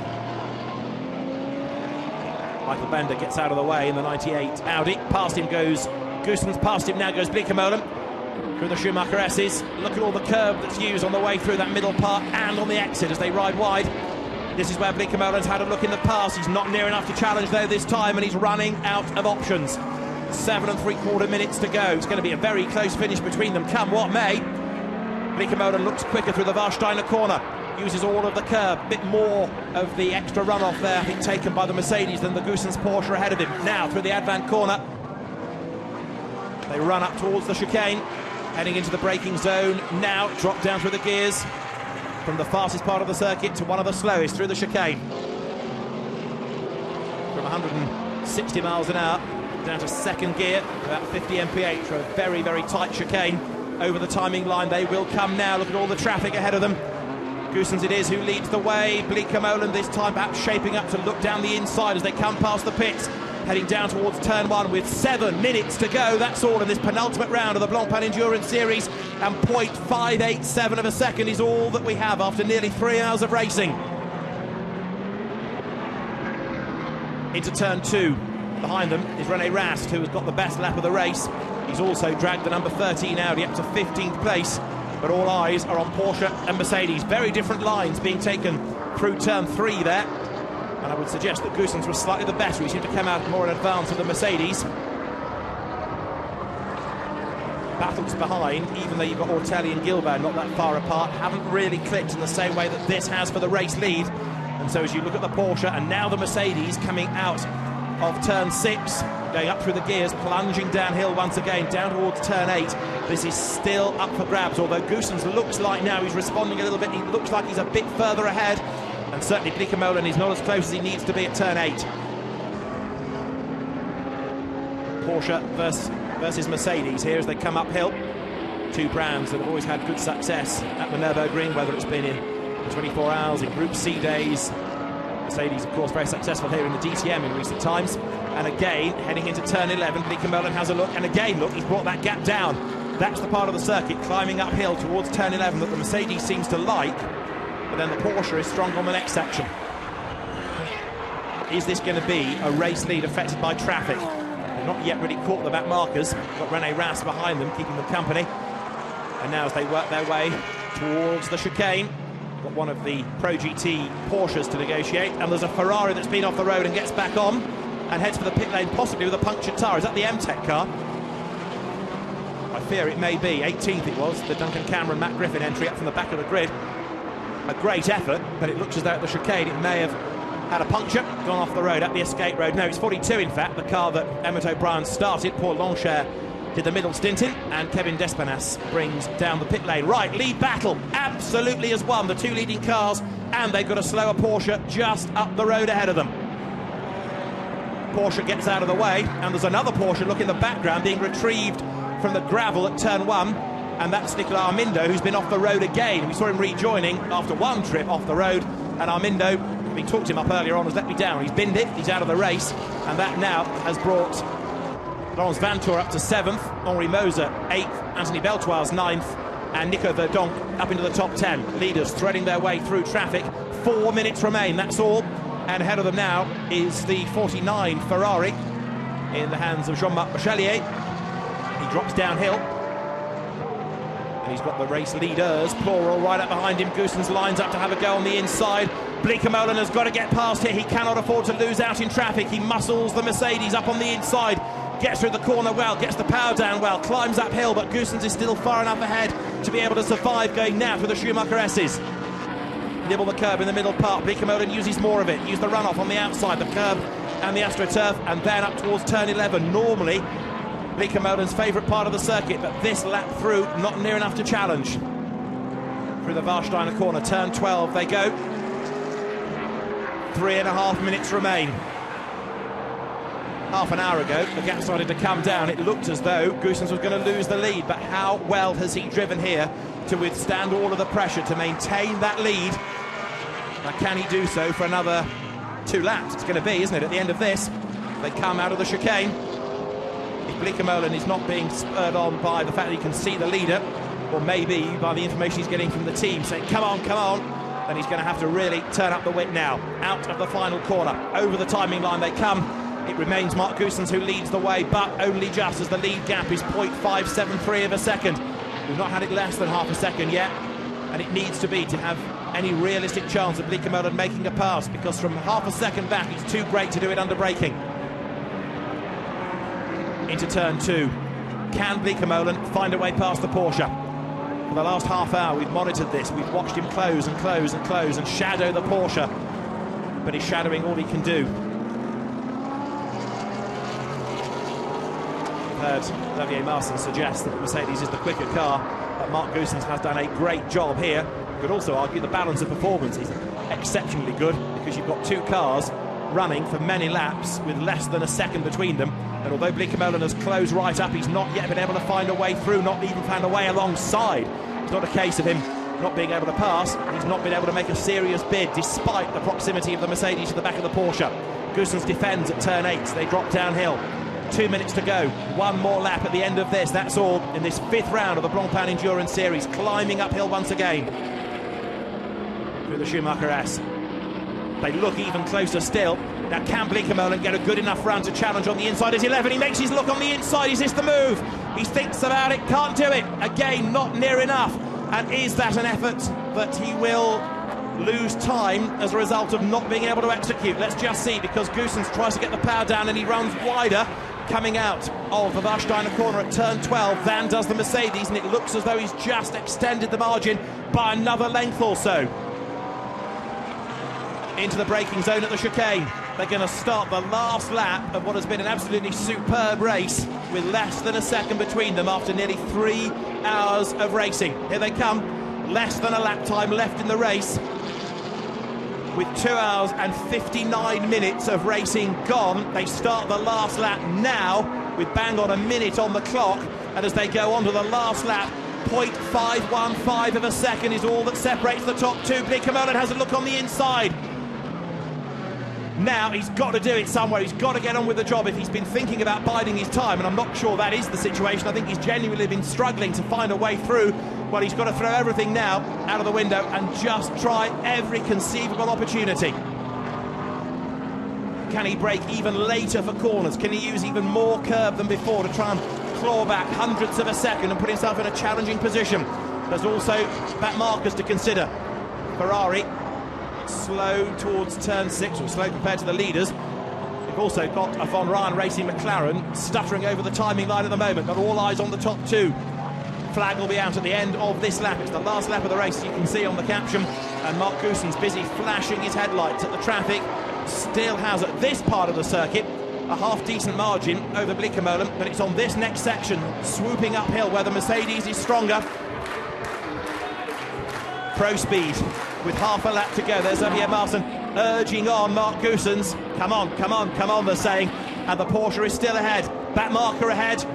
Michael Bender gets out of the way in the 98 Audi. Past him goes Goossens, past him now goes Bleekemolen through the Schumacher S's. Look at all the curb that's used on the way through that middle part and on the exit as they ride wide. This is where Bleekemolen's had a look in the past. He's not near enough to challenge though this time, and he's running out of options. 7 3/4 minutes to go. It's going to be a very close finish between them, come what may. Bleekemolen looks quicker through the Warsteiner corner. Uses all of the curb, a bit more of the extra runoff there, I think, taken by the Mercedes than the Goossens Porsche ahead of him. Now through the Advent corner, they run up towards the chicane, heading into the braking zone. Now drop down through the gears from the fastest part of the circuit to one of the slowest through the chicane. From 160 miles an hour down to second gear, about 50 mph for a very, very tight chicane. Over the timing line they will come now. Look at all the traffic ahead of them. Goossens it is who leads the way. Bleekemolen this time perhaps shaping up to look down the inside as they come past the pits, heading down towards turn 1 with 7 minutes to go. That's all in this penultimate round of the Blancpain Endurance Series, and 0.587 of a second is all that we have after nearly 3 hours of racing. Into turn 2. Behind them is René Rast, who has got the best lap of the race. He's also dragged the number 13 Audi up to 15th place. But all eyes are on Porsche and Mercedes. Very different lines being taken through turn 3 there. And I would suggest that Goossens was slightly the better. He seemed to come out more in advance of the Mercedes. Battles behind, even though you've got Ortelli and Gilbert not that far apart, haven't really clicked in the same way that this has for the race lead. And so as you look at the Porsche and now the Mercedes coming out of turn 6, going up through the gears, plunging downhill once again, down towards turn 8. This is still up for grabs, although Goossens looks like now he's responding a little bit. He looks like he's a bit further ahead, and certainly Bleekemolen is not as close as he needs to be at turn 8. Porsche versus Mercedes here as they come uphill. Two brands that have always had good success at the Nurburgring, whether it's been in 24 hours, in Group C days. Mercedes, of course, very successful here in the DTM in recent times. And again, heading into turn 11, Bleekemolen has a look, and again, look, he's brought that gap down. That's the part of the circuit climbing uphill towards turn 11 that the Mercedes seems to like, but then the Porsche is strong on the next section. Is this going to be a race lead affected by traffic? They've not yet really caught the back markers. Got René Rast behind them, keeping them company. And now as they work their way towards the chicane, got one of the Pro GT Porsches to negotiate, and there's a Ferrari that's been off the road and gets back on and heads for the pit lane, possibly with a punctured tyre. Is that the M-Tech car? I fear it may be. 18th it was, the Duncan Cameron, Matt Griffin entry up from the back of the grid. A great effort, but it looks as though at the chicane it may have had a puncture, gone off the road, up the escape road. No, it's 42 in fact, the car that Emmett O'Brien started. Paul Longshare did the middle stint in, and Kevin Despanas brings down the pit lane. Right, lead battle absolutely has won, the two leading cars, and they've got a slower Porsche just up the road ahead of them. Porsche gets out of the way, and there's another Porsche, look in the background, being retrieved from the gravel at turn 1, and that's Nicola Armindo, who's been off the road again. We saw him rejoining after one trip off the road, and Armindo, we talked him up earlier on, has let me down. He's binned it, he's out of the race, and that now has brought Laurens Vanthoor up to 7th, Henri Moser 8th, Anthony Beltoise 9th, and Nico Verdonk up into the top 10. Leaders threading their way through traffic. 4 minutes remain, that's all. And ahead of them now is the 49 Ferrari in the hands of Jean-Marc Bachelier. He drops downhill. And he's got the race leaders, plural, right up behind him. Goossens lines up to have a go on the inside. Bleekemolen has got to get past here. He cannot afford to lose out in traffic. He muscles the Mercedes up on the inside. Gets through the corner well, gets the power down well, climbs uphill, but Goossens is still far enough ahead to be able to survive going now through the Schumacher S's. Nibble the curb in the middle part. Bleekemolen uses more of it. Use the runoff on the outside, the curb and the AstroTurf, and then up towards turn 11. Normally, Bleekemolen's favourite part of the circuit, but this lap through, not near enough to challenge. Through the Warsteiner corner, turn 12 they go. 3.5 minutes remain. Half an hour ago, the gap started to come down. It looked as though Goossens was going to lose the lead, but how well has he driven here to withstand all of the pressure, to maintain that lead? Now, can he do so for another 2 laps? It's going to be, isn't it, at the end of this? They come out of the chicane. If Bleekemolen is not being spurred on by the fact that he can see the leader, or maybe by the information he's getting from the team saying, come on, then he's going to have to really turn up the whip now. Out of the final corner, over the timing line they come. It remains Mark Goossens who leads the way, but only just, as the lead gap is 0.573 of a second. We've not had it less than half a second yet, and it needs to be to have any realistic chance of Bleekemolen making a pass, because from half a second back, it's too great to do it under braking. Into turn 2. Can Bleekemolen find a way past the Porsche? For the last half hour, we've monitored this. We've watched him close and close and close and shadow the Porsche, but he's shadowing all he can do. Heard Xavier Marson suggest that Mercedes is the quicker car, but Mark Goossens has done a great job here. You could also argue the balance of performance is exceptionally good, because you've got 2 cars running for many laps with less than a second between them, and although Bleekemolen has closed right up, he's not yet been able to find a way through, not even found a way alongside. It's not a case of him not being able to pass, he's not been able to make a serious bid despite the proximity of the Mercedes to the back of the Porsche. Goossens defends at turn 8, they drop downhill. 2 minutes to go, 1 more lap at the end of this. That's all in this 5th round of the Blancpain Endurance Series, climbing uphill once again through the Schumacher S. They look even closer still. Now, can Bleekemolen get a good enough run to challenge on the inside? As 11, he makes his look on the inside. Is this the move? He thinks about it, can't do it. Again, not near enough. And is that an effort that he will lose time as a result of not being able to execute? Let's just see, because Goossens tries to get the power down and he runs wider coming out of the Warsteiner corner at turn 12 than does the Mercedes, and it looks as though he's just extended the margin by another length or so. Into the braking zone at the chicane. They're going to start the last lap of what has been an absolutely superb race with less than a second between them after nearly 3 hours of racing. Here they come, less than a lap time left in the race, with 2 hours and 59 minutes of racing gone. They start the last lap now with bang on a minute on the clock, and as they go on to the last lap, 0.515 of a second is all that separates the top 2. Bleekemolen has a look on the inside. Now he's got to do it somewhere. He's got to get on with the job if he's been thinking about biding his time, and I'm not sure that is the situation. I think he's genuinely been struggling to find a way through. Well, he's got to throw everything now out of the window and just try every conceivable opportunity. Can he brake even later for corners? Can he use even more curb than before to try and claw back hundredths of a second and put himself in a challenging position? There's also back markers to consider. Ferrari slow towards turn 6, or slow compared to the leaders. They've also got a Von Ryan Racing McLaren stuttering over the timing line at the moment. Got all eyes on the top 2. Flag will be out at the end of this lap. It's the last lap of the race, as you can see on the caption, and Mark Goossens busy flashing his headlights at the traffic. Still has, at this part of the circuit, a half-decent margin over Bleekemolen, but it's on this next section, swooping uphill, where the Mercedes is stronger. Pro speed with half a lap to go. There's Xavier Marson urging on Mark Goossens. Come on, they're saying. And the Porsche is still ahead. Back marker ahead.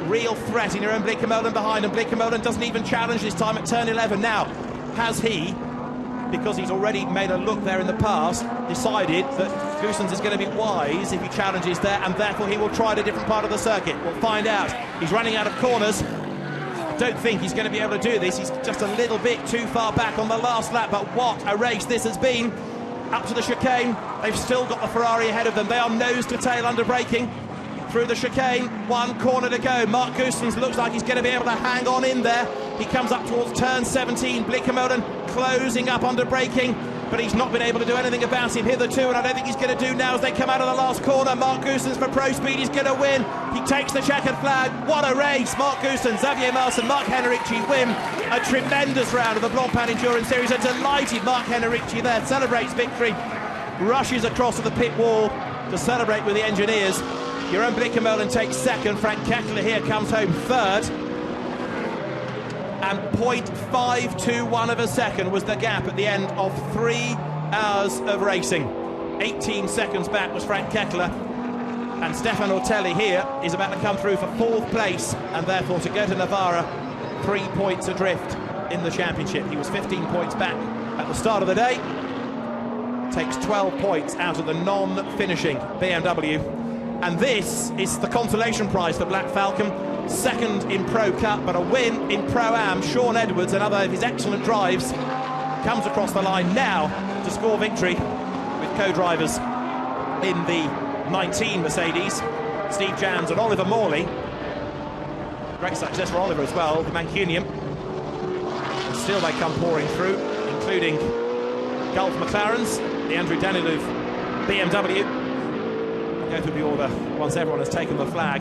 Real threat in Jeroen Bleekemolen behind, and Bleekemolen doesn't even challenge this time at turn 11. Now, has he, because he's already made a look there in the past, decided that Goossens is going to be wise if he challenges there, and therefore he will try at a different part of the circuit? We'll find out. He's running out of corners. Don't think he's going to be able to do this. He's just a little bit too far back on the last lap, but what a race this has been. Up to the chicane, they've still got the Ferrari ahead of them. They are nose to tail under braking. Through the chicane, 1 corner to go. Mark Goossens looks like he's going to be able to hang on in there. He comes up towards turn 17. Bleekemolen closing up under braking. but he's not been able to do anything about it hitherto, and I don't think he's going to do now as they come out of the last corner. Mark Goossens for Pro Speed, he's going to win. He takes the checkered flag. What a race! Mark Goossens, Xavier Marson, Marc Henrici win a tremendous round of the Blancpain Endurance Series. A delighted Marc Henrici there, celebrates victory, rushes across to the pit wall to celebrate with the engineers. Jeroen Blikkemolen takes second, Frank Kekler here comes home third. And 0.521 of a second was the gap at the end of 3 hours of racing. 18 seconds back was Frank Kekler, and Stefan Ortelli here is about to come through for 4th place, and therefore to go to Navarra 3 points adrift in the championship. He was 15 points back at the start of the day, takes 12 points out of the non-finishing BMW, and this is the consolation prize for Black Falcon. Second in Pro Cup, but a win in Pro-Am. Sean Edwards, another of his excellent drives, comes across the line now to score victory with co-drivers in the 19 Mercedes, Steve Jans and Oliver Morley. Great success for Oliver as well, the Mancunian. And still they come pouring through, including Gulf McLaren's, the Andrew Danilov BMW. I'll go through the order once everyone has taken the flag.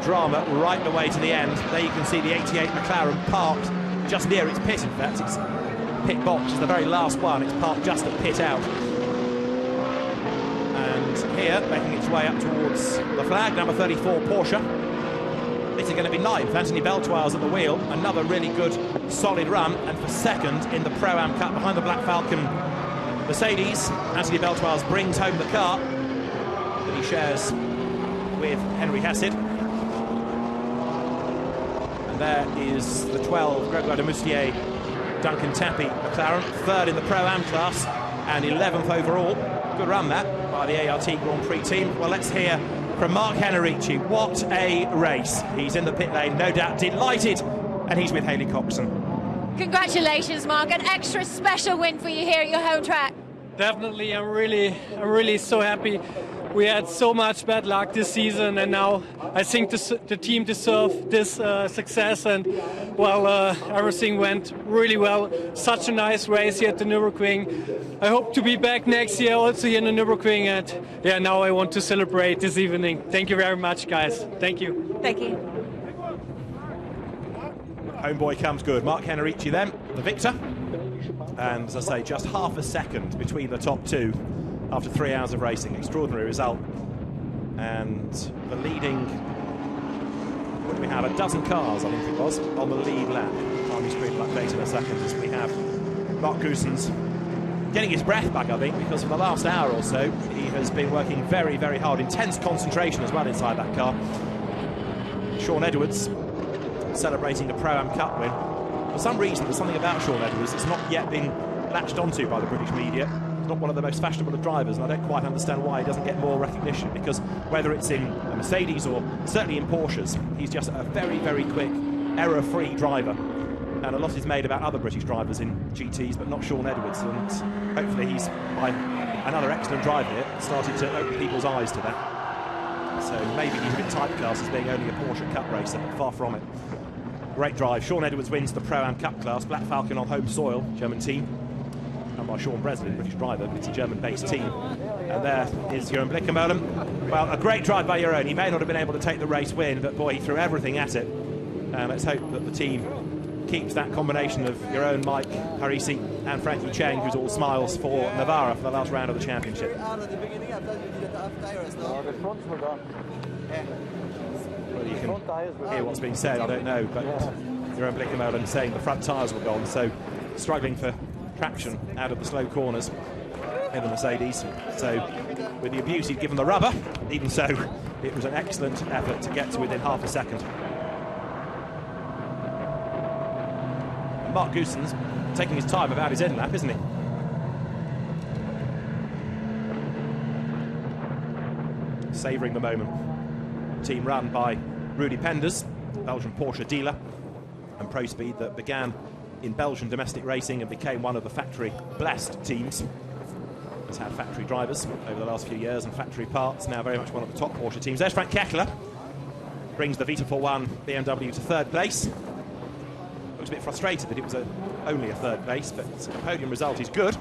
Drama right the way to the end. There you can see the 88 McLaren parked just near its pit. In fact, its pit box is the very last one. It's parked just at pit out. And here, making its way up towards the flag, number 34 Porsche. This is going to be ninth. Anthony Beltoire's at the wheel. Another really good, solid run. And for second in the Pro-Am Cup behind the Black Falcon Mercedes, Anthony Beltoire's brings home the car that he shares with Henry Hasid. And there is the 12, Gregoire de Moustier, Duncan Tappy, McLaren, third in the Pro-Am class and 11th overall. Good run that by the ART Grand Prix team. Well, let's hear from Marc Henrici. What a race. He's in the pit lane, no doubt delighted, and he's with Hayley Coxon. Congratulations, Mark. An extra special win for you here at your home track. Definitely, I'm really so happy. We had so much bad luck this season, and now I think the team deserved this success, and well, everything went really well. Such a nice race here at the Nürburgring. I hope to be back next year also here in the Nürburgring, and yeah, now I want to celebrate this evening. Thank you very much, guys. Thank you. Thank you. Homeboy comes good. Marc Henrici then, the victor. And as I say, just half a second between the top two after 3 hours of racing. Extraordinary result. And the leading, what do we have? A dozen cars, I think it was, on the lead lap. Army screen will update in a second as we have Mark Goossens getting his breath back, I think, because for the last hour or so he has been working very, very hard. Intense concentration as well inside that car. Sean Edwards celebrating the Pro-Am Cup win. For some reason, there's something about Sean Edwards that's not yet been latched onto by the British media. He's not one of the most fashionable of drivers, and I don't quite understand why he doesn't get more recognition, because whether it's in a Mercedes or certainly in Porsches, he's just a very, very quick, error-free driver. And a lot is made about other British drivers in GTs, but not Sean Edwards, and hopefully he's, by another excellent drive here, started to open people's eyes to that. So maybe he's a bit typecast as being only a Porsche Cup racer, but far from it. Great drive. Sean Edwards wins the Pro-Am Cup class. Black Falcon on home soil, German team. And by Sean Breslin, British driver, but it's a German-based team. And there is Jeroen Blikkemolen. Well, a great drive by Jeroen. He may not have been able to take the race win, but boy, he threw everything at it. And let's hope that the team keeps that combination of Jeroen, Mike, Parisi and Frankie Cheng, who's all smiles for Navarra for the last round of the championship. Whether you can hear what's being said, I don't know, but Jeroen Blikkemolen saying the front tyres were gone, so struggling for traction out of the slow corners in the Mercedes. So with the abuse he'd given the rubber, even so, it was an excellent effort to get to within half a second. Mark Goossens taking his time about his end lap, isn't he? Savouring the moment. Team run by Rudy Penders, Belgian Porsche dealer and Pro Speed that began in Belgian domestic racing and became one of the factory-blessed teams. Has had factory drivers over the last few years and factory parts, now very much one of the top Porsche teams. There's Frank Kekler, brings the Vita 4-1 BMW to third place. looked a bit frustrated that it was only a third place, but the podium result is good.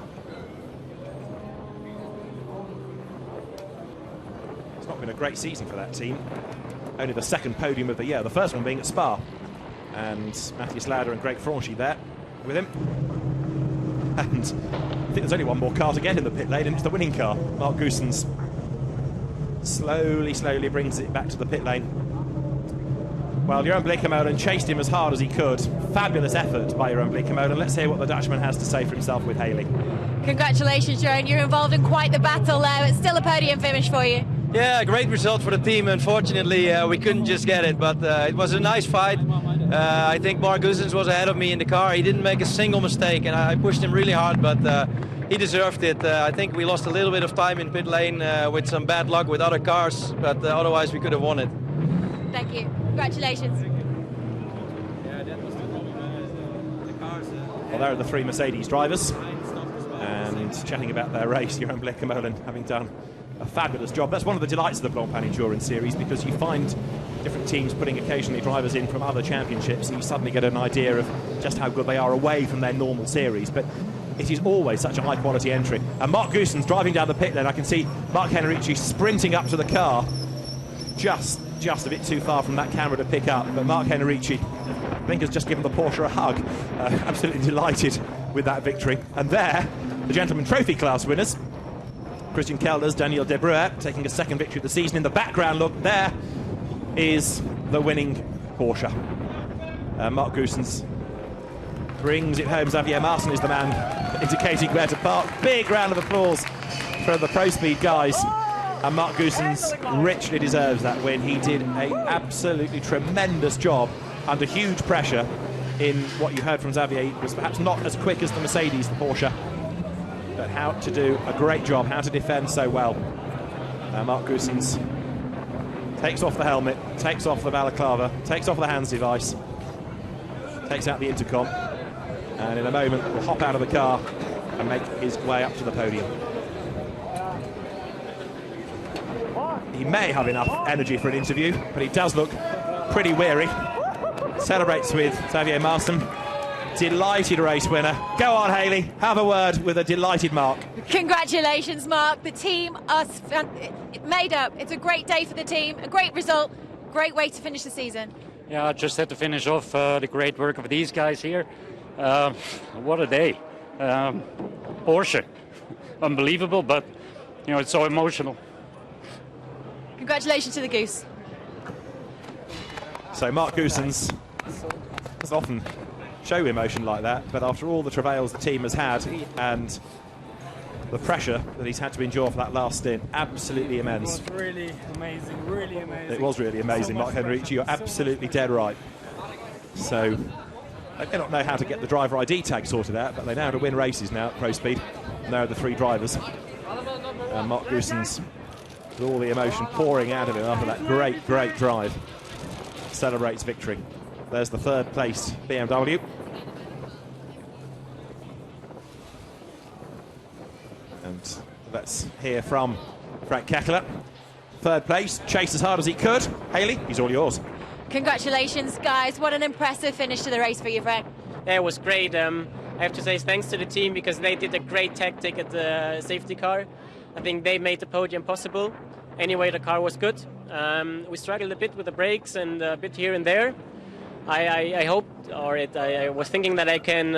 It's not been a great season for that team. Only the second podium of the year, the first one being at Spa. And Matthias Lauda and Greg Franchi there with him. And I think there's only one more car to get in the pit lane, and it's the winning car. Mark Goossens slowly brings it back to the pit lane. Well, Jeroen Bleekemolen chased him as hard as he could. Fabulous effort by Jeroen Bleekemolen. Let's hear what the Dutchman has to say for himself with Haley. Congratulations, Jeroen. You're involved in quite the battle there. It's still a podium finish for you. Yeah, great result for the team. Unfortunately, we couldn't just get it, but it was a nice fight. I think Mark Goossens was ahead of me in the car. He didn't make a single mistake, and I pushed him really hard, but he deserved it. I think we lost a little bit of time in pit lane with some bad luck with other cars, but otherwise we could have won it. Thank you. Congratulations. Well, there are the three Mercedes drivers, and chatting about their race, Jeroen Bleekemolen having done a fabulous job. That's one of the delights of the Blancpain Endurance Series, because you find different teams putting occasionally drivers in from other championships, and you suddenly get an idea of just how good they are away from their normal series. But it is always such a high quality entry. And Mark Goossens driving down the pit lane. I can see Mark Henrici sprinting up to the car, just a bit too far from that camera to pick up. But Mark Henrici, I think, has just given the Porsche a hug. Absolutely delighted with that victory. And there, the Gentleman Trophy class winners. Christian Kelders, Daniel De Bruyne taking a second victory of the season. In the background, look, there is the winning Porsche. Mark Goossens brings it home. Xavier Martin is the man indicating where to park. Big round of applause for the Pro Speed guys. And Mark Goossens richly deserves that win. He did an absolutely tremendous job under huge pressure in what you heard from Xavier. It was perhaps not as quick as the Mercedes, the Porsche, but how to do a great job, how to defend so well. Mark Goossens takes off the helmet, takes off the balaclava, takes off the hands device, takes out the intercom, and in a moment will hop out of the car and make his way up to the podium. He may have enough energy for an interview, but he does look pretty weary. Celebrates with Xavier Martin. Delighted race winner. Go on, Haley, have a word with a delighted Mark. Congratulations, Mark. The team are made up. It's a great day for the team, a great result, great way to finish the season. Yeah, I just had to finish off the great work of these guys here. What a day. Porsche, unbelievable, but you know, it's so emotional. Congratulations to the Goose. So Mark Goossens doesn't often show emotion like that, but after all the travails the team has had and the pressure that he's had to endure for that last stint, absolutely immense. It was really amazing, really amazing. It was really amazing, Mark Henrici, you're absolutely dead right. So they may not know how to get the driver ID tag sorted out, but they know how to win races now at Pro Speed. And there are the three drivers. And Mark Goossens, with all the emotion pouring out of him after that great drive, celebrates victory. There's the third place BMW. And let's hear from Frank Kekler. Third place, chased as hard as he could. Haley, he's all yours. Congratulations, guys. What an impressive finish to the race for you, Frank. Yeah, it was great. I have to say thanks to the team, because they did a great tactic at the safety car. I think they made the podium possible. Anyway, the car was good. We struggled a bit with the brakes and a bit here and there. I hoped, or I was thinking that I can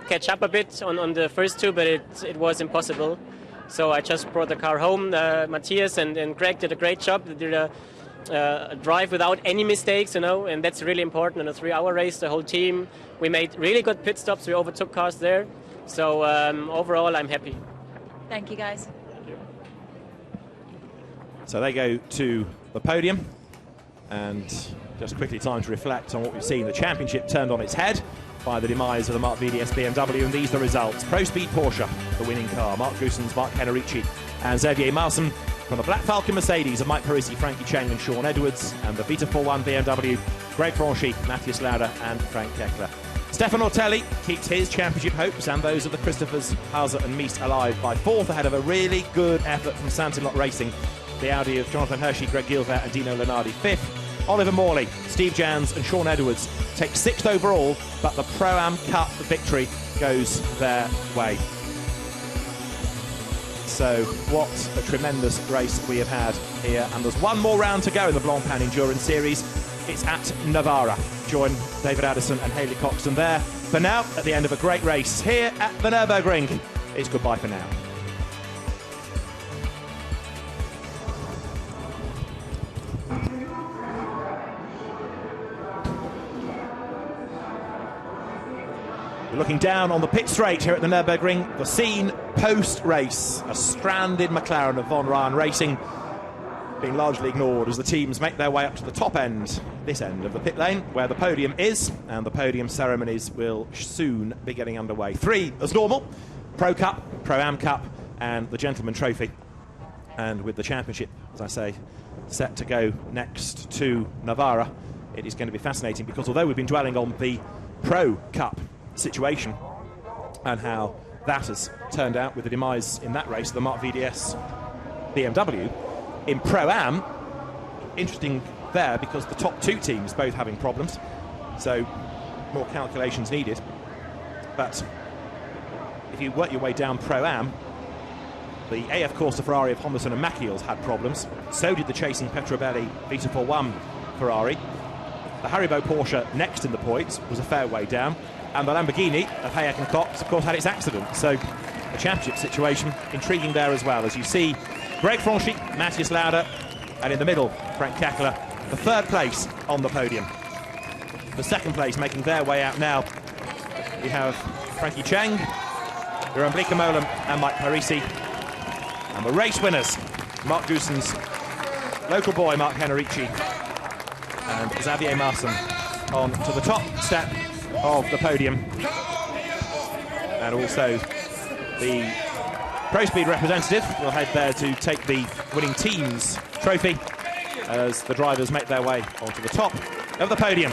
catch up a bit on the first two, but it was impossible. So I just brought the car home. Matthias and Greg did a great job. They did a drive without any mistakes, you know, and that's really important. In a 3-hour race, the whole team, we made really good pit stops. We overtook cars there. So overall, I'm happy. Thank you, guys. So they go to the podium, and just quickly time to reflect on what we've seen. The championship turned on its head by the demise of the Mark VDS BMW, and these are the results. Pro Speed Porsche, the winning car. Mark Goossens, Mark Henrici and Xavier Martin. From the Black Falcon Mercedes of Mike Parisi, Frankie Cheng and Sean Edwards, and the Vita 4-1 BMW, Greg Franchi, Matthias Lauda and Frank Kekler. Stefan Ortelli keeps his championship hopes and those of the Christophers, Hauser and Meest alive by fourth, ahead of a really good effort from Santilot Racing. The Audi of Jonathan Hershey, Greg Gilbert and Dino Lenardi fifth. Oliver Morley, Steve Jans and Sean Edwards take 6th overall, but the Pro-Am Cup victory goes their way. So what a tremendous race we have had here, and there's one more round to go in the Blancpain Endurance Series. It's at Navarra. Join David Addison and Hayley Coxon there. For now, at the end of a great race here at the Nurburgring, it's goodbye for now. We're looking down on the pit straight here at the Nürburgring. The scene post-race. A stranded McLaren of Von Ryan Racing being largely ignored as the teams make their way up to the top end, this end of the pit lane, where the podium is, and the podium ceremonies will soon be getting underway. 3 as normal: Pro Cup, Pro-Am Cup, and the Gentleman Trophy. And with the championship, as I say, set to go next to Navarra, it is going to be fascinating, because although we've been dwelling on the Pro Cup situation and how that has turned out with the demise in that race, the Mark VDS BMW, in Pro-Am, interesting there because the top 2 teams both having problems, so more calculations needed. But if you work your way down Pro-Am, the AF Corsa Ferrari of Honderson and Maciels had problems. So did the chasing Petrobelli Vita 4-1 Ferrari. The Haribo Porsche next in the points was a fair way down. And the Lamborghini of Hayek and Cox, of course, had its accident. So the championship situation intriguing there as well. As you see, Greg Franchi, Matthias Lauda, and in the middle, Frank Kakela, the 3rd place on the podium. The 2nd place making their way out now. We have Frankie Cheng, Jeroen Bleekemolen and Mike Parisi. And the race winners, Mark Goossens, local boy Mark Henrici, and Xavier Marson on to the top step of the podium. And also the Pro Speed representative will head there to take the winning team's trophy as the drivers make their way onto the top of the podium.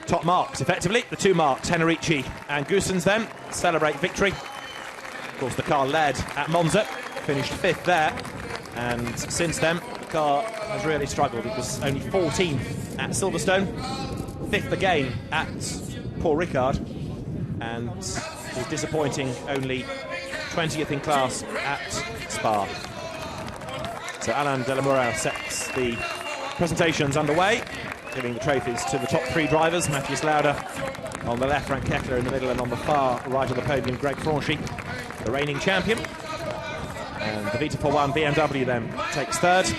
Top marks, effectively, the 2 marks, Henrici and Goossens then celebrate victory. Of course, the car led at Monza, finished 5th there, and since then the car has really struggled. It was only 14th at Silverstone, 5th again at Paul Ricard, and was disappointing, only 20th in class at Spa. So Alain Delamura sets the presentations underway, giving the trophies to the top 3 drivers. Matthias Lauda on the left, Frank Kakela in the middle, and on the far right of the podium, Greg Franchi, the reigning champion. And the Vita 4-1 BMW then takes 3rd.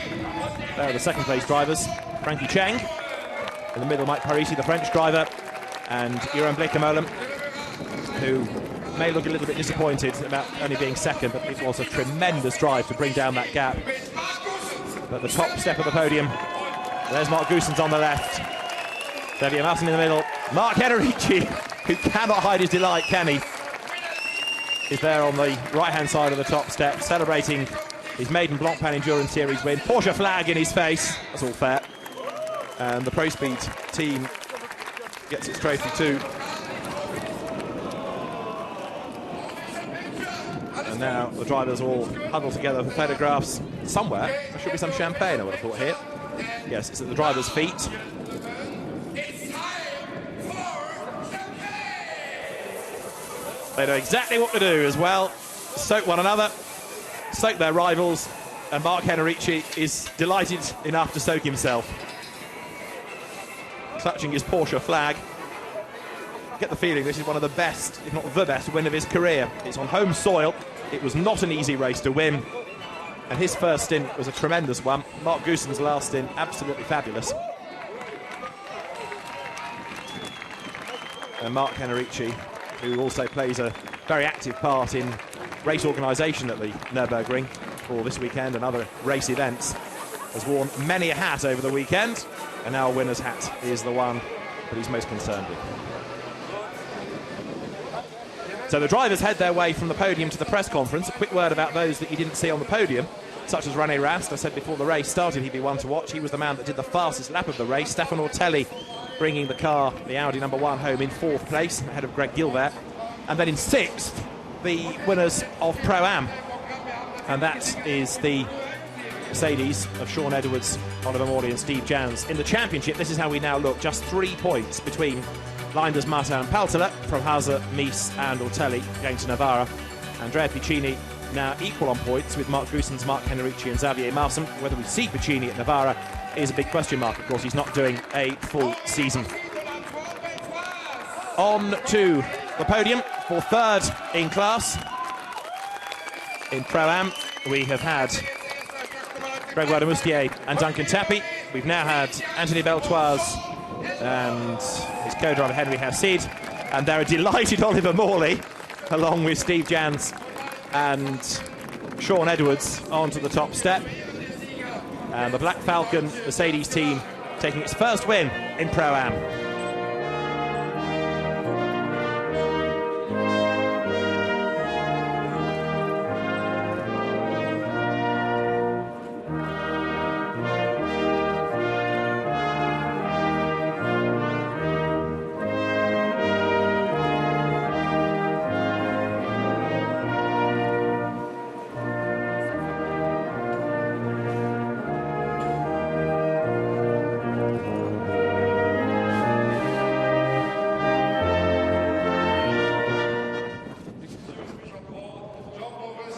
There are the 2nd place drivers, Frankie Cheng. In the middle, Mike Parisi, the French driver, and Jeroen Bleekemolen, who may look a little bit disappointed about only being 2nd, but it was a tremendous drive to bring down that gap. But the top step of the podium, there's Mark Goossens on the left, Xavier Martin in the middle, Mark Henrici, who cannot hide his delight, can he? Is there on the right-hand side of the top step, celebrating his maiden Blancpain Endurance Series win. Porsche flag in his face, that's all fair. And the Pro Speed team gets its trophy too. And now the drivers all huddled together for photographs somewhere. There should be some champagne, I would have thought, here. Yes, it's at the driver's feet. They know exactly what to do as well. Soak one another, soak their rivals, and Mark Henrici is delighted enough to soak himself. Clutching his Porsche flag. Get the feeling this is one of the best, if not the best, win of his career. It's on home soil. It was not an easy race to win. And his first stint was a tremendous one. Mark Goossens' last stint, absolutely fabulous. And Mark Henrici, who also plays a very active part in race organisation at the Nürburgring for this weekend and other race events. has worn many a hat over the weekend, and now a winner's hat is the one that he's most concerned with. So the drivers head their way from the podium to the press conference. A quick word about those that you didn't see on the podium, such as René Rast. I said before the race started he'd be one to watch. He was the man that did the fastest lap of the race. Stefano Ortelli bringing the car, the Audi #1, home in 4th place, ahead of Greg Gilbert. And then in 6th, the winners of Pro-Am. And that is the Mercedes of Sean Edwards, Oliver Morley and Steve Jans. In the championship, this is how we now look. Just 3 points between Leinders, Martin and Paltela, from Hauser, Mies and Ortelli going to Navarra. Andrea Piccini now equal on points with Mark Goossens, Mark Henrici and Xavier Marsan. Whether we see Piccini at Navarra is a big question mark. Of course, he's not doing a full season. On to the podium for 3rd in class. In Pro-Am, we have had Gregoire de Moustier and Duncan Tappy. We've now had Anthony Beltoise and his co-driver Henry Hassid, and they're a delighted Oliver Morley along with Steve Jans and Sean Edwards onto the top step, and the Black Falcon Mercedes team taking its first win in Pro-Am.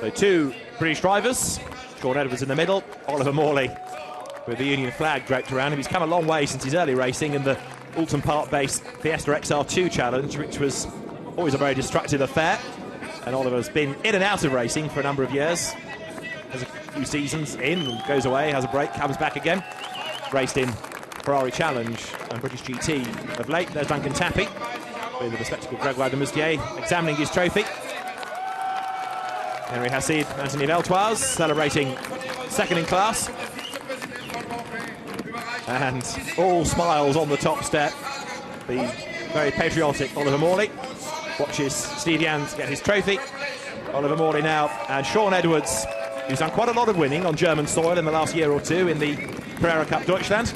So 2 British drivers, Sean Edwards in the middle, Oliver Morley with the Union flag draped around him. He's come a long way since his early racing in the Alton Park-based Fiesta XR2 Challenge, which was always a very destructive affair. And Oliver's been in and out of racing for a number of years. Has a few seasons in, goes away, has a break, comes back again. Raced in Ferrari Challenge and British GT of late. There's Duncan Tappy with the respectable Gregoire de Moustier examining his trophy. Henry Hassid, Anthony Beltoise celebrating 2nd in class. And all smiles on the top step. The very patriotic Oliver Morley watches Steve Jans get his trophy. Oliver Morley now, and Sean Edwards, who's done quite a lot of winning on German soil in the last year or two in the Carrera Cup Deutschland.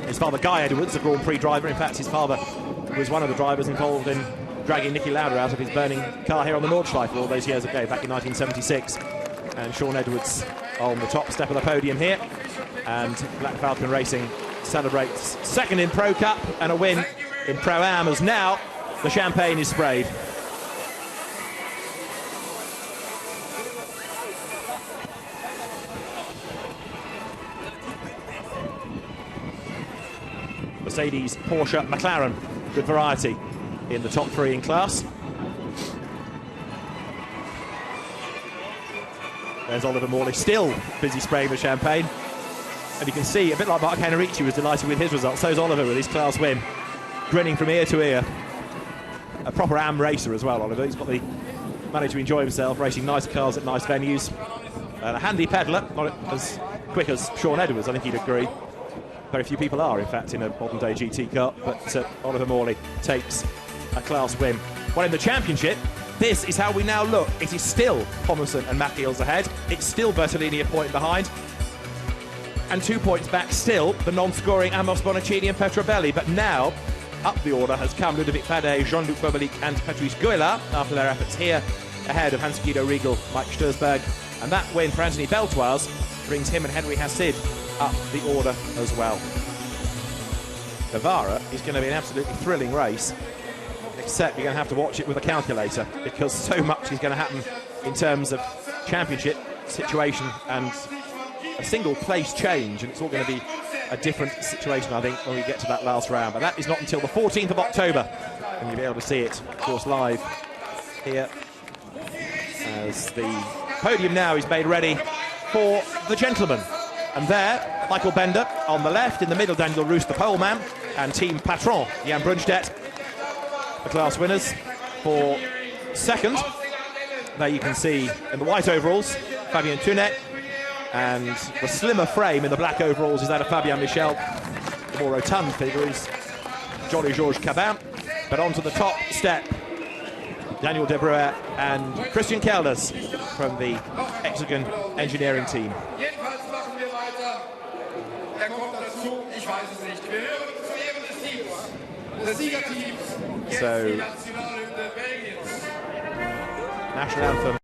His father, Guy Edwards, a Grand Prix driver. In fact, his father was one of the drivers involved in dragging Nicky Lauda out of his burning car here on the Nordschleife all those years ago, back in 1976. And Sean Edwards on the top step of the podium here. And Black Falcon Racing celebrates 2nd in Pro Cup and a win in Pro-Am, as now the champagne is sprayed. Mercedes, Porsche, McLaren, good variety in the top 3 in class. There's Oliver Morley, still busy spraying the champagne. And you can see, a bit like Mark Henrici was delighted with his results, so is Oliver with his class win. Grinning from ear to ear. A proper AM racer as well, Oliver. He's got the money to enjoy himself, racing nice cars at nice venues. And a handy peddler, not as quick as Sean Edwards, I think he'd agree. Very few people are, in fact, in a modern-day GT car, but Oliver Morley takes a class win. Well, in the championship, this is how we now look. It is still Thomason and Macchiels ahead. It's still Bertolini a point behind. And 2 points back still, the non-scoring Amos Bonacini and Petrobelli. But now, up the order has come Ludovic Padet, Jean-Luc Bobalik and Patrice Goela after their efforts here, ahead of Hans-Guido Riegel, Mike Sturzberg. And that win for Anthony Beltoise brings him and Henry Hassid up the order as well. Navarra is going to be an absolutely thrilling race, except you're going to have to watch it with a calculator, because so much is going to happen in terms of championship situation and a single place change, and it's all going to be a different situation, I think, when we get to that last round. But that is not until the 14th of October, and you'll be able to see it, of course, live here, as the podium now is made ready for the gentlemen. And there, Michael Bender on the left, in the middle, Daniel Roos, the pole man, and team patron, Jan Brunstedt, the class winners for 2nd. There you can see in the white overalls, Fabien Tunet, And the slimmer frame in the black overalls is that of Fabien Michel. The more rotund figure is Jolly Georges Cabin. But onto the top step, Daniel De Breuer and Christian Kelders from the Hexagon engineering team. So, national anthem.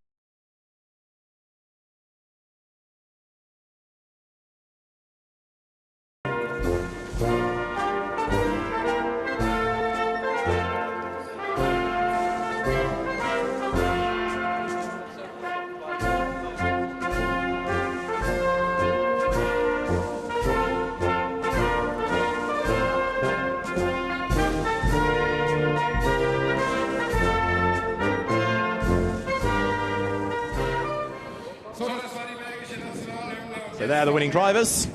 So they're the winning drivers,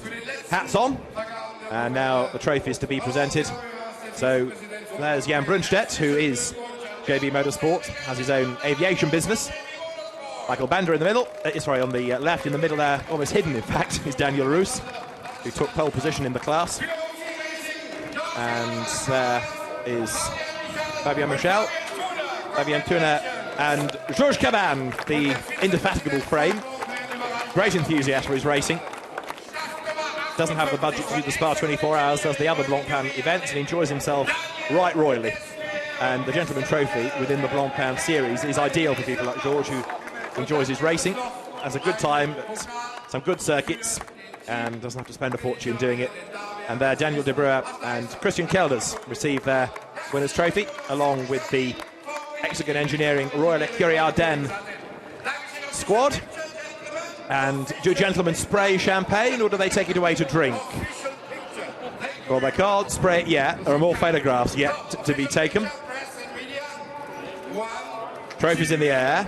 hats on, and now the trophy is to be presented. So there's Jan Brunstedt, who is JB Motorsport, has his own aviation business. Michael Bender in the middle, sorry, on the left, in the middle there, almost hidden in fact, is Daniel Roos, who took pole position in the class. And there is Fabien Michel, Fabien Turner, and Georges Cabin, the indefatigable frame. Great enthusiast for his racing. Doesn't have the budget to do the Spa 24 hours, does the other Blancpain events, and enjoys himself right royally. And the Gentleman Trophy within the Blancpain series is ideal for people like Georges, who enjoys his racing, has a good time at some good circuits, and doesn't have to spend a fortune doing it. And there, Daniel De Breuer and Christian Kelders receive their winner's trophy, along with the Hexagon Engineering Royal Écurie Ardennes squad. And do gentlemen spray champagne, or do they take it away to drink? Well, they can't spray it yet. There are more photographs yet to be taken. Trophies in the air.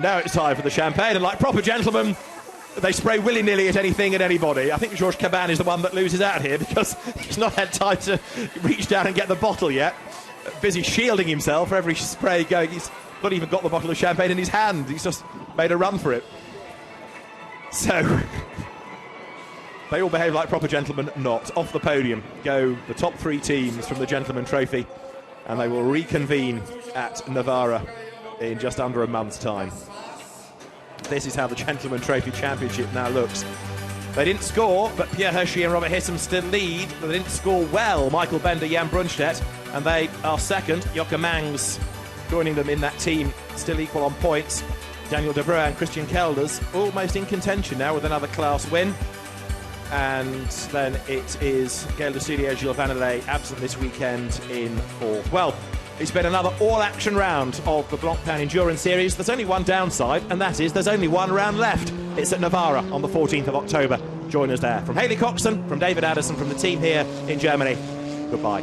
Now it's time for the champagne, and like proper gentlemen, they spray willy-nilly at anything and anybody. I think Georges Cabin is the one that loses out here, because he's not had time to reach down and get the bottle yet. Busy shielding himself for every spray going. He's not even got the bottle of champagne in his hand. He's just made a run for it. So they all behave like proper gentlemen. Not off the podium go the top three teams from the Gentleman Trophy, and they will reconvene at Navarra in just under a month's time. This is how the Gentleman Trophy Championship now looks. They didn't score, but Pierre Hershey and Robert Hissam still lead. They didn't score well. Michael Bender, Jan Brunstedt, and they are second. Jocke Mangs joining them in that team, still equal on points. Daniel De Breuer and Christian Kelders almost in contention now with another class win. And then it is Gaël de Studier, Gilles Vannelet absent this weekend in fourth. Well, it's been another all-action round of the Blancpain Endurance Series. There's only one downside, and that is there's only one round left. It's at Navarra on the 14th of October. Join us there. From Haley Coxon, from David Addison, from the team here in Germany, goodbye.